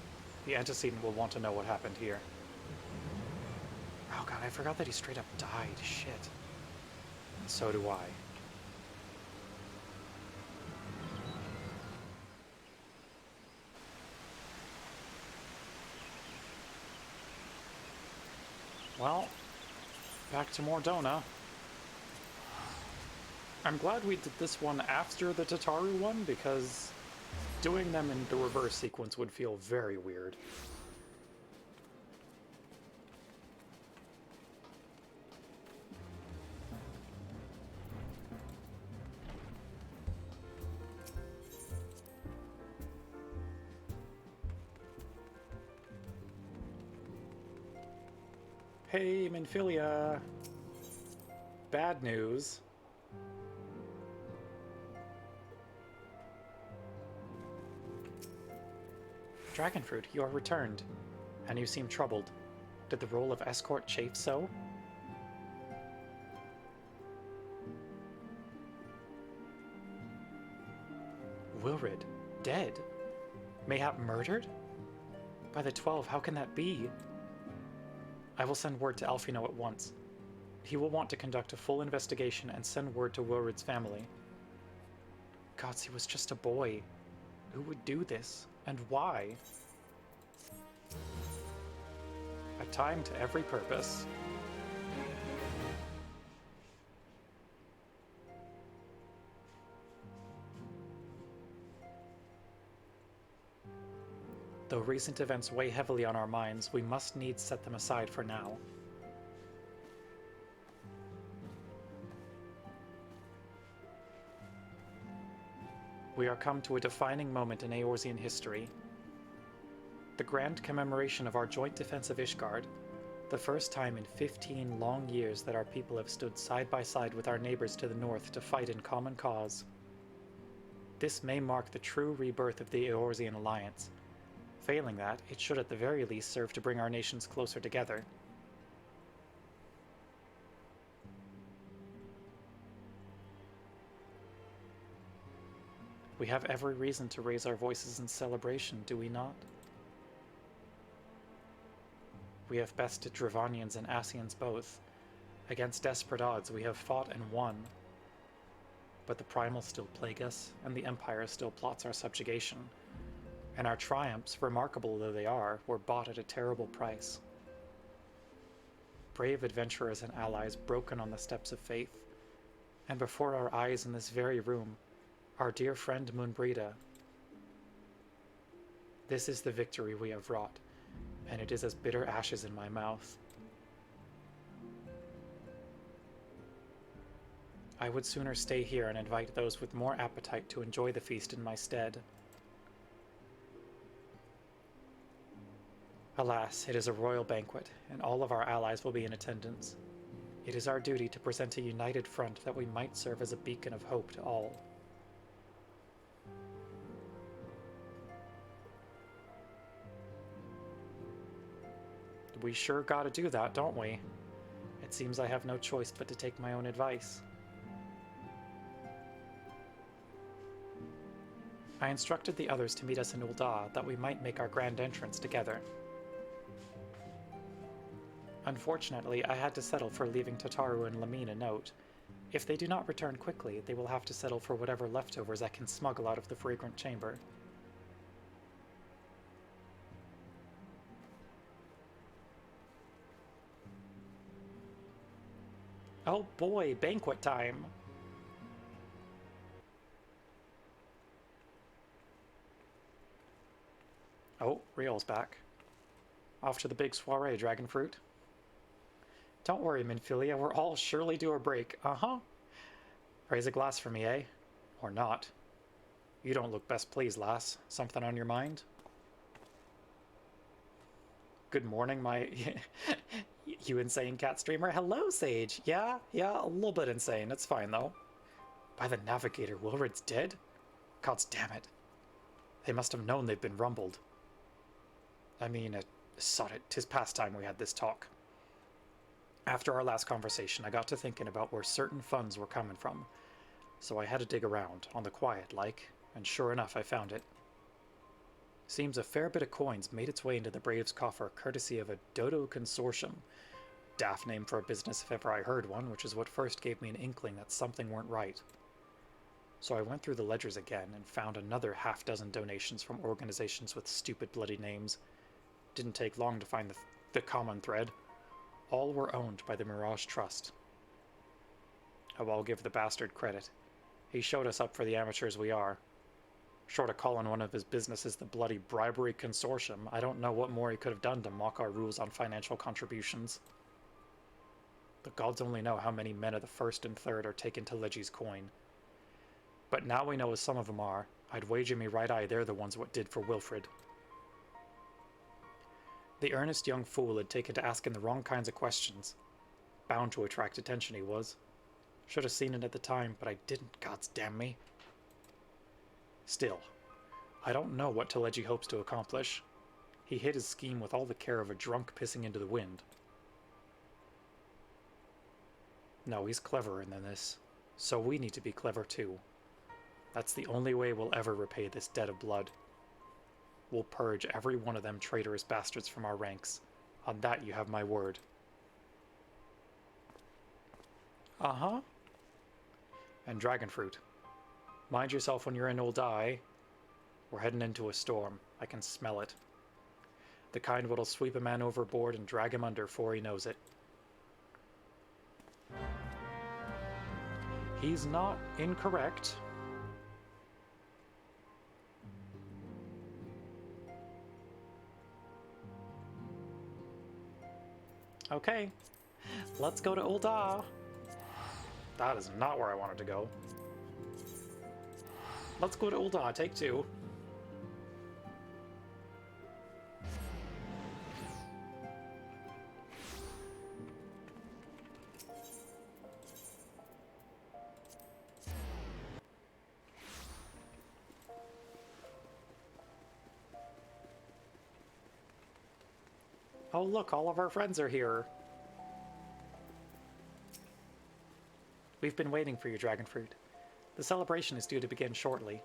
The antecedent will want to know what happened here. Oh god, I forgot that he straight up died. Shit. So do I. Well, back to Mordona. I'm glad we did this one after the Tataru one, because doing them in the reverse sequence would feel very weird. Hey, Minfilia! Bad news. Dragonfruit, you are returned, and you seem troubled. Did the role of escort chafe so? Wilrid, dead? Mayhap murdered? By the 12, how can that be? I will send word to Alfino at once. He will want to conduct a full investigation and send word to Wilrid's family. Gods, he was just a boy. Who would do this? And why? A time to every purpose. Though recent events weigh heavily on our minds, we must needs set them aside for now. We are come to a defining moment in Eorzean history. The grand commemoration of our joint defense of Ishgard, the first time in 15 long years that our people have stood side by side with our neighbors to the north to fight in common cause. This may mark the true rebirth of the Eorzean alliance. Failing that, it should at the very least serve to bring our nations closer together. We have every reason to raise our voices in celebration, do we not? We have bested Dravanians and Ascians both. Against desperate odds, we have fought and won. But the Primals still plague us, and the Empire still plots our subjugation. And our triumphs, remarkable though they are, were bought at a terrible price. Brave adventurers and allies broken on the steps of faith, and before our eyes in this very room, our dear friend Moonbreda. This is the victory we have wrought, and it is as bitter ashes in my mouth. I would sooner stay here and invite those with more appetite to enjoy the feast in my stead. Alas, it is a royal banquet, and all of our allies will be in attendance. It is our duty to present a united front that we might serve as a beacon of hope to all. We sure gotta do that, don't we? It seems I have no choice but to take my own advice. I instructed the others to meet us in Ul'dah that we might make our grand entrance together. Unfortunately, I had to settle for leaving Tataru and Lamine a note. If they do not return quickly, they will have to settle for whatever leftovers I can smuggle out of the fragrant chamber. Oh boy, banquet time! Oh, Riel's back. Off to the big soiree, Dragonfruit. Don't worry, Minfilia, we're all surely due a break. Uh-huh. Raise a glass for me, eh? Or not. You don't look best pleased, lass. Something on your mind? Good morning, my... you insane cat streamer. Hello, Sage. Yeah, a little bit insane. It's fine, though. By the Navigator, Wilrid's dead? Gods damn it. They must have known they've been rumbled. I mean, sod it. 'Tis past time we had this talk. After our last conversation, I got to thinking about where certain funds were coming from. So I had to dig around, on the quiet like, and sure enough, I found it. Seems a fair bit of coins made its way into the Braves' coffer courtesy of a Dodo Consortium. Daft name for a business if ever I heard one, which is what first gave me an inkling that something weren't right. So I went through the ledgers again and found another half-dozen donations from organizations with stupid bloody names. Didn't take long to find the common thread. All were owned by the Mirage Trust. Oh, I'll give the bastard credit. He showed us up for the amateurs we are. Short of calling one of his businesses the bloody bribery consortium, I don't know what more he could have done to mock our rules on financial contributions. The gods only know how many men of the first and third are taken to Legi's coin. But now we know as some of them are, I'd wager me right eye they're the ones what did for Wilfred. The earnest young fool had taken to asking the wrong kinds of questions. Bound to attract attention he was. Should have seen it at the time, but I didn't, gods damn me. Still, I don't know what Teleji hopes to accomplish. He hid his scheme with all the care of a drunk pissing into the wind. No, he's cleverer than this. So we need to be clever too. That's the only way we'll ever repay this debt of blood. We'll purge every one of them traitorous bastards from our ranks. On that you have my word. Uh-huh. And dragon fruit. Mind yourself when you're in Old Eye. We're heading into a storm. I can smell it. The kind what'll sweep a man overboard and drag him under before he knows it. He's not incorrect. Okay, let's go to Ul'dah. That is not where I wanted to go. Let's go to Ul'dah, take two. Oh look, all of our friends are here. We've been waiting for you, Dragonfruit. The celebration is due to begin shortly.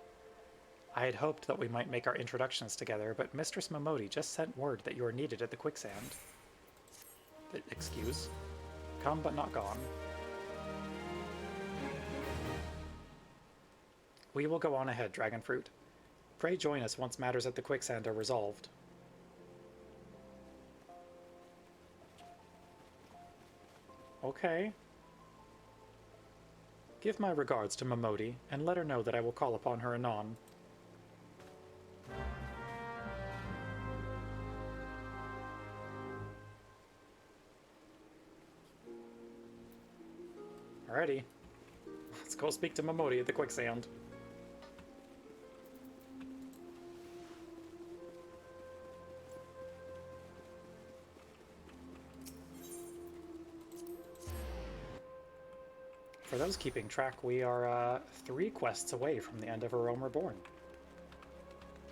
I had hoped that we might make our introductions together, but Mistress Momodi just sent word that you are needed at the quicksand. Excuse? Come but not gone. We will go on ahead, Dragonfruit. Pray join us once matters at the quicksand are resolved. Okay. Give my regards to Momodi, and let her know that I will call upon her anon. Alrighty. Let's go speak to Momodi at the quicksand. For those keeping track, we are 3 quests away from the end of our own Reborn.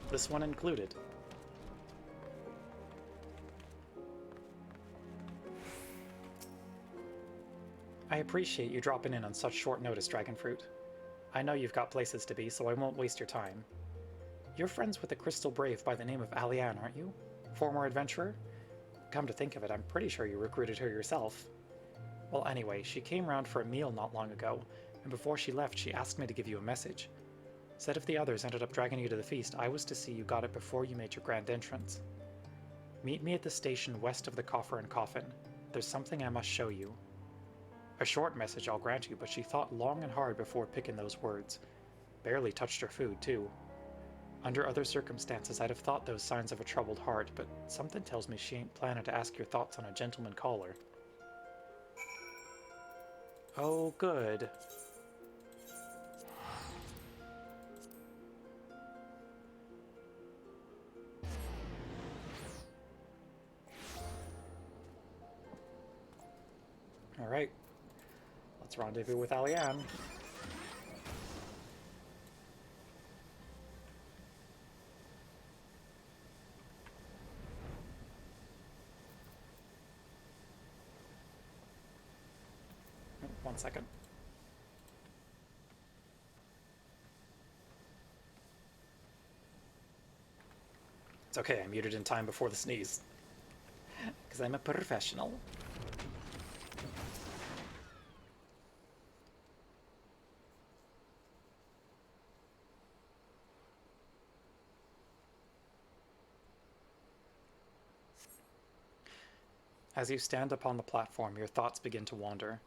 This one included. I appreciate you dropping in on such short notice, Dragonfruit. I know you've got places to be, so I won't waste your time. You're friends with a crystal brave by the name of Alianne, aren't you? Former adventurer? Come to think of it, I'm pretty sure you recruited her yourself. Well, anyway, she came round for a meal not long ago, and before she left, she asked me to give you a message. Said if the others ended up dragging you to the feast, I was to see you got it before you made your grand entrance. Meet me at the station west of the Coffer and Coffin. There's something I must show you. A short message, I'll grant you, but she thought long and hard before picking those words. Barely touched her food, too. Under other circumstances, I'd have thought those signs of a troubled heart, but something tells me she ain't planning to ask your thoughts on a gentleman caller. Oh, good. Alright. Let's rendezvous with Alianne. Oh, 1 second. It's okay, I muted in time before the sneeze. Because I'm a professional. As you stand upon the platform, your thoughts begin to wander.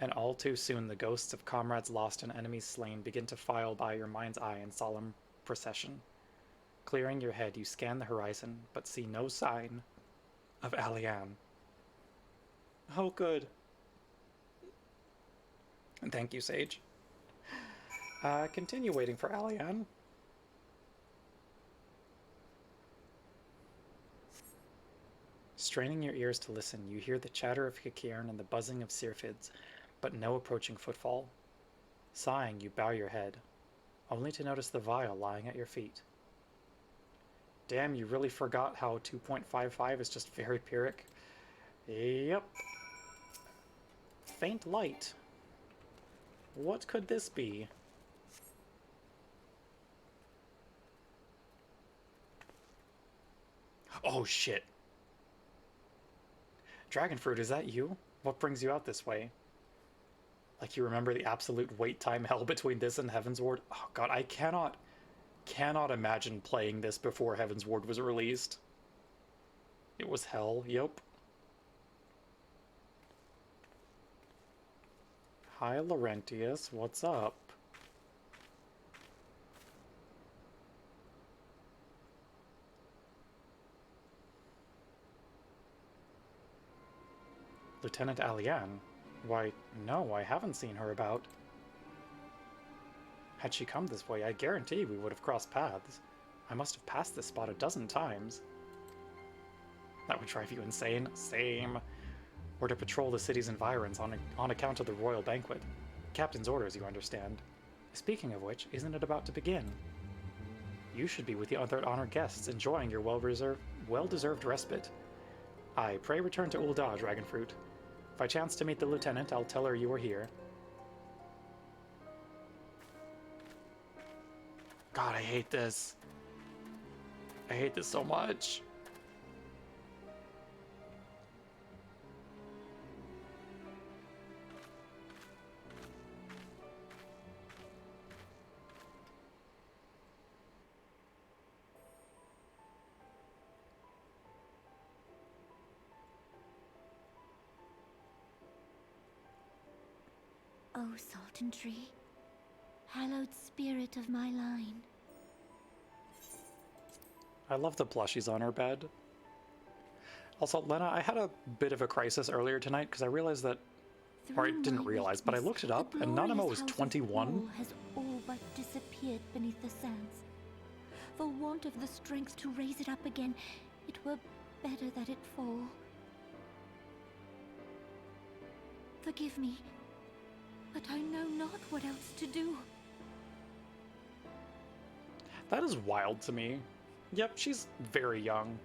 And all too soon the ghosts of comrades lost and enemies slain begin to file by your mind's eye in solemn procession. Clearing your head, you scan the horizon, but see no sign of Alianne. Oh, good. And thank you, Sage. Continue waiting for Alianne. Straining your ears to listen, you hear the chatter of Kikirn and the buzzing of Syrphids, but no approaching footfall. Sighing, you bow your head, only to notice the vial lying at your feet. Damn, you really forgot how 2.55 is just very Pyrrhic. Yep. Faint light. What could this be? Oh shit. Dragonfruit, is that you? What brings you out this way? Like you remember the absolute wait time hell between this and Heavensward? Oh god, I cannot imagine playing this before Heavensward was released. It was hell, yep. Hi Laurentius, what's up? Lieutenant Alianne? Why, no, I haven't seen her about. Had she come this way, I guarantee we would have crossed paths. I must have passed this spot a dozen times. That would drive you insane. Same. Or to patrol the city's environs on account of the royal banquet. Captain's orders, you understand. Speaking of which, isn't it about to begin? You should be with the other honored guests, enjoying your well-deserved respite. Aye, pray return to Ul'dah, Dragonfruit. If I chance to meet the lieutenant, I'll tell her you were here. God, I hate this. I hate this so much. O Sultan Tree, hallowed spirit of my line. I love the plushies on her bed. Also, Lena, I had a bit of a crisis earlier tonight because I realized that, or I didn't realize, but I looked it up and Nanamo is 21. Has all but disappeared beneath the sands. For want of the strength to raise it up again, it were better that it fall. Forgive me, but I know not what else to do. That is wild to me. Yep, she's very young.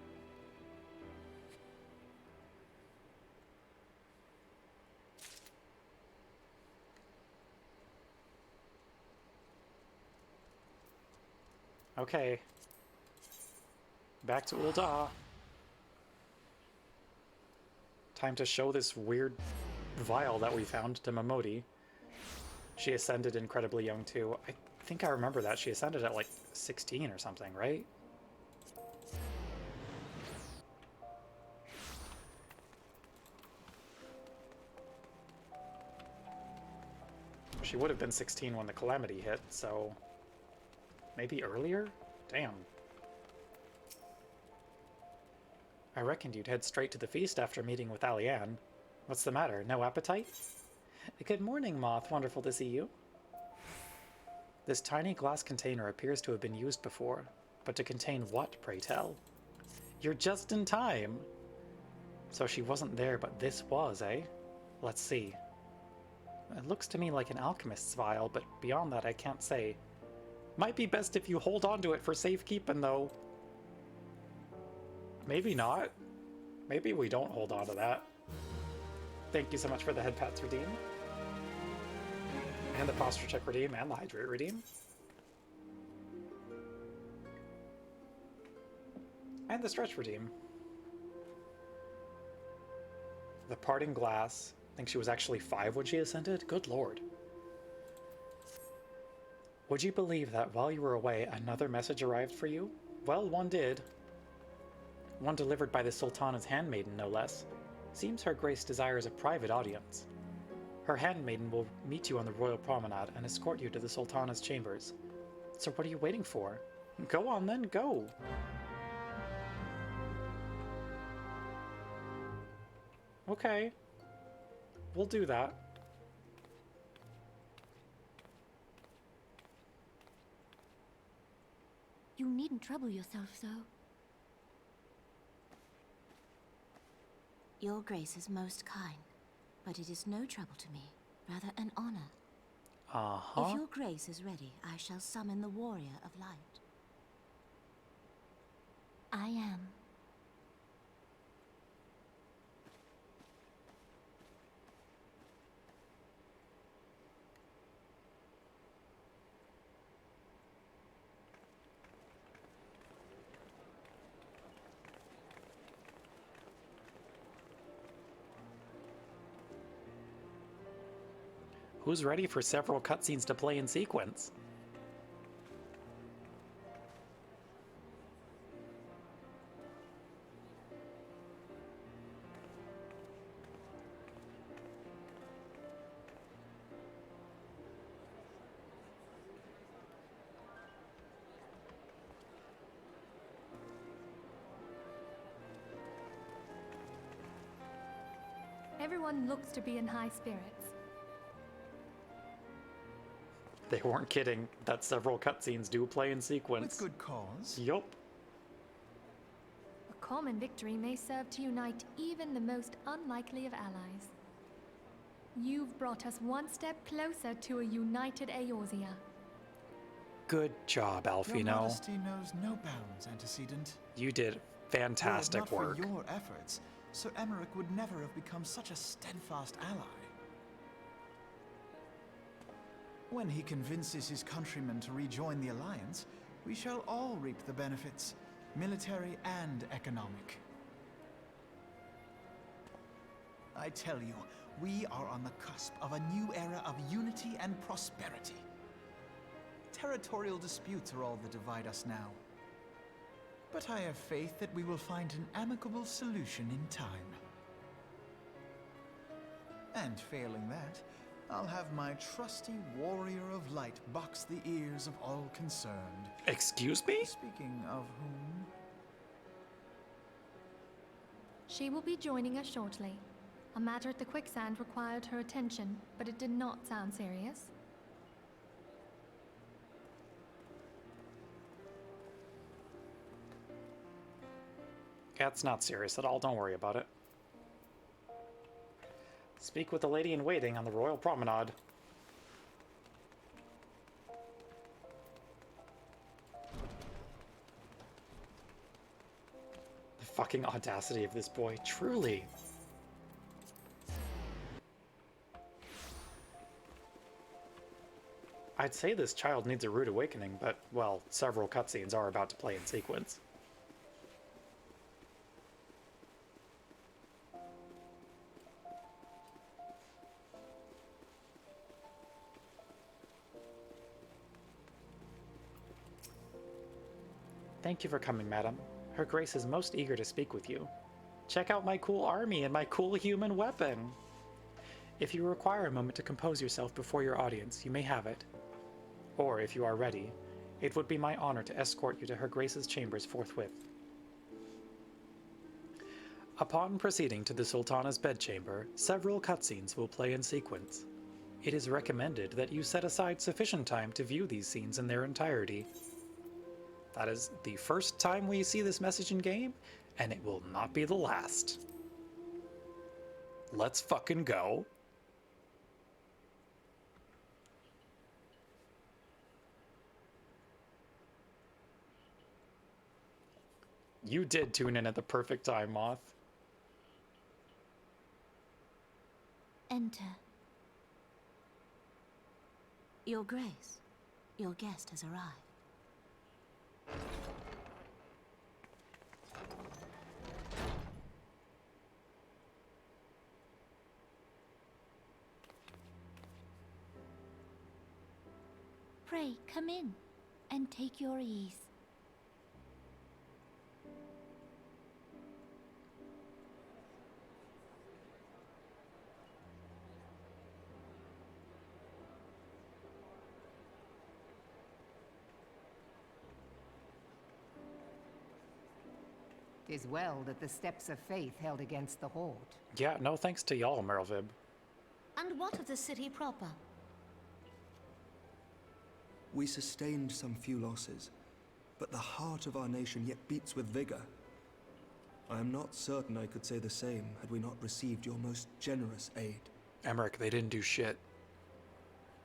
Okay. Back to Ul'dah. Time to show this weird vial that we found to Momodi. She ascended incredibly young too. I think I remember that. She ascended at like 16 or something, right? She would have been 16 when the calamity hit, so maybe earlier? Damn. I reckoned you'd head straight to the feast after meeting with Alianne. What's the matter? No appetite? Good morning, Moth. Wonderful to see you. This tiny glass container appears to have been used before, but to contain what, pray tell? You're just in time! So she wasn't there, but this was, eh? Let's see. It looks to me like an alchemist's vial, but beyond that I can't say. Might be best if you hold on to it for safekeeping, though. Maybe not. Maybe we don't hold on to that. Thank you so much for the head pats redeem. And the posture check redeem, and the hydrate redeem. And the stretch redeem. The parting glass. I think she was actually 5 when she ascended? Good lord. Would you believe that while you were away, another message arrived for you? Well, one did. One delivered by the Sultana's handmaiden, no less. Seems Her Grace desires a private audience. Her handmaiden will meet you on the royal promenade and escort you to the Sultana's chambers. So what are you waiting for? Go on then, go! Okay. We'll do that. You needn't trouble yourself so. Your Grace is most kind, but it is no trouble to me, rather an honor. Uh-huh. If your Grace is ready, I shall summon the Warrior of Light. I am. Who's ready for several cutscenes to play in sequence? Everyone looks to be in high spirits. They weren't kidding that several cutscenes do play in sequence. With good cause. Yup. A common victory may serve to unite even the most unlikely of allies. You've brought us one step closer to a united Eorzea. Good job, Your Alfino. modesty knows no bounds, Antecedent. You did fantastic Were work. it not for your efforts, Sir Emmerich would never have become such a steadfast ally. When he convinces his countrymen to rejoin the Alliance, we shall all reap the benefits, military and economic. I tell you, we are on the cusp of a new era of unity and prosperity. Territorial disputes are all that divide us now. But I have faith that we will find an amicable solution in time. And failing that, I'll have my trusty Warrior of Light box the ears of all concerned. Excuse me? Speaking of whom... She will be joining us shortly. A matter at the quicksand required her attention, but it did not sound serious. Yeah, it's not serious at all. Don't worry about it. Speak with the lady in waiting on the royal promenade. The fucking audacity of this boy, truly. I'd say this child needs a rude awakening, but, well, several cutscenes are about to play in sequence. Thank you for coming, madam. Her Grace is most eager to speak with you. Check out my cool army and my cool human weapon. If you require a moment to compose yourself before your audience, you may have it. Or, if you are ready, it would be my honor to escort you to Her Grace's chambers forthwith. Upon proceeding to the Sultana's bedchamber, several cutscenes will play in sequence. It is recommended that you set aside sufficient time to view these scenes in their entirety. That is the first time we see this message in game, and it will not be the last. Let's fucking go. You did tune in at the perfect time, Moth. Enter. Your Grace, your guest has arrived. Pray, come in, and take your ease. Tis well that the steps of faith held against the Horde. Yeah, no thanks to y'all, Merlvib. And what of the city proper? We sustained some few losses, but the heart of our nation yet beats with vigor. I am not certain I could say the same had we not received your most generous aid. Emmerich, they didn't do shit.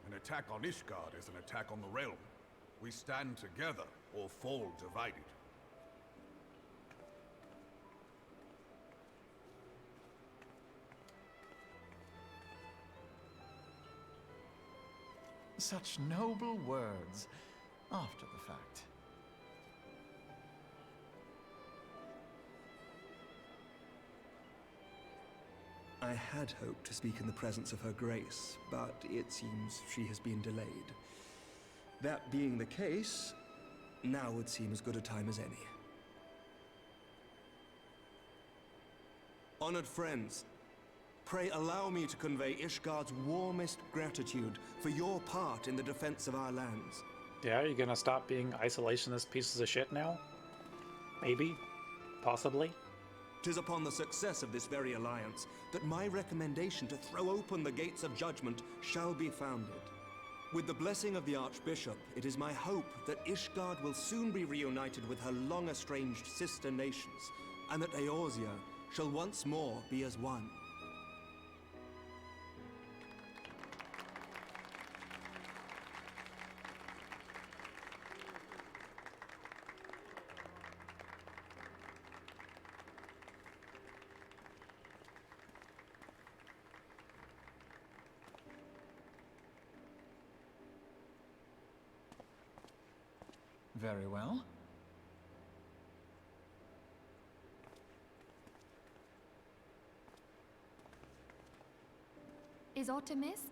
An attack on Ishgard is an attack on the realm. We stand together or fall divided. Such noble words after the fact. I had hoped to speak in the presence of her grace, but it seems she has been delayed. That being the case, now would seem as good a time as any. Honored friends, pray allow me to convey Ishgard's warmest gratitude for your part in the defense of our lands. Yeah, are you gonna stop being isolationist pieces of shit now? Maybe? Possibly? 'Tis upon the success of this very alliance that my recommendation to throw open the gates of judgment shall be founded. With the blessing of the Archbishop, it is my hope that Ishgard will soon be reunited with her long-estranged sister nations, and that Eorzea shall once more be as one. Very well. Is aught amiss?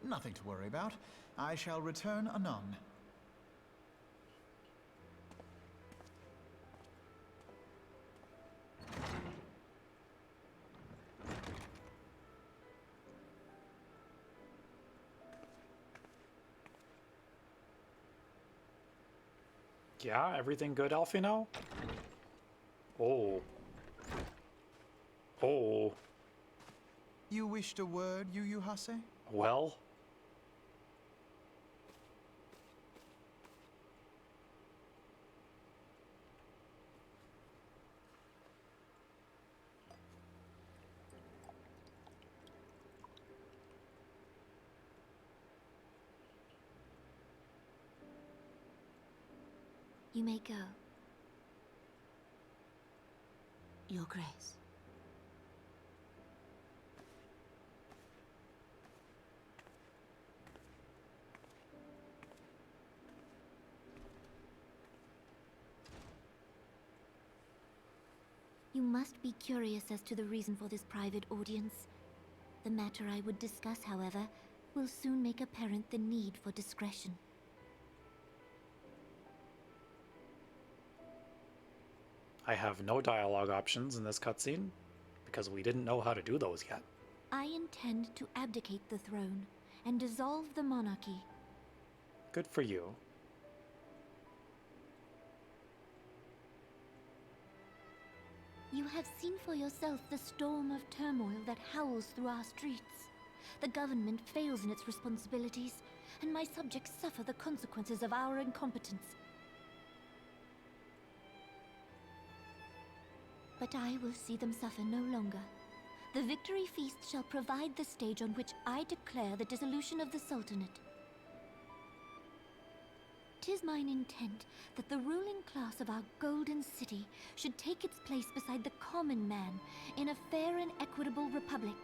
Nothing to worry about. I shall return anon. Yeah, everything good, Alfino? Oh. Oh. You wished a word, Yu Hase? Well? You may go. Your Grace. You must be curious as to the reason for this private audience. The matter I would discuss, however, will soon make apparent the need for discretion. I have no dialogue options in this cutscene, because we didn't know how to do those yet. I intend to abdicate the throne and dissolve the monarchy. Good for you. You have seen for yourself the storm of turmoil that howls through our streets. The government fails in its responsibilities, and my subjects suffer the consequences of our incompetence. But I will see them suffer no longer. The victory feast shall provide the stage on which I declare the dissolution of the Sultanate. 'Tis mine intent that the ruling class of our golden city should take its place beside the common man in a fair and equitable republic.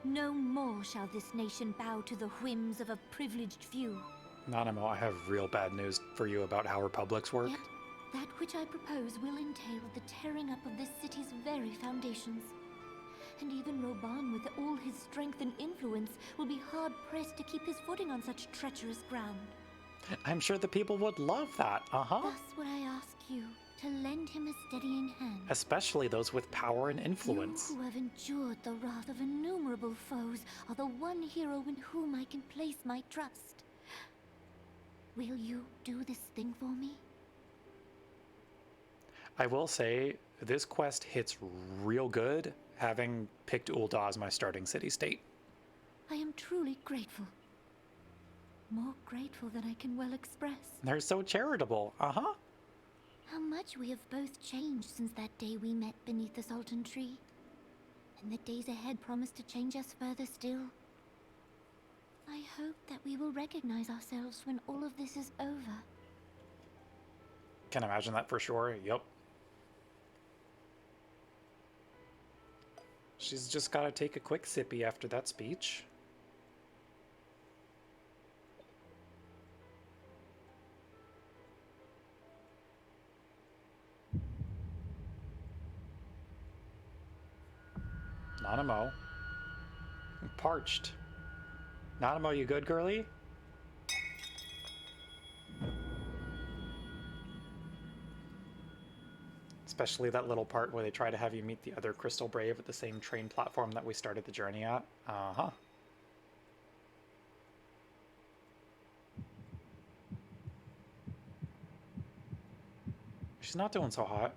No more shall this nation bow to the whims of a privileged few. Nanamo, I have real bad news for you about how republics work. Yet, that which I propose will entail the tearing up of this city's very foundations. And even Reborn, with all his strength and influence, will be hard-pressed to keep his footing on such treacherous ground. I'm sure the people would love that, uh-huh. Thus would I ask you to lend him a steadying hand. Especially those with power and influence. You who have endured the wrath of innumerable foes are the one hero in whom I can place my trust. Will you do this thing for me? I will say, this quest hits real good, having picked Ul'dah as my starting city-state. I am truly grateful. More grateful than I can well express. They're so charitable, uh-huh. How much we have both changed since that day we met beneath the Sultan tree. And the days ahead promise to change us further still. I hope that we will recognize ourselves when all of this is over. Can imagine that for sure, yep. She's just gotta take a quick sippy after that speech. Nanamo. I'm parched. Nanamo, you good, girly? Especially that little part where they try to have you meet the other Crystal Brave at the same train platform that we started the journey at. Uh-huh. She's not doing so hot.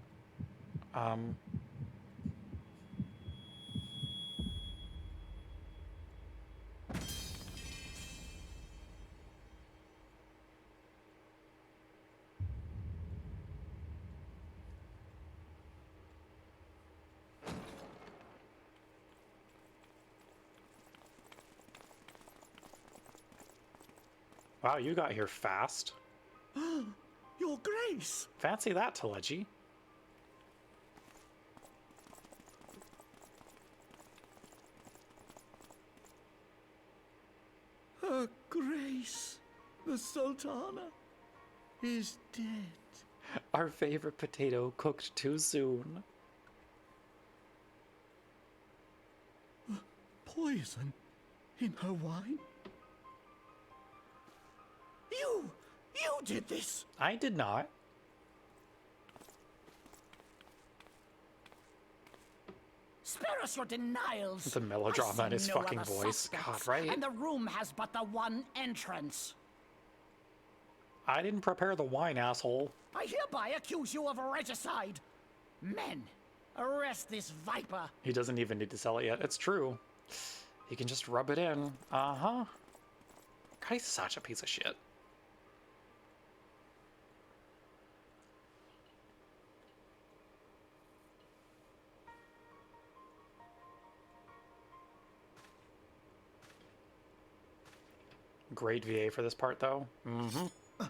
Wow, you got here fast. Your Grace! Fancy that, Teleji. Her Grace, the Sultana, is dead. Our favorite potato cooked too soon. Poison in her wine? You did this! I did not. Spare us your denials! The melodrama in his I see no fucking other voice. suspects, God, right? And the room has but the one entrance. I didn't prepare the wine, asshole. I hereby accuse you of regicide. Men, arrest this viper. He doesn't even need to sell it yet. It's true. He can just rub it in. Uh-huh. God, he's such a piece of shit. Great VA for this part, though. Mm-hmm.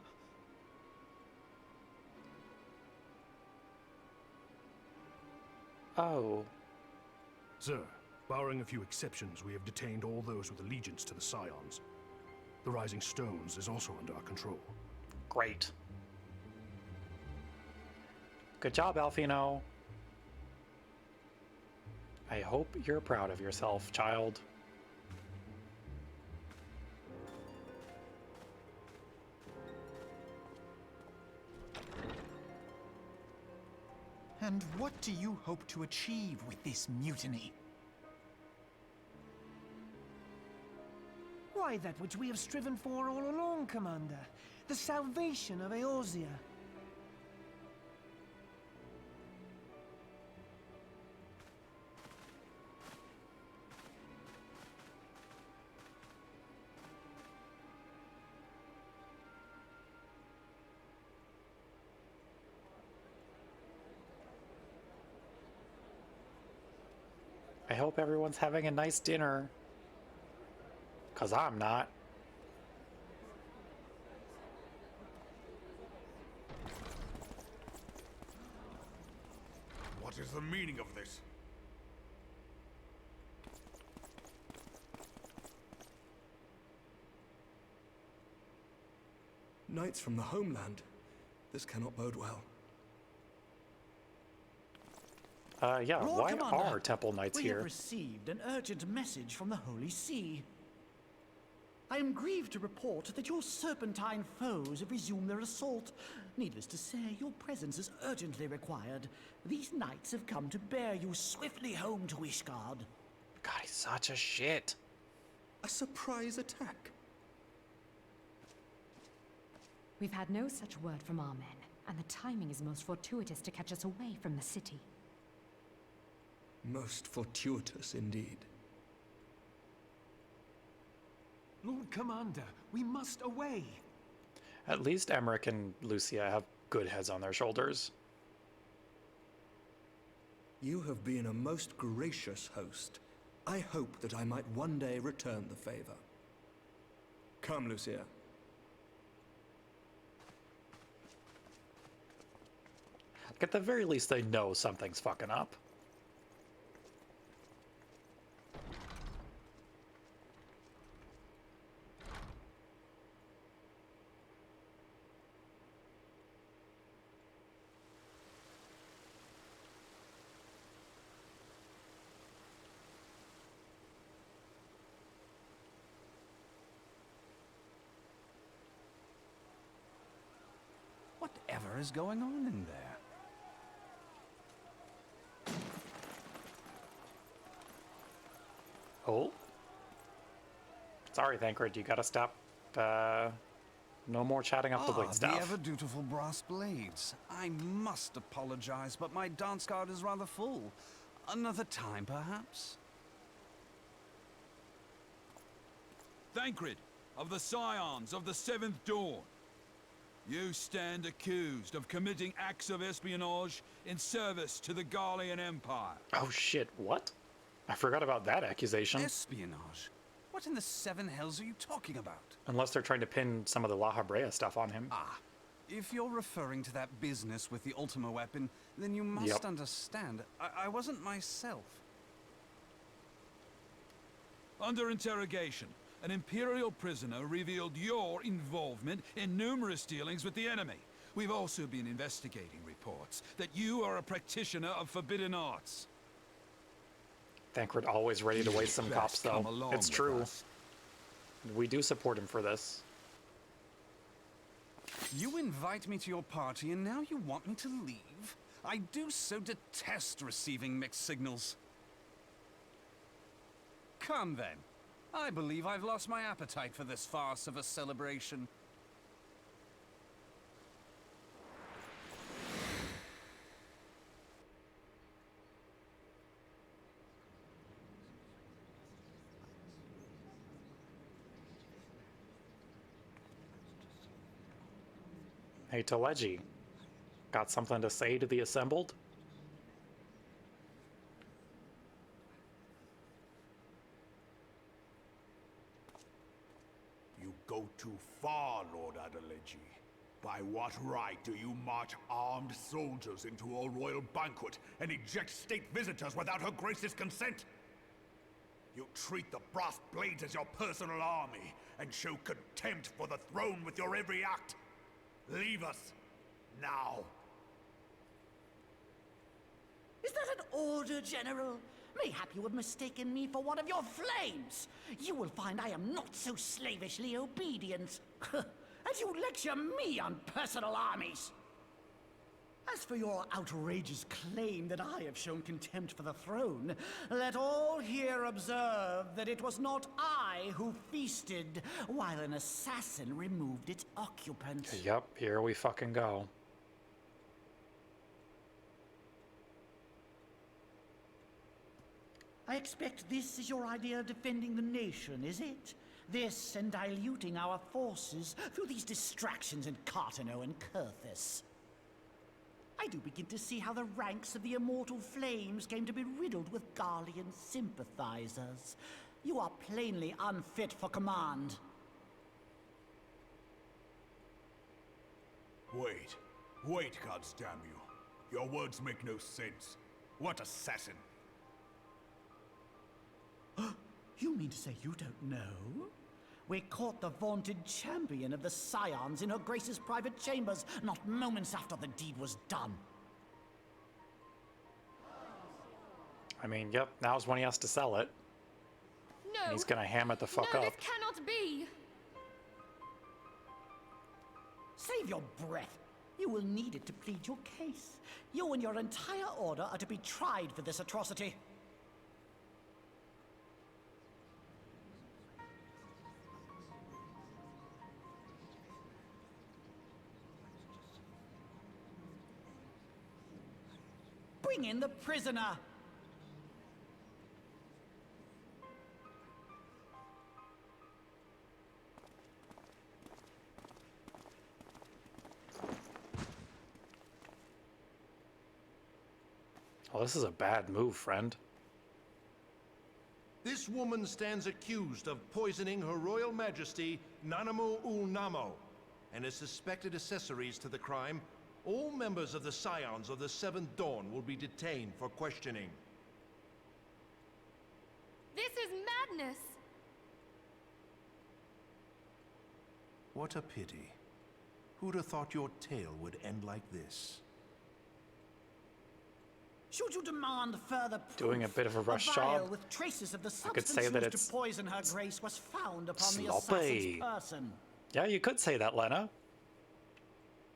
Oh. Sir, barring a few exceptions, we have detained all those with allegiance to the Scions. The Rising Stones is also under our control. Great. Good job, Alfino. I hope you're proud of yourself, child. And what do you hope to achieve with this mutiny? Why, that which we have striven for all along, Commander. The salvation of Eorzea. I hope everyone's having a nice dinner. 'Cause I'm not. What is the meaning of this? Knights from the homeland. This cannot bode well. Yeah, Lord why Commander, are Temple Knights we here? have received an urgent message from the Holy See. I am grieved to report that your serpentine foes have resumed their assault. Needless to say, your presence is urgently required. These knights have come to bear you swiftly home to Ishgard. God, he's such a shit. A surprise attack? We've had no such word from our men, and the timing is most fortuitous to catch us away from the city. Most fortuitous indeed. Lord Commander, we must away. At least Emmerich and Lucia have good heads on their shoulders. You have been a most gracious host. I hope that I might one day return the favor. Come, Lucia. At the very least, they know something's fucking up. Whatever is going on in there? Oh? Sorry, Thancred, you gotta stop. No more chatting up the blade The staff. ever-dutiful brass blades. I must apologize, but my dance card is rather full. Another time, perhaps? Thancred, of the Scions of the Seventh Dawn. You stand accused of committing acts of espionage in service to the Garlean Empire. Oh shit, what? I forgot about that accusation. Espionage? What in the seven hells are you talking about? Unless they're trying to pin some of the La Habrea stuff on him. Ah, if you're referring to that business with the Ultima weapon, then you must understand. I wasn't myself. Under interrogation, an Imperial prisoner revealed your involvement in numerous dealings with the enemy. We've also been investigating reports that you are a practitioner of forbidden arts. Thancred always ready to waste some Best cops, come though. along It's with true. us. We do support him for this. You invite me to your party and now you want me to leave? I do so detest receiving mixed signals. Come then. I believe I've lost my appetite for this farce of a celebration. Hey, Teleji. Got something to say to the assembled? You go too far, Lord Adeleji. By what right do you march armed soldiers into a royal banquet and eject state visitors without her grace's consent? You treat the brass blades as your personal army and show contempt for the throne with your every act. Leave us, now. Is that an order, General? Mayhap you have mistaken me for one of your flames. You will find I am not so slavishly obedient. As you lecture me on personal armies. As for your outrageous claim that I have shown contempt for the throne, let all here observe that it was not I who feasted while an assassin removed its occupant. Yep, here we fucking go. I expect this is your idea of defending the nation, is it? This and diluting our forces through these distractions in Cartano and Kurthis. I do begin to see how the ranks of the Immortal Flames came to be riddled with Garlean sympathizers. You are plainly unfit for command. Wait. Wait, goddamn you. Your words make no sense. What assassin? You mean to say you don't know? We caught the vaunted champion of the Scions in her Grace's private chambers, not moments after the deed was done. I mean, yep, now's when he has to sell it. No! And he's gonna ham it the fuck no, up. this cannot be! Save your breath. You will need it to plead your case. You and your entire order are to be tried for this atrocity. Bring in the prisoner! Oh, this is a bad move, friend. This woman stands accused of poisoning Her Royal Majesty Nanamu ul Namo and is suspected accessories to the crime. All members of the Scions of the Seventh Dawn will be detained for questioning. This is madness! What a pity. Who'd have thought your tale would end like this? Should you demand further proof, Doing a bit of a rush vial job. with traces of the You could substance say that used it's to poison her grace was found upon the sloppy. assassin's person. Yeah, you could say that, Lena.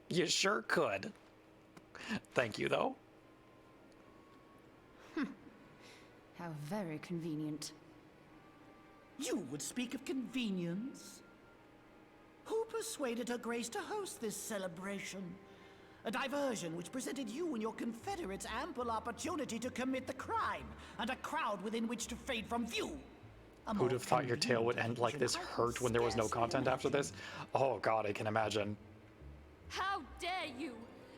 You sure could. Thank you, though. How very convenient. You would speak of convenience? Who persuaded her grace to host this celebration? A diversion which presented you and your confederates ample opportunity to commit the crime, and a crowd within which to fade from view. Who'd have thought your tale would end like this? Hurt when there was no content after this? Oh god, I can imagine. How dare you!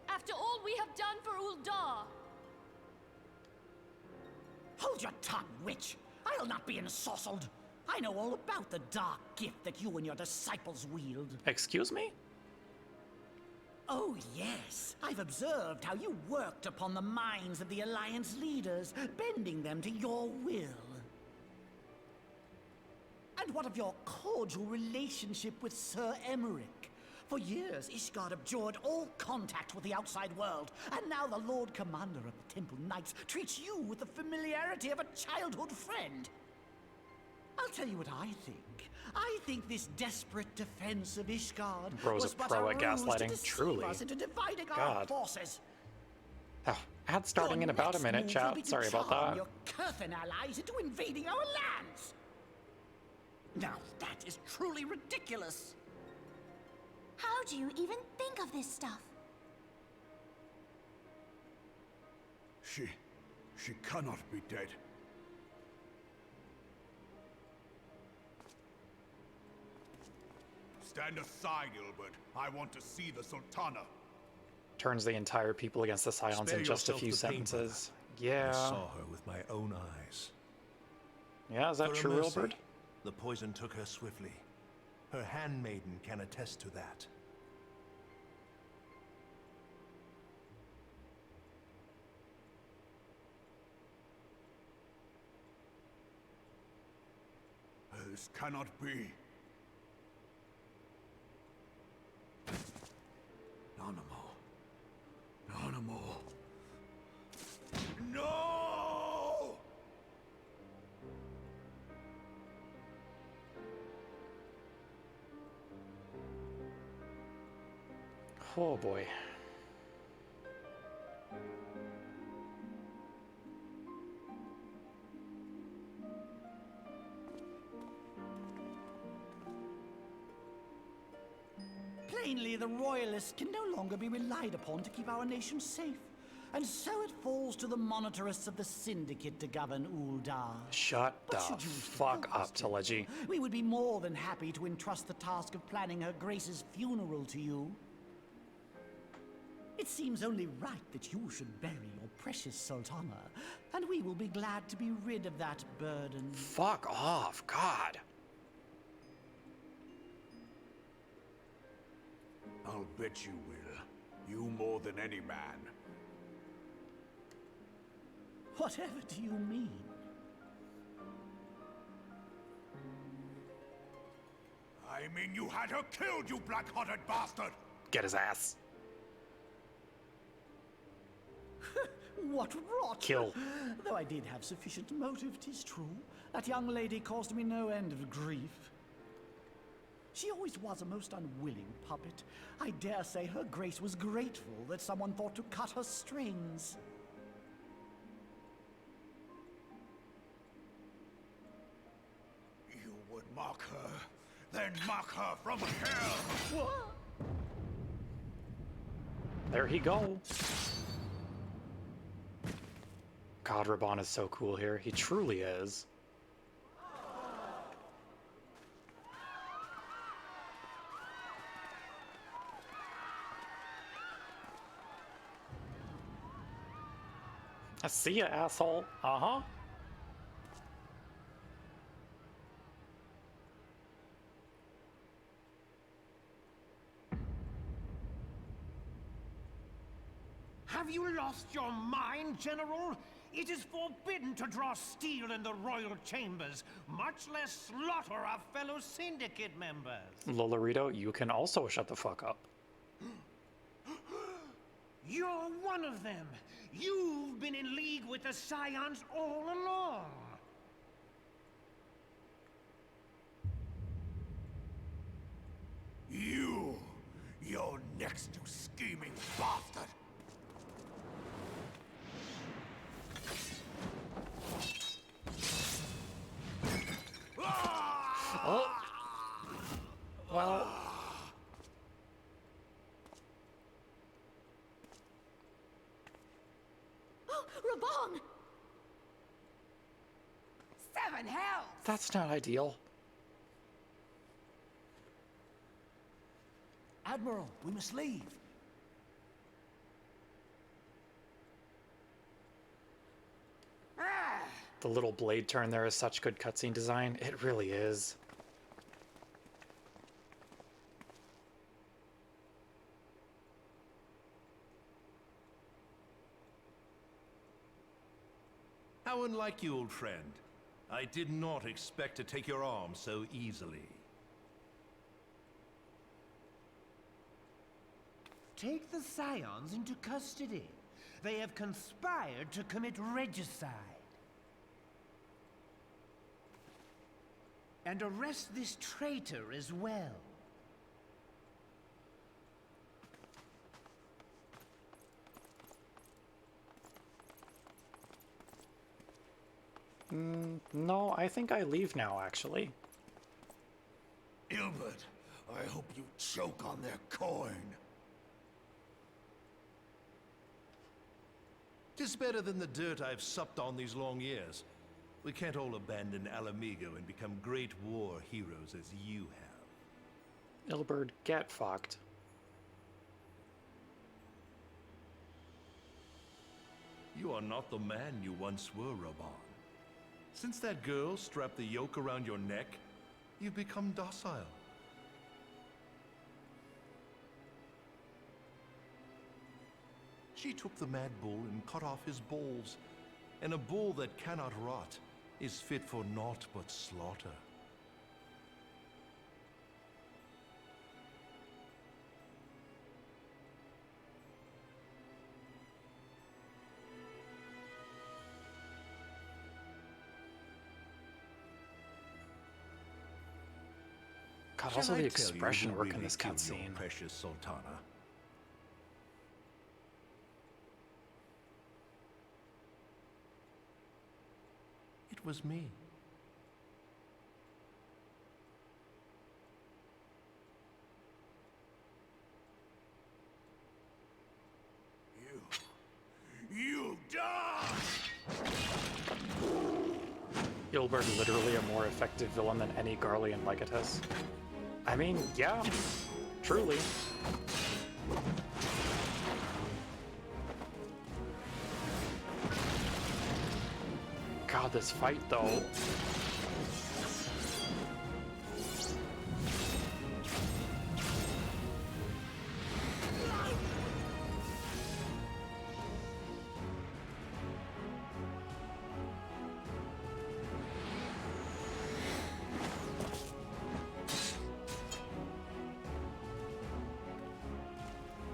After all we have done for Uldar! Hold your tongue, witch! I'll not be ensorcelled! I know all about the dark gift that you and your disciples wield. Excuse me? Oh, yes. I've observed how you worked upon the minds of the Alliance leaders, bending them to your will. And what of your cordial relationship with Sir Emmerich? For years, Ishgard abjured all contact with the outside world, and now the Lord Commander of the Temple Knights treats you with the familiarity of a childhood friend. I'll tell you what I think. I think this desperate defense of Ishgard Bro's was a but pro a at ruse gaslighting, to deceive truly. us into dividing our God. forces. Oh, ad starting in about a minute, chat. Sorry about that. Your Kurthan allies into invading our lands. Now that is truly ridiculous. How do you even think of this stuff? She cannot be dead. Stand aside, Ilbert. I want to see the Sultana. Turns the entire people against the Scions Spare in just a yourself few the pain, sentences. brother. Yeah. I saw her with my own eyes. Yeah, is that For a true, mercy, Ilbert? The poison took her swiftly. Her handmaiden can attest to that. This cannot be. Nanamo. No! Oh boy. Plainly, the Royalists can no longer be relied upon to keep our nation safe. And so it falls to the monitorists of the Syndicate to govern Uldar. Shut the should you wish to fuck up, Teleji. We would be more than happy to entrust the task of planning Her Grace's funeral to you. It seems only right that you should bury your precious Sultana, and we will be glad to be rid of that burden. Fuck off, God. I'll bet you will. You more than any man. Whatever do you mean? I mean you had her killed, you black-hearted bastard! Get his ass. What rot! Kill. Though I did have sufficient motive, 'tis true. That young lady caused me no end of grief. She always was a most unwilling puppet. I dare say her grace was grateful that someone thought to cut her strings. You would mock her, then mock her from hell! What? There he go. God, Reborn is so cool here. He truly is. I see ya, asshole. Uh-huh. Have you lost your mind, General? It is forbidden to draw steel in the royal chambers, much less slaughter our fellow syndicate members. Lolorito, you can also shut the fuck up. You're one of them. You've been in league with the Scions all along. You're next, you scheming bastard! Oh. Well. Oh, Reborn! 7 hells! That's not ideal. Admiral, we must leave. The little blade turn there is such good cutscene design. It really is. How unlike you, old friend. I did not expect to take your arm so easily. Take the Scions into custody. They have conspired to commit regicide. And arrest this traitor as well. No, I think I leave now, actually. Ilbert, I hope you choke on their coin. 'Tis better than the dirt I've supped on these long years. We can't all abandon Alamigo and become great war heroes as you have. Ilbert, get fucked. You are not the man you once were, Reborn. Since that girl strapped the yoke around your neck, you've become docile. She took the mad bull and cut off his balls, and a bull that cannot rot is fit for naught but slaughter. God, Shall also I the tell you expression who work really in this killed your cutscene. precious Sultana? It was me. You die! Ilbert literally a more effective villain than any Garlean legatus. I mean, yeah, truly. God, this fight though.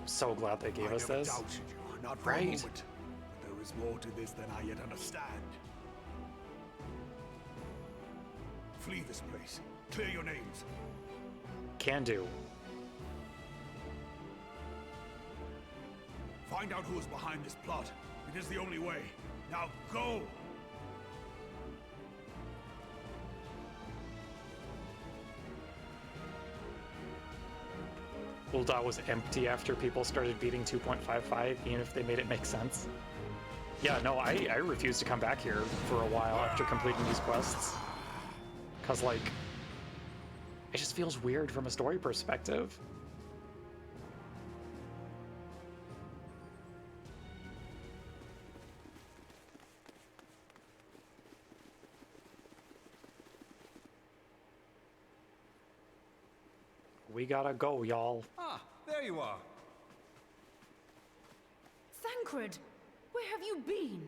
So glad they gave us this. Doubted you, not for a Right? moment. But there is There's more to this than I yet understand. Flee this place. Clear your names. Can do. Find out who is behind this plot. It is the only way. Now go! Ul'dah was empty after people started beating 2.55, even if they made it make sense. Yeah, no, I refuse to come back here for a while after completing these quests. Cause, like, it just feels weird from a story perspective. We gotta go, y'all. Ah, there you are. Thancred, where have you been?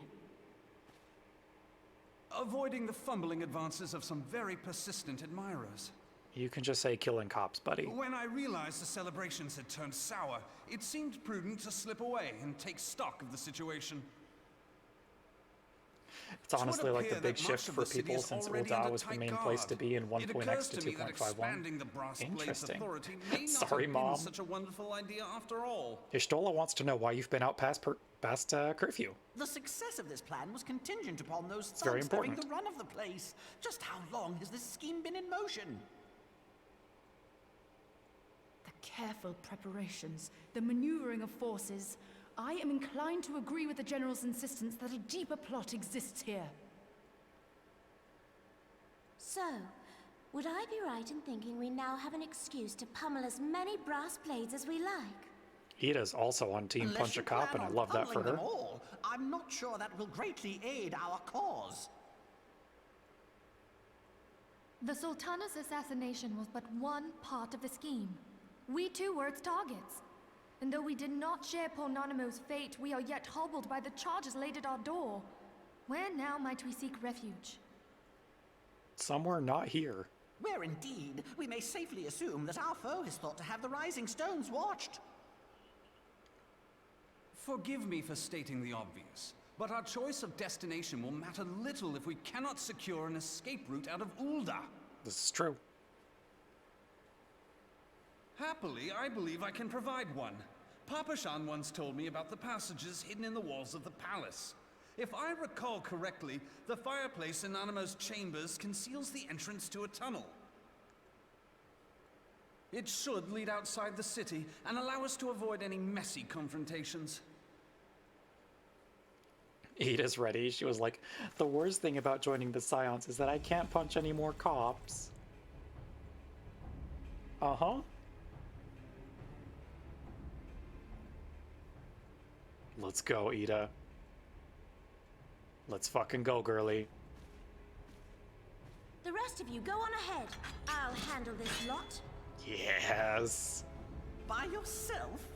Avoiding the fumbling advances of some very persistent admirers. You can just say killing cops, buddy. When I realized the celebrations had turned sour, it seemed prudent to slip away and take stock of the situation. It's honestly like the big shift for people since Ul'dah was the main place to be in 1.x to 2.51. Interesting. Sorry, Mom. Such a wonderful idea after all. Ishtola wants to know why you've been out past curfew. The success of this plan was contingent upon those very thugs having important. the run of the place. Just how long has this scheme been in motion? The careful preparations, the maneuvering of forces. I am inclined to agree with the General's insistence that a deeper plot exists here. So, would I be right in thinking we now have an excuse to pummel as many brass blades as we like? Ida's also on Team Unless Punch you a Cop, plan and I on love that for pummeling her. them all, I'm not sure that will greatly aid our cause. The Sultana's assassination was but one part of the scheme. We too were its targets. And though we did not share Pornanimo's fate, we are yet hobbled by the charges laid at our door. Where now might we seek refuge? Somewhere not here. Where indeed, we may safely assume that our foe is thought to have the Rising Stones watched. Forgive me for stating the obvious, but our choice of destination will matter little if we cannot secure an escape route out of Ul'dah. This is true. Happily, I believe I can provide one. Papa Shan once told me about the passages hidden in the walls of the palace. If I recall correctly, the fireplace in Animo's chambers conceals the entrance to a tunnel. It should lead outside the city and allow us to avoid any messy confrontations. Ida's ready. She was like, the worst thing about joining the Scions is that I can't punch any more cops. Uh-huh. Let's go, Ida. Let's fucking go, girly. The rest of you go on ahead. I'll handle this lot. Yes. By yourself?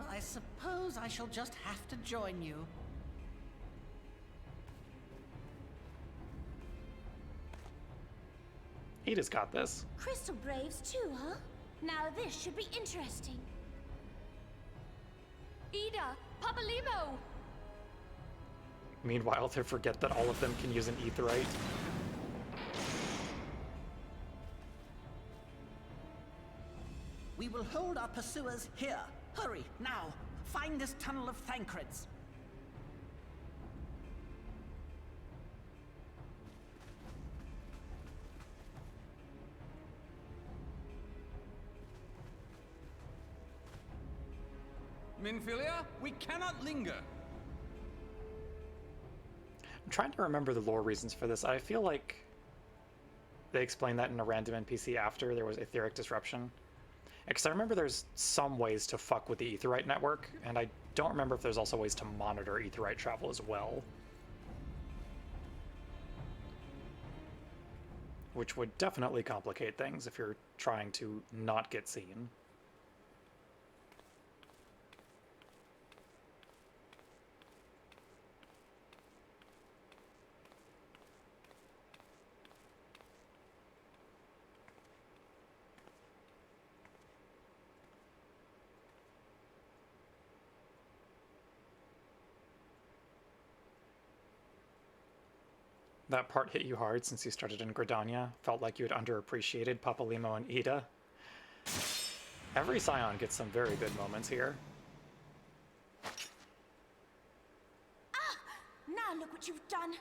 I suppose I shall just have to join you. Ida's got this. Crystal Braves too, huh? Now this should be interesting. Ida! Papa Limo! Meanwhile, they forget that all of them can use an aetheryte. We will hold our pursuers here. Hurry, now! Find this tunnel of Thancred's. Minfilia, we cannot linger. I'm trying to remember the lore reasons for this. I feel like they explained that in a random NPC after there was etheric disruption. Because I remember there's some ways to fuck with the aetheryte network, and I don't remember if there's also ways to monitor aetheryte travel as well. Which would definitely complicate things if you're trying to not get seen. That part hit you hard since you started in Gridania. Felt like you had underappreciated Papalimo and Ida. Every Scion gets some very good moments here. Ah! Now look what you've done.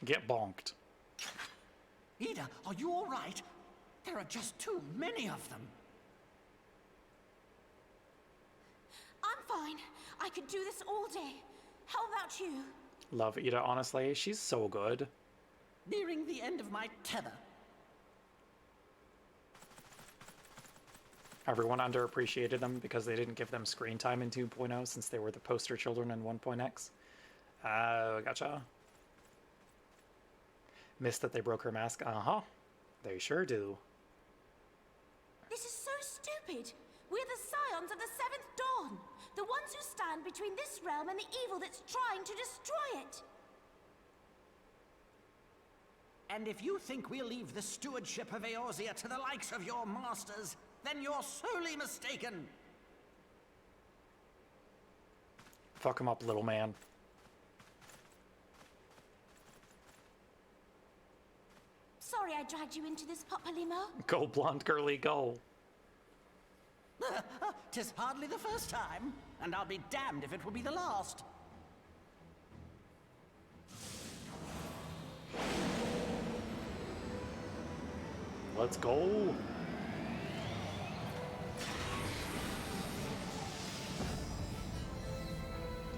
Get bonked. Ida, are you all right? There are just too many of them. I'm fine. I could do this all day. How about you? Love Ida, honestly. She's so good. Nearing the end of my tether. Everyone underappreciated them because they didn't give them screen time in 2.0 since they were the poster children in 1.x. Gotcha. Missed that they broke her mask? Uh-huh. They sure do. This is so stupid. We're the Scions of the Seventh Dawn. The ones who stand between this realm and the evil that's trying to destroy it. And if you think we'll leave the stewardship of Eorzea to the likes of your masters, then you're sorely mistaken. Fuck him up, little man. Sorry I dragged you into this, Papalimo. Go, blonde girly, go. 'Tis hardly the first time, and I'll be damned if it will be the last. Let's go.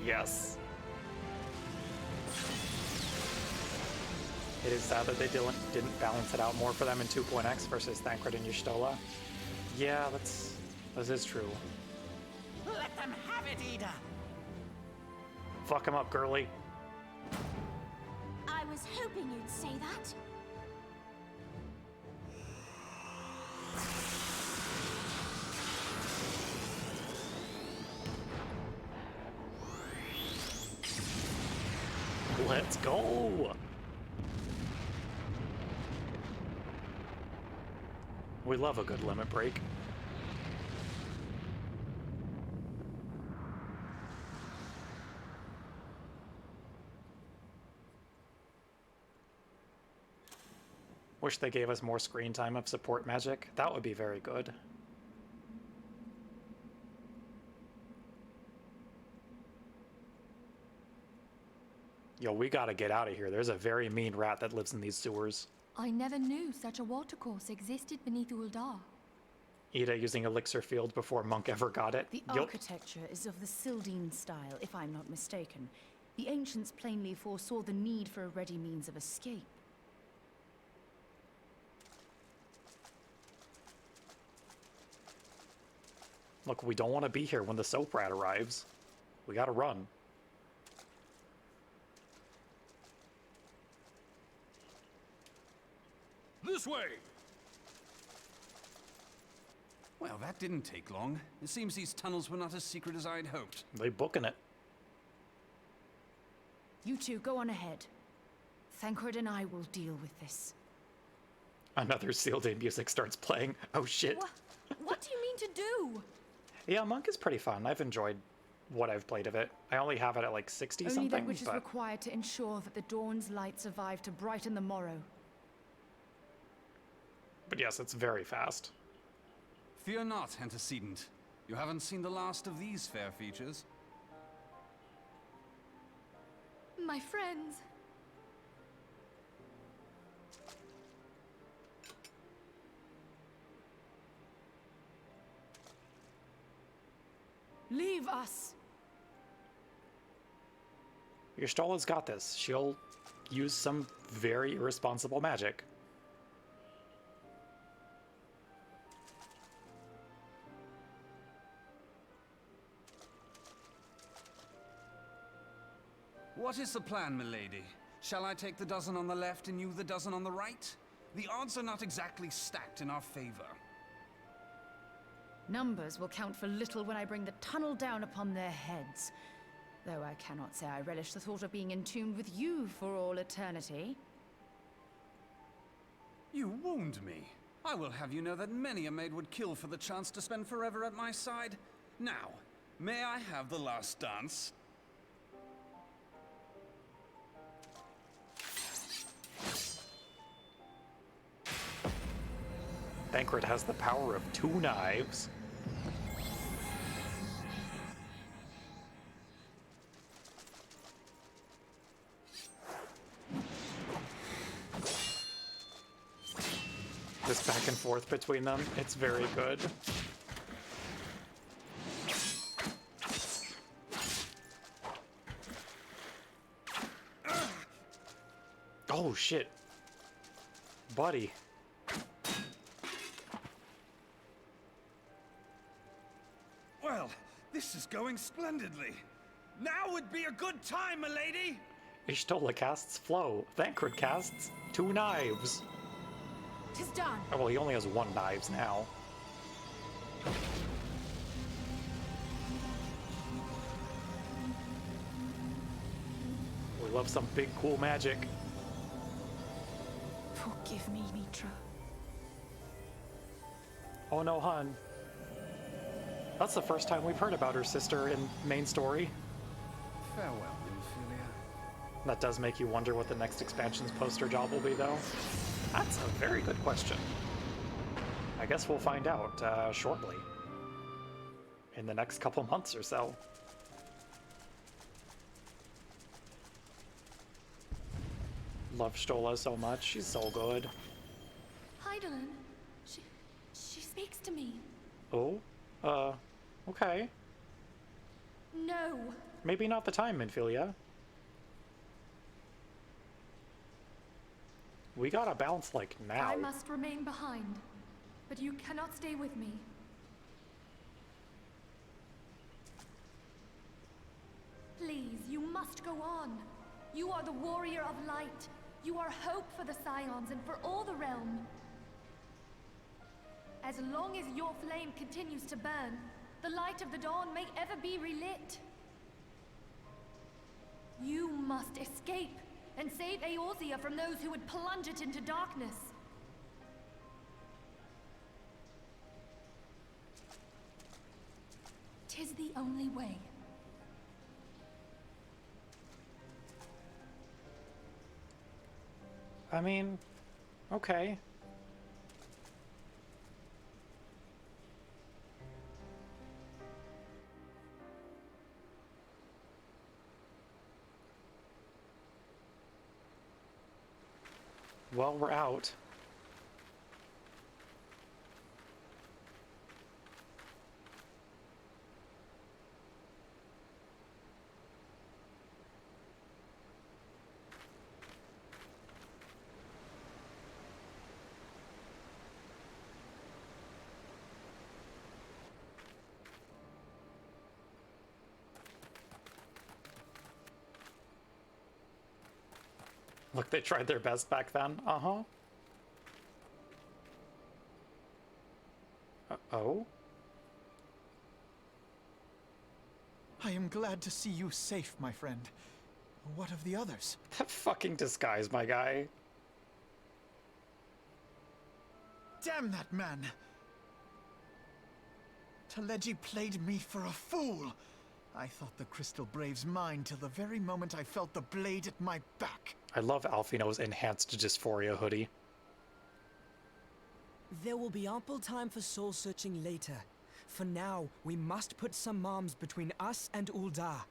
Yes. It is sad that they didn't balance it out more for them in 2.x versus Thancred and Y'shtola. Yeah, this is true. Let them have it, Ida! Fuck him up, girly. I was hoping you'd say that. Let's go! We love a good limit break. Wish they gave us more screen time of support magic. That would be very good. Yo, we gotta get out of here. There's a very mean rat that lives in these sewers. I never knew such a watercourse existed beneath Uldar. Ida using Elixir Field before Monk ever got it. The Yup. architecture is of the Sildine style, if I'm not mistaken. The ancients plainly foresaw the need for a ready means of escape. Look, we don't want to be here when the soap rat arrives. We gotta run. This way! Well, that didn't take long. It seems these tunnels were not as secret as I'd hoped. They booking it. You two go on ahead. Thancred and I will deal with this. Another Seal Day music starts playing. Oh shit. What do you mean to do? Yeah, Monk is pretty fun. I've enjoyed what I've played of it. I only have it at like 60 Only something. that which is required to ensure that the dawn's light survive to brighten the morrow. But yes, it's very fast. Fear not, antecedent. You haven't seen the last of these fair features. My friends. Leave us! Y'shtola's got this. She'll use some very irresponsible magic. What is the plan, milady? Shall I take the dozen on the left and you the dozen on the right? The odds are not exactly stacked in our favor. Numbers will count for little when I bring the tunnel down upon their heads. Though I cannot say I relish the thought of being entombed with you for all eternity. You wound me. I will have you know that many a maid would kill for the chance to spend forever at my side. Now, may I have the last dance? Thancred has the power of 2 knives. This back and forth between them, it's very good. Oh shit. Buddy. Well, this is going splendidly. Now would be a good time, milady! Ishtola casts Flow. Thancred casts 2 knives. 'Tis done. Oh, well, he only has 1 knives now. We love some big, cool magic. Forgive me, Mitra. Oh no, hun. That's the first time we've heard about her sister in main story. Farewell, Nymphilia. That does make you wonder what the next expansion's poster job will be, though. That's a very good question. I guess we'll find out shortly. In the next couple months or so. Love Stola so much. She's so good. Heidelin, she speaks to me. Oh? Okay. No. Maybe not the time, Minfilia. We gotta bounce, like, now. I must remain behind, but you cannot stay with me. Please, you must go on. You are the warrior of light. You are hope for the Scions and for all the realm. As long as your flame continues to burn, the light of the dawn may ever be relit. You must escape and save Eorzea from those who would plunge it into darkness. Tis the only way. I mean, okay. Well, we're out. Look, they tried their best back then. Uh-huh. Oh? I am glad to see you safe, my friend. What of the others? That fucking disguise, my guy. Damn that man! Teleji played me for a fool! I thought the Crystal Brave's mine till the very moment I felt the blade at my back. I love Alfino's enhanced dysphoria hoodie. There will be ample time for soul-searching later. For now, we must put some moms between us and Ul'dah.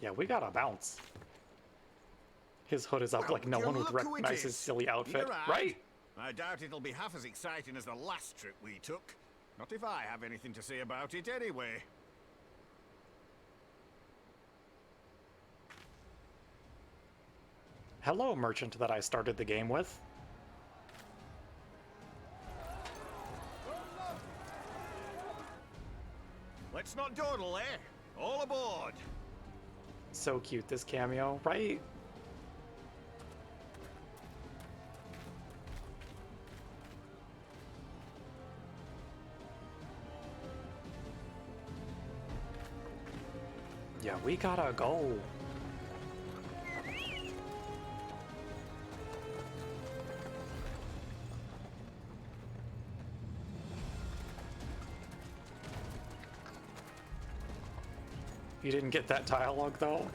Yeah, we gotta bounce. His hood is up like no one would recognize his silly outfit, right? I doubt it'll be half as exciting as the last trip we took. Not if I have anything to say about it anyway. Hello, merchant that I started the game with. Let's not dawdle, eh? All aboard! So cute, this cameo, right? Yeah, we gotta go. You didn't get that dialogue, though?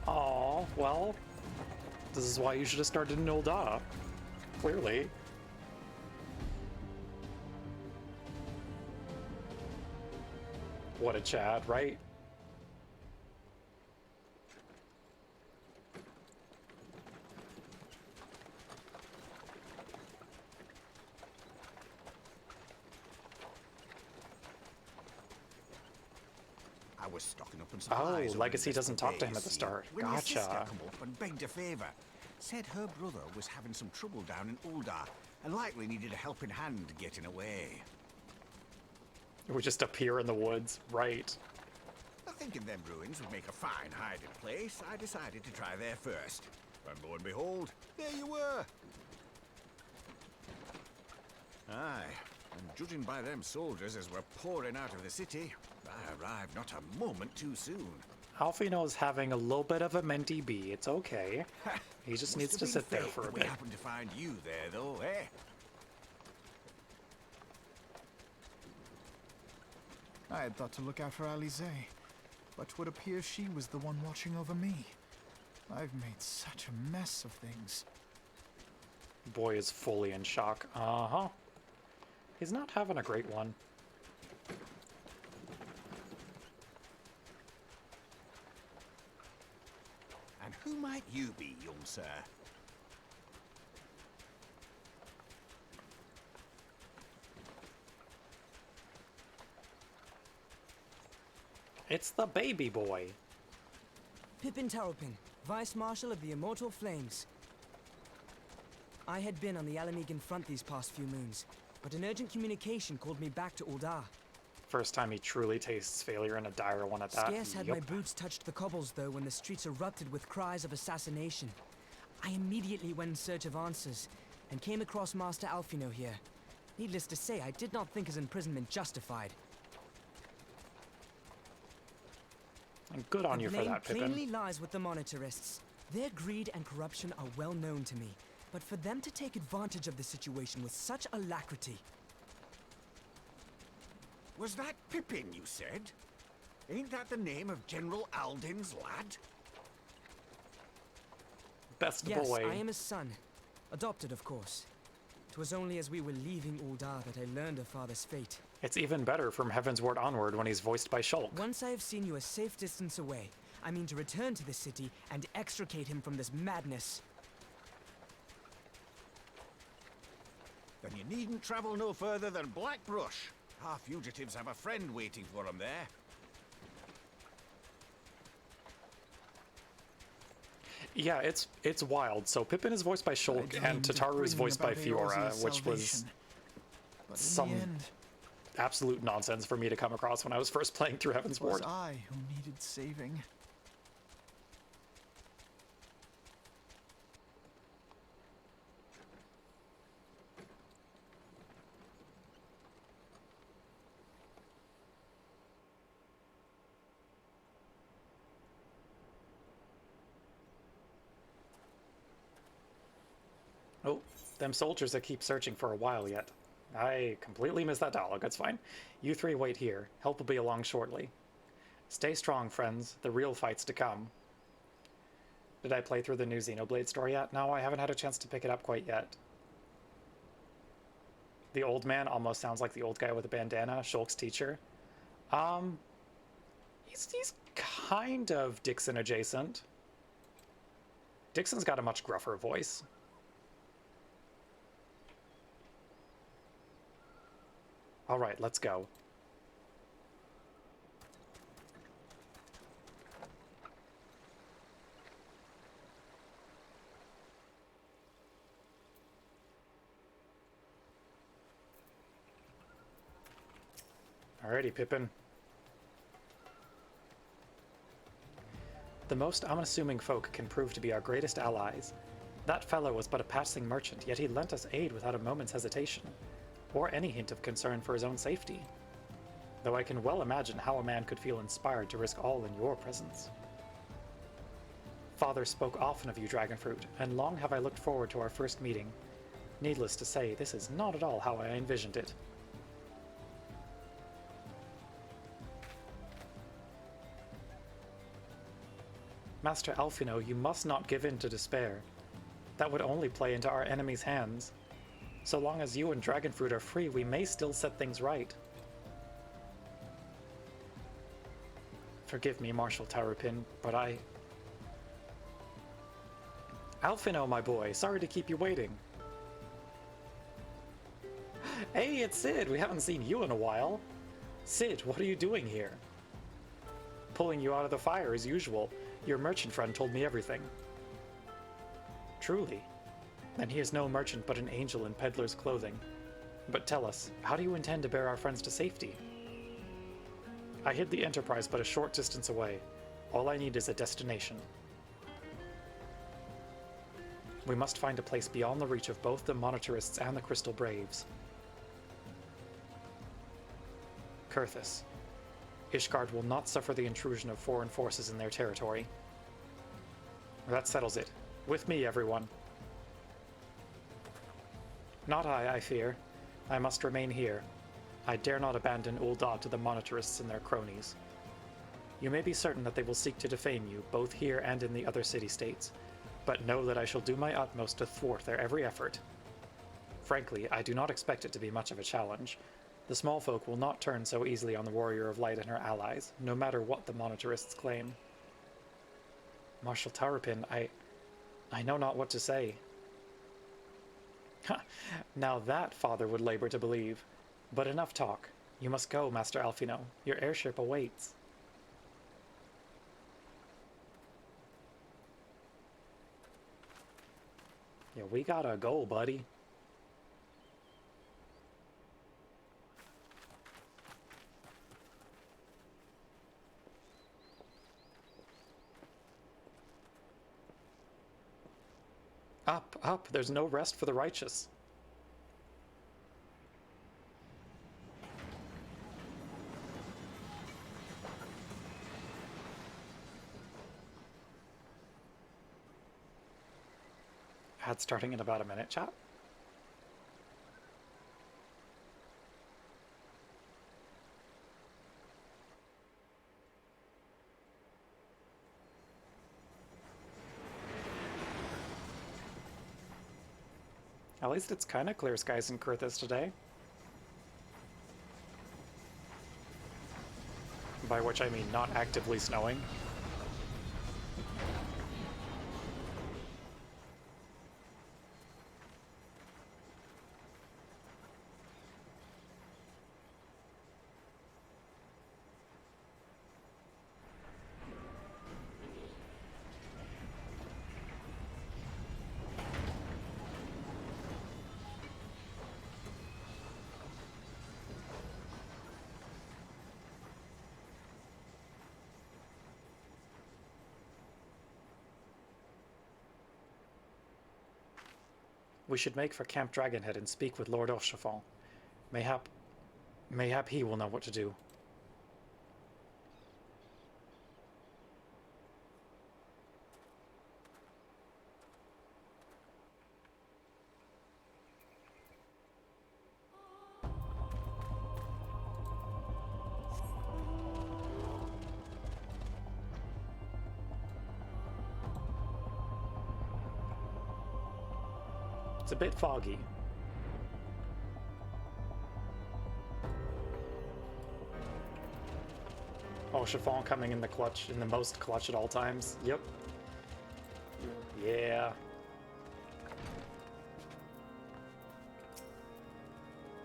Aw, well, this is why you should have started in Ul'dah. Clearly. What a Chad, right? I was stocking up on supplies. Oh, Legacy doesn't talk to him at the start. When your sister Gotcha. come up and begged a favor. Said her brother was having some trouble down in Ul'dah and likely needed a helping hand getting away. It would just appear in the woods, right? Thinking them ruins would make a fine hiding place, I decided to try there first. And lo and behold, there you were. Aye, and judging by them soldiers as we're pouring out of the city, I arrived not a moment too soon. Alfino's having a little bit of a mentee bee. It's okay. He just needs to sit there for a We bit. happened to find you there, though, eh? I had thought to look out for Alize, but would appear she was the one watching over me. I've made such a mess of things. Boy is fully in shock. Uh-huh. He's not having a great one. And who might you be, young sir? It's the baby boy. Pippin Taropin, Vice Marshal of the Immortal Flames. I had been on the Alamegan front these past few moons, but an urgent communication called me back to Ul'dah. First time he truly tastes failure and a dire one at that. Scarce had my boots touched the cobbles, though, when the streets erupted with cries of assassination. I immediately went in search of answers, and came across Master Alfino here. Needless to say, I did not think his imprisonment justified. And good on you for that, The blame Pippin. plainly lies with the Monetarists. Their greed and corruption are well known to me, but for them to take advantage of the situation with such alacrity... Was that Pippin, you said? Ain't that the name of General Alden's lad? Best yes, boy. I am his son. Adopted, of course. 'Twas only as we were leaving Ul'dah that I learned of father's fate. It's even better from Heaven's Word onward when he's voiced by Shulk. Once I have seen you a safe distance away, I mean to return to the city and extricate him from this madness. Then you needn't travel no further than Blackbrush. Our fugitives have a friend waiting for them there. Yeah, it's wild. So Pippin is voiced by Shulk and Tataru is voiced by Fiora, which was some absolute nonsense for me to come across when I was first playing through Heaven's It was Ward. I who needed saving. Oh, them soldiers that keep searching for a while yet. I completely missed that dialogue, that's fine. You three wait here. Help will be along shortly. Stay strong, friends. The real fight's to come. Did I play through the new Xenoblade story yet? No, I haven't had a chance to pick it up quite yet. The old man almost sounds like the old guy with a bandana, Shulk's teacher. He's kind of Dixon adjacent. Dixon's got a much gruffer voice. All right, let's go. Alrighty, Pippin. The most unassuming folk can prove to be our greatest allies. That fellow was but a passing merchant, yet he lent us aid without a moment's hesitation, or any hint of concern for his own safety. Though I can well imagine how a man could feel inspired to risk all in your presence. Father spoke often of you, Dragonfruit, and long have I looked forward to our first meeting. Needless to say, this is not at all how I envisioned it. Master Alfino, you must not give in to despair. That would only play into our enemy's hands. So long as you and Dragonfruit are free, we may still set things right. Forgive me, Marshal Tarupin, but Alfino, my boy, sorry to keep you waiting. Hey, it's Sid! We haven't seen you in a while. Sid, what are you doing here? Pulling you out of the fire as usual. Your merchant friend told me everything. Truly? Then he is no merchant but an angel in peddler's clothing. But tell us, how do you intend to bear our friends to safety? I hid the Enterprise but a short distance away. All I need is a destination. We must find a place beyond the reach of both the Monitarists and the Crystal Braves. Kurthus. Ishgard will not suffer the intrusion of foreign forces in their territory. That settles it. With me, everyone. Not I fear. I must remain here. I dare not abandon Ul'dah to the Monitarists and their cronies. You may be certain that they will seek to defame you, both here and in the other city-states, but know that I shall do my utmost to thwart their every effort. Frankly, I do not expect it to be much of a challenge. The small folk will not turn so easily on the Warrior of Light and her allies, no matter what the Monitarists claim. Marshal Tarupin, I know not what to say. Now that father would labor to believe. But enough talk. You must go, Master Alfino. Your airship awaits. Yeah, we gotta go, buddy. Up, up, there's no rest for the righteous. Ad starting in about a minute, chat. At least it's kind of clear skies in Kurthus today. By which I mean not actively snowing. We should make for Camp Dragonhead and speak with Lord Oshafon. Mayhap he will know what to do. It's a bit foggy. Oh, Chiffon coming in the clutch, in the most clutch at all times. Yep. Yeah.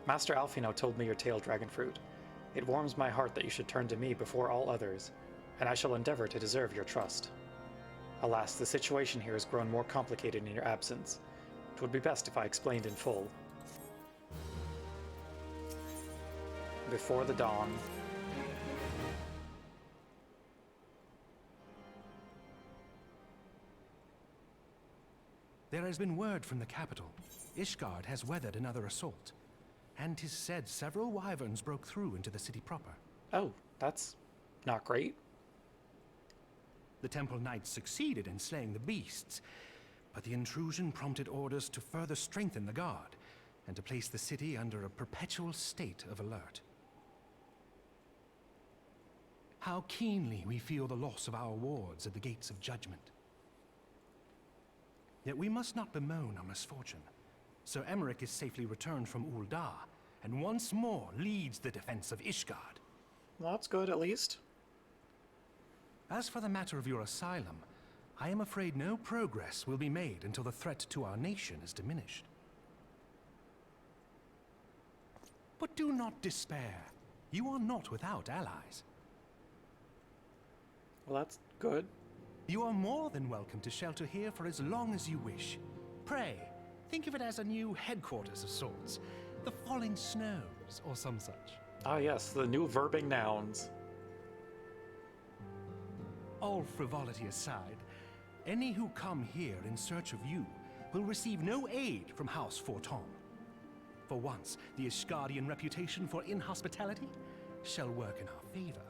Master Alfino told me your tale, Dragonfruit. It warms my heart that you should turn to me before all others, and I shall endeavor to deserve your trust. Alas, the situation here has grown more complicated in your absence. It would be best if I explained in full. Before the dawn. There has been word from the capital. Ishgard has weathered another assault. And 'tis said several wyverns broke through into the city proper. Oh, that's not great. The Temple Knights succeeded in slaying the beasts, but the intrusion prompted orders to further strengthen the guard and to place the city under a perpetual state of alert. how keenly we feel the loss of our wards at the gates of judgment. Yet we must not bemoan our misfortune. Sir Emmerich is safely returned from Uldar, and once more leads the defense of Ishgard. Well, that's good, at least. As for the matter of your asylum, I am afraid no progress will be made until the threat to our nation is diminished. But do not despair. You are not without allies. Well, that's good. You are more than welcome to shelter here for as long as you wish. Pray, think of it as a new headquarters of sorts. The Falling Snows, or some such. Ah yes, the new verbing nouns. All frivolity aside, any who come here in search of you will receive no aid from House Forton. For once, the Ishgardian reputation for inhospitality shall work in our favor.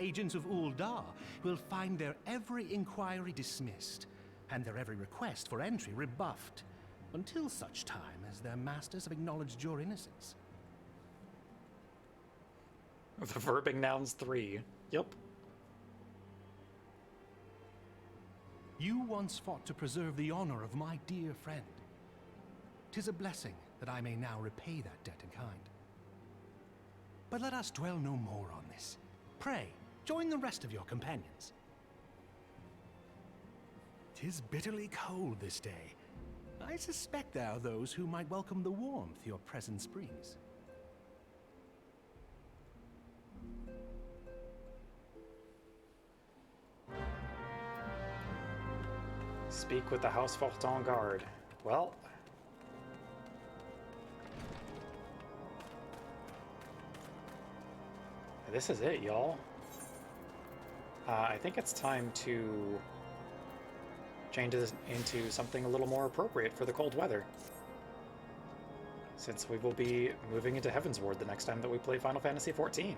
Agents of Uldar will find their every inquiry dismissed, and their every request for entry rebuffed, until such time as their masters have acknowledged your innocence. The verbing nouns 3. Yep. You once fought to preserve the honor of my dear friend. 'Tis a blessing that I may now repay that debt in kind. But let us dwell no more on this. Pray, join the rest of your companions. 'Tis bitterly cold this day. I suspect there are those who might welcome the warmth your presence brings. Speak with the House Forton Guard. Well... this is it, y'all. I think it's time to change this into something a little more appropriate for the cold weather. Since we will be moving into Heavensward the next time that we play Final Fantasy XIV.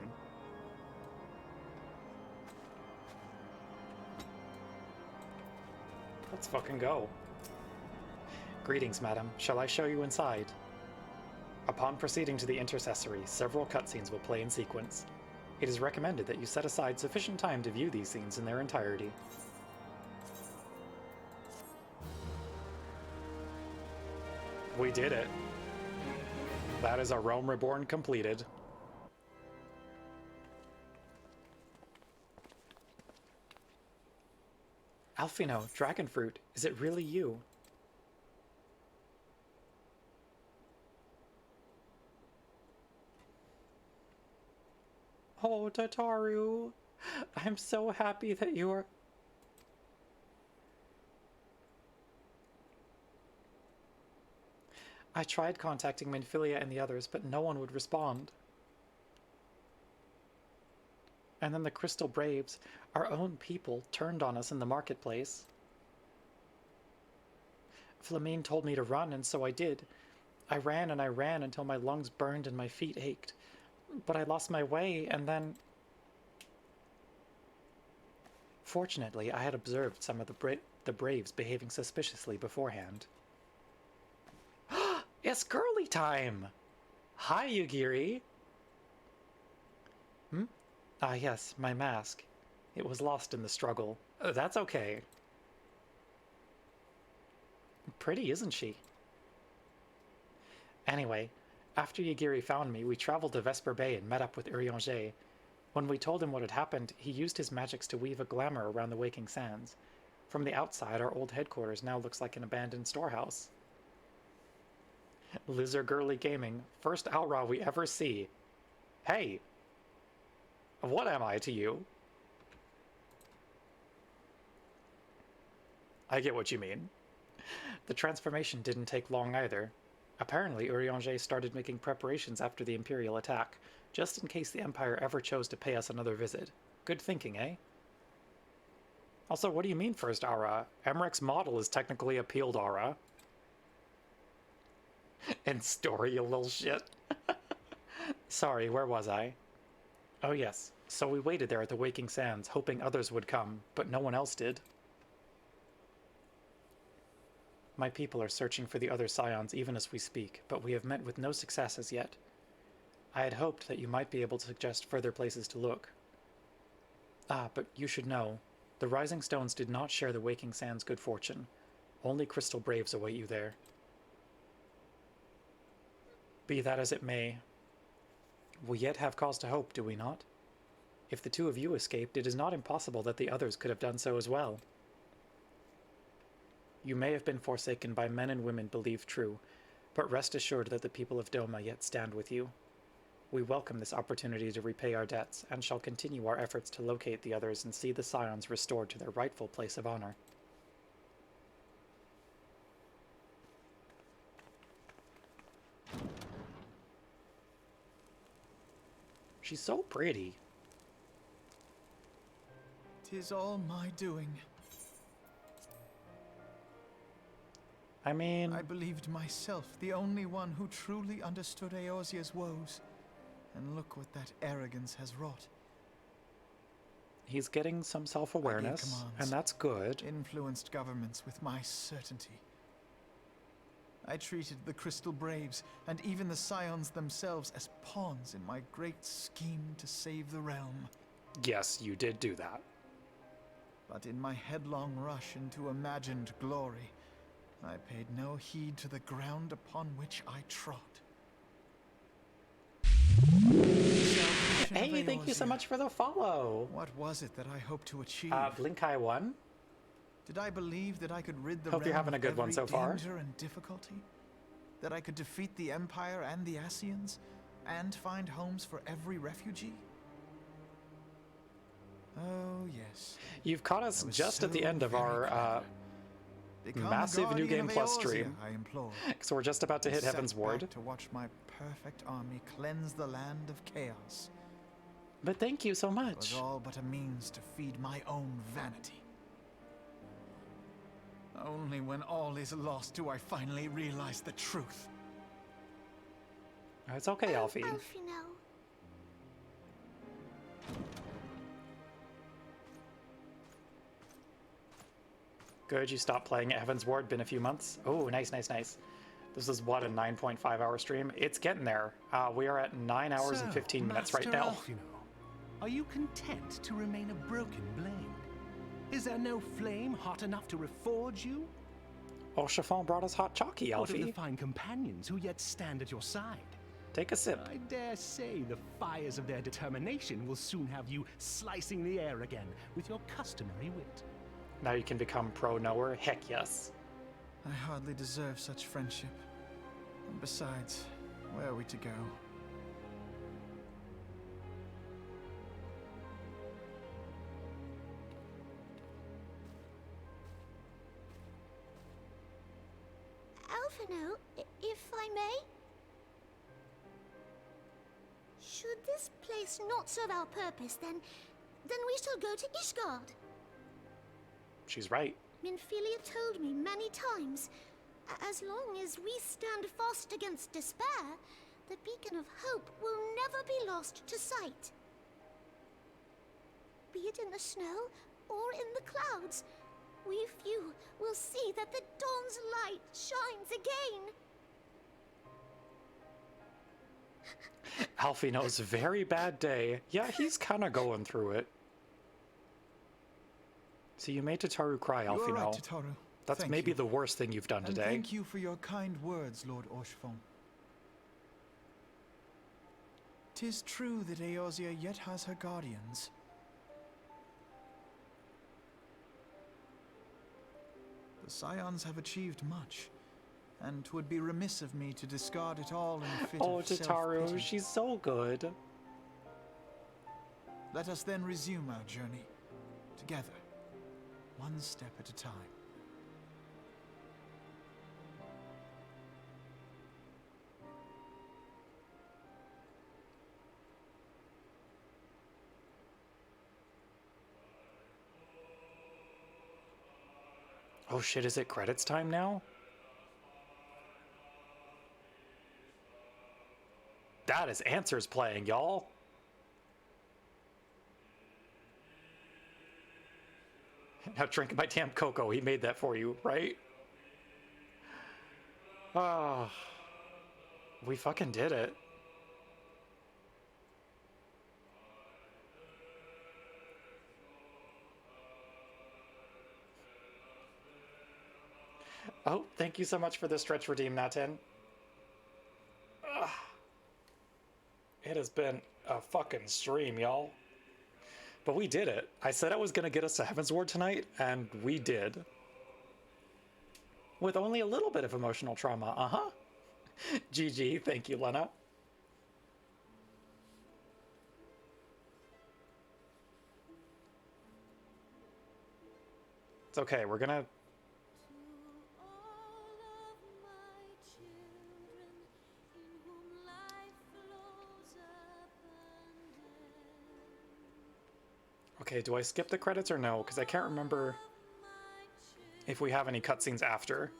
Let's fucking go. Greetings, madam. Shall I show you inside? Upon proceeding to the intercessory, several cutscenes will play in sequence. It is recommended that you set aside sufficient time to view these scenes in their entirety. We did it. That is our Realm Reborn completed. Alfino, Dragonfruit, is it really you? Oh, Tataru, I'm so happy that you are... I tried contacting Minfilia and the others, but no one would respond. And then the Crystal Braves, our own people, turned on us in the marketplace. Flamine told me to run, and so I did. I ran and I ran until my lungs burned and my feet ached. But I lost my way, and then... Fortunately, I had observed some of the Braves behaving suspiciously beforehand. It's girly time! Hi, Yugiri! Hmm? Ah, yes, my mask. It was lost in the struggle. That's okay. Pretty, isn't she? Anyway, after Yugiri found me, we traveled to Vesper Bay and met up with Urianger. When we told him what had happened, he used his magics to weave a glamour around the Waking Sands. From the outside, our old headquarters now looks like an abandoned storehouse. Lizard Girly Gaming, first Aura we ever see. Hey! What am I to you? I get what you mean. The transformation didn't take long either. Apparently, Urianger started making preparations after the Imperial attack, just in case the Empire ever chose to pay us another visit. Good thinking, eh? Also, what do you mean first Aura? Emrich's model is technically a peeled Aura. And story, you little shit. Sorry, where was I? Oh yes, so we waited there at the Waking Sands, hoping others would come, but no one else did. My people are searching for the other scions even as we speak, but we have met with no success as yet. I had hoped that you might be able to suggest further places to look. Ah, but you should know, the Rising Stones did not share the Waking Sands' good fortune. Only crystal braves await you there. Be that as it may, we yet have cause to hope, do we not? If the two of you escaped, it is not impossible that the others could have done so as well. You may have been forsaken by men and women believed true, but rest assured that the people of Doma yet stand with you. We welcome this opportunity to repay our debts, and shall continue our efforts to locate the others and see the Scions restored to their rightful place of honor. She's so pretty. 'Tis all my doing. I mean... I believed myself the only one who truly understood Eorzea's woes. And look what that arrogance has wrought. He's getting some self-awareness, and that's good. Influenced governments with my certainty. I treated the Crystal Braves, and even the Scions themselves, as pawns in my great scheme to save the realm. Yes, you did do that. But in my headlong rush into imagined glory, I paid no heed to the ground upon which I trod. Hey, thank you so much for the follow. What was it that I hoped to achieve? Blinkai 1. Did I believe that I could rid the Hope you're realm having a of good one every so far. danger and difficulty? That I could defeat the Empire and the Ascians, and find homes for every refugee? Oh, yes. You've caught us just at the end of our massive New Game Plus stream. I implore. So we're just about to hit Set Heaven's back Ward. to watch my perfect army cleanse the land of chaos. But thank you so It much. was all but a means to feed my own vanity. Only when all is lost do I finally realize the truth. It's okay, Alfie. Alfino. Good, you stopped playing at Heaven's Ward. Been a few months. Oh, nice, nice, nice. This is what, a 9.5 hour stream? It's getting there. We are at 9 hours and 15 minutes right Master now. Alfino, are you content to remain a broken blade? Is there no flame hot enough to reforge you? Oh, Chiffon brought us hot chalky, What of Alfie. the fine companions who yet stand at your side? Take a sip. I dare say the fires of their determination will soon have you slicing the air again with your customary wit. Now you can become pro-knower? Heck yes. I hardly deserve such friendship. And besides, where are we to go? Alfino, if I may? Should this place not serve our purpose, then we shall go to Ishgard. She's right. Minfilia told me many times, as long as we stand fast against despair, the beacon of hope will never be lost to sight. Be it in the snow or in the clouds, we few will see that the dawn's light shines again. Alfie knows very bad day. Yeah, he's kind of going through it. So you made Tataru cry, You are Alfie. right, Tataru. That's Thank maybe you. the worst thing you've done And today. thank you for your kind words, Lord Orshfon. 'Tis true that Eorzea yet has her guardians. The Scions have achieved much, and 'twould be remiss of me to discard it all in a fit Oh, of Tataru, self-pity. she's so good. Let us then resume our journey, together, one step at a time. Oh shit, is it credits time now? That is Answers playing, y'all. Now drink my damn cocoa. He made that for you, right? Ah, we fucking did it. Oh, thank you so much for the stretch redeem, Natin. Ugh. It has been a fucking stream, y'all. But we did it. I said I was going to get us to Heavensward tonight, and we did. With only a little bit of emotional trauma. Uh-huh. GG. Thank you, Lena. It's okay. We're going to... Okay, do I skip the credits or no? Because I can't remember if we have any cutscenes after.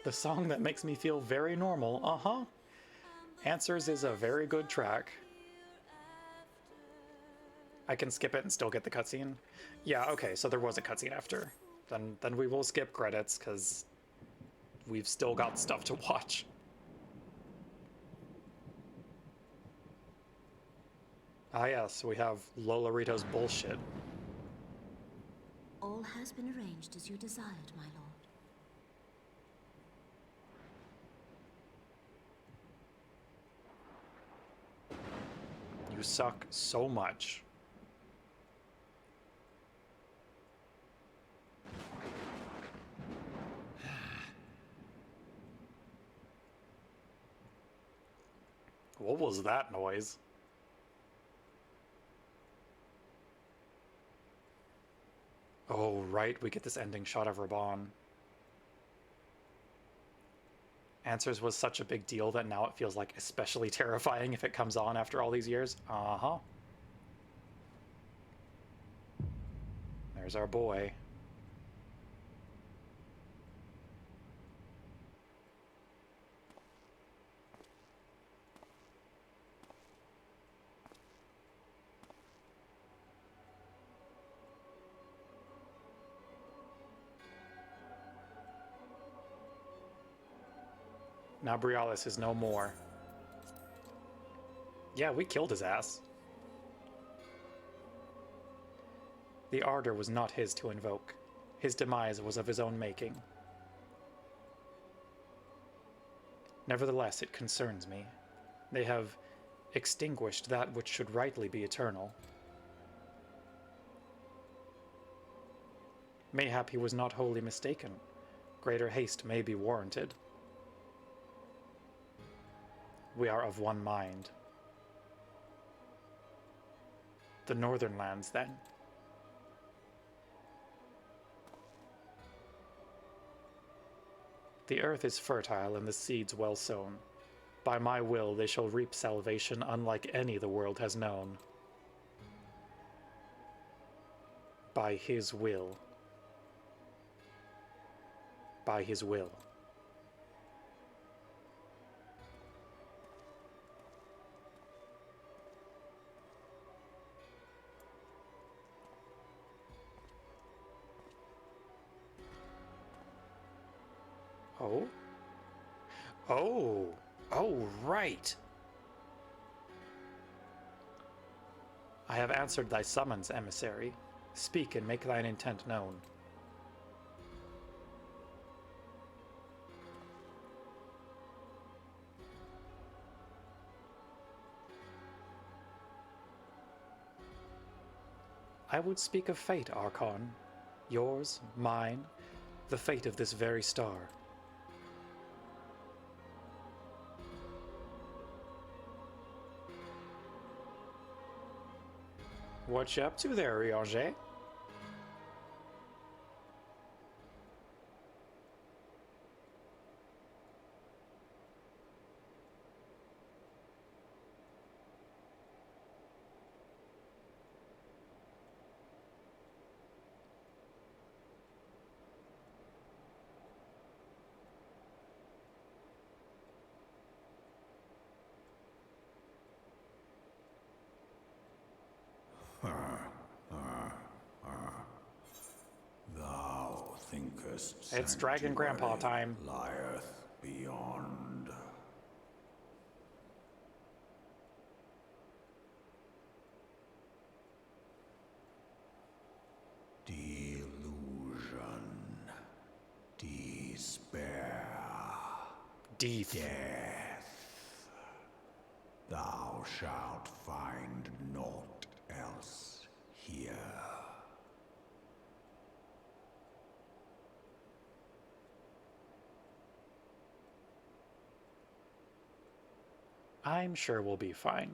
The song that makes me feel very normal. Uh-huh. Answers is a very good track. I can skip it and still get the cutscene? Yeah, okay, so there was a cutscene after. Then we will skip credits, because we've still got stuff to watch. Ah yes, we have Lolorito's bullshit. All has been arranged as you desired, my lord. You suck so much. What was that noise? Oh, right, we get this ending shot of Reborn. Answers was such a big deal that now it feels like especially terrifying if it comes on after all these years. Uh-huh. There's our boy. Now Brialis is no more. Yeah, we killed his ass. The ardor was not his to invoke. His demise was of his own making. Nevertheless, it concerns me. They have extinguished that which should rightly be eternal. Mayhap he was not wholly mistaken. Greater haste may be warranted. We are of one mind. The northern lands, then. The earth is fertile and the seeds well sown. By my will they shall reap salvation unlike any the world has known. By his will. By his will. Oh? Oh! Oh, right! I have answered thy summons, emissary. Speak and make thine intent known. I would speak of fate, Archon. Yours, mine, the fate of this very star. What you up to there, Rianger? Thou thinkest It's Dragon Grandpa time. Lieth beyond. despair. Death. Death. Thou shalt find naught else here. I'm sure we'll be fine.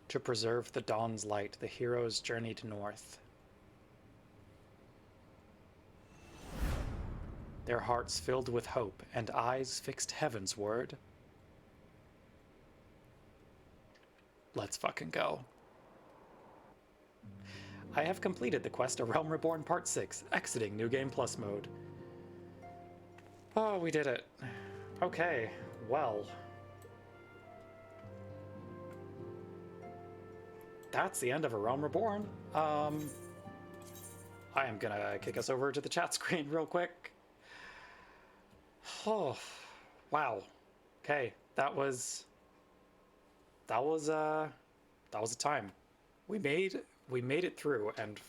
To preserve the dawn's light, the heroes journeyed north. Their hearts filled with hope and eyes fixed heavenward. Let's fucking go. I have completed the quest of Realm Reborn Part 6, exiting New Game Plus mode. Oh, we did it. Okay, well. That's the end of A Realm Reborn. I am gonna kick us over to the chat screen real quick. Oh, wow. Okay, that was a time. We made it through, and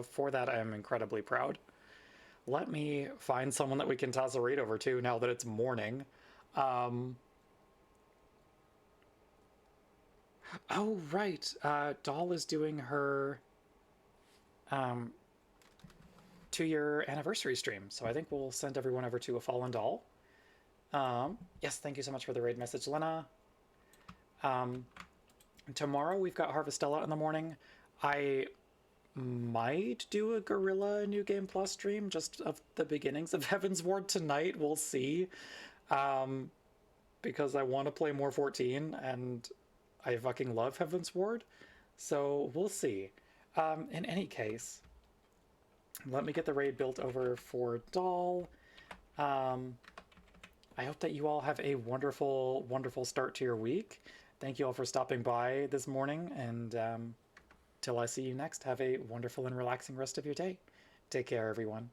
for that I am incredibly proud. Let me find someone that we can toss a raid over to now that it's morning. Oh, right. Doll is doing her 2-year anniversary stream, so I think we'll send everyone over to A Fallen Doll. Yes, thank you so much for the raid message, Lena. Tomorrow we've got Harvestella in the morning. I might do a Gorilla New Game Plus stream just of the beginnings of Heaven's Ward tonight. We'll see. Because I want to play more 14 and I fucking love Heaven's Ward. So we'll see. In any case, let me get the raid built over for Doll. I hope that you all have a wonderful, wonderful start to your week. Thank you all for stopping by this morning, and till I see you next, have a wonderful and relaxing rest of your day. Take care, everyone.